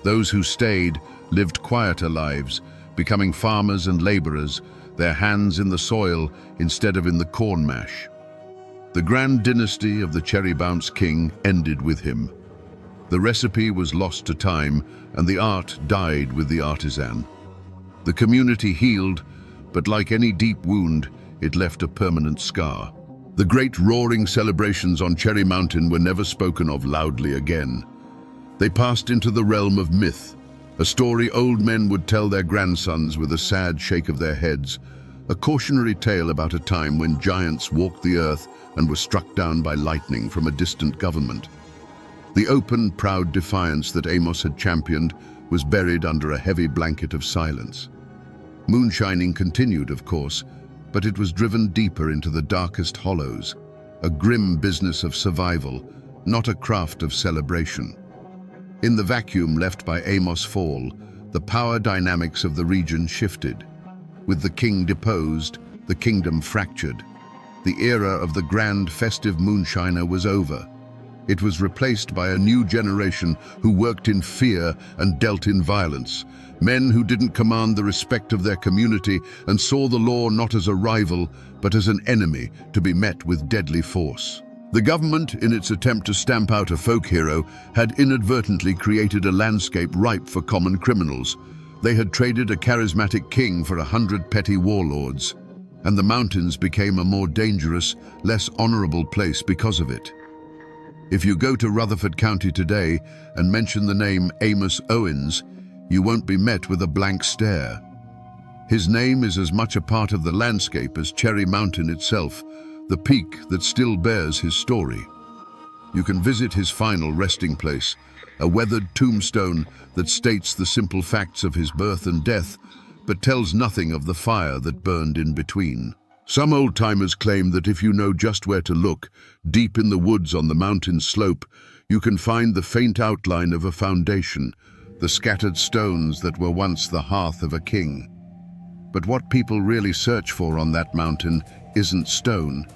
Speaker 1: Those who stayed lived quieter lives, becoming farmers and laborers, their hands in the soil instead of in the corn mash. The grand dynasty of the Cherry Bounce King ended with him. The recipe was lost to time, and the art died with the artisan. The community healed, but like any deep wound, it left a permanent scar. The great roaring celebrations on Cherry Mountain were never spoken of loudly again. They passed into the realm of myth, a story old men would tell their grandsons with a sad shake of their heads, a cautionary tale about a time when giants walked the earth and were struck down by lightning from a distant government. The open, proud defiance that Amos had championed was buried under a heavy blanket of silence. Moonshining continued, of course, but it was driven deeper into the darkest hollows, a grim business of survival, not a craft of celebration. In the vacuum left by Amos' fall, the power dynamics of the region shifted. With the king deposed, the kingdom fractured. The era of the grand festive moonshiner was over. It was replaced by a new generation who worked in fear and dealt in violence. Men who didn't command the respect of their community and saw the law not as a rival, but as an enemy to be met with deadly force. The government, in its attempt to stamp out a folk hero, had inadvertently created a landscape ripe for common criminals. They had traded a charismatic king for 100 petty warlords, and the mountains became a more dangerous, less honorable place because of it. If you go to Rutherford County today and mention the name Amos Owens, you won't be met with a blank stare. His name is as much a part of the landscape as Cherry Mountain itself, the peak that still bears his story. You can visit his final resting place, a weathered tombstone that states the simple facts of his birth and death, but tells nothing of the fire that burned in between. Some old-timers claim that if you know just where to look, deep in the woods on the mountain slope, you can find the faint outline of a foundation, the scattered stones that were once the hearth of a king. But what people really search for on that mountain isn't stone,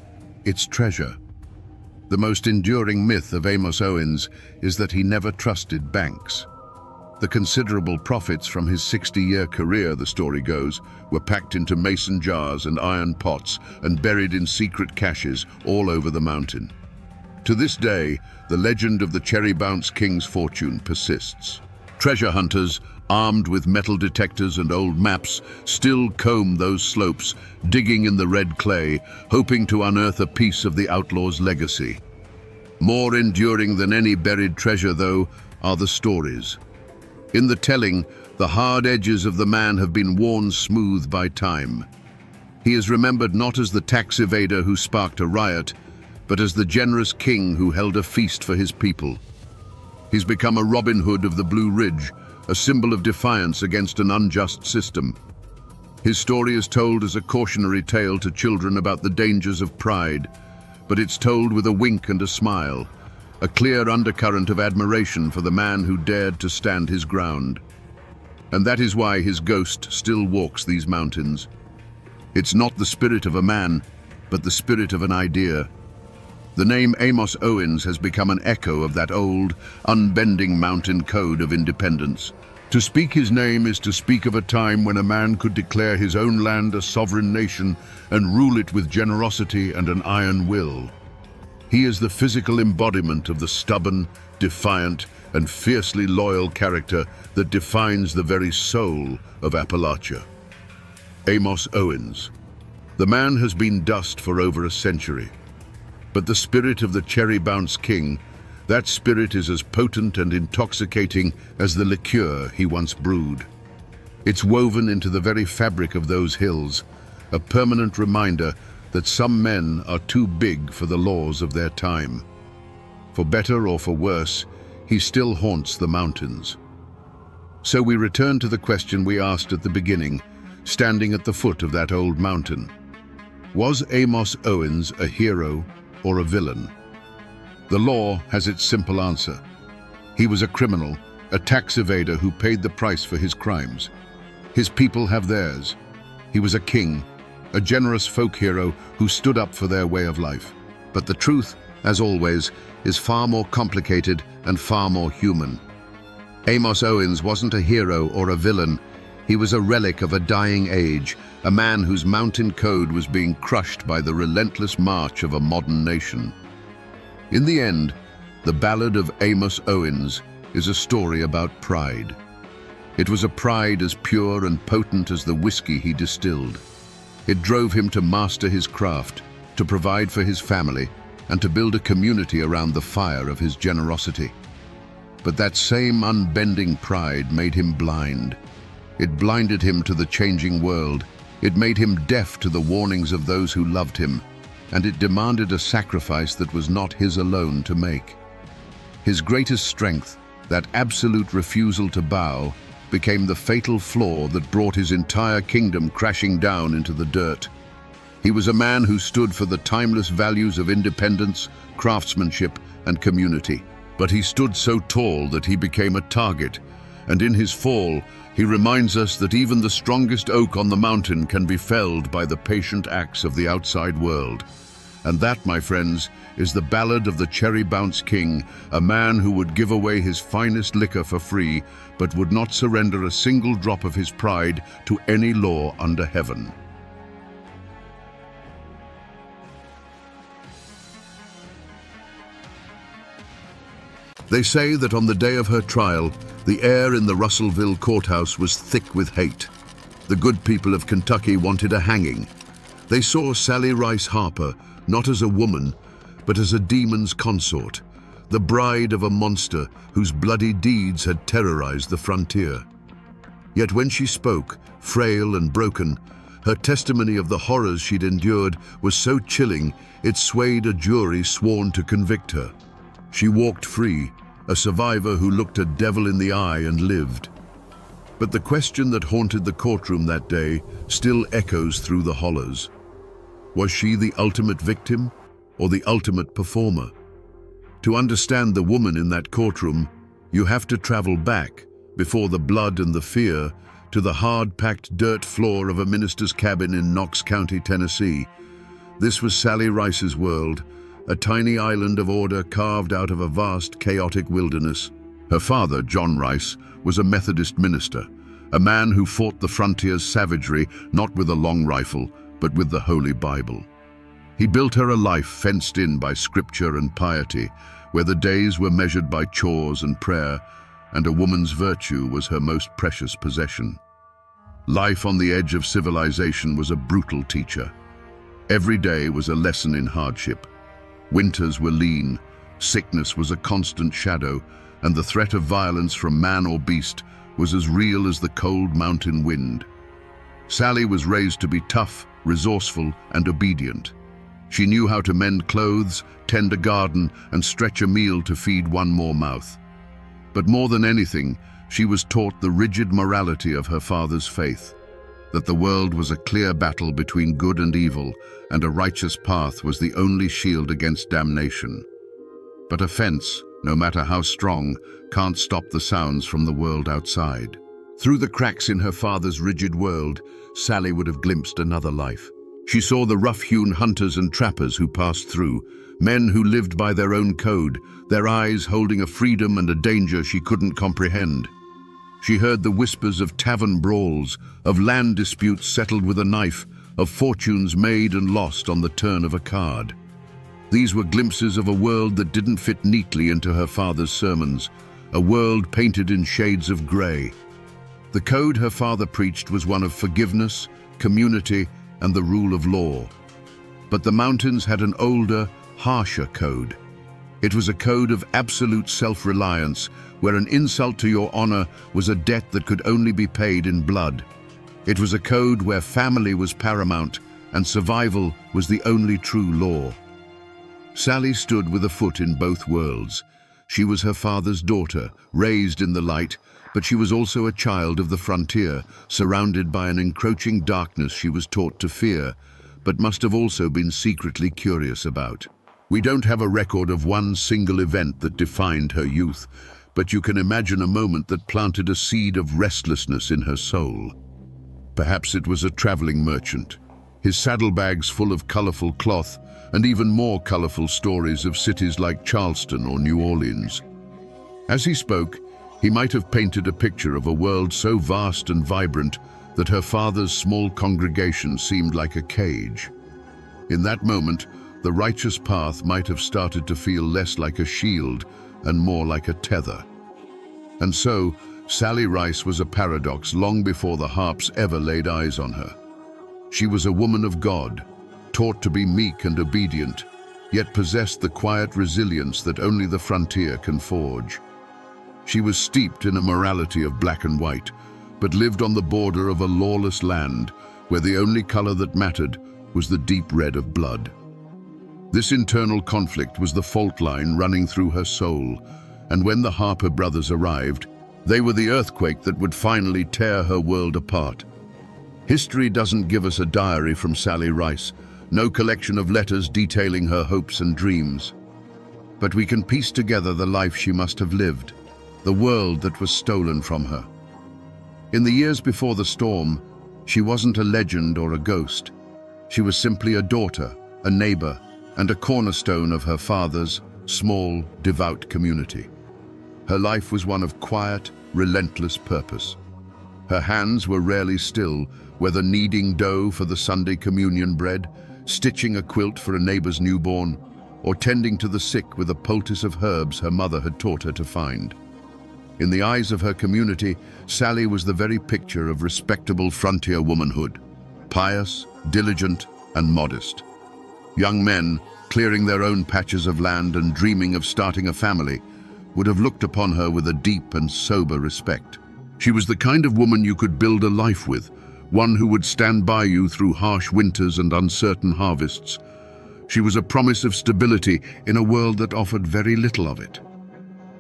Speaker 1: it's treasure. The most enduring myth of Amos Owens is that he never trusted banks. The considerable profits from his 60-year career, the story goes, were packed into mason jars and iron pots and buried in secret caches all over the mountain. To this day, the legend of the Cherry Bounce King's fortune persists. Treasure hunters, armed with metal detectors and old maps, still comb those slopes, digging in the red clay, hoping to unearth a piece of the outlaw's legacy. More enduring than any buried treasure, though, are the stories. In the telling, the hard edges of the man have been worn smooth by time. He is remembered not as the tax evader who sparked a riot, but as the generous king who held a feast for his people. He's become a Robin Hood of the Blue Ridge, a symbol of defiance against an unjust system. His story is told as a cautionary tale to children about the dangers of pride, but it's told with a wink and a smile, a clear undercurrent of admiration for the man who dared to stand his ground. And that is why his ghost still walks these mountains. It's not the spirit of a man, but the spirit of an idea. The name Amos Owens has become an echo of that old, unbending mountain code of independence. To speak his name is to speak of a time when a man could declare his own land a sovereign nation and rule it with generosity and an iron will. He is the physical embodiment of the stubborn, defiant, and fiercely loyal character that defines the very soul of Appalachia. Amos Owens. The man has been dust for over a century. But the spirit of the Cherry Bounce King, that spirit is as potent and intoxicating as the liqueur he once brewed. It's woven into the very fabric of those hills, a permanent reminder that some men are too big for the laws of their time. For better or for worse, he still haunts the mountains. So we return to the question we asked at the beginning, standing at the foot of that old mountain. Was Amos Owens a hero or a villain? The law has its simple answer. He was a criminal, a tax evader who paid the price for his crimes. His people have theirs. He was a king, a generous folk hero who stood up for their way of life. But the truth, as always, is far more complicated and far more human. Amos Owens wasn't a hero or a villain. He was a relic of a dying age, a man whose mountain code was being crushed by the relentless march of a modern nation. In the end, the Ballad of Amos Owens is a story about pride. It was a pride as pure and potent as the whiskey he distilled. It drove him to master his craft, to provide for his family, and to build a community around the fire of his generosity. But that same unbending pride made him blind. It blinded him to the changing world. It made him deaf to the warnings of those who loved him, and it demanded a sacrifice that was not his alone to make. His greatest strength, that absolute refusal to bow, became the fatal flaw that brought his entire kingdom crashing down into the dirt. He was a man who stood for the timeless values of independence, craftsmanship, and community. But he stood so tall that he became a target, and in his fall, he reminds us that even the strongest oak on the mountain can be felled by the patient axe of the outside world. And that, my friends, is the ballad of the Cherry Bounce King, a man who would give away his finest liquor for free, but would not surrender a single drop of his pride to any law under heaven. They say that on the day of her trial, the air in the Russellville courthouse was thick with hate. The good people of Kentucky wanted a hanging. They saw Sally Rice Harper not as a woman, but as a demon's consort, the bride of a monster whose bloody deeds had terrorized the frontier. Yet when she spoke, frail and broken, her testimony of the horrors she'd endured was so chilling it swayed a jury sworn to convict her. She walked free, a survivor who looked a devil in the eye and lived. But the question that haunted the courtroom that day still echoes through the hollows. Was she the ultimate victim or the ultimate performer? To understand the woman in that courtroom, you have to travel back, before the blood and the fear, to the hard-packed dirt floor of a minister's cabin in Knox County, Tennessee. This was Sally Rice's world, a tiny island of order carved out of a vast, chaotic wilderness. Her father, John Rice, was a Methodist minister, a man who fought the frontier's savagery not with a long rifle, but with the Holy Bible. He built her a life fenced in by scripture and piety, where the days were measured by chores and prayer, and a woman's virtue was her most precious possession. Life on the edge of civilization was a brutal teacher. Every day was a lesson in hardship. Winters were lean, sickness was a constant shadow, and the threat of violence from man or beast was as real as the cold mountain wind. Sally was raised to be tough, resourceful, and obedient. She knew how to mend clothes, tend a garden, and stretch a meal to feed one more mouth. But more than anything, she was taught the rigid morality of her father's faith, that the world was a clear battle between good and evil, and a righteous path was the only shield against damnation. But a fence, no matter how strong, can't stop the sounds from the world outside. Through the cracks in her father's rigid world, Sally would have glimpsed another life. She saw the rough-hewn hunters and trappers who passed through, men who lived by their own code, their eyes holding a freedom and a danger she couldn't comprehend. She heard the whispers of tavern brawls, of land disputes settled with a knife, of fortunes made and lost on the turn of a card. These were glimpses of a world that didn't fit neatly into her father's sermons, a world painted in shades of grey. The code her father preached was one of forgiveness, community, and the rule of law. But the mountains had an older, harsher code. It was a code of absolute self-reliance, where an insult to your honor was a debt that could only be paid in blood. It was a code where family was paramount and survival was the only true law. Sally stood with a foot in both worlds. She was her father's daughter, raised in the light, but she was also a child of the frontier, surrounded by an encroaching darkness she was taught to fear, but must have also been secretly curious about. We don't have a record of one single event that defined her youth, but you can imagine a moment that planted a seed of restlessness in her soul. Perhaps it was a traveling merchant, his saddlebags full of colorful cloth and even more colorful stories of cities like Charleston or New Orleans. As he spoke, he might have painted a picture of a world so vast and vibrant that her father's small congregation seemed like a cage. In that moment, the righteous path might have started to feel less like a shield and more like a tether. And so, Sally Rice was a paradox long before the Harps ever laid eyes on her. She was a woman of God, taught to be meek and obedient, yet possessed the quiet resilience that only the frontier can forge. She was steeped in a morality of black and white, but lived on the border of a lawless land where the only color that mattered was the deep red of blood. This internal conflict was the fault line running through her soul, and when the Harper brothers arrived, they were the earthquake that would finally tear her world apart. History doesn't give us a diary from Sally Rice, no collection of letters detailing her hopes and dreams. But we can piece together the life she must have lived, the world that was stolen from her. In the years before the storm, she wasn't a legend or a ghost. She was simply a daughter, a neighbor, and a cornerstone of her father's small, devout community. Her life was one of quiet, relentless purpose. Her hands were rarely still, whether kneading dough for the Sunday communion bread, stitching a quilt for a neighbor's newborn, or tending to the sick with a poultice of herbs her mother had taught her to find. In the eyes of her community, Sally was the very picture of respectable frontier womanhood, pious, diligent, and modest. Young men, clearing their own patches of land and dreaming of starting a family, would have looked upon her with a deep and sober respect. She was the kind of woman you could build a life with, one who would stand by you through harsh winters and uncertain harvests. She was a promise of stability in a world that offered very little of it.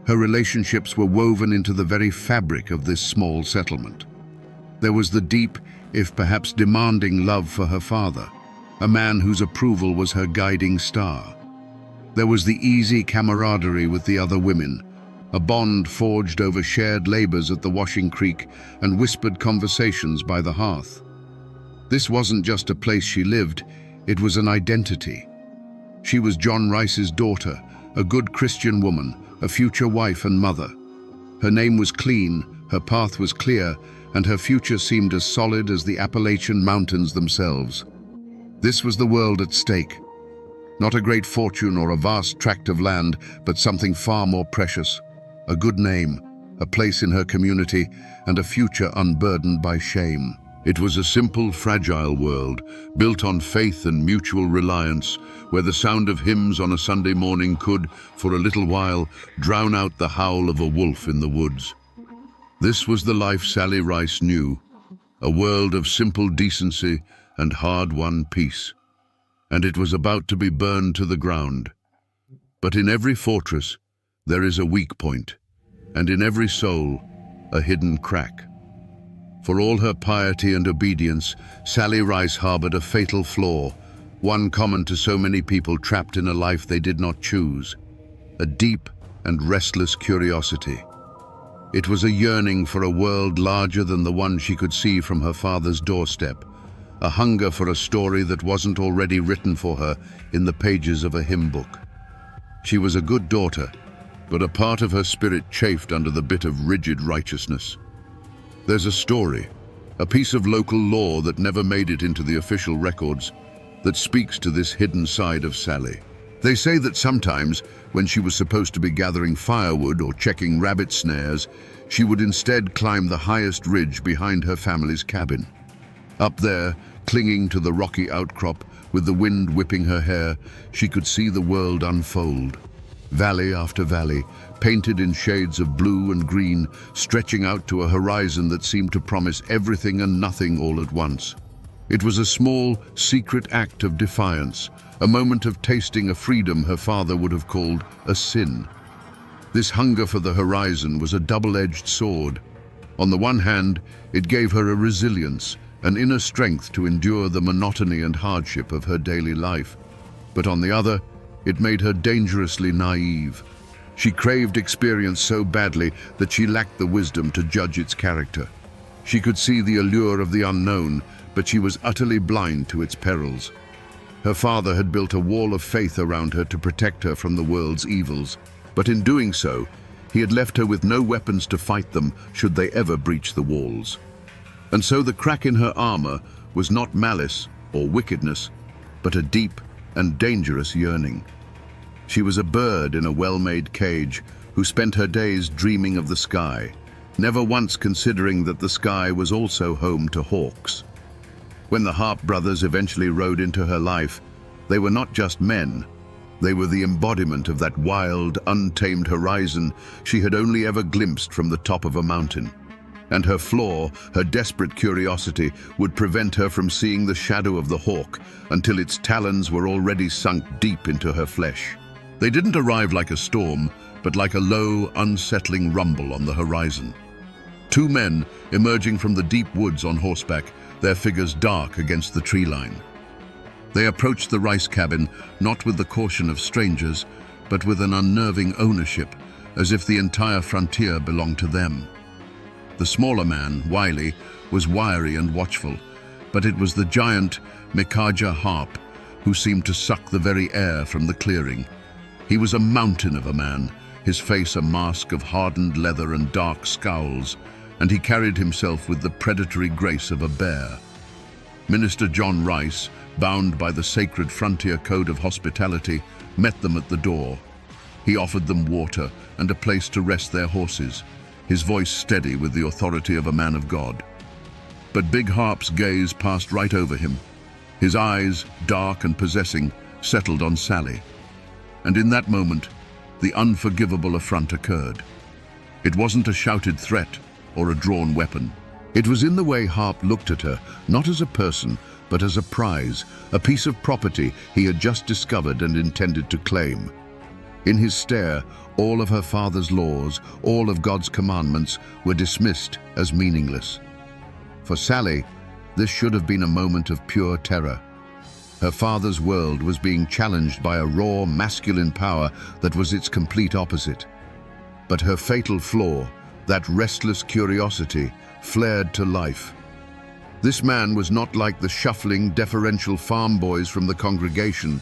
Speaker 1: Her relationships were woven into the very fabric of this small settlement. There was the deep, if perhaps demanding, love for her father, a man whose approval was her guiding star. There was the easy camaraderie with the other women, a bond forged over shared labors at the washing creek and whispered conversations by the hearth. This wasn't just a place she lived, it was an identity. She was John Rice's daughter, a good Christian woman, a future wife and mother. Her name was clean, her path was clear, and her future seemed as solid as the Appalachian mountains themselves. This was the world at stake. Not a great fortune or a vast tract of land, but something far more precious. A good name, a place in her community, and a future unburdened by shame. It was a simple, fragile world, built on faith and mutual reliance, where the sound of hymns on a Sunday morning could, for a little while, drown out the howl of a wolf in the woods. This was the life Sally Rice knew, a world of simple decency and hard-won peace. And it was about to be burned to the ground. But in every fortress, there is a weak point, and in every soul, a hidden crack. For all her piety and obedience, Sally Rice harbored a fatal flaw, one common to so many people trapped in a life they did not choose, a deep and restless curiosity. It was a yearning for a world larger than the one she could see from her father's doorstep, a hunger for a story that wasn't already written for her in the pages of a hymn book. She was a good daughter, but a part of her spirit chafed under the bit of rigid righteousness. There's a story, a piece of local law that never made it into the official records, that speaks to this hidden side of Sally. They say that sometimes, when she was supposed to be gathering firewood or checking rabbit snares, she would instead climb the highest ridge behind her family's cabin. Up there, clinging to the rocky outcrop, with the wind whipping her hair, she could see the world unfold. Valley after valley, painted in shades of blue and green, stretching out to a horizon that seemed to promise everything and nothing all at once. It was a small, secret act of defiance, a moment of tasting a freedom her father would have called a sin. This hunger for the horizon was a double-edged sword. On the one hand, it gave her a resilience, an inner strength to endure the monotony and hardship of her daily life. But on the other, it made her dangerously naive. She craved experience so badly that she lacked the wisdom to judge its character. She could see the allure of the unknown, but she was utterly blind to its perils. Her father had built a wall of faith around her to protect her from the world's evils, but in doing so, he had left her with no weapons to fight them should they ever breach the walls. And so the crack in her armor was not malice or wickedness, but a deep and dangerous yearning. She was a bird in a well-made cage who spent her days dreaming of the sky, never once considering that the sky was also home to hawks. When the Harp brothers eventually rode into her life, they were not just men. They were the embodiment of that wild, untamed horizon she had only ever glimpsed from the top of a mountain. And her flaw, her desperate curiosity, would prevent her from seeing the shadow of the hawk until its talons were already sunk deep into her flesh. They didn't arrive like a storm, but like a low, unsettling rumble on the horizon. Two men emerging from the deep woods on horseback, their figures dark against the tree line. They approached the rice cabin not with the caution of strangers, but with an unnerving ownership, as if the entire frontier belonged to them. The smaller man, Wiley, was wiry and watchful, but it was the giant Micajah Harp who seemed to suck the very air from the clearing. He was a mountain of a man, his face a mask of hardened leather and dark scowls, and he carried himself with the predatory grace of a bear. Minister John Rice, bound by the sacred frontier code of hospitality, met them at the door. He offered them water and a place to rest their horses, his voice steady with the authority of a man of God. But Big Harp's gaze passed right over him. His eyes, dark and possessing, settled on Sally. And in that moment, the unforgivable affront occurred. It wasn't a shouted threat or a drawn weapon. It was in the way Harp looked at her, not as a person, but as a prize, a piece of property he had just discovered and intended to claim. In his stare, all of her father's laws, all of God's commandments, were dismissed as meaningless. For Sally, this should have been a moment of pure terror. Her father's world was being challenged by a raw, masculine power that was its complete opposite. But her fatal flaw, that restless curiosity, flared to life. This man was not like the shuffling, deferential farm boys from the congregation.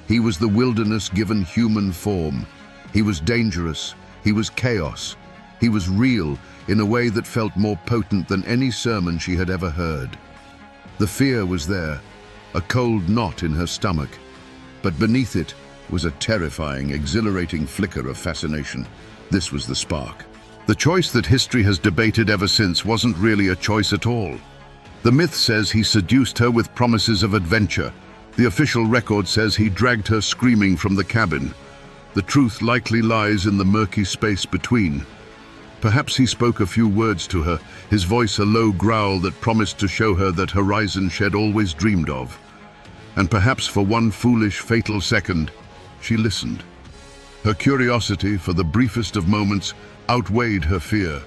Speaker 1: He was the wilderness given human form. He was dangerous. He was chaos. He was real in a way that felt more potent than any sermon she had ever heard. The fear was there, a cold knot in her stomach, but beneath it was a terrifying, exhilarating flicker of fascination. This was the spark. The choice that history has debated ever since wasn't really a choice at all. The myth says he seduced her with promises of adventure. The official record says he dragged her screaming from the cabin. The truth likely lies in the murky space between. Perhaps he spoke a few words to her, his voice a low growl that promised to show her that horizon she'd always dreamed of. And perhaps for one foolish, fatal second, she listened. Her curiosity, for the briefest of moments, outweighed her fear.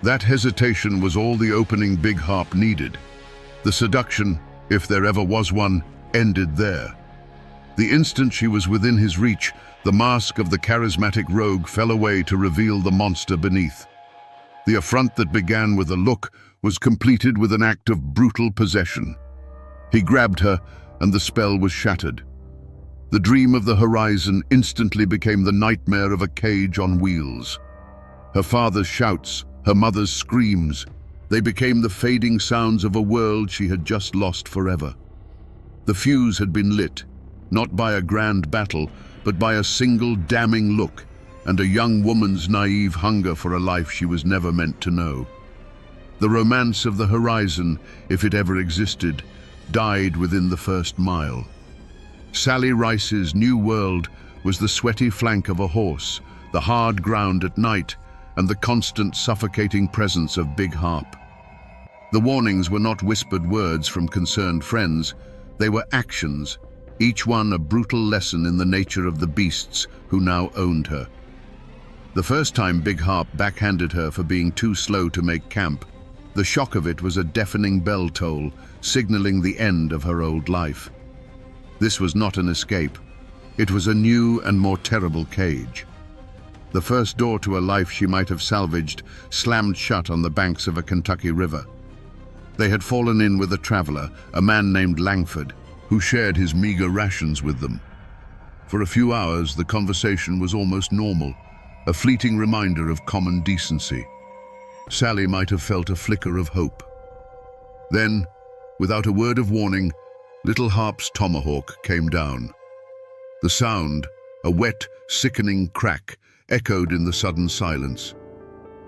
Speaker 1: That hesitation was all the opening Big Harp needed. The seduction, if there ever was one, ended there. The instant she was within his reach, the mask of the charismatic rogue fell away to reveal the monster beneath. The affront that began with a look was completed with an act of brutal possession. He grabbed her, and the spell was shattered. The dream of the horizon instantly became the nightmare of a cage on wheels. Her father's shouts, her mother's screams, they became the fading sounds of a world she had just lost forever. The fuse had been lit, not by a grand battle, but by a single damning look and a young woman's naive hunger for a life she was never meant to know. The romance of the horizon, if it ever existed, died within the first mile. Sally Rice's new world was the sweaty flank of a horse, the hard ground at night, and the constant suffocating presence of Big Harp. The warnings were not whispered words from concerned friends, they were actions, each one a brutal lesson in the nature of the beasts who now owned her. The first time Big Harp backhanded her for being too slow to make camp, the shock of it was a deafening bell toll, signaling the end of her old life. This was not an escape. It was a new and more terrible cage. The first door to a life she might have salvaged slammed shut on the banks of a Kentucky river. They had fallen in with a traveler, a man named Langford, who shared his meager rations with them. For a few hours, the conversation was almost normal, a fleeting reminder of common decency. Sally might have felt a flicker of hope. Then, without a word of warning, little Harp's tomahawk came down. The sound, a wet, sickening crack, echoed in the sudden silence.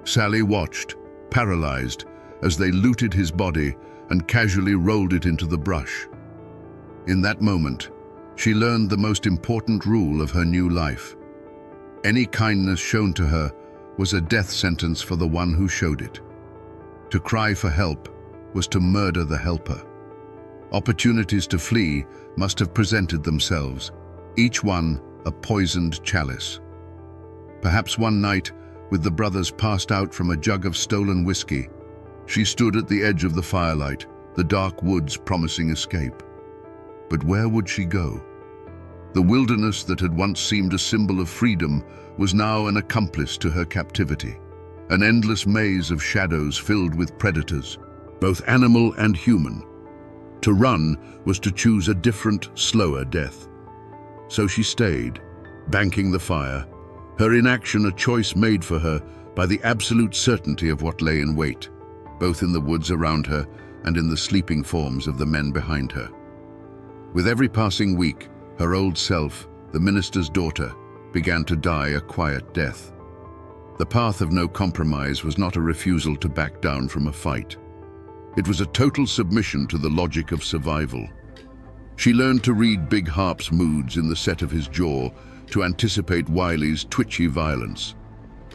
Speaker 1: Sally watched, paralyzed, as they looted his body and casually rolled it into the brush. In that moment, she learned the most important rule of her new life. Any kindness shown to her was a death sentence for the one who showed it. To cry for help was to murder the helper. Opportunities to flee must have presented themselves, each one a poisoned chalice. Perhaps one night, with the brothers passed out from a jug of stolen whiskey, she stood at the edge of the firelight, the dark woods promising escape. But where would she go? The wilderness that had once seemed a symbol of freedom was now an accomplice to her captivity, an endless maze of shadows filled with predators, both animal and human. To run was to choose a different, slower death. So she stayed, banking the fire, her inaction a choice made for her by the absolute certainty of what lay in wait, both in the woods around her and in the sleeping forms of the men behind her. With every passing week, her old self, the minister's daughter, began to die a quiet death. The path of no compromise was not a refusal to back down from a fight. It was a total submission to the logic of survival. She learned to read Big Harp's moods in the set of his jaw, to anticipate Wiley's twitchy violence.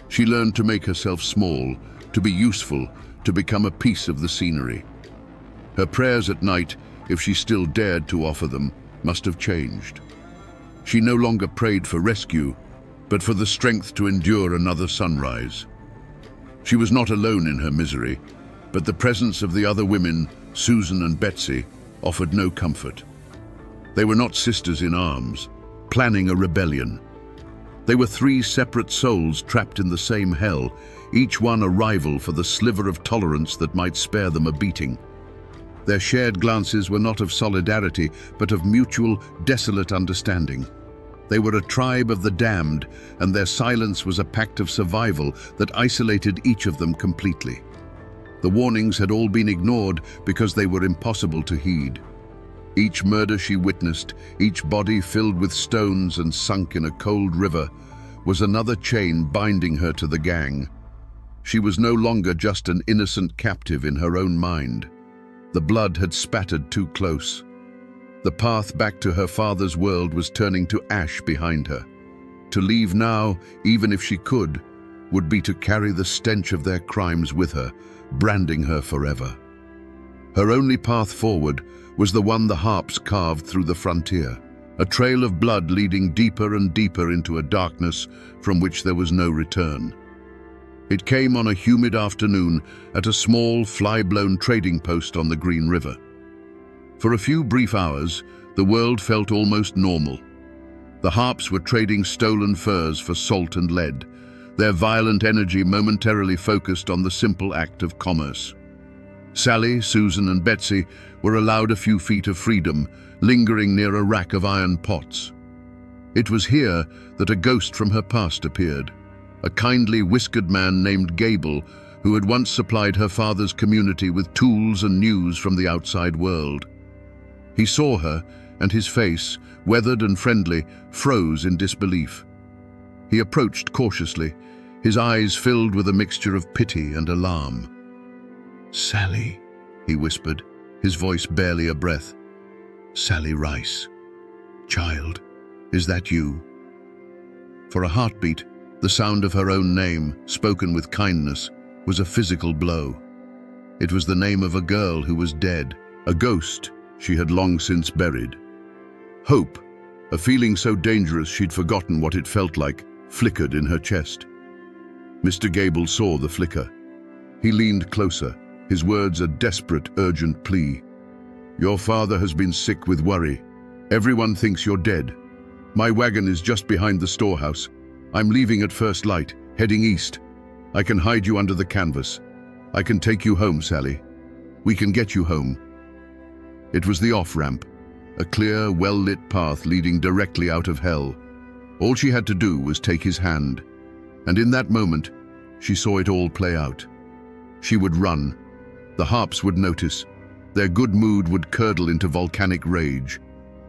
Speaker 1: She learned to make herself small, to be useful, to become a piece of the scenery. Her prayers at night, if she still dared to offer them, must have changed. She no longer prayed for rescue, but for the strength to endure another sunrise. She was not alone in her misery, but the presence of the other women, Susan and Betsy, offered no comfort. They were not sisters in arms, planning a rebellion. They were three separate souls trapped in the same hell, each one a rival for the sliver of tolerance that might spare them a beating. Their shared glances were not of solidarity, but of mutual, desolate understanding. They were a tribe of the damned, and their silence was a pact of survival that isolated each of them completely. The warnings had all been ignored because they were impossible to heed. Each murder she witnessed, each body filled with stones and sunk in a cold river, was another chain binding her to the gang. She was no longer just an innocent captive in her own mind. The blood had spattered too close. The path back to her father's world was turning to ash behind her. To leave now, even if she could, would be to carry the stench of their crimes with her, branding her forever. Her only path forward was the one the Harps carved through the frontier, a trail of blood leading deeper and deeper into a darkness from which there was no return. It came on a humid afternoon at a small, fly-blown trading post on the Green River. For a few brief hours, the world felt almost normal. The Harps were trading stolen furs for salt and lead, their violent energy momentarily focused on the simple act of commerce. Sally, Susan, and Betsy were allowed a few feet of freedom, lingering near a rack of iron pots. It was here that a ghost from her past appeared, a kindly, whiskered man named Gable, who had once supplied her father's community with tools and news from the outside world. He saw her, and his face, weathered and friendly, froze in disbelief. He approached cautiously, his eyes filled with a mixture of pity and alarm. "Sally," he whispered, his voice barely a breath. "Sally Rice. Child, is that you?" For a heartbeat, the sound of her own name, spoken with kindness, was a physical blow. It was the name of a girl who was dead, a ghost she had long since buried. Hope, a feeling so dangerous she'd forgotten what it felt like, flickered in her chest. Mr. Gable saw the flicker. He leaned closer, his words a desperate, urgent plea. "Your father has been sick with worry. Everyone thinks you're dead. My wagon is just behind the storehouse. I'm leaving at first light, heading east. I can hide you under the canvas. I can take you home, Sally. We can get you home." It was the off-ramp, a clear, well-lit path leading directly out of hell. All she had to do was take his hand, and in that moment, she saw it all play out. She would run. The harps would notice. Their good mood would curdle into volcanic rage.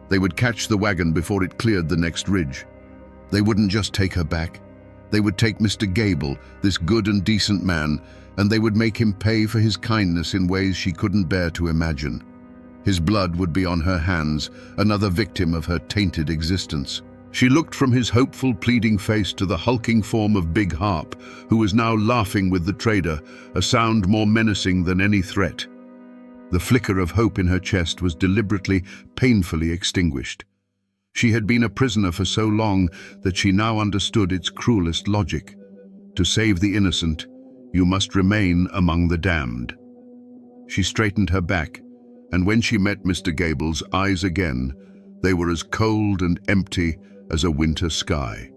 Speaker 1: They would catch the wagon before it cleared the next ridge. They wouldn't just take her back. They would take Mr. Gable, this good and decent man, and they would make him pay for his kindness in ways she couldn't bear to imagine. His blood would be on her hands, another victim of her tainted existence. She looked from his hopeful, pleading face to the hulking form of Big Harp, who was now laughing with the trader, a sound more menacing than any threat. The flicker of hope in her chest was deliberately, painfully extinguished. She had been a prisoner for so long that she now understood its cruelest logic. To save the innocent, you must remain among the damned. She straightened her back, and when she met Mr. Gable's eyes again, they were as cold and empty as a winter sky.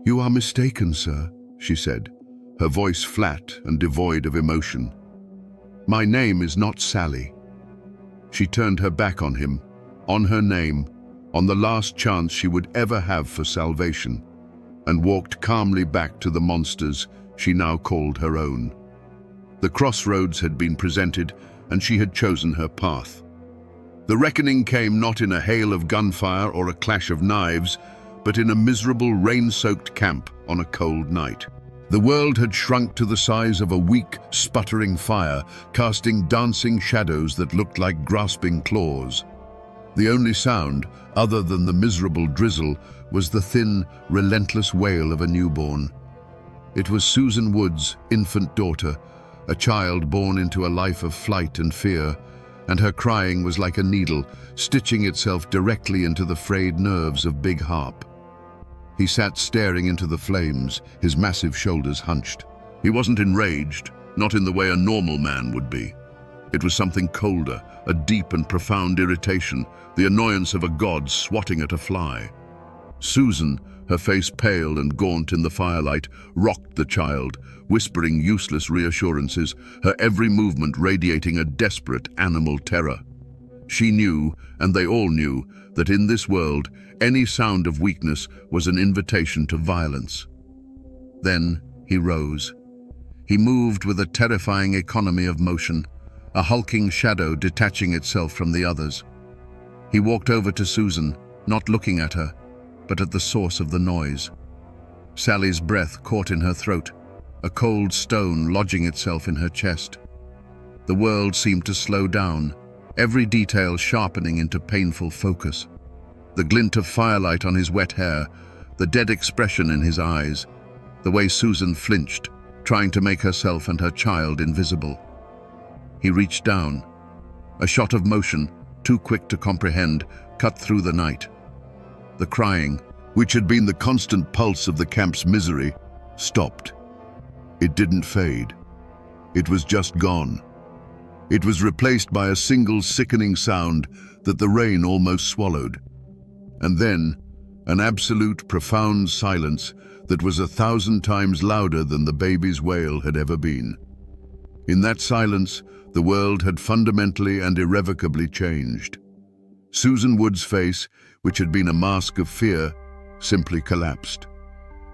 Speaker 1: "You are mistaken, sir," she said, her voice flat and devoid of emotion. "My name is not Sally." She turned her back on him, on her name, on the last chance she would ever have for salvation, and walked calmly back to the monsters she now called her own. The crossroads had been presented, and she had chosen her path. The reckoning came not in a hail of gunfire or a clash of knives, but in a miserable, rain-soaked camp on a cold night. The world had shrunk to the size of a weak, sputtering fire, casting dancing shadows that looked like grasping claws. The only sound, other than the miserable drizzle, was the thin, relentless wail of a newborn. It was Susan Wood's infant daughter, a child born into a life of flight and fear, and her crying was like a needle, stitching itself directly into the frayed nerves of Big Harp. He sat staring into the flames, his massive shoulders hunched. He wasn't enraged, not in the way a normal man would be. It was something colder, a deep and profound irritation, the annoyance of a god swatting at a fly. Susan, her face pale and gaunt in the firelight, rocked the child, whispering useless reassurances, her every movement radiating a desperate animal terror. She knew, and they all knew, that in this world, any sound of weakness was an invitation to violence. Then he rose. He moved with a terrifying economy of motion, a hulking shadow detaching itself from the others. He walked over to Susan, not looking at her, but at the source of the noise. Sally's breath caught in her throat, a cold stone lodging itself in her chest. The world seemed to slow down, every detail sharpening into painful focus. The glint of firelight on his wet hair, the dead expression in his eyes, the way Susan flinched, trying to make herself and her child invisible. He reached down. A shot of motion, too quick to comprehend, cut through the night. The crying, which had been the constant pulse of the camp's misery, stopped. It didn't fade. It was just gone. It was replaced by a single sickening sound that the rain almost swallowed. And then, an absolute, profound silence that was 1,000 times louder than the baby's wail had ever been. In that silence, the world had fundamentally and irrevocably changed. Susan Wood's face, which had been a mask of fear, simply collapsed.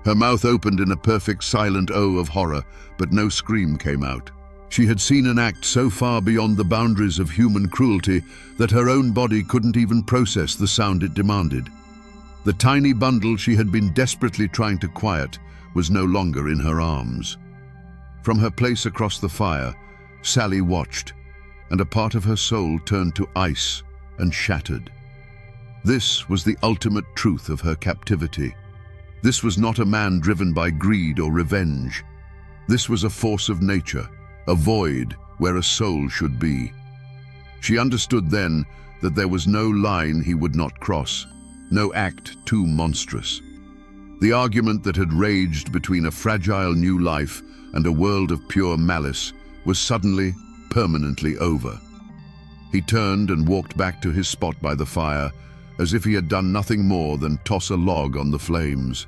Speaker 1: Her mouth opened in a perfect silent O of horror, but no scream came out. She had seen an act so far beyond the boundaries of human cruelty that her own body couldn't even process the sound it demanded. The tiny bundle she had been desperately trying to quiet was no longer in her arms. From her place across the fire, Sally watched, and a part of her soul turned to ice and shattered. This was the ultimate truth of her captivity. This was not a man driven by greed or revenge. This was a force of nature, a void where a soul should be. She understood then that there was no line he would not cross, no act too monstrous. The argument that had raged between a fragile new life and a world of pure malice was suddenly, permanently over. He turned and walked back to his spot by the fire, as if he had done nothing more than toss a log on the flames.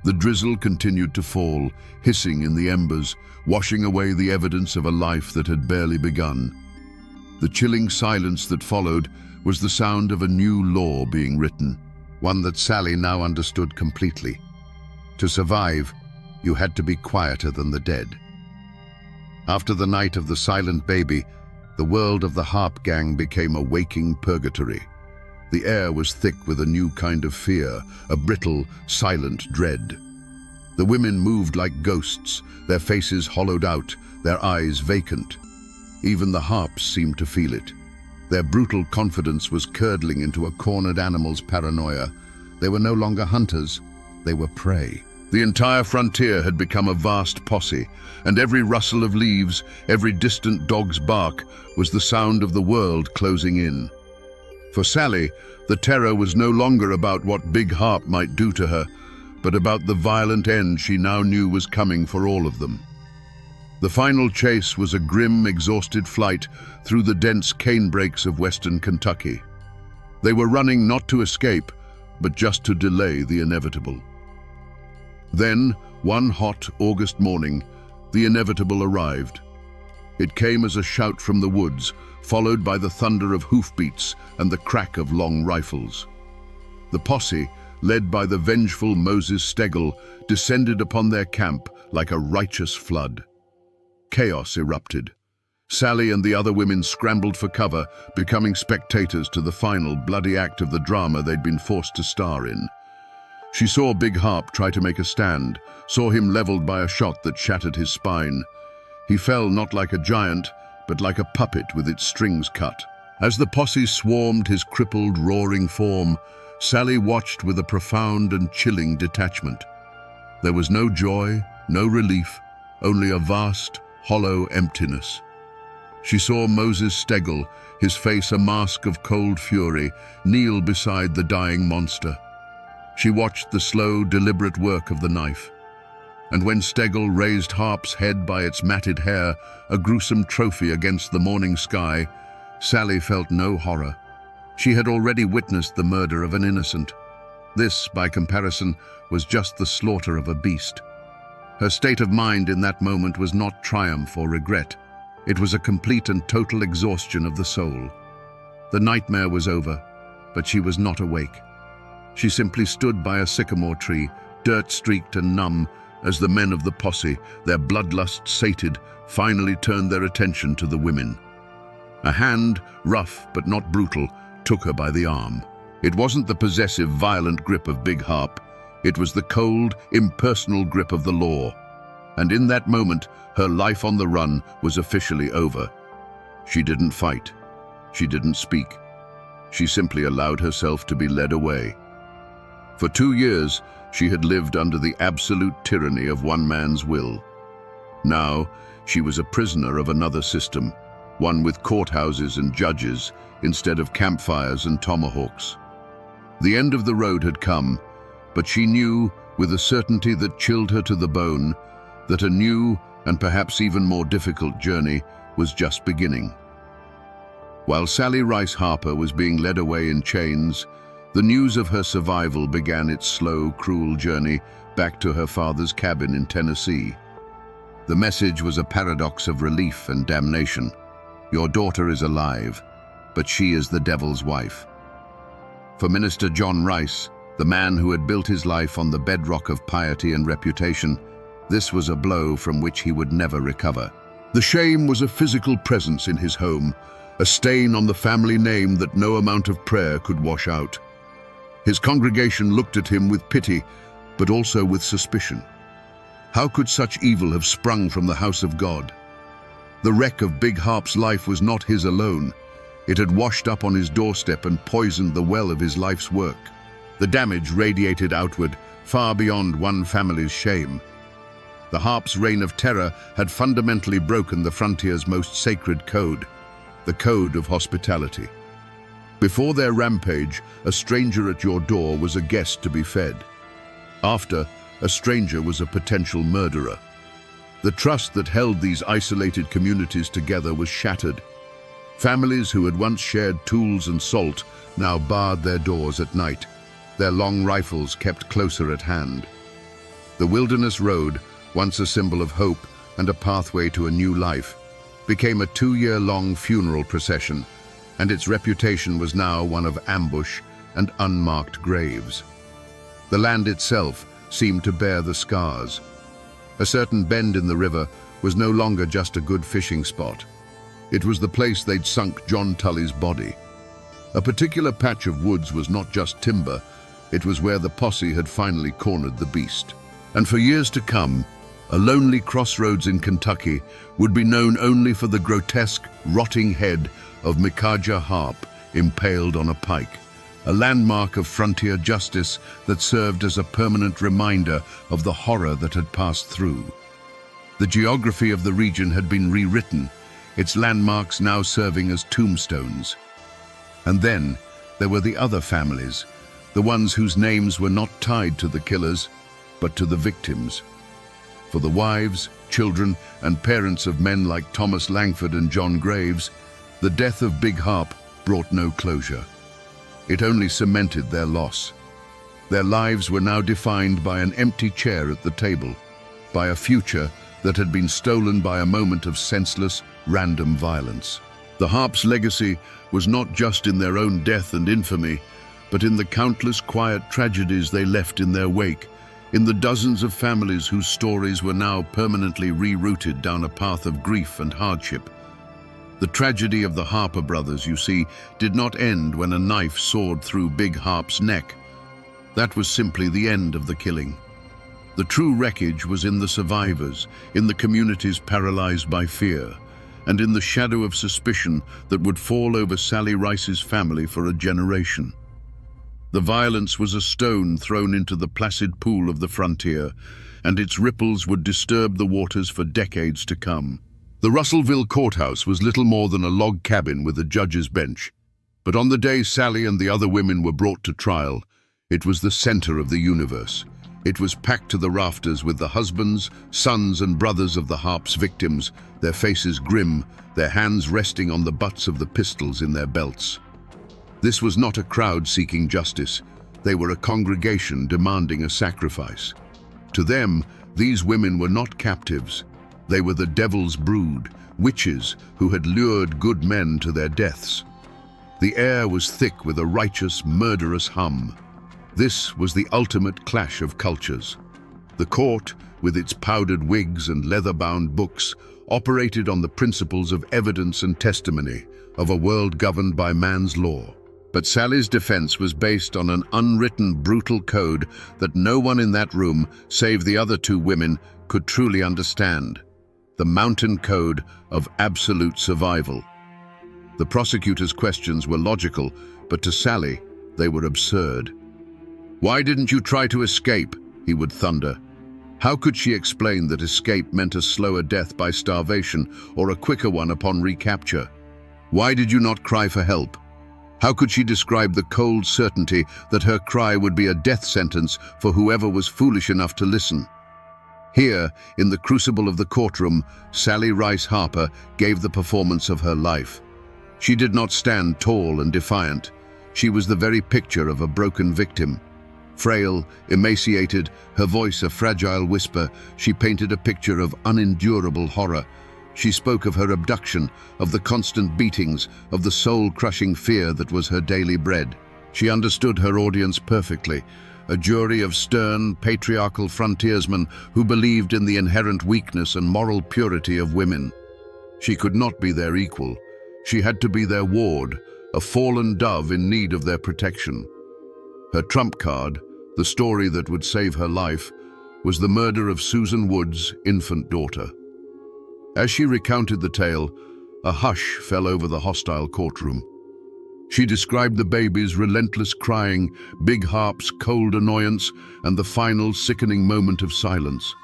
Speaker 1: The drizzle continued to fall, hissing in the embers, washing away the evidence of a life that had barely begun. The chilling silence that followed was the sound of a new law being written, one that Sally now understood completely. To survive, you had to be quieter than the dead. After the night of the silent baby, the world of the Harp gang became a waking purgatory. The air was thick with a new kind of fear, a brittle, silent dread. The women moved like ghosts, their faces hollowed out, their eyes vacant. Even the harps seemed to feel it. Their brutal confidence was curdling into a cornered animal's paranoia. They were no longer hunters, they were prey. The entire frontier had become a vast posse, and every rustle of leaves, every distant dog's bark, was the sound of the world closing in. For Sally, the terror was no longer about what Big Harp might do to her, but about the violent end she now knew was coming for all of them. The final chase was a grim, exhausted flight through the dense canebrakes of western Kentucky. They were running not to escape, but just to delay the inevitable. Then, one hot August morning, the inevitable arrived. It came as a shout from the woods, followed by the thunder of hoofbeats and the crack of long rifles. The posse, led by the vengeful Moses Stegel, descended upon their camp like a righteous flood. Chaos erupted. Sally and the other women scrambled for cover, becoming spectators to the final bloody act of the drama they'd been forced to star in. She saw Big Harp try to make a stand, saw him leveled by a shot that shattered his spine. He fell not like a giant, but like a puppet with its strings cut. As the posse swarmed his crippled, roaring form, Sally watched with a profound and chilling detachment. There was no joy, no relief, only a vast, hollow emptiness. She saw Moses Stegel, his face a mask of cold fury, kneel beside the dying monster. She watched the slow, deliberate work of the knife. And when Stegel raised Harp's head by its matted hair, a gruesome trophy against the morning sky, Sally felt no horror. She had already witnessed the murder of an innocent. This, by comparison, was just the slaughter of a beast. Her state of mind in that moment was not triumph or regret. It was a complete and total exhaustion of the soul. The nightmare was over, but she was not awake. She simply stood by a sycamore tree, dirt-streaked and numb, as the men of the posse, their bloodlust sated, finally turned their attention to the women. A hand, rough but not brutal, took her by the arm. It wasn't the possessive, violent grip of Big Harp. It was the cold, impersonal grip of the law. And in that moment, her life on the run was officially over. She didn't fight. She didn't speak. She simply allowed herself to be led away. For 2 years, she had lived under the absolute tyranny of one man's will. Now, she was a prisoner of another system, one with courthouses and judges instead of campfires and tomahawks. The end of the road had come, but she knew, with a certainty that chilled her to the bone, that a new and perhaps even more difficult journey was just beginning. While Sally Rice Harper was being led away in chains, the news of her survival began its slow, cruel journey back to her father's cabin in Tennessee. The message was a paradox of relief and damnation. Your daughter is alive, but she is the devil's wife. For Minister John Rice, the man who had built his life on the bedrock of piety and reputation, this was a blow from which he would never recover. The shame was a physical presence in his home, a stain on the family name that no amount of prayer could wash out. His congregation looked at him with pity, but also with suspicion. How could such evil have sprung from the house of God? The wreck of Big Harp's life was not his alone. It had washed up on his doorstep and poisoned the well of his life's work. The damage radiated outward, far beyond one family's shame. The Harps' reign of terror had fundamentally broken the frontier's most sacred code, the code of hospitality. Before their rampage, a stranger at your door was a guest to be fed. After, a stranger was a potential murderer. The trust that held these isolated communities together was shattered. Families who had once shared tools and salt now barred their doors at night, their long rifles kept closer at hand. The Wilderness Road, once a symbol of hope and a pathway to a new life, became a 2-year-long funeral procession, and its reputation was now one of ambush and unmarked graves. The land itself seemed to bear the scars. A certain bend in the river was no longer just a good fishing spot. It was the place they'd sunk John Tully's body. A particular patch of woods was not just timber, it was where the posse had finally cornered the beast. And for years to come, a lonely crossroads in Kentucky would be known only for the grotesque, rotting head of Micajah Harp impaled on a pike, a landmark of frontier justice that served as a permanent reminder of the horror that had passed through. The geography of the region had been rewritten, its landmarks now serving as tombstones. And then there were the other families, the ones whose names were not tied to the killers, but to the victims. For the wives, children, and parents of men like Thomas Langford and John Graves, the death of Big Harp brought no closure. It only cemented their loss. Their lives were now defined by an empty chair at the table, by a future that had been stolen by a moment of senseless, random violence. The Harps' legacy was not just in their own death and infamy, but in the countless quiet tragedies they left in their wake, in the dozens of families whose stories were now permanently rerouted down a path of grief and hardship. The tragedy of the Harper brothers, you see, did not end when a knife sawed through Big Harp's neck. That was simply the end of the killing. The true wreckage was in the survivors, in the communities paralyzed by fear, and in the shadow of suspicion that would fall over Sally Rice's family for a generation. The violence was a stone thrown into the placid pool of the frontier, and its ripples would disturb the waters for decades to come. The Russellville courthouse was little more than a log cabin with a judge's bench, but on the day Sally and the other women were brought to trial, it was the center of the universe. It was packed to the rafters with the husbands, sons, and brothers of the Harps' victims, their faces grim, their hands resting on the butts of the pistols in their belts. This was not a crowd seeking justice. They were a congregation demanding a sacrifice. To them, these women were not captives. They were the devil's brood, witches who had lured good men to their deaths. The air was thick with a righteous, murderous hum. This was the ultimate clash of cultures. The court, with its powdered wigs and leather-bound books, operated on the principles of evidence and testimony, of a world governed by man's law. But Sally's defense was based on an unwritten, brutal code that no one in that room, save the other two women, could truly understand. The mountain code of absolute survival. The prosecutor's questions were logical, but to Sally, they were absurd. "Why didn't you try to escape?" he would thunder. How could she explain that escape meant a slower death by starvation or a quicker one upon recapture? Why did you not cry for help? How could she describe the cold certainty that her cry would be a death sentence for whoever was foolish enough to listen? Here, in the crucible of the courtroom, Sally Rice Harper gave the performance of her life. She did not stand tall and defiant. She was the very picture of a broken victim. Frail, emaciated, her voice a fragile whisper, she painted a picture of unendurable horror. She spoke of her abduction, of the constant beatings, of the soul-crushing fear that was her daily bread. She understood her audience perfectly, a jury of stern, patriarchal frontiersmen who believed in the inherent weakness and moral purity of women. She could not be their equal. She had to be their ward, a fallen dove in need of their protection. Her trump card, the story that would save her life, was the murder of Susan Wood's infant daughter. As she recounted the tale, a hush fell over the hostile courtroom. She described the baby's relentless crying, Big Harp's cold annoyance, and the final sickening moment of silence.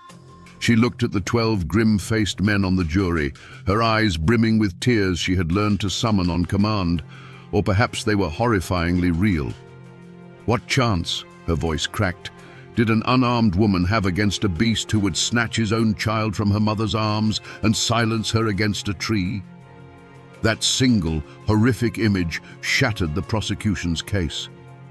Speaker 1: She looked at the 12 grim-faced men on the jury, her eyes brimming with tears she had learned to summon on command, or perhaps they were horrifyingly real. What chance, her voice cracked, did an unarmed woman have against a beast who would snatch his own child from her mother's arms and silence her against a tree? That single, horrific image shattered the prosecution's case.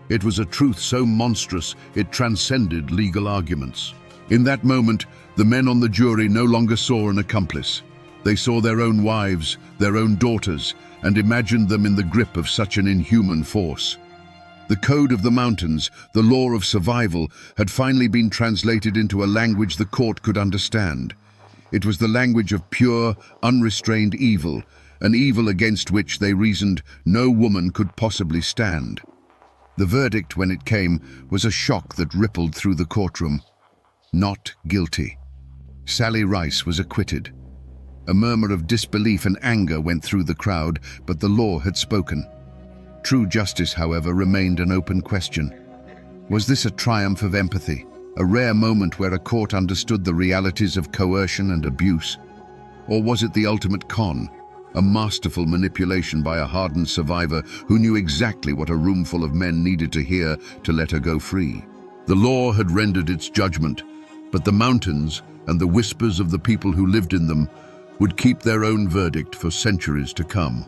Speaker 1: It was a truth so monstrous it transcended legal arguments. In that moment, the men on the jury no longer saw an accomplice. They saw their own wives, their own daughters, and imagined them in the grip of such an inhuman force. The code of the mountains, the law of survival, had finally been translated into a language the court could understand. It was the language of pure, unrestrained evil, an evil against which they reasoned no woman could possibly stand. The verdict, when it came, was a shock that rippled through the courtroom. Not guilty. Sally Rice was acquitted. A murmur of disbelief and anger went through the crowd, but the law had spoken. True justice, however, remained an open question. Was this a triumph of empathy, a rare moment where a court understood the realities of coercion and abuse? Or was it the ultimate con, a masterful manipulation by a hardened survivor who knew exactly what a roomful of men needed to hear to let her go free? The law had rendered its judgment, but the mountains and the whispers of the people who lived in them would keep their own verdict for centuries to come.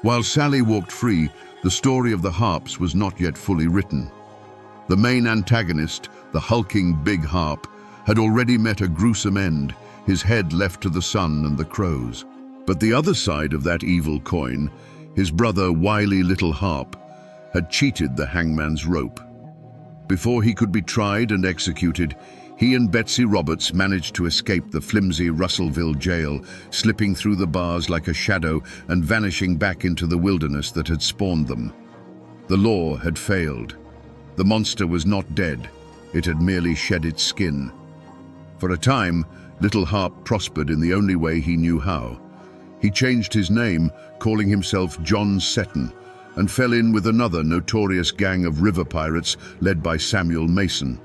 Speaker 1: While Sally walked free, the story of the harps was not yet fully written. The main antagonist, the hulking Big Harp, had already met a gruesome end, his head left to the sun and the crows. But the other side of that evil coin, his brother wily Little Harp, had cheated the hangman's rope. Before he could be tried and executed, he and Betsy Roberts managed to escape the flimsy Russellville jail, slipping through the bars like a shadow and vanishing back into the wilderness that had spawned them. The law had failed. The monster was not dead. It had merely shed its skin. For a time, Little Harp prospered in the only way he knew how. He changed his name, calling himself John Seton, and fell in with another notorious gang of river pirates led by Samuel Mason.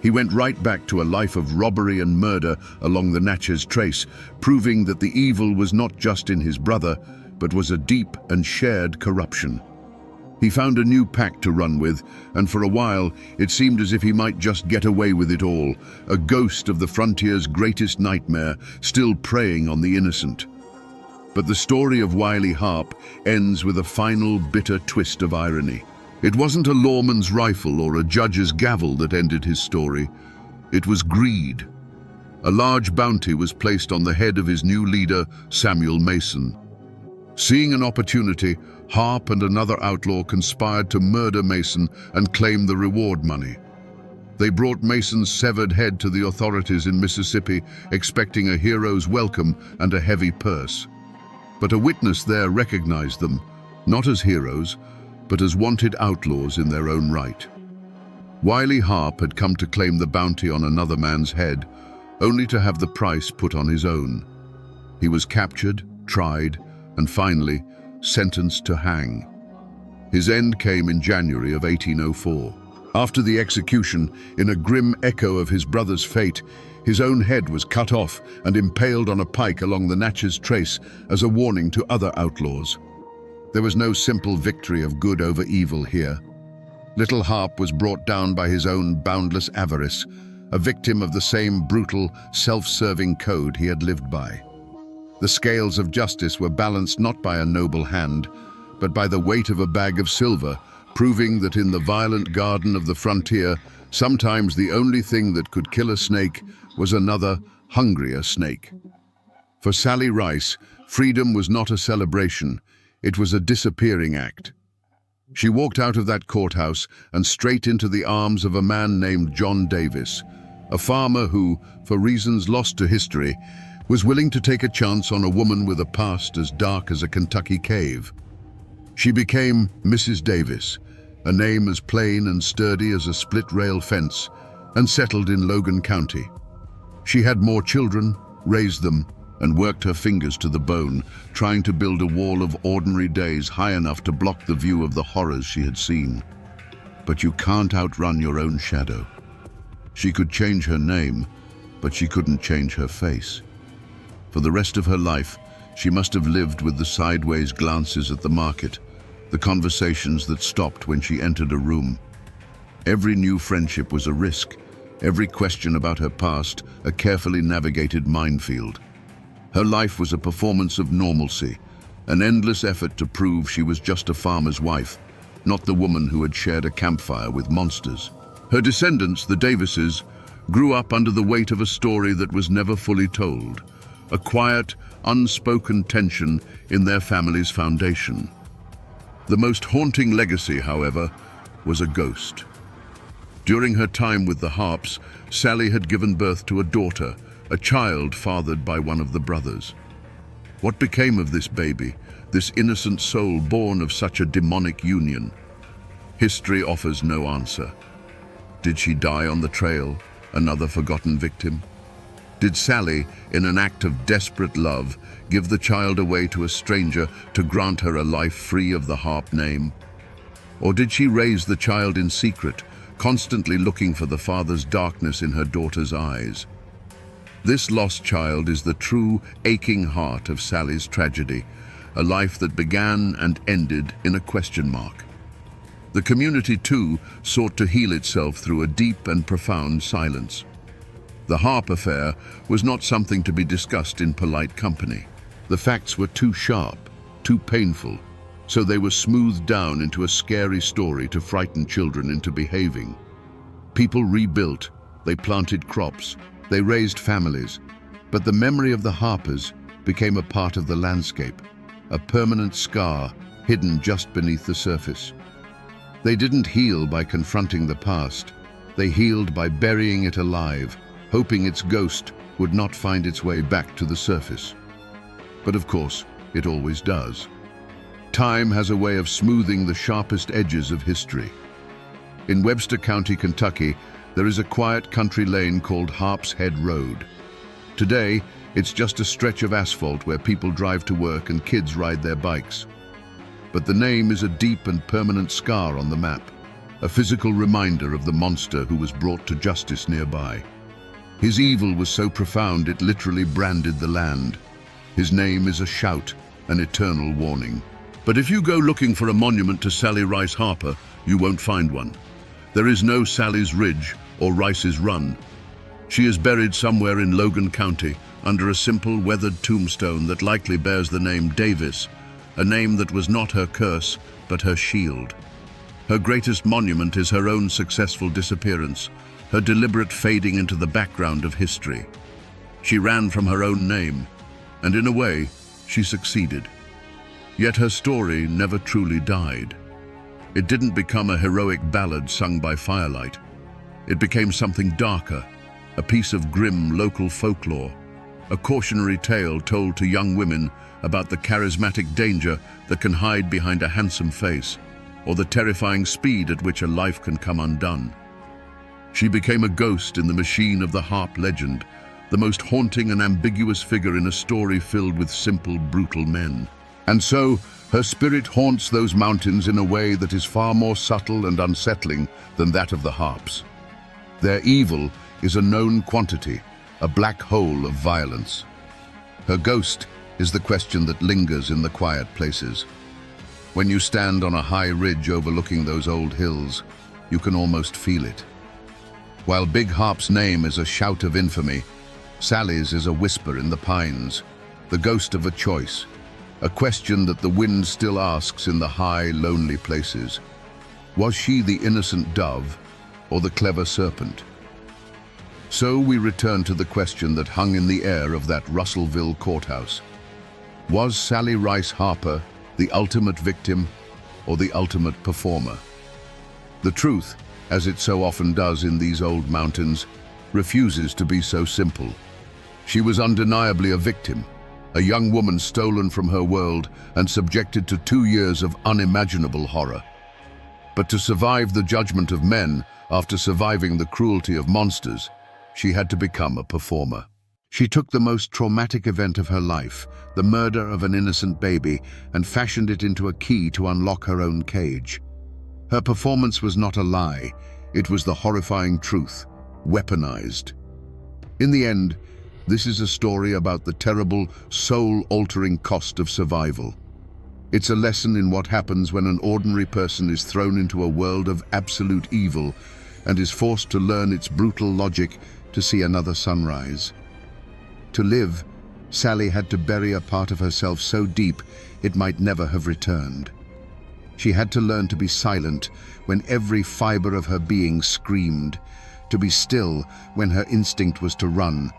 Speaker 1: He went right back to a life of robbery and murder along the Natchez Trace, proving that the evil was not just in his brother, but was a deep and shared corruption. He found a new pack to run with, and for a while it seemed as if he might just get away with it all, a ghost of the frontier's greatest nightmare, still preying on the innocent. But the story of Wily Harp ends with a final bitter twist of irony. It wasn't a lawman's rifle or a judge's gavel that ended his story. It was greed. A large bounty was placed on the head of his new leader, Samuel Mason. Seeing an opportunity, Harp and another outlaw conspired to murder Mason and claim the reward money. They brought Mason's severed head to the authorities in Mississippi, expecting a hero's welcome and a heavy purse. But a witness there recognized them, not as heroes, but as wanted outlaws in their own right. Wily Harp had come to claim the bounty on another man's head, only to have the price put on his own. He was captured, tried, and finally sentenced to hang. His end came in January of 1804. After the execution, in a grim echo of his brother's fate, his own head was cut off and impaled on a pike along the Natchez Trace as a warning to other outlaws. There was no simple victory of good over evil here. Little Harp was brought down by his own boundless avarice, a victim of the same brutal, self-serving code he had lived by. The scales of justice were balanced not by a noble hand, but by the weight of a bag of silver, proving that in the violent garden of the frontier, sometimes the only thing that could kill a snake was another, hungrier snake. For Sally Rice, freedom was not a celebration, it was a disappearing act. She walked out of that courthouse and straight into the arms of a man named John Davis, a farmer who, for reasons lost to history, was willing to take a chance on a woman with a past as dark as a Kentucky cave. She became Mrs. Davis, a name as plain and sturdy as a split-rail fence, and settled in Logan County. She had more children, raised them, and worked her fingers to the bone, trying to build a wall of ordinary days high enough to block the view of the horrors she had seen. But you can't outrun your own shadow. She could change her name, but she couldn't change her face. For the rest of her life, she must have lived with the sideways glances at the market, the conversations that stopped when she entered a room. Every new friendship was a risk, every question about her past a carefully navigated minefield. Her life was a performance of normalcy, an endless effort to prove she was just a farmer's wife, not the woman who had shared a campfire with monsters. Her descendants, the Davises, grew up under the weight of a story that was never fully told, a quiet, unspoken tension in their family's foundation. The most haunting legacy, however, was a ghost. During her time with the Harps, Sally had given birth to a daughter, a child fathered by one of the brothers. What became of this baby, this innocent soul born of such a demonic union? History offers no answer. Did she die on the trail, another forgotten victim? Did Sally, in an act of desperate love, give the child away to a stranger to grant her a life free of the Harp name? Or did she raise the child in secret, constantly looking for the father's darkness in her daughter's eyes? This lost child is the true, aching heart of Sally's tragedy, a life that began and ended in a question mark. The community, too, sought to heal itself through a deep and profound silence. The Harp affair was not something to be discussed in polite company. The facts were too sharp, too painful, so they were smoothed down into a scary story to frighten children into behaving. People rebuilt, they planted crops, they raised families, but the memory of the Harpers became a part of the landscape, a permanent scar hidden just beneath the surface. They didn't heal by confronting the past, they healed by burying it alive, hoping its ghost would not find its way back to the surface. But of course, it always does. Time has a way of smoothing the sharpest edges of history. In Webster County, Kentucky, there is a quiet country lane called Harp's Head Road. Today, it's just a stretch of asphalt where people drive to work and kids ride their bikes. But the name is a deep and permanent scar on the map, a physical reminder of the monster who was brought to justice nearby. His evil was so profound it literally branded the land. His name is a shout, an eternal warning. But if you go looking for a monument to Sally Rice Harper, you won't find one. There is no Sally's Ridge or Rice's Run. She is buried somewhere in Logan County under a simple weathered tombstone that likely bears the name Davis, a name that was not her curse, but her shield. Her greatest monument is her own successful disappearance, her deliberate fading into the background of history. She ran from her own name, and in a way, she succeeded. Yet her story never truly died. It didn't become a heroic ballad sung by firelight. It became something darker, a piece of grim local folklore, a cautionary tale told to young women about the charismatic danger that can hide behind a handsome face, or the terrifying speed at which a life can come undone. She became a ghost in the machine of the Harp legend, the most haunting and ambiguous figure in a story filled with simple, brutal men. And so, her spirit haunts those mountains in a way that is far more subtle and unsettling than that of the Harps. Their evil is a known quantity, a black hole of violence. Her ghost is the question that lingers in the quiet places. When you stand on a high ridge overlooking those old hills, you can almost feel it. While Big Harp's name is a shout of infamy, Sally's is a whisper in the pines, the ghost of a choice, a question that the wind still asks in the high, lonely places. Was she the innocent dove or the clever serpent? So we return to the question that hung in the air of that Russellville courthouse. Was Sally Rice Harper the ultimate victim or the ultimate performer? The truth, as it so often does in these old mountains, refuses to be so simple. She was undeniably a victim, a young woman stolen from her world and subjected to 2 years of unimaginable horror. But to survive the judgment of men after surviving the cruelty of monsters, she had to become a performer. She took the most traumatic event of her life, the murder of an innocent baby, and fashioned it into a key to unlock her own cage. Her performance was not a lie, it was the horrifying truth, weaponized. In the end, this is a story about the terrible, soul-altering cost of survival. It's a lesson in what happens when an ordinary person is thrown into a world of absolute evil and is forced to learn its brutal logic to see another sunrise. To live, Sally had to bury a part of herself so deep it might never have returned. She had to learn to be silent when every fiber of her being screamed, to be still when her instinct was to run,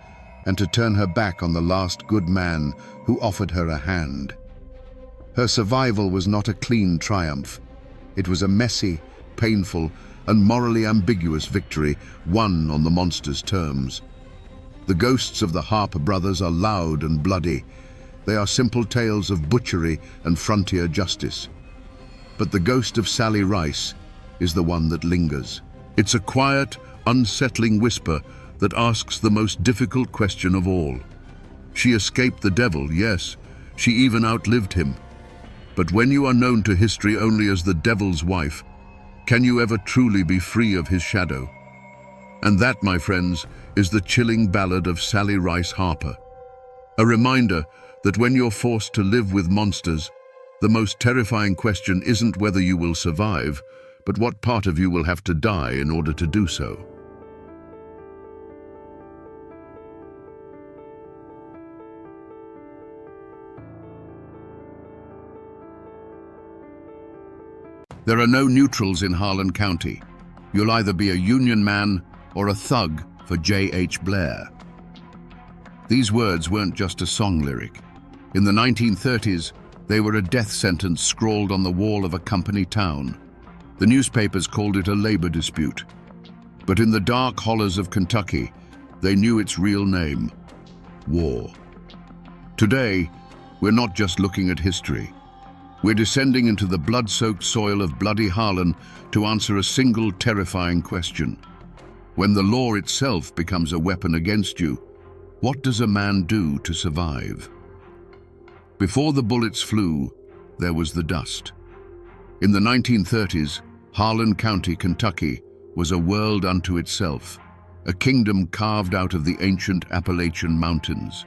Speaker 1: and to turn her back on the last good man who offered her a hand. Her survival was not a clean triumph. It was a messy, painful, and morally ambiguous victory won on the monster's terms. The ghosts of the Harper brothers are loud and bloody. They are simple tales of butchery and frontier justice. But the ghost of Sally Rice is the one that lingers. It's a quiet, unsettling whisper that asks the most difficult question of all. She escaped the devil, yes, she even outlived him. But when you are known to history only as the devil's wife, can you ever truly be free of his shadow? And that, my friends, is the chilling ballad of Sally Rice Harper. A reminder that when you're forced to live with monsters, the most terrifying question isn't whether you will survive, but what part of you will have to die in order to do so. There are no neutrals in Harlan County. You'll either be a Union man or a thug for J.H. Blair. These words weren't just a song lyric. In the 1930s, they were a death sentence scrawled on the wall of a company town. The newspapers called it a labor dispute. But in the dark hollows of Kentucky, they knew its real name: war. Today, we're not just looking at history. We're descending into the blood-soaked soil of bloody Harlan to answer a single terrifying question. When the law itself becomes a weapon against you, what does a man do to survive? Before the bullets flew, there was the dust. In the 1930s, Harlan County, Kentucky, was a world unto itself, a kingdom carved out of the ancient Appalachian mountains.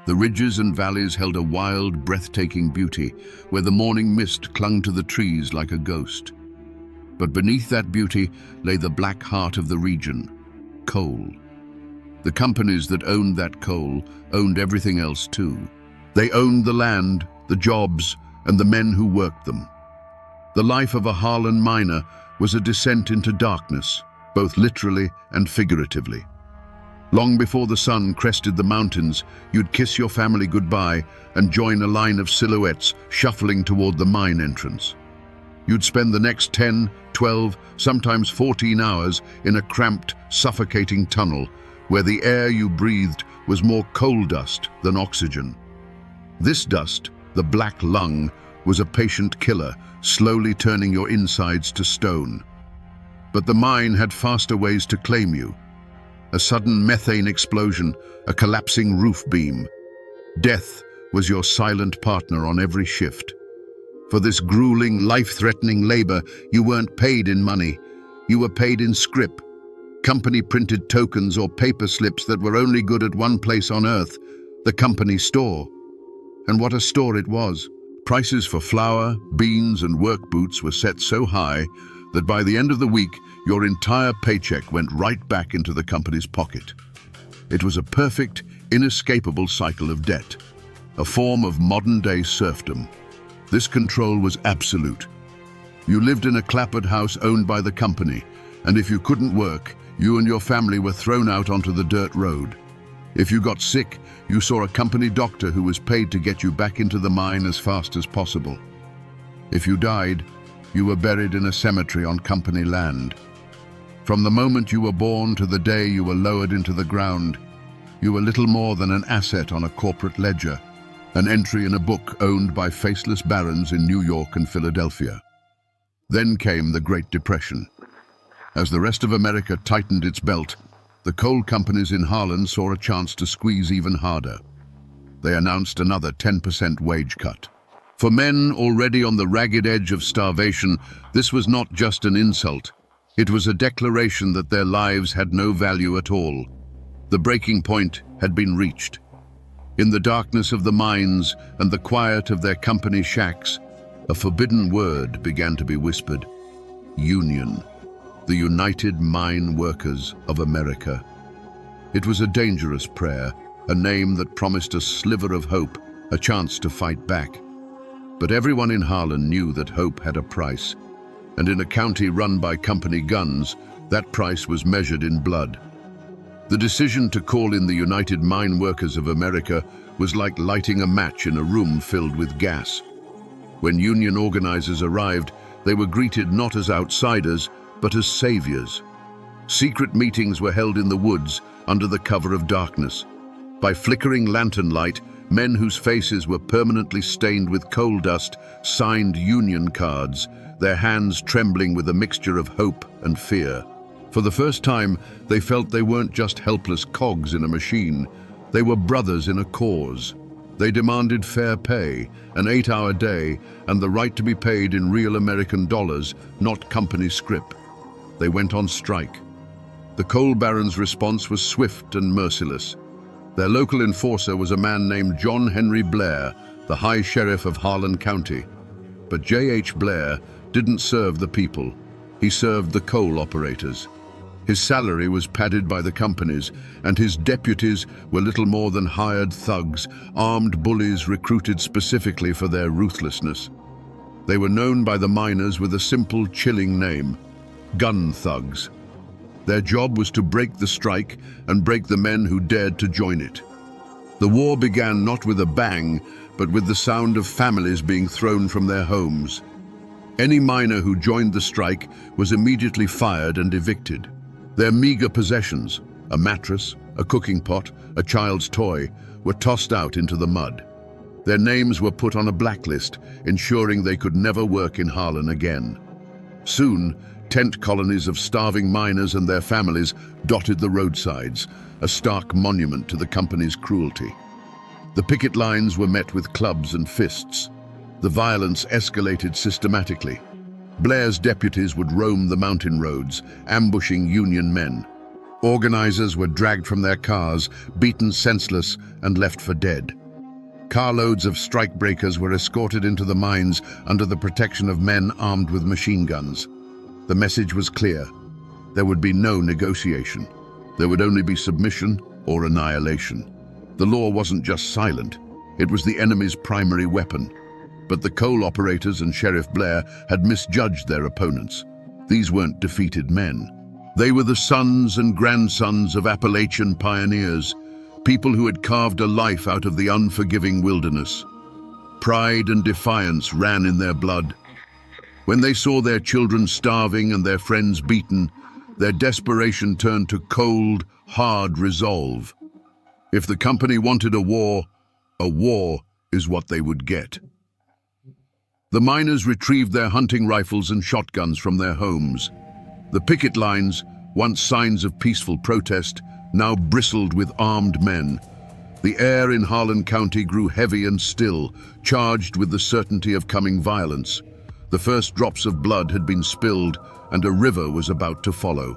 Speaker 1: The ridges and valleys held a wild, breathtaking beauty, where the morning mist clung to the trees like a ghost. But beneath that beauty lay the black heart of the region: coal. The companies that owned that coal owned everything else too. They owned the land, the jobs, and the men who worked them. The life of a Harlan miner was a descent into darkness, both literally and figuratively. Long before the sun crested the mountains, you'd kiss your family goodbye and join a line of silhouettes shuffling toward the mine entrance. You'd spend the next 10, 12, sometimes 14 hours in a cramped, suffocating tunnel where the air you breathed was more coal dust than oxygen. This dust, the black lung, was a patient killer, slowly turning your insides to stone. But the mine had faster ways to claim you. A sudden methane explosion, a collapsing roof beam. Death was your silent partner on every shift. For this grueling, life-threatening labor, you weren't paid in money. You were paid in scrip, company-printed tokens or paper slips that were only good at one place on Earth, the company store. And what a store it was. Prices for flour, beans, and work boots were set so high that by the end of the week, your entire paycheck went right back into the company's pocket. It was a perfect, inescapable cycle of debt, a form of modern-day serfdom. This control was absolute. You lived in a clapboard house owned by the company, and if you couldn't work, you and your family were thrown out onto the dirt road. If you got sick, you saw a company doctor who was paid to get you back into the mine as fast as possible. If you died, you were buried in a cemetery on company land. From the moment you were born to the day you were lowered into the ground, you were little more than an asset on a corporate ledger, an entry in a book owned by faceless barons in New York and Philadelphia. Then came the Great Depression. As the rest of America tightened its belt, the coal companies in Harlan saw a chance to squeeze even harder. They announced another 10% wage cut. For men already on the ragged edge of starvation, this was not just an insult. It was a declaration that their lives had no value at all. The breaking point had been reached. In the darkness of the mines and the quiet of their company shacks, a forbidden word began to be whispered: Union, the United Mine Workers of America. It was a dangerous prayer, a name that promised a sliver of hope, a chance to fight back. But everyone in Harlan knew that hope had a price, and in a county run by company guns, That price was measured in blood. The decision to call in the United Mine Workers of America was like lighting a match in a room filled with gas. When union organizers arrived, they were greeted not as outsiders, but as saviors. Secret meetings were held in the woods under the cover of darkness. By flickering lantern light, men whose faces were permanently stained with coal dust signed union cards, their hands trembling with a mixture of hope and fear. For the first time, they felt they weren't just helpless cogs in a machine. They were brothers in a cause. They demanded fair pay, an 8-hour day, and the right to be paid in real American dollars, not company scrip. They went on strike. The coal barons' response was swift and merciless. Their local enforcer was a man named John Henry Blair, the High Sheriff of Harlan County. But J.H. Blair didn't serve the people. He served the coal operators. His salary was padded by the companies, and his deputies were little more than hired thugs, armed bullies recruited specifically for their ruthlessness. They were known by the miners with a simple, chilling name: gun thugs. Their job was to break the strike and break the men who dared to join it. The war began not with a bang, but with the sound of families being thrown from their homes. Any miner who joined the strike was immediately fired and evicted. Their meager possessions, a mattress, a cooking pot, a child's toy, were tossed out into the mud. Their names were put on a blacklist, ensuring they could never work in Harlan again. Soon, tent colonies of starving miners and their families dotted the roadsides, a stark monument to the company's cruelty. The picket lines were met with clubs and fists. The violence escalated systematically. Blair's deputies would roam the mountain roads, ambushing Union men. Organizers were dragged from their cars, beaten senseless, and left for dead. Carloads of strikebreakers were escorted into the mines under the protection of men armed with machine guns. The message was clear. There would be no negotiation. There would only be submission or annihilation. The law wasn't just silent. It was the enemy's primary weapon. But the coal operators and Sheriff Blair had misjudged their opponents. These weren't defeated men. They were the sons and grandsons of Appalachian pioneers, people who had carved a life out of the unforgiving wilderness. Pride and defiance ran in their blood. When they saw their children starving and their friends beaten, their desperation turned to cold, hard resolve. If the company wanted a war is what they would get. The miners retrieved their hunting rifles and shotguns from their homes. The picket lines, once signs of peaceful protest, now bristled with armed men. The air in Harlan County grew heavy and still, charged with the certainty of coming violence. The first drops of blood had been spilled, and a river was about to follow.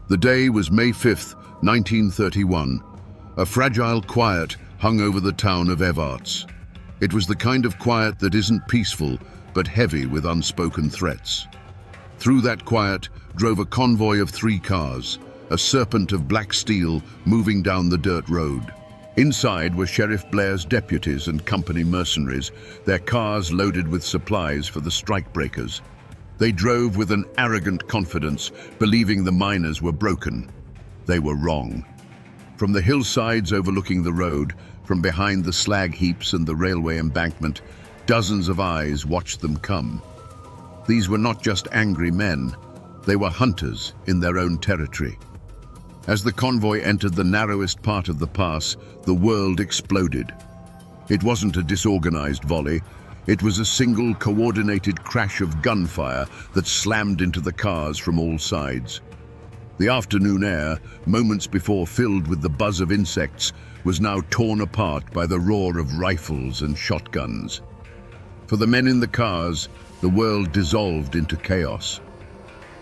Speaker 1: The day was May 5th, 1931. A fragile quiet hung over the town of Evarts. It was the kind of quiet that isn't peaceful, but heavy with unspoken threats. Through that quiet drove a convoy of 3 cars, a serpent of black steel moving down the dirt road. Inside were Sheriff Blair's deputies and company mercenaries, their cars loaded with supplies for the strikebreakers. They drove with an arrogant confidence, believing the miners were broken. They were wrong. From the hillsides overlooking the road, from behind the slag heaps and the railway embankment, dozens of eyes watched them come. These were not just angry men, they were hunters in their own territory. As the convoy entered the narrowest part of the pass, the world exploded. It wasn't a disorganized volley, it was a single coordinated crash of gunfire that slammed into the cars from all sides. The afternoon air, moments before filled with the buzz of insects, was now torn apart by the roar of rifles and shotguns. For the men in the cars, the world dissolved into chaos.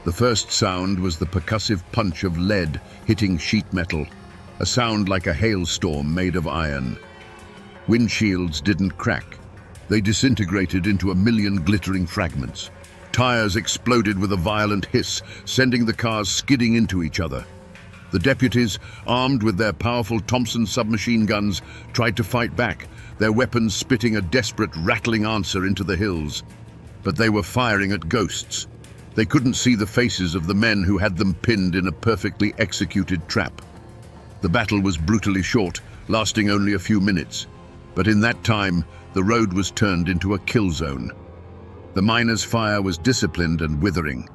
Speaker 1: The first sound was the percussive punch of lead hitting sheet metal, a sound like a hailstorm made of iron. Windshields didn't crack. They disintegrated into a million glittering fragments. Tires exploded with a violent hiss, sending the cars skidding into each other. The deputies, armed with their powerful Thompson submachine guns, tried to fight back, their weapons spitting a desperate, rattling answer into the hills. But they were firing at ghosts. They couldn't see the faces of the men who had them pinned in a perfectly executed trap. The battle was brutally short, lasting only a few minutes. But in that time, the road was turned into a kill zone. The miners' fire was disciplined and withering.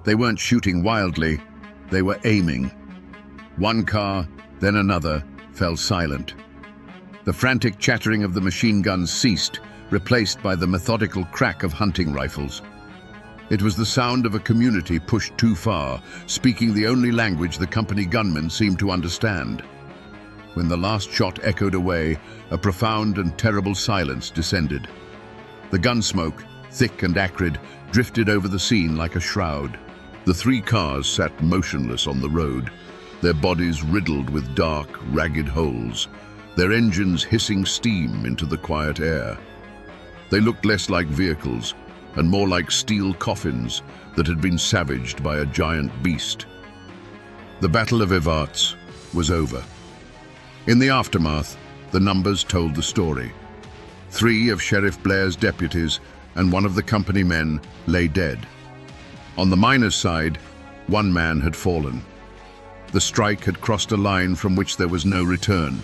Speaker 1: They weren't shooting wildly, they were aiming. One car, then another, fell silent. The frantic chattering of the machine guns ceased, replaced by the methodical crack of hunting rifles. It was the sound of a community pushed too far, speaking the only language the company gunmen seemed to understand. When the last shot echoed away, a profound and terrible silence descended. The gun smoke, thick and acrid, drifted over the scene like a shroud. The three cars sat motionless on the road, their bodies riddled with dark, ragged holes, their engines hissing steam into the quiet air. They looked less like vehicles and more like steel coffins that had been savaged by a giant beast. The Battle of Evarts was over. In the aftermath, the numbers told the story. 3 of Sheriff Blair's deputies and 1 of the company men lay dead. On the miners' side, 1 man had fallen. The strike had crossed a line from which there was no return.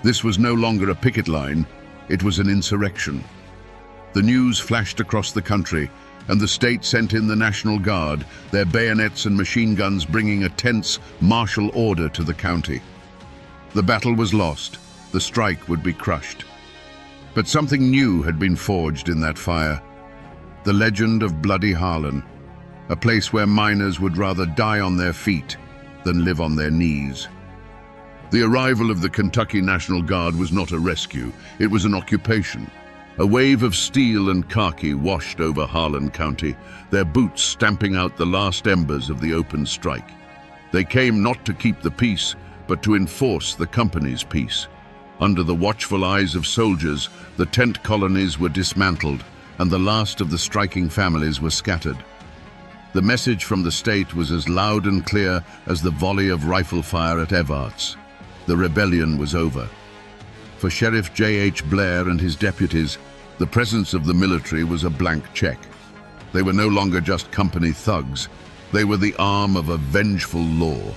Speaker 1: This was no longer a picket line, it was an insurrection. The news flashed across the country, and the state sent in the National Guard, their bayonets and machine guns bringing a tense martial order to the county. The battle was lost, the strike would be crushed. But something new had been forged in that fire. The legend of Bloody Harlan, a place where miners would rather die on their feet than live on their knees. The arrival of the Kentucky National Guard was not a rescue, it was an occupation. A wave of steel and khaki washed over Harlan County, their boots stamping out the last embers of the open strike. They came not to keep the peace, but to enforce the company's peace. Under the watchful eyes of soldiers, the tent colonies were dismantled, and the last of the striking families were scattered. The message from the state was as loud and clear as the volley of rifle fire at Evarts. The rebellion was over. For Sheriff J.H. Blair and his deputies, the presence of the military was a blank check. They were no longer just company thugs. They were the arm of a vengeful law.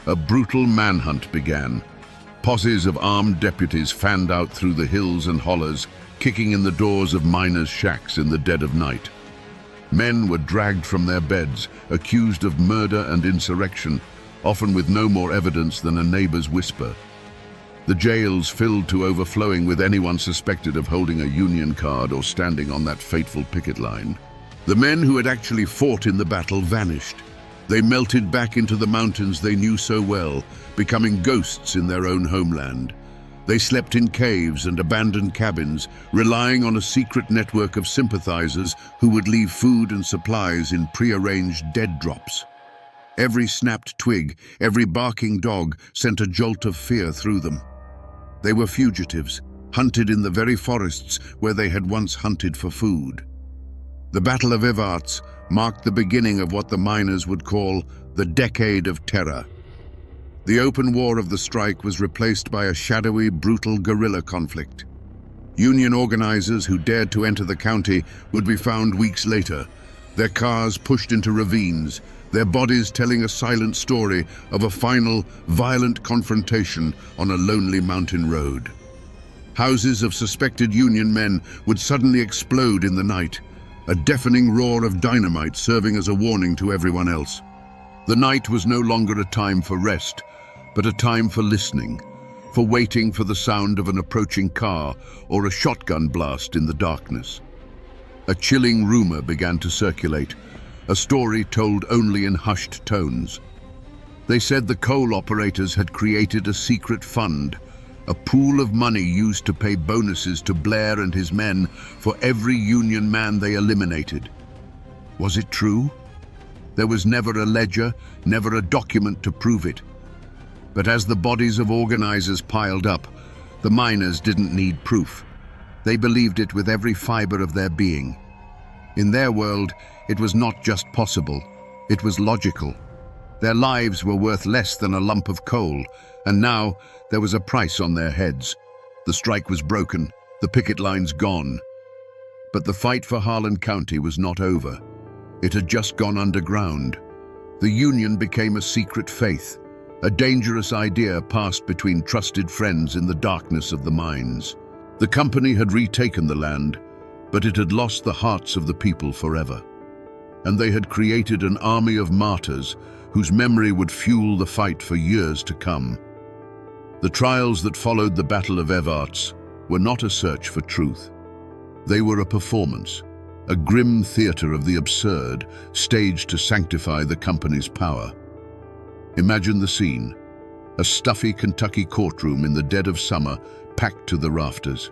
Speaker 1: A brutal manhunt began. Posses of armed deputies fanned out through the hills and hollers, kicking in the doors of miners' shacks in the dead of night. Men were dragged from their beds, accused of murder and insurrection, often with no more evidence than a neighbor's whisper. The jails filled to overflowing with anyone suspected of holding a Union card or standing on that fateful picket line. The men who had actually fought in the battle vanished. They melted back into the mountains they knew so well, becoming ghosts in their own homeland. They slept in caves and abandoned cabins, relying on a secret network of sympathizers who would leave food and supplies in prearranged dead drops. Every snapped twig, every barking dog sent a jolt of fear through them. They were fugitives, hunted in the very forests where they had once hunted for food. The Battle of Evarts marked the beginning of what the miners would call the Decade of Terror. The open war of the strike was replaced by a shadowy, brutal guerrilla conflict. Union organizers who dared to enter the county would be found weeks later, their cars pushed into ravines, their bodies telling a silent story of a final, violent confrontation on a lonely mountain road. Houses of suspected Union men would suddenly explode in the night, a deafening roar of dynamite serving as a warning to everyone else. The night was no longer a time for rest, but a time for listening, for waiting for the sound of an approaching car or a shotgun blast in the darkness. A chilling rumor began to circulate, a story told only in hushed tones. They said the coal operators had created a secret fund, a pool of money used to pay bonuses to Blair and his men for every Union man they eliminated. Was it true? There was never a ledger, never a document to prove it. But as the bodies of organizers piled up, the miners didn't need proof. They believed it with every fiber of their being. In their world, it was not just possible, it was logical. Their lives were worth less than a lump of coal, and now there was a price on their heads. The strike was broken, the picket lines gone. But the fight for Harlan County was not over. It had just gone underground. The union became a secret faith, a dangerous idea passed between trusted friends in the darkness of the mines. The company had retaken the land, but it had lost the hearts of the people forever. And they had created an army of martyrs whose memory would fuel the fight for years to come. The trials that followed the Battle of Evarts were not a search for truth. They were a performance, a grim theater of the absurd, staged to sanctify the company's power. Imagine the scene: a stuffy Kentucky courtroom in the dead of summer, packed to the rafters.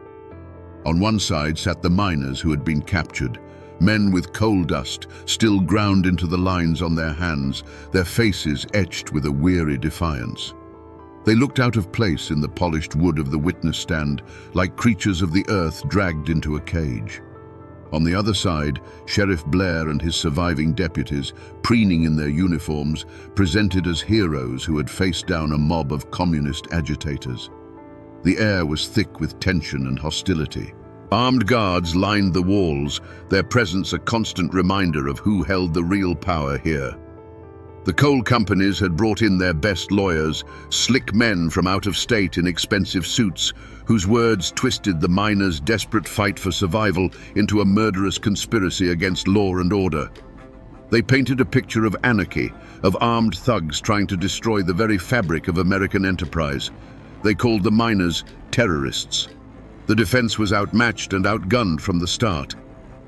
Speaker 1: On one side sat the miners who had been captured, men with coal dust still ground into the lines on their hands, their faces etched with a weary defiance. They looked out of place in the polished wood of the witness stand, like creatures of the earth dragged into a cage. On the other side, Sheriff Blair and his surviving deputies, preening in their uniforms, presented as heroes who had faced down a mob of communist agitators. The air was thick with tension and hostility. Armed guards lined the walls, their presence a constant reminder of who held the real power here. The coal companies had brought in their best lawyers, slick men from out of state in expensive suits, whose words twisted the miners' desperate fight for survival into a murderous conspiracy against law and order. They painted a picture of anarchy, of armed thugs trying to destroy the very fabric of American enterprise. They called the miners terrorists. The defense was outmatched and outgunned from the start.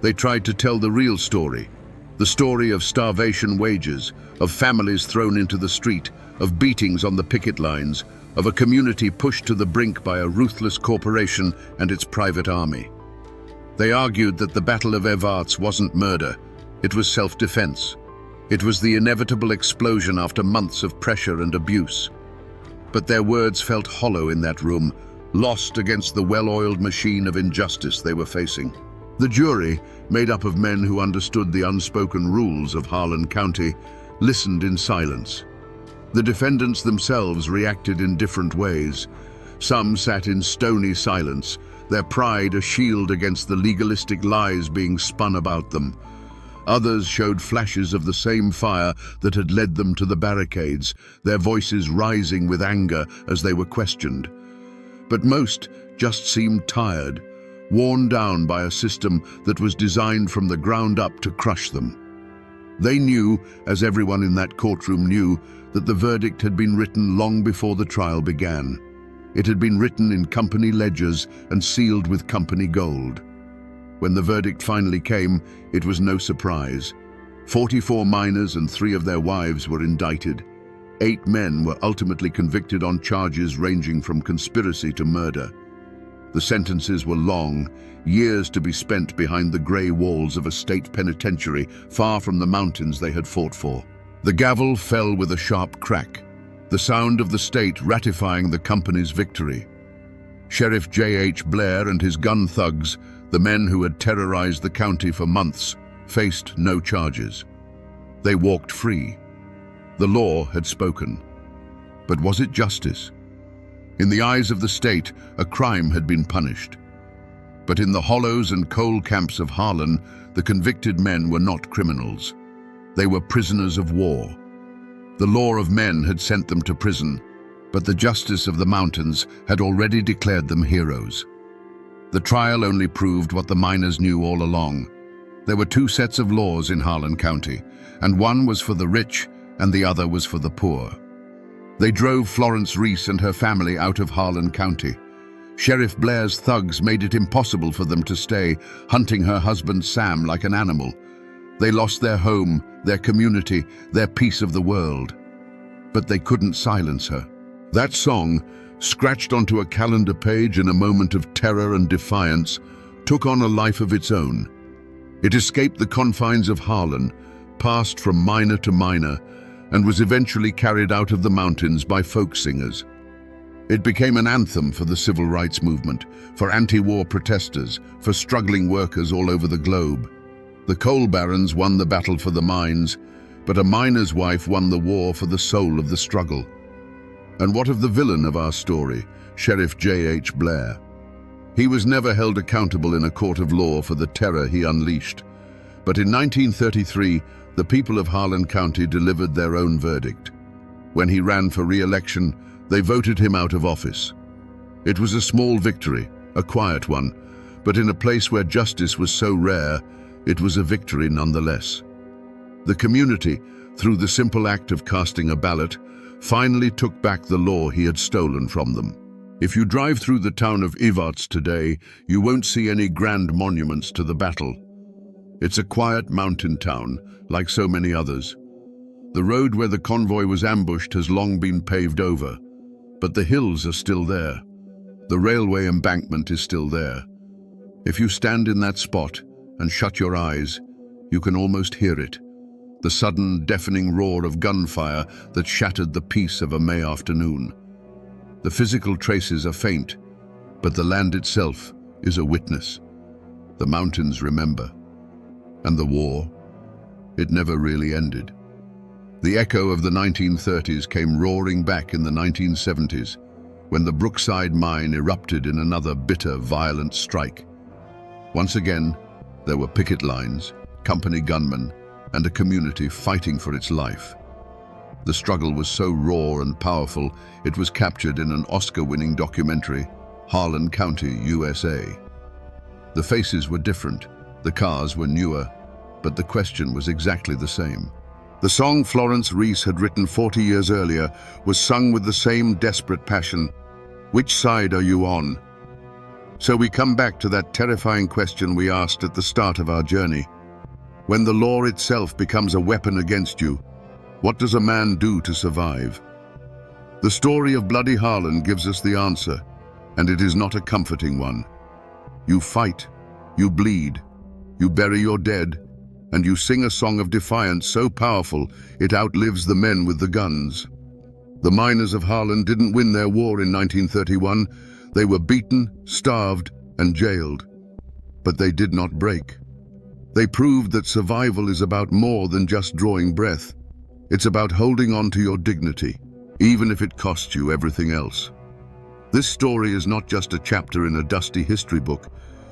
Speaker 1: They tried to tell the real story. The story of starvation wages, of families thrown into the street, of beatings on the picket lines, of a community pushed to the brink by a ruthless corporation and its private army. They argued that the Battle of Evarts wasn't murder, it was self-defense. It was the inevitable explosion after months of pressure and abuse. But their words felt hollow in that room, lost against the well-oiled machine of injustice they were facing. The jury, made up of men who understood the unspoken rules of Harlan County, listened in silence. The defendants themselves reacted in different ways. Some sat in stony silence, their pride a shield against the legalistic lies being spun about them. Others showed flashes of the same fire that had led them to the barricades, their voices rising with anger as they were questioned. But most just seemed tired, worn down by a system that was designed from the ground up to crush them. They knew, as everyone in that courtroom knew, that the verdict had been written long before the trial began. It had been written in company ledgers and sealed with company gold. When the verdict finally came, it was no surprise. 44 miners and 3 of their wives were indicted. 8 men were ultimately convicted on charges ranging from conspiracy to murder. The sentences were long, years to be spent behind the grey walls of a state penitentiary far from the mountains they had fought for. The gavel fell with a sharp crack, the sound of the state ratifying the company's victory. Sheriff J.H. Blair and his gun thugs, the men who had terrorized the county for months, faced no charges. They walked free. The law had spoken. But was it justice? In the eyes of the state, a crime had been punished. But in the hollows and coal camps of Harlan, the convicted men were not criminals. They were prisoners of war. The law of men had sent them to prison, but the justice of the mountains had already declared them heroes. The trial only proved what the miners knew all along. There were 2 sets of laws in Harlan County, and one was for the rich and the other was for the poor. They drove Florence Reese and her family out of Harlan County. Sheriff Blair's thugs made it impossible for them to stay, hunting her husband Sam like an animal. They lost their home, their community, their piece of the world. But they couldn't silence her. That song, scratched onto a calendar page in a moment of terror and defiance, took on a life of its own. It escaped the confines of Harlan, passed from miner to miner, and was eventually carried out of the mountains by folk singers. It became an anthem for the civil rights movement, for anti-war protesters, for struggling workers all over the globe. The coal barons won the battle for the mines, but a miner's wife won the war for the soul of the struggle. And what of the villain of our story, Sheriff J.H. Blair? He was never held accountable in a court of law for the terror he unleashed, But in 1933, the people of Harlan County delivered their own verdict. When he ran for re-election, they voted him out of office. It was a small victory, a quiet one, but in a place where justice was so rare, it was a victory nonetheless. The community, through the simple act of casting a ballot, finally took back the law he had stolen from them. If you drive through the town of Evarts today, you won't see any grand monuments to the battle. It's a quiet mountain town, like so many others. The road where the convoy was ambushed has long been paved over, but the hills are still there. The railway embankment is still there. If you stand in that spot and shut your eyes, you can almost hear it. The sudden, deafening roar of gunfire that shattered the peace of a May afternoon. The physical traces are faint, but the land itself is a witness. The mountains remember. And the war, it never really ended. The echo of the 1930s came roaring back in the 1970s, when the Brookside mine erupted in another bitter, violent strike. Once again, there were picket lines, company gunmen, and a community fighting for its life. The struggle was so raw and powerful, it was captured in an Oscar-winning documentary, Harlan County, USA. The faces were different, the cars were newer, but the question was exactly the same. The song Florence Reese had written 40 years earlier was sung with the same desperate passion. Which side are you on? So we come back to that terrifying question we asked at the start of our journey. When the law itself becomes a weapon against you, what does a man do to survive? The story of Bloody Harlan gives us the answer, and it is not a comforting one. You fight, you bleed, you bury your dead, and you sing a song of defiance so powerful it outlives the men with the guns. The miners of Harlan didn't win their war in 1931. They were beaten, starved, and jailed. But they did not break. They proved that survival is about more than just drawing breath. It's about holding on to your dignity, even if it costs you everything else. This story is not just a chapter in a dusty history book.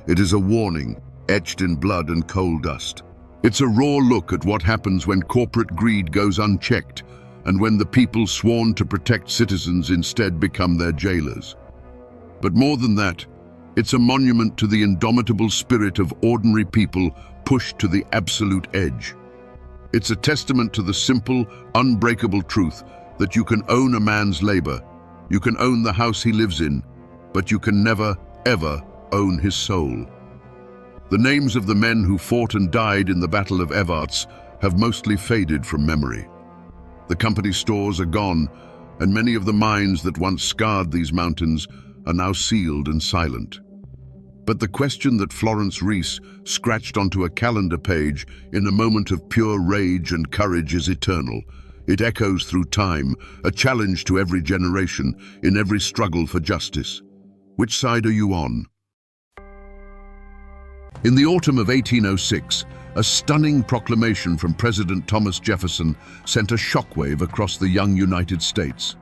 Speaker 1: It is a warning, etched in blood and coal dust. It's a raw look at what happens when corporate greed goes unchecked and when the people sworn to protect citizens instead become their jailers. But more than that, it's a monument to the indomitable spirit of ordinary people pushed to the absolute edge. It's a testament to the simple, unbreakable truth that you can own a man's labor, you can own the house he lives in, but you can never, ever own his soul. The names of the men who fought and died in the Battle of Evarts have mostly faded from memory. The company stores are gone, and many of the mines that once scarred these mountains are now sealed and silent. But the question that Florence Reese scratched onto a calendar page in a moment of pure rage and courage is eternal. It echoes through time, a challenge to every generation, in every struggle for justice. Which side are you on? In the autumn of 1806, a stunning proclamation from President Thomas Jefferson sent a shockwave across the young United States.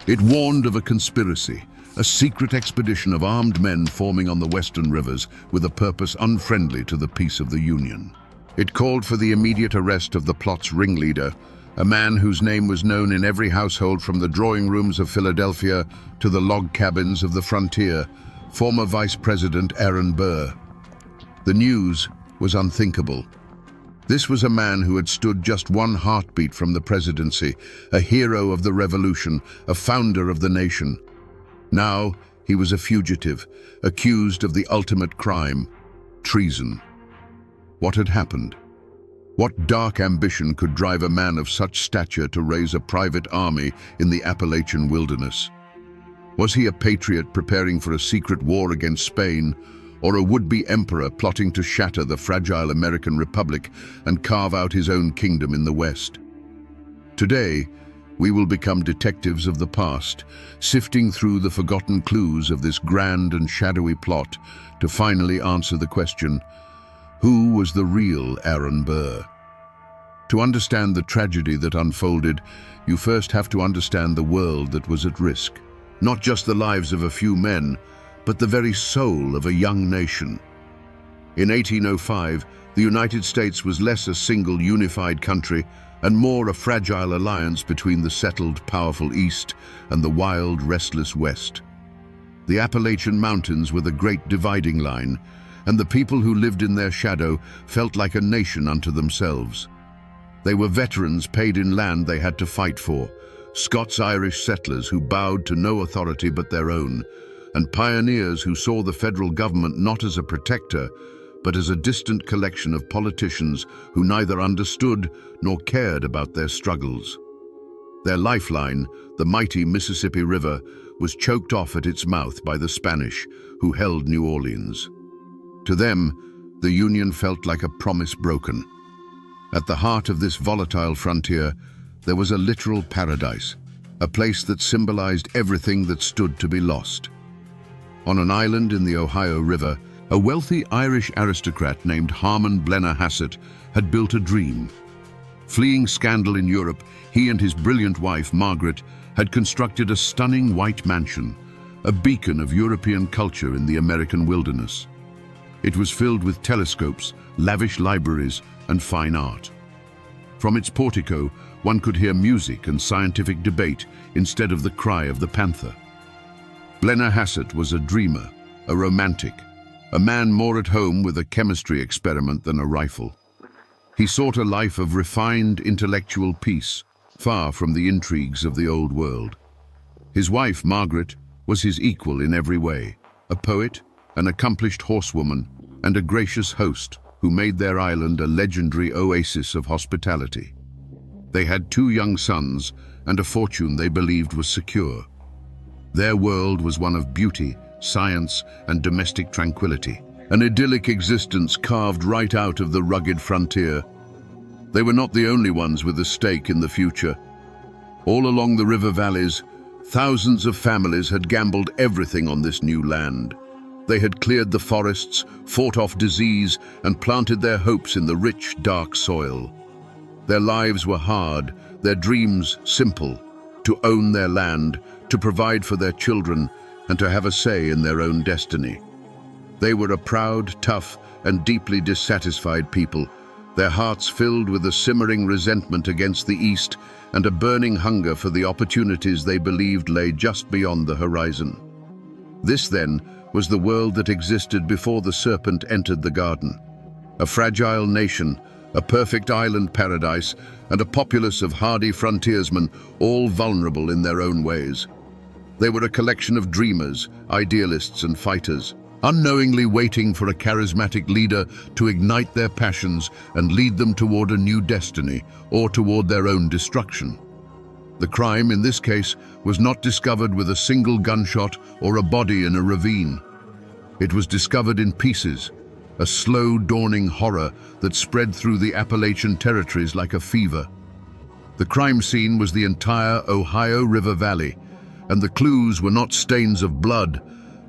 Speaker 1: It warned of a conspiracy, a secret expedition of armed men forming on the western rivers with a purpose unfriendly to the peace of the Union. It called for the immediate arrest of the plot's ringleader, a man whose name was known in every household from the drawing rooms of Philadelphia to the log cabins of the frontier, former Vice President Aaron Burr. The news was unthinkable. This was a man who had stood just one heartbeat from the presidency, a hero of the revolution, a founder of the nation. Now he was a fugitive, accused of the ultimate crime, treason. What had happened? What dark ambition could drive a man of such stature to raise a private army in the Appalachian wilderness? Was he a patriot preparing for a secret war against Spain, or a would-be emperor plotting to shatter the fragile American Republic and carve out his own kingdom in the West? Today, we will become detectives of the past, sifting through the forgotten clues of this grand and shadowy plot to finally answer the question, who was the real Aaron Burr? To understand the tragedy that unfolded, you first have to understand the world that was at risk. Not just the lives of a few men, but the very soul of a young nation. In 1805, the United States was less a single unified country and more a fragile alliance between the settled, powerful East and the wild, restless West. The Appalachian Mountains were the great dividing line, and the people who lived in their shadow felt like a nation unto themselves. They were veterans paid in land they had to fight for, Scots-Irish settlers who bowed to no authority but their own, and pioneers who saw the federal government not as a protector, but as a distant collection of politicians who neither understood nor cared about their struggles. Their lifeline, the mighty Mississippi River, was choked off at its mouth by the Spanish, who held New Orleans. To them, the Union felt like a promise broken. At the heart of this volatile frontier, there was a literal paradise, a place that symbolized everything that stood to be lost. On an island in the Ohio River, a wealthy Irish aristocrat named Harmon Blennerhassett had built a dream. Fleeing scandal in Europe, he and his brilliant wife, Margaret, had constructed a stunning white mansion, a beacon of European culture in the American wilderness. It was filled with telescopes, lavish libraries, and fine art. From its portico, one could hear music and scientific debate instead of the cry of the panther. Blennerhassett was a dreamer, a romantic, a man more at home with a chemistry experiment than a rifle. He sought a life of refined intellectual peace, far from the intrigues of the old world. His wife, Margaret, was his equal in every way, a poet, an accomplished horsewoman, and a gracious host who made their island a legendary oasis of hospitality. They had 2 young sons and a fortune they believed was secure. Their world was one of beauty, science, and domestic tranquility, an idyllic existence carved right out of the rugged frontier. They were not the only ones with a stake in the future. All along the river valleys, thousands of families had gambled everything on this new land. They had cleared the forests, fought off disease, and planted their hopes in the rich, dark soil. Their lives were hard, their dreams simple: to own their land, to provide for their children, and to have a say in their own destiny. They were a proud, tough, and deeply dissatisfied people, their hearts filled with a simmering resentment against the East and a burning hunger for the opportunities they believed lay just beyond the horizon. This, then, was the world that existed before the serpent entered the garden. A fragile nation, a perfect island paradise, and a populace of hardy frontiersmen, all vulnerable in their own ways. They were a collection of dreamers, idealists, and fighters, unknowingly waiting for a charismatic leader to ignite their passions and lead them toward a new destiny or toward their own destruction. The crime, in this case, was not discovered with a single gunshot or a body in a ravine. It was discovered in pieces, a slow dawning horror that spread through the Appalachian territories like a fever. The crime scene was the entire Ohio River Valley, and the clues were not stains of blood,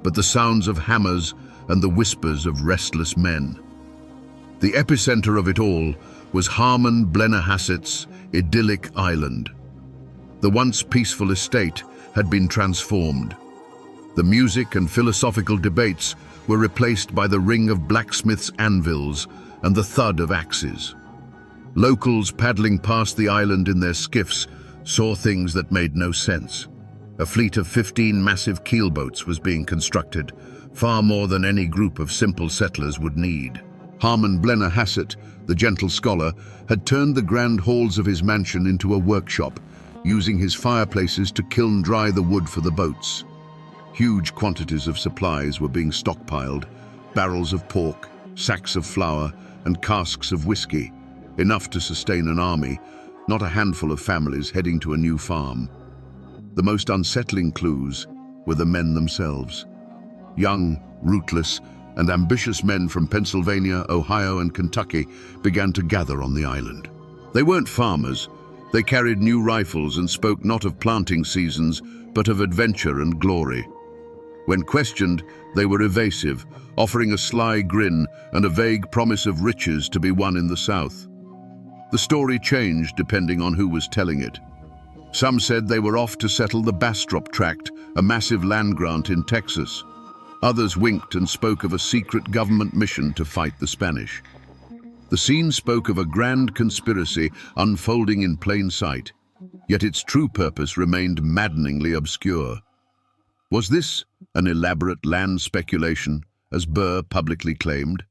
Speaker 1: but the sounds of hammers and the whispers of restless men. The epicenter of it all was Harmon Blennerhassett's idyllic island. The once peaceful estate had been transformed. The music and philosophical debates were replaced by the ring of blacksmiths' anvils and the thud of axes. Locals paddling past the island in their skiffs saw things that made no sense. A fleet of 15 massive keelboats was being constructed, far more than any group of simple settlers would need. Harmon Blennerhassett, the gentle scholar, had turned the grand halls of his mansion into a workshop, using his fireplaces to kiln dry the wood for the boats. Huge quantities of supplies were being stockpiled: barrels of pork, sacks of flour, and casks of whiskey, enough to sustain an army, not a handful of families heading to a new farm. The most unsettling clues were the men themselves. Young, rootless, and ambitious men from Pennsylvania, Ohio, and Kentucky began to gather on the island. They weren't farmers. They carried new rifles and spoke not of planting seasons, but of adventure and glory. When questioned, they were evasive, offering a sly grin and a vague promise of riches to be won in the South. The story changed depending on who was telling it. Some said they were off to settle the Bastrop Tract, a massive land grant in Texas. Others winked and spoke of a secret government mission to fight the Spanish. The scene spoke of a grand conspiracy unfolding in plain sight, yet its true purpose remained maddeningly obscure. Was this an elaborate land speculation, as Burr publicly claimed?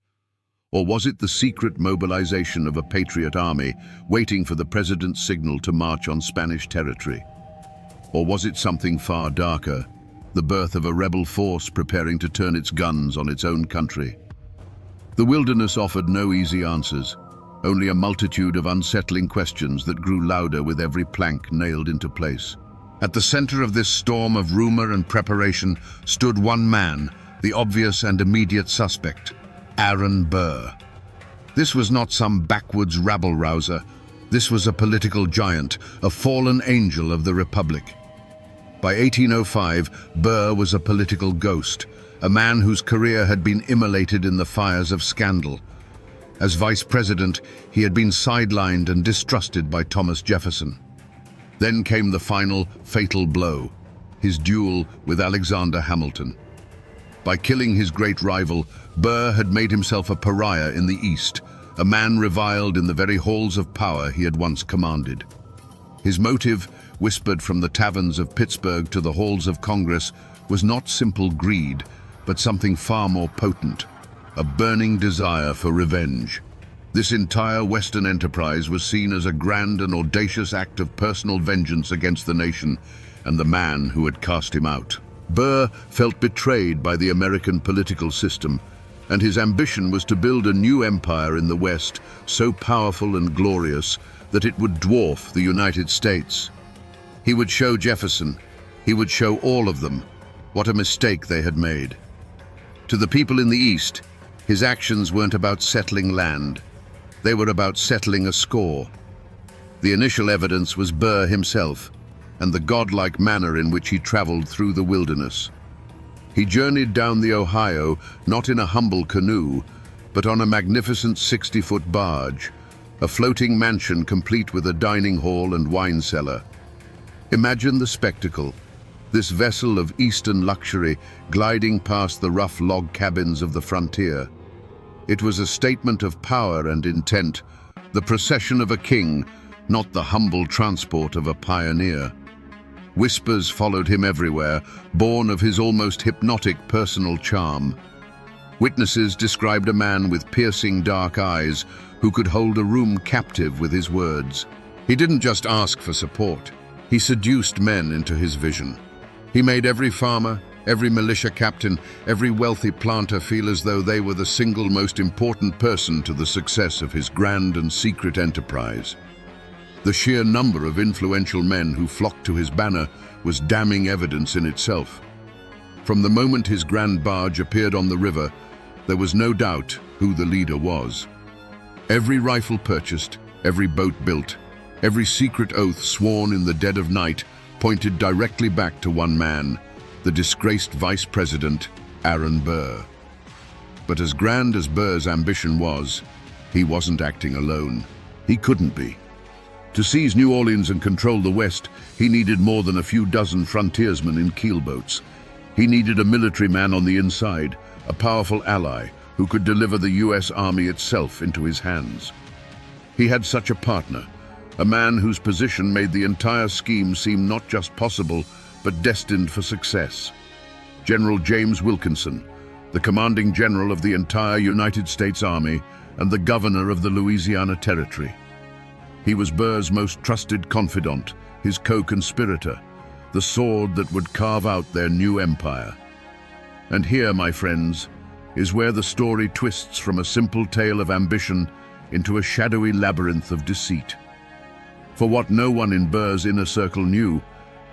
Speaker 1: Or was it the secret mobilization of a patriot army waiting for the president's signal to march on Spanish territory? Or was it something far darker, the birth of a rebel force preparing to turn its guns on its own country? The wilderness offered no easy answers, only a multitude of unsettling questions that grew louder with every plank nailed into place. At the center of this storm of rumor and preparation stood one man, the obvious and immediate suspect, Aaron Burr. This was not some backwoods rabble-rouser. This was a political giant, a fallen angel of the Republic. By 1805, Burr was a political ghost, a man whose career had been immolated in the fires of scandal. As vice president, he had been sidelined and distrusted by Thomas Jefferson. Then came the final, fatal blow, his duel with Alexander Hamilton. By killing his great rival, Burr had made himself a pariah in the East, a man reviled in the very halls of power he had once commanded. His motive, whispered from the taverns of Pittsburgh to the halls of Congress, was not simple greed, but something far more potent, a burning desire for revenge. This entire Western enterprise was seen as a grand and audacious act of personal vengeance against the nation and the man who had cast him out. Burr felt betrayed by the American political system, and his ambition was to build a new empire in the West, so powerful and glorious that it would dwarf the United States. He would show Jefferson, he would show all of them, what a mistake they had made. To the people in the East, his actions weren't about settling land. They were about settling a score. The initial evidence was Burr himself, and the godlike manner in which he traveled through the wilderness. He journeyed down the Ohio not in a humble canoe, but on a magnificent 60-foot barge, a floating mansion complete with a dining hall and wine cellar. Imagine the spectacle, this vessel of Eastern luxury gliding past the rough log cabins of the frontier. It was a statement of power and intent, the procession of a king, not the humble transport of a pioneer. Whispers followed him everywhere, born of his almost hypnotic personal charm. Witnesses described a man with piercing dark eyes who could hold a room captive with his words. He didn't just ask for support. He seduced men into his vision. He made every farmer, every militia captain, every wealthy planter feel as though they were the single most important person to the success of his grand and secret enterprise. The sheer number of influential men who flocked to his banner was damning evidence in itself. From the moment his grand barge appeared on the river, there was no doubt who the leader was. Every rifle purchased, every boat built, every secret oath sworn in the dead of night pointed directly back to one man, the disgraced vice president, Aaron Burr. But as grand as Burr's ambition was, he wasn't acting alone. He couldn't be. To seize New Orleans and control the West, he needed more than a few dozen frontiersmen in keelboats. He needed a military man on the inside, a powerful ally who could deliver the U.S. Army itself into his hands. He had such a partner, a man whose position made the entire scheme seem not just possible, but destined for success. General James Wilkinson, the commanding general of the entire United States Army and the governor of the Louisiana Territory. He was Burr's most trusted confidant, his co-conspirator, the sword that would carve out their new empire. And here, my friends, is where the story twists from a simple tale of ambition into a shadowy labyrinth of deceit. For what no one in Burr's inner circle knew,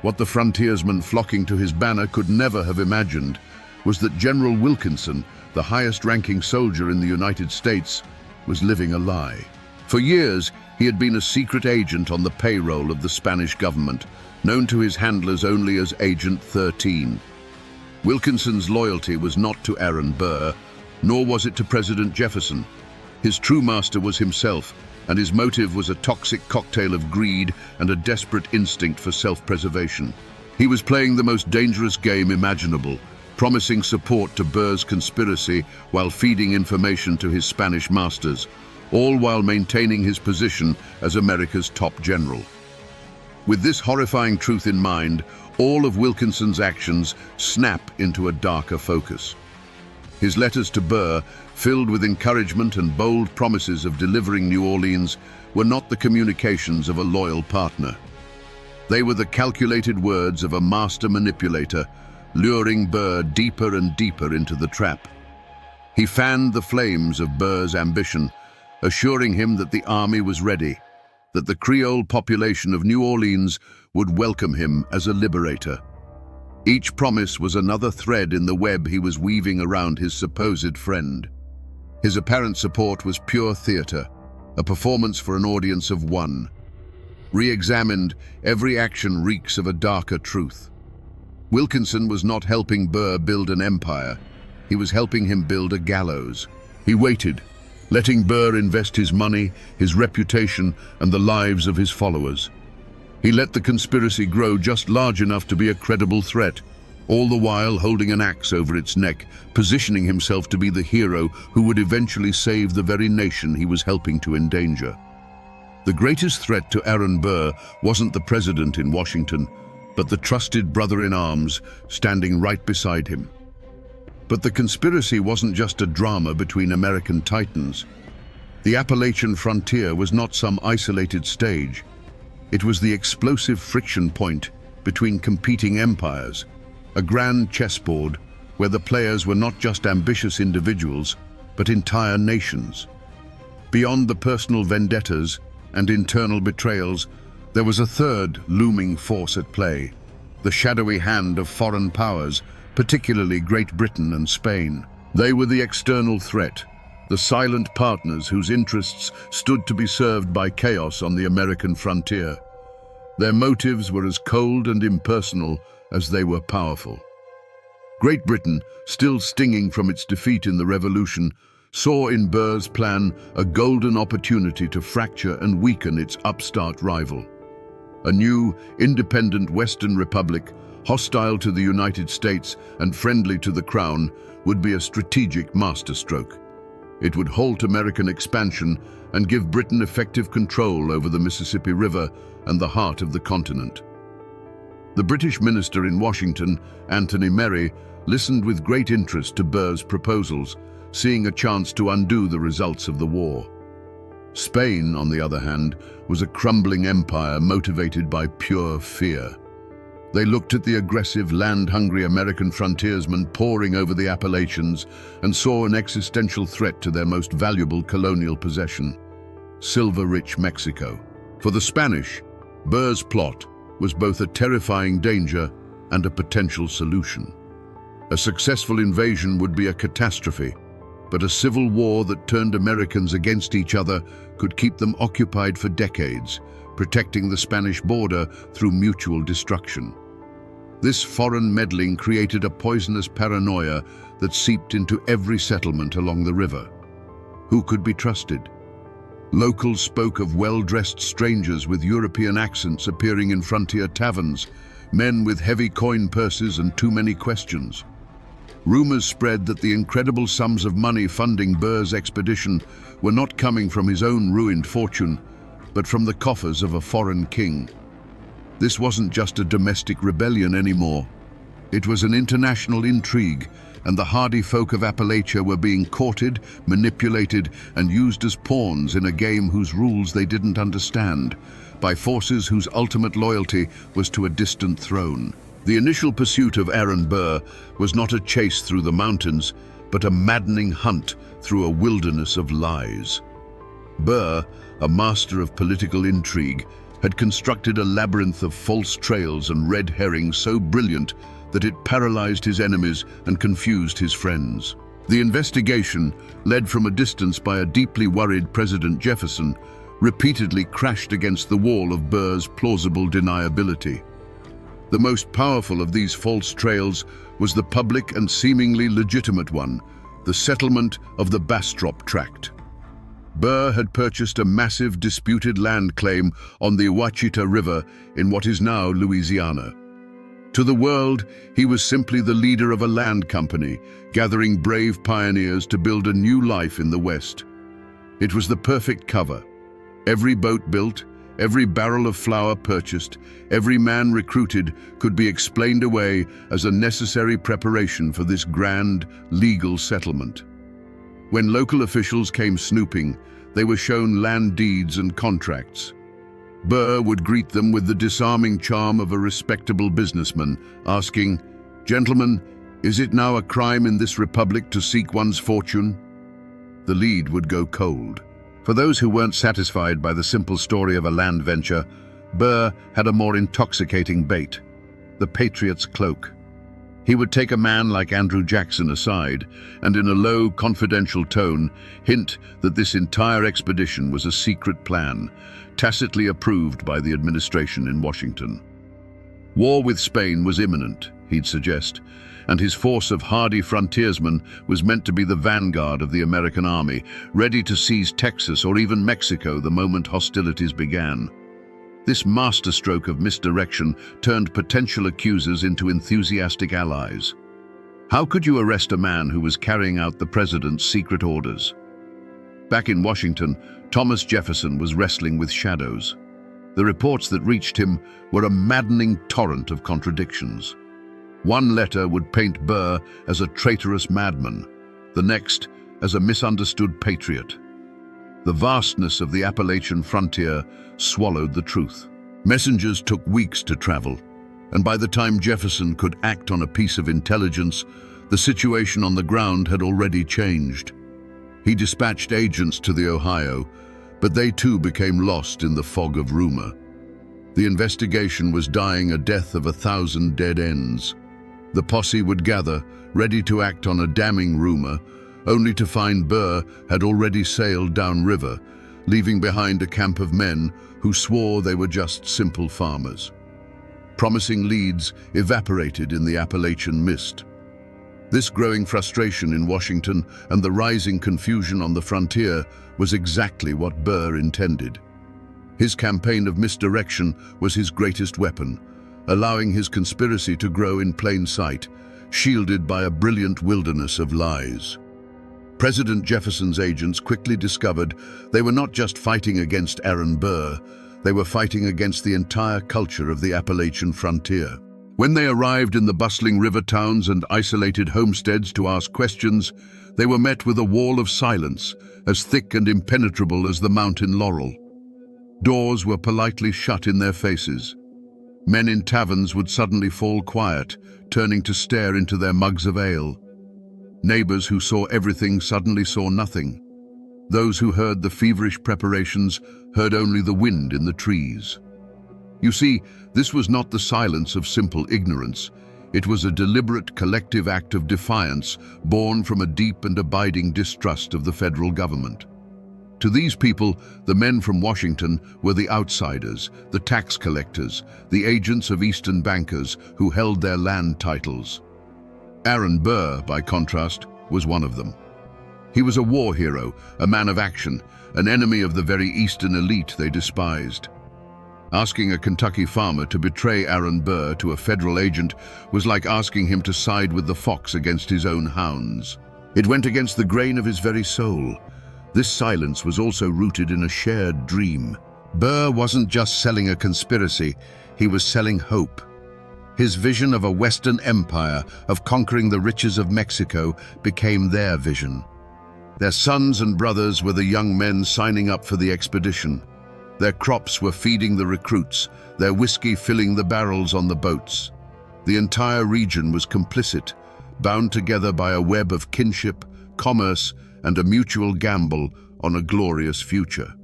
Speaker 1: what the frontiersmen flocking to his banner could never have imagined, was that General Wilkinson, the highest-ranking soldier in the United States, was living a lie. For years, he had been a secret agent on the payroll of the Spanish government, known to his handlers only as Agent 13. Wilkinson's loyalty was not to Aaron Burr, nor was it to President Jefferson. His true master was himself, and his motive was a toxic cocktail of greed and a desperate instinct for self-preservation. He was playing the most dangerous game imaginable, promising support to Burr's conspiracy while feeding information to his Spanish masters, all while maintaining his position as America's top general. With this horrifying truth in mind, all of Wilkinson's actions snap into a darker focus. His letters to Burr, filled with encouragement and bold promises of delivering New Orleans, were not the communications of a loyal partner. They were the calculated words of a master manipulator, luring Burr deeper and deeper into the trap. He fanned the flames of Burr's ambition, assuring him that the army was ready, that the Creole population of New Orleans would welcome him as a liberator. Each promise was another thread in the web he was weaving around his supposed friend. His apparent support was pure theater, a performance for an audience of one. Re-examined, every action reeks of a darker truth. Wilkinson was not helping Burr build an empire. He was helping him build a gallows. He waited, letting Burr invest his money, his reputation, and the lives of his followers. He let the conspiracy grow just large enough to be a credible threat, all the while holding an axe over its neck, positioning himself to be the hero who would eventually save the very nation he was helping to endanger. The greatest threat to Aaron Burr wasn't the president in Washington, but the trusted brother-in-arms standing right beside him. But the conspiracy wasn't just a drama between American titans. The Appalachian frontier was not some isolated stage. It was the explosive friction point between competing empires, a grand chessboard where the players were not just ambitious individuals, but entire nations. Beyond the personal vendettas and internal betrayals, there was a third looming force at play, the shadowy hand of foreign powers, particularly Great Britain and Spain. They were the external threat, the silent partners whose interests stood to be served by chaos on the American frontier. Their motives were as cold and impersonal as they were powerful. Great Britain, still stinging from its defeat in the Revolution, saw in Burr's plan a golden opportunity to fracture and weaken its upstart rival. A new, independent Western Republic, hostile to the United States and friendly to the Crown, would be a strategic masterstroke. It would halt American expansion and give Britain effective control over the Mississippi River and the heart of the continent. The British minister in Washington, Anthony Merry, listened with great interest to Burr's proposals, seeing a chance to undo the results of the war. Spain, on the other hand, was a crumbling empire motivated by pure fear. They looked at the aggressive, land-hungry American frontiersmen pouring over the Appalachians and saw an existential threat to their most valuable colonial possession, silver-rich Mexico. For the Spanish, Burr's plot was both a terrifying danger and a potential solution. A successful invasion would be a catastrophe, but a civil war that turned Americans against each other could keep them occupied for decades, protecting the Spanish border through mutual destruction. This foreign meddling created a poisonous paranoia that seeped into every settlement along the river. Who could be trusted? Locals spoke of well-dressed strangers with European accents appearing in frontier taverns, men with heavy coin purses and too many questions. Rumors spread that the incredible sums of money funding Burr's expedition were not coming from his own ruined fortune, but from the coffers of a foreign king. This wasn't just a domestic rebellion anymore. It was an international intrigue, and the hardy folk of Appalachia were being courted, manipulated, and used as pawns in a game whose rules they didn't understand, by forces whose ultimate loyalty was to a distant throne. The initial pursuit of Aaron Burr was not a chase through the mountains, but a maddening hunt through a wilderness of lies. Burr, a master of political intrigue, had constructed a labyrinth of false trails and red herrings so brilliant that it paralyzed his enemies and confused his friends. The investigation, led from a distance by a deeply worried President Jefferson, repeatedly crashed against the wall of Burr's plausible deniability. The most powerful of these false trails was the public and seemingly legitimate one, the settlement of the Bastrop Tract. Burr had purchased a massive disputed land claim on the Ouachita River in what is now Louisiana. To the world, he was simply the leader of a land company, gathering brave pioneers to build a new life in the West. It was the perfect cover. Every boat built, every barrel of flour purchased, every man recruited could be explained away as a necessary preparation for this grand, legal settlement. When local officials came snooping, they were shown land deeds and contracts. Burr would greet them with the disarming charm of a respectable businessman, asking, "Gentlemen, is it now a crime in this republic to seek one's fortune?" The lead would go cold. For those who weren't satisfied by the simple story of a land venture, Burr had a more intoxicating bait: the patriot's cloak. He would take a man like Andrew Jackson aside and, in a low, confidential tone, hint that this entire expedition was a secret plan, tacitly approved by the administration in Washington. War with Spain was imminent, he'd suggest, and his force of hardy frontiersmen was meant to be the vanguard of the American army, ready to seize Texas or even Mexico the moment hostilities began. This masterstroke of misdirection turned potential accusers into enthusiastic allies. How could you arrest a man who was carrying out the president's secret orders? Back in Washington, Thomas Jefferson was wrestling with shadows. The reports that reached him were a maddening torrent of contradictions. One letter would paint Burr as a traitorous madman, the next as a misunderstood patriot. The vastness of the Appalachian frontier swallowed the truth. Messengers took weeks to travel, and by the time Jefferson could act on a piece of intelligence, the situation on the ground had already changed. He dispatched agents to the Ohio, but they too became lost in the fog of rumor. The investigation was dying a death of 1,000 dead ends. The posse would gather, ready to act on a damning rumor, only to find Burr had already sailed downriver, leaving behind a camp of men who swore they were just simple farmers. Promising leads evaporated in the Appalachian mist. This growing frustration in Washington and the rising confusion on the frontier was exactly what Burr intended. His campaign of misdirection was his greatest weapon, allowing his conspiracy to grow in plain sight, shielded by a brilliant wilderness of lies. President Jefferson's agents quickly discovered they were not just fighting against Aaron Burr, they were fighting against the entire culture of the Appalachian frontier. When they arrived in the bustling river towns and isolated homesteads to ask questions, they were met with a wall of silence, as thick and impenetrable as the mountain laurel. Doors were politely shut in their faces. Men in taverns would suddenly fall quiet, turning to stare into their mugs of ale. Neighbors who saw everything suddenly saw nothing. Those who heard the feverish preparations heard only the wind in the trees. You see, this was not the silence of simple ignorance. It was a deliberate collective act of defiance born from a deep and abiding distrust of the federal government. To these people, the men from Washington were the outsiders, the tax collectors, the agents of Eastern bankers who held their land titles. Aaron Burr, by contrast, was one of them. He was a war hero, a man of action, an enemy of the very Eastern elite they despised. Asking a Kentucky farmer to betray Aaron Burr to a federal agent was like asking him to side with the fox against his own hounds. It went against the grain of his very soul. This silence was also rooted in a shared dream. Burr wasn't just selling a conspiracy, he was selling hope. His vision of a Western empire, of conquering the riches of Mexico, became their vision. Their sons and brothers were the young men signing up for the expedition. Their crops were feeding the recruits, their whiskey filling the barrels on the boats. The entire region was complicit, bound together by a web of kinship, commerce, and a mutual gamble on a glorious future.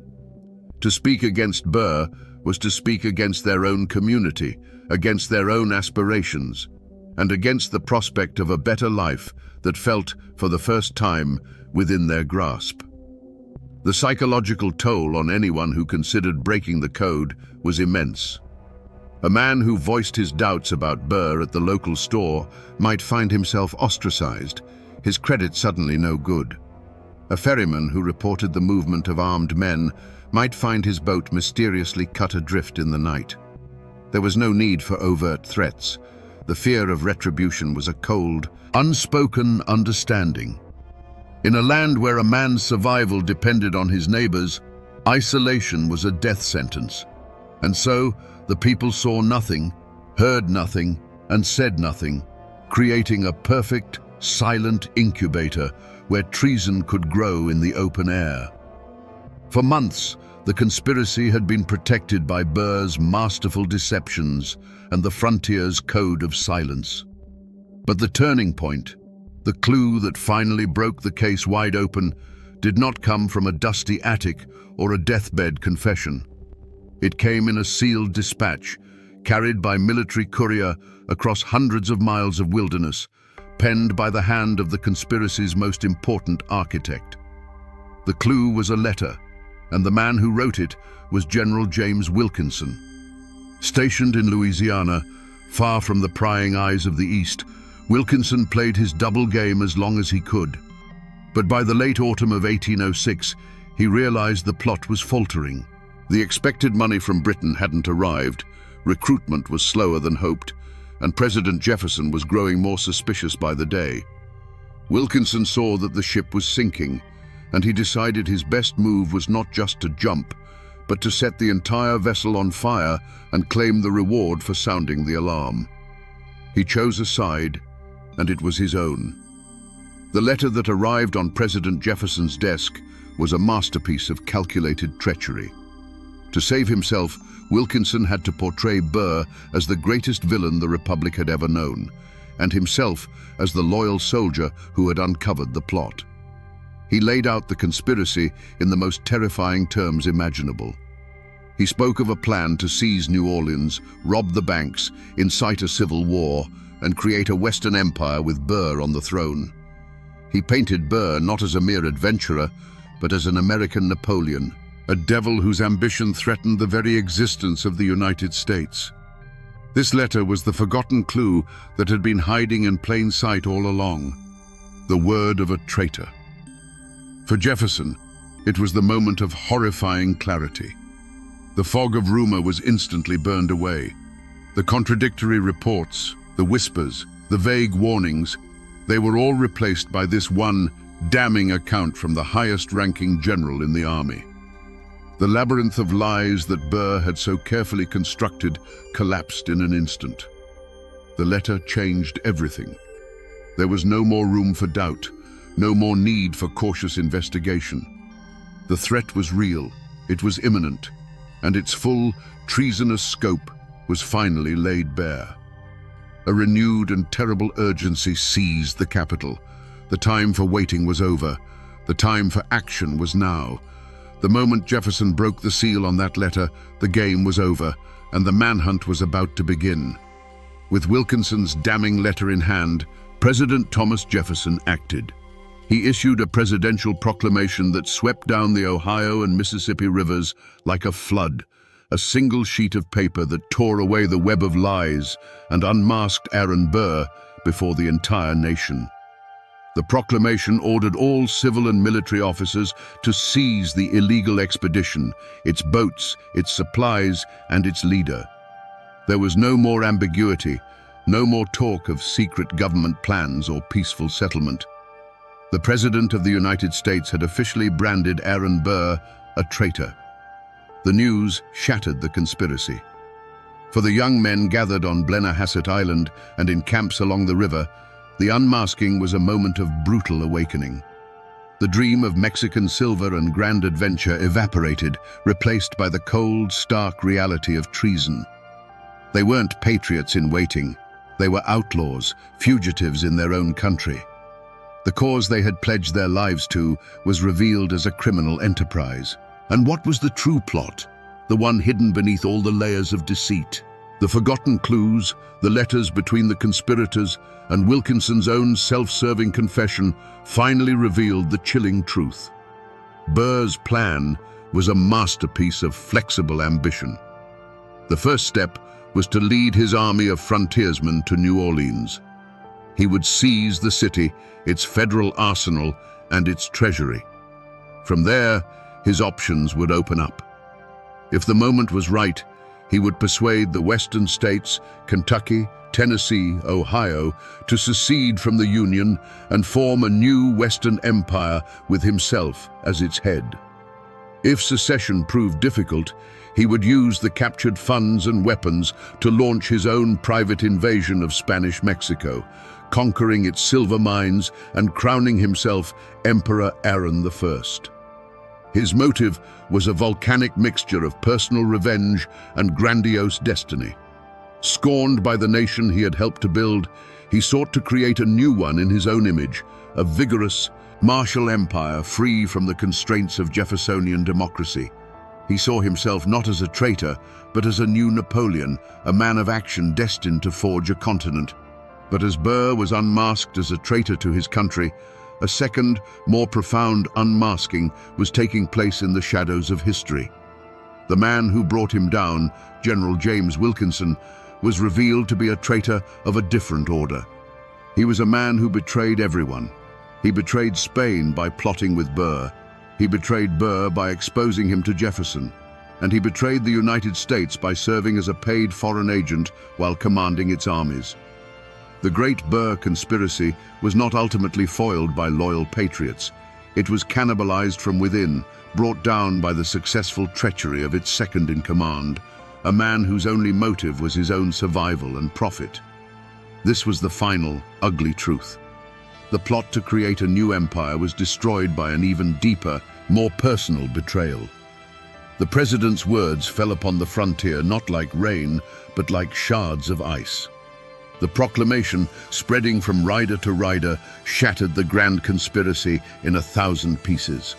Speaker 1: To speak against Burr was to speak against their own community, against their own aspirations, and against the prospect of a better life that felt, for the first time, within their grasp. The psychological toll on anyone who considered breaking the code was immense. A man who voiced his doubts about Burr at the local store might find himself ostracized, his credit suddenly no good. A ferryman who reported the movement of armed men might find his boat mysteriously cut adrift in the night. There was no need for overt threats. The fear of retribution was a cold, unspoken understanding. In a land where a man's survival depended on his neighbors, isolation was a death sentence. And so, the people saw nothing, heard nothing, and said nothing, creating a perfect, silent incubator where treason could grow in the open air. For months, the conspiracy had been protected by Burr's masterful deceptions and the frontier's code of silence. But the turning point, the clue that finally broke the case wide open, did not come from a dusty attic or a deathbed confession. It came in a sealed dispatch, carried by military courier across hundreds of miles of wilderness, penned by the hand of the conspiracy's most important architect. The clue was a letter, and the man who wrote it was General James Wilkinson. Stationed in Louisiana, far from the prying eyes of the East, Wilkinson played his double game as long as he could. But by the late autumn of 1806, he realized the plot was faltering. The expected money from Britain hadn't arrived, recruitment was slower than hoped, and President Jefferson was growing more suspicious by the day. Wilkinson saw that the ship was sinking, and he decided his best move was not just to jump, but to set the entire vessel on fire and claim the reward for sounding the alarm. He chose a side, and it was his own. The letter that arrived on President Jefferson's desk was a masterpiece of calculated treachery. To save himself, Wilkinson had to portray Burr as the greatest villain the Republic had ever known, and himself as the loyal soldier who had uncovered the plot. He laid out the conspiracy in the most terrifying terms imaginable. He spoke of a plan to seize New Orleans, rob the banks, incite a civil war, and create a Western empire with Burr on the throne. He painted Burr not as a mere adventurer, but as an American Napoleon, a devil whose ambition threatened the very existence of the United States. This letter was the forgotten clue that had been hiding in plain sight all along, the word of a traitor. For Jefferson, it was the moment of horrifying clarity. The fog of rumor was instantly burned away. The contradictory reports, the whispers, the vague warnings, they were all replaced by this one damning account from the highest-ranking general in the army. The labyrinth of lies that Burr had so carefully constructed collapsed in an instant. The letter changed everything. There was no more room for doubt, no more need for cautious investigation. The threat was real, it was imminent, and its full, treasonous scope was finally laid bare. A renewed and terrible urgency seized the capital. The time for waiting was over. The time for action was now. The moment Jefferson broke the seal on that letter, the game was over, and the manhunt was about to begin. With Wilkinson's damning letter in hand, President Thomas Jefferson acted. He issued a presidential proclamation that swept down the Ohio and Mississippi rivers like a flood, a single sheet of paper that tore away the web of lies and unmasked Aaron Burr before the entire nation. The proclamation ordered all civil and military officers to seize the illegal expedition, its boats, its supplies, and its leader. There was no more ambiguity, no more talk of secret government plans or peaceful settlement. The President of the United States had officially branded Aaron Burr a traitor. The news shattered the conspiracy. For the young men gathered on Blennerhassett Island and in camps along the river, the unmasking was a moment of brutal awakening. The dream of Mexican silver and grand adventure evaporated, replaced by the cold, stark reality of treason. They weren't patriots in waiting. They were outlaws, fugitives in their own country. The cause they had pledged their lives to was revealed as a criminal enterprise. And what was the true plot? The one hidden beneath all the layers of deceit. The forgotten clues, the letters between the conspirators, and Wilkinson's own self-serving confession finally revealed the chilling truth. Burr's plan was a masterpiece of flexible ambition. The first step was to lead his army of frontiersmen to New Orleans. He would seize the city, its federal arsenal, and its treasury. From there, his options would open up. If the moment was right, He would persuade the western states, Kentucky, Tennessee, Ohio, to secede from the Union and form a new Western empire with himself as its head. If secession proved difficult, he would use the captured funds and weapons to launch his own private invasion of Spanish Mexico, conquering its silver mines and crowning himself Emperor Aaron I. His motive was a volcanic mixture of personal revenge and grandiose destiny. Scorned by the nation he had helped to build, he sought to create a new one in his own image, a vigorous, martial empire free from the constraints of Jeffersonian democracy. He saw himself not as a traitor, but as a new Napoleon, a man of action destined to forge a continent. But as Burr was unmasked as a traitor to his country, a second, more profound unmasking was taking place in the shadows of history. The man who brought him down, General James Wilkinson, was revealed to be a traitor of a different order. He was a man who betrayed everyone. He betrayed Spain by plotting with Burr. He betrayed Burr by exposing him to Jefferson. And he betrayed the United States by serving as a paid foreign agent while commanding its armies. The Great Burr Conspiracy was not ultimately foiled by loyal patriots. It was cannibalized from within, brought down by the successful treachery of its second-in-command, a man whose only motive was his own survival and profit. This was the final, ugly truth. The plot to create a new empire was destroyed by an even deeper, more personal betrayal. The president's words fell upon the frontier not like rain, but like shards of ice. The proclamation, spreading from rider to rider, shattered the grand conspiracy in 1,000 pieces.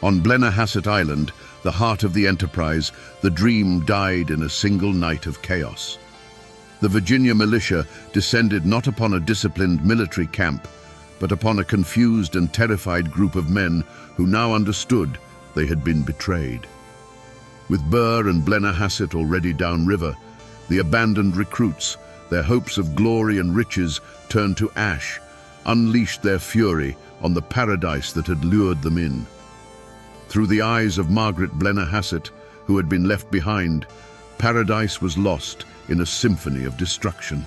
Speaker 1: On Blennerhassett Island, the heart of the enterprise, the dream died in a single night of chaos. The Virginia militia descended not upon a disciplined military camp, but upon a confused and terrified group of men who now understood they had been betrayed. With Burr and Blennerhassett already downriver, the abandoned recruits, their hopes of glory and riches turned to ash, unleashed their fury on the paradise that had lured them in. Through the eyes of Margaret Blennerhassett, who had been left behind, paradise was lost in a symphony of destruction.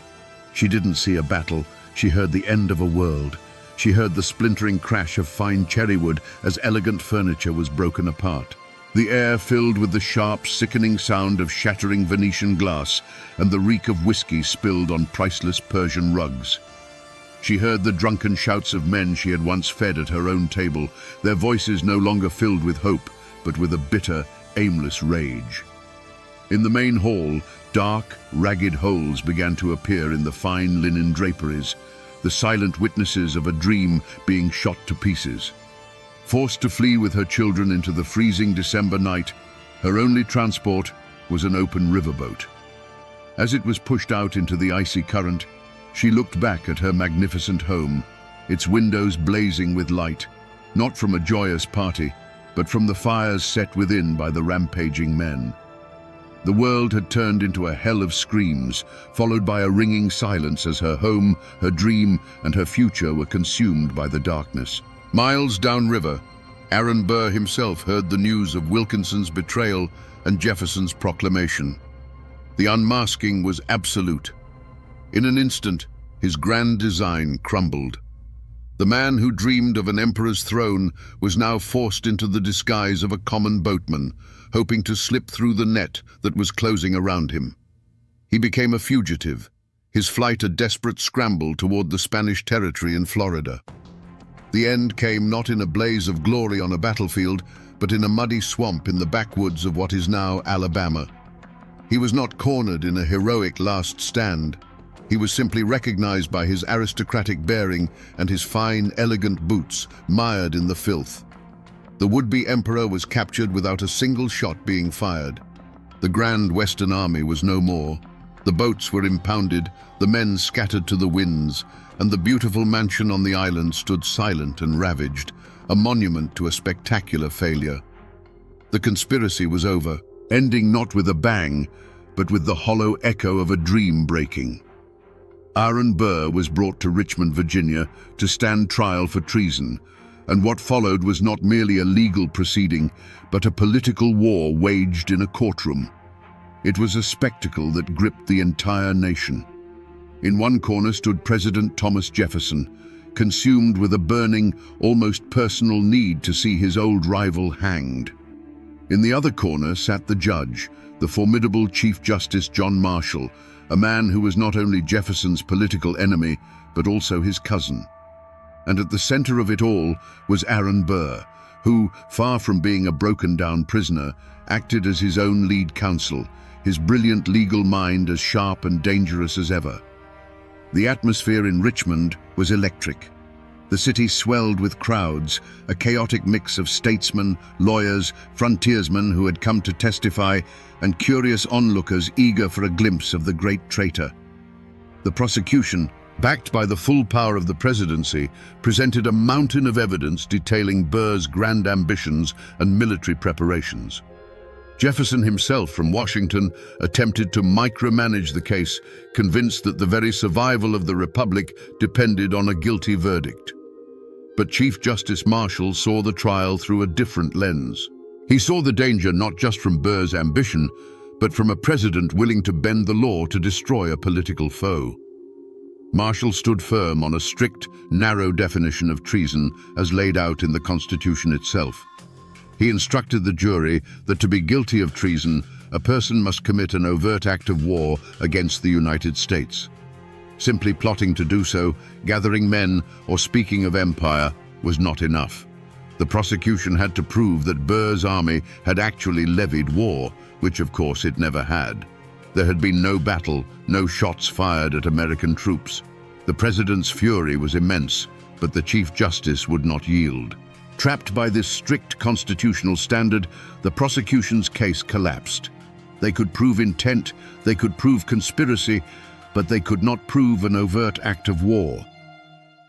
Speaker 1: She didn't see a battle, she heard the end of a world. She heard the splintering crash of fine cherrywood as elegant furniture was broken apart. The air filled with the sharp, sickening sound of shattering Venetian glass and the reek of whiskey spilled on priceless Persian rugs. She heard the drunken shouts of men she had once fed at her own table, their voices no longer filled with hope, but with a bitter, aimless rage. In the main hall, dark, ragged holes began to appear in the fine linen draperies, the silent witnesses of a dream being shot to pieces. Forced to flee with her children into the freezing December night, her only transport was an open riverboat. As it was pushed out into the icy current, she looked back at her magnificent home, its windows blazing with light, not from a joyous party, but from the fires set within by the rampaging men. The world had turned into a hell of screams, followed by a ringing silence as her home, her dream, and her future were consumed by the darkness. Miles downriver, Aaron Burr himself heard the news of Wilkinson's betrayal and Jefferson's proclamation. The unmasking was absolute. In an instant, his grand design crumbled. The man who dreamed of an emperor's throne was now forced into the disguise of a common boatman, hoping to slip through the net that was closing around him. He became a fugitive, his flight a desperate scramble toward the Spanish territory in Florida. The end came not in a blaze of glory on a battlefield, but in a muddy swamp in the backwoods of what is now Alabama. He was not cornered in a heroic last stand. He was simply recognized by his aristocratic bearing and his fine, elegant boots, mired in the filth. The would-be emperor was captured without a single shot being fired. The grand Western army was no more. The boats were impounded, the men scattered to the winds, and the beautiful mansion on the island stood silent and ravaged, a monument to a spectacular failure. The conspiracy was over, ending not with a bang, but with the hollow echo of a dream breaking. Aaron Burr was brought to Richmond, Virginia, to stand trial for treason, and what followed was not merely a legal proceeding, but a political war waged in a courtroom. It was a spectacle that gripped the entire nation. In one corner stood President Thomas Jefferson, consumed with a burning, almost personal need to see his old rival hanged. In the other corner sat the judge, the formidable Chief Justice John Marshall, a man who was not only Jefferson's political enemy, but also his cousin. And at the center of it all was Aaron Burr, who, far from being a broken-down prisoner, acted as his own lead counsel, his brilliant legal mind as sharp and dangerous as ever. The atmosphere in Richmond was electric. The city swelled with crowds, a chaotic mix of statesmen, lawyers, frontiersmen who had come to testify, and curious onlookers eager for a glimpse of the great traitor. The prosecution, backed by the full power of the presidency, presented a mountain of evidence detailing Burr's grand ambitions and military preparations. Jefferson himself from Washington attempted to micromanage the case, convinced that the very survival of the Republic depended on a guilty verdict. But Chief Justice Marshall saw the trial through a different lens. He saw the danger not just from Burr's ambition, but from a president willing to bend the law to destroy a political foe. Marshall stood firm on a strict, narrow definition of treason as laid out in the Constitution itself. He instructed the jury that to be guilty of treason, a person must commit an overt act of war against the United States. Simply plotting to do so, gathering men, or speaking of empire was not enough. The prosecution had to prove that Burr's army had actually levied war, which of course it never had. There had been no battle, no shots fired at American troops. The president's fury was immense, but the Chief Justice would not yield. Trapped by this strict constitutional standard, the prosecution's case collapsed. They could prove intent, they could prove conspiracy, but they could not prove an overt act of war.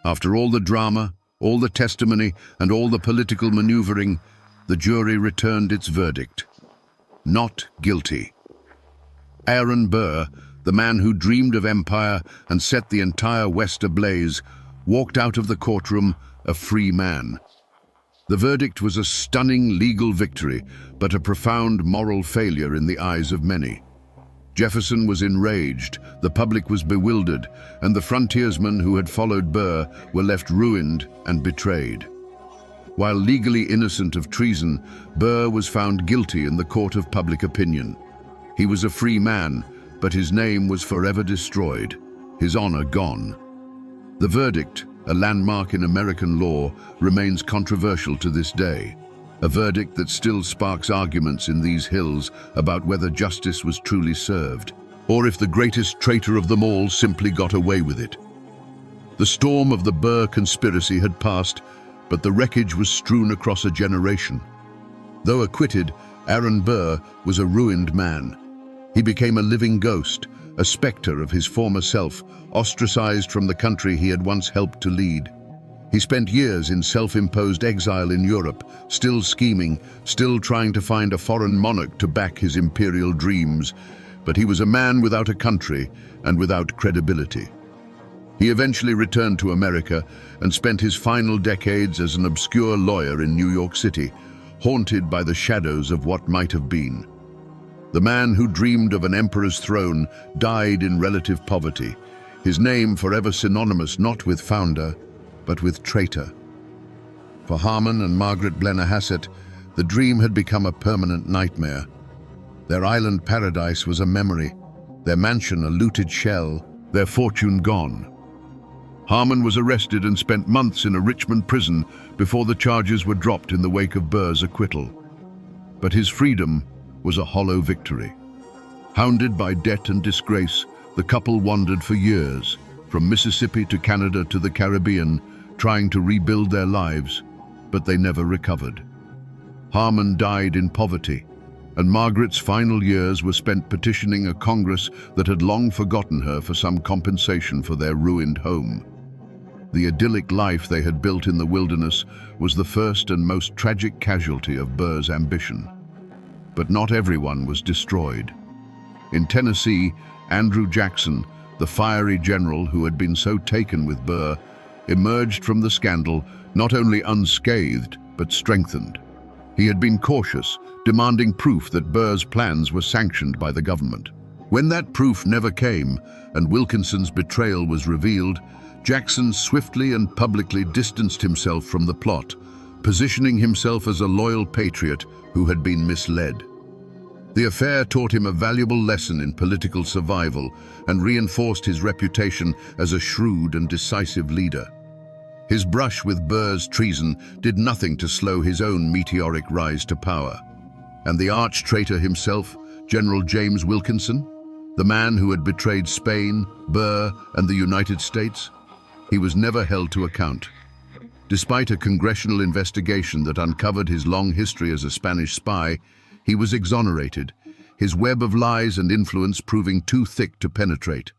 Speaker 1: After all the drama, all the testimony, and all the political maneuvering, the jury returned its verdict. Not guilty. Aaron Burr, the man who dreamed of empire and set the entire West ablaze, walked out of the courtroom a free man. The verdict was a stunning legal victory, but a profound moral failure in the eyes of many. Jefferson was enraged, the public was bewildered, and the frontiersmen who had followed Burr were left ruined and betrayed. While legally innocent of treason, Burr was found guilty in the court of public opinion. He was a free man, but his name was forever destroyed, his honor gone. The verdict, a landmark in American law, remains controversial to this day. A verdict that still sparks arguments in these hills about whether justice was truly served, or if the greatest traitor of them all simply got away with it. The storm of the Burr conspiracy had passed, but the wreckage was strewn across a generation. Though acquitted, Aaron Burr was a ruined man. He became a living ghost, a specter of his former self, ostracized from the country he had once helped to lead. He spent years in self-imposed exile in Europe, still scheming, still trying to find a foreign monarch to back his imperial dreams, but he was a man without a country and without credibility. He eventually returned to America and spent his final decades as an obscure lawyer in New York City, haunted by the shadows of what might have been. The man who dreamed of an emperor's throne died in relative poverty, his name forever synonymous not with founder, but with traitor. For Harmon and Margaret Blennerhassett, the dream had become a permanent nightmare. Their island paradise was a memory, their mansion a looted shell, their fortune gone. Harmon was arrested and spent months in a Richmond prison before the charges were dropped in the wake of Burr's acquittal. But his freedom was a hollow victory. Hounded by debt and disgrace, the couple wandered for years, from Mississippi to Canada to the Caribbean, trying to rebuild their lives, but they never recovered. Harmon died in poverty, and Margaret's final years were spent petitioning a Congress that had long forgotten her for some compensation for their ruined home. The idyllic life they had built in the wilderness was the first and most tragic casualty of Burr's ambition. But not everyone was destroyed. In Tennessee, Andrew Jackson, the fiery general who had been so taken with Burr, emerged from the scandal not only unscathed, but strengthened. He had been cautious, demanding proof that Burr's plans were sanctioned by the government. When that proof never came and Wilkinson's betrayal was revealed, Jackson swiftly and publicly distanced himself from the plot, positioning himself as a loyal patriot who had been misled. The affair taught him a valuable lesson in political survival and reinforced his reputation as a shrewd and decisive leader. His brush with Burr's treason did nothing to slow his own meteoric rise to power. And the arch-traitor himself, General James Wilkinson, the man who had betrayed Spain, Burr, and the United States, he was never held to account. Despite a congressional investigation that uncovered his long history as a Spanish spy, he was exonerated, his web of lies and influence proving too thick to penetrate.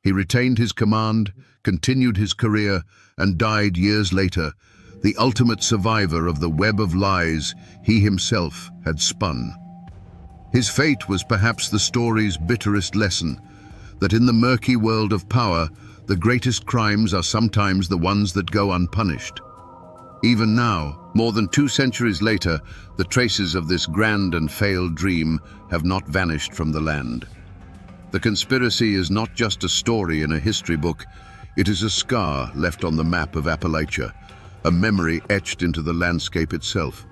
Speaker 1: He retained his command, continued his career, and died years later, the ultimate survivor of the web of lies he himself had spun. His fate was perhaps the story's bitterest lesson, that in the murky world of power, the greatest crimes are sometimes the ones that go unpunished. Even now, more than 2 centuries later, the traces of this grand and failed dream have not vanished from the land. The conspiracy is not just a story in a history book, it is a scar left on the map of Appalachia, a memory etched into the landscape itself.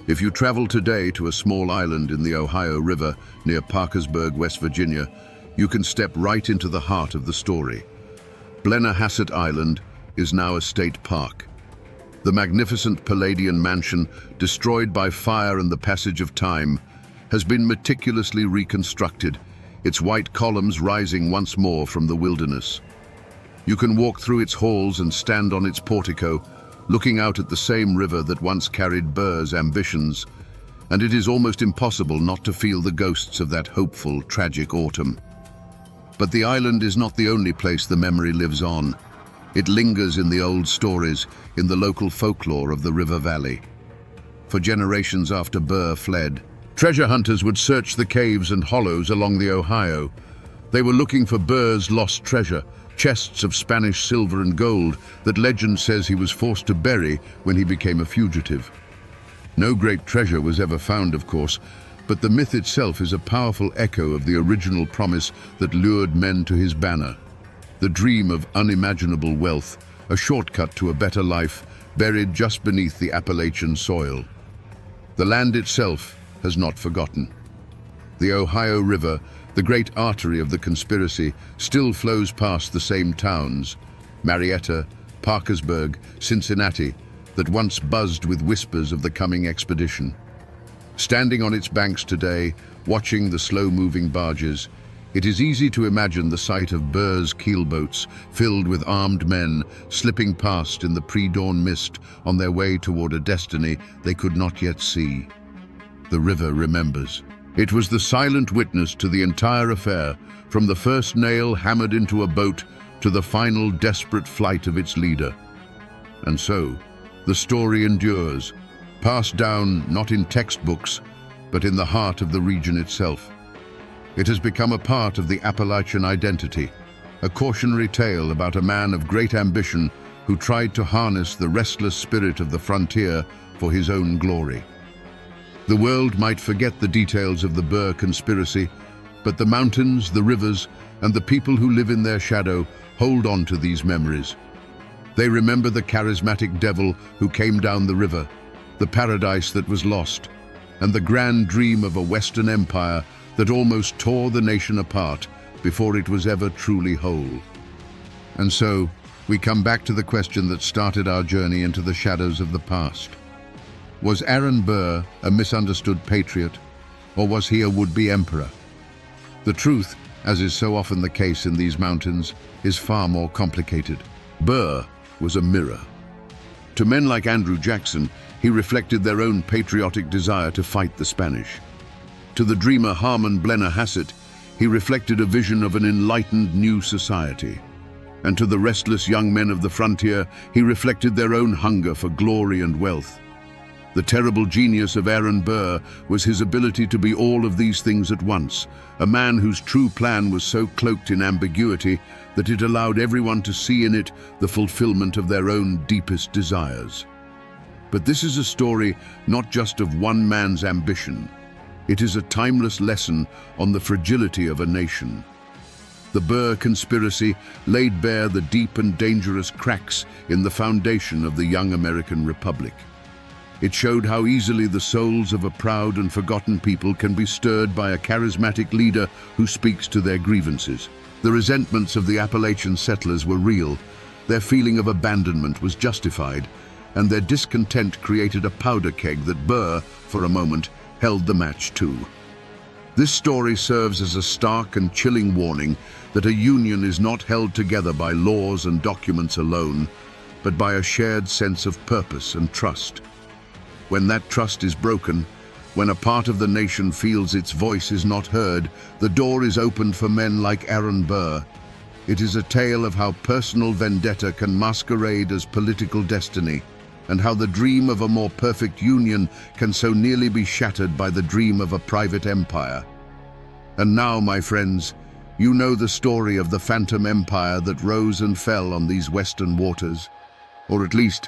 Speaker 1: If you travel today to a small island in the Ohio River near Parkersburg, West Virginia, you can step right into the heart of the story. Blennerhassett Island is now a state park. The magnificent Palladian mansion, destroyed by fire and the passage of time, has been meticulously reconstructed, its white columns rising once more from the wilderness. You can walk through its halls and stand on its portico, looking out at the same river that once carried Burr's ambitions, and it is almost impossible not to feel the ghosts of that hopeful, tragic autumn. But the island is not the only place the memory lives on. It lingers in the old stories, in the local folklore of the river valley. For generations after Burr fled, treasure hunters would search the caves and hollows along the Ohio. They were looking for Burr's lost treasure, chests of Spanish silver and gold that legend says he was forced to bury when he became a fugitive. No great treasure was ever found, of course, but the myth itself is a powerful echo of the original promise that lured men to his banner. The dream of unimaginable wealth, a shortcut to a better life, buried just beneath the Appalachian soil. The land itself has not forgotten. The Ohio River, the great artery of the conspiracy, still flows past the same towns, Marietta, Parkersburg, Cincinnati, that once buzzed with whispers of the coming expedition. Standing on its banks today, watching the slow-moving barges, it is easy to imagine the sight of Burr's keelboats filled with armed men slipping past in the pre-dawn mist on their way toward a destiny they could not yet see. The river remembers. It was the silent witness to the entire affair, from the first nail hammered into a boat to the final desperate flight of its leader. And so, the story endures, passed down not in textbooks, but in the heart of the region itself. It has become a part of the Appalachian identity, a cautionary tale about a man of great ambition who tried to harness the restless spirit of the frontier for his own glory. The world might forget the details of the Burr conspiracy, but the mountains, the rivers, and the people who live in their shadow hold on to these memories. They remember the charismatic devil who came down the river, the paradise that was lost, and the grand dream of a Western empire that almost tore the nation apart before it was ever truly whole. And so, we come back to the question that started our journey into the shadows of the past. Was Aaron Burr a misunderstood patriot, or was he a would-be emperor? The truth, as is so often the case in these mountains, is far more complicated. Burr was a mirror. To men like Andrew Jackson, he reflected their own patriotic desire to fight the Spanish. To the dreamer Harmon Blennerhassett, he reflected a vision of an enlightened new society. And to the restless young men of the frontier, he reflected their own hunger for glory and wealth. The terrible genius of Aaron Burr was his ability to be all of these things at once, a man whose true plan was so cloaked in ambiguity that it allowed everyone to see in it the fulfillment of their own deepest desires. But this is a story not just of one man's ambition. It is a timeless lesson on the fragility of a nation. The Burr conspiracy laid bare the deep and dangerous cracks in the foundation of the young American Republic. It showed how easily the souls of a proud and forgotten people can be stirred by a charismatic leader who speaks to their grievances. The resentments of the Appalachian settlers were real, their feeling of abandonment was justified, and their discontent created a powder keg that Burr, for a moment, held the match to. This story serves as a stark and chilling warning that a union is not held together by laws and documents alone, but by a shared sense of purpose and trust. When that trust is broken, when a part of the nation feels its voice is not heard, the door is opened for men like Aaron Burr. It is a tale of how personal vendetta can masquerade as political destiny, and how the dream of a more perfect union can so nearly be shattered by the dream of a private empire. And now, my friends, you know the story of the phantom empire that rose and fell on these western waters, or at least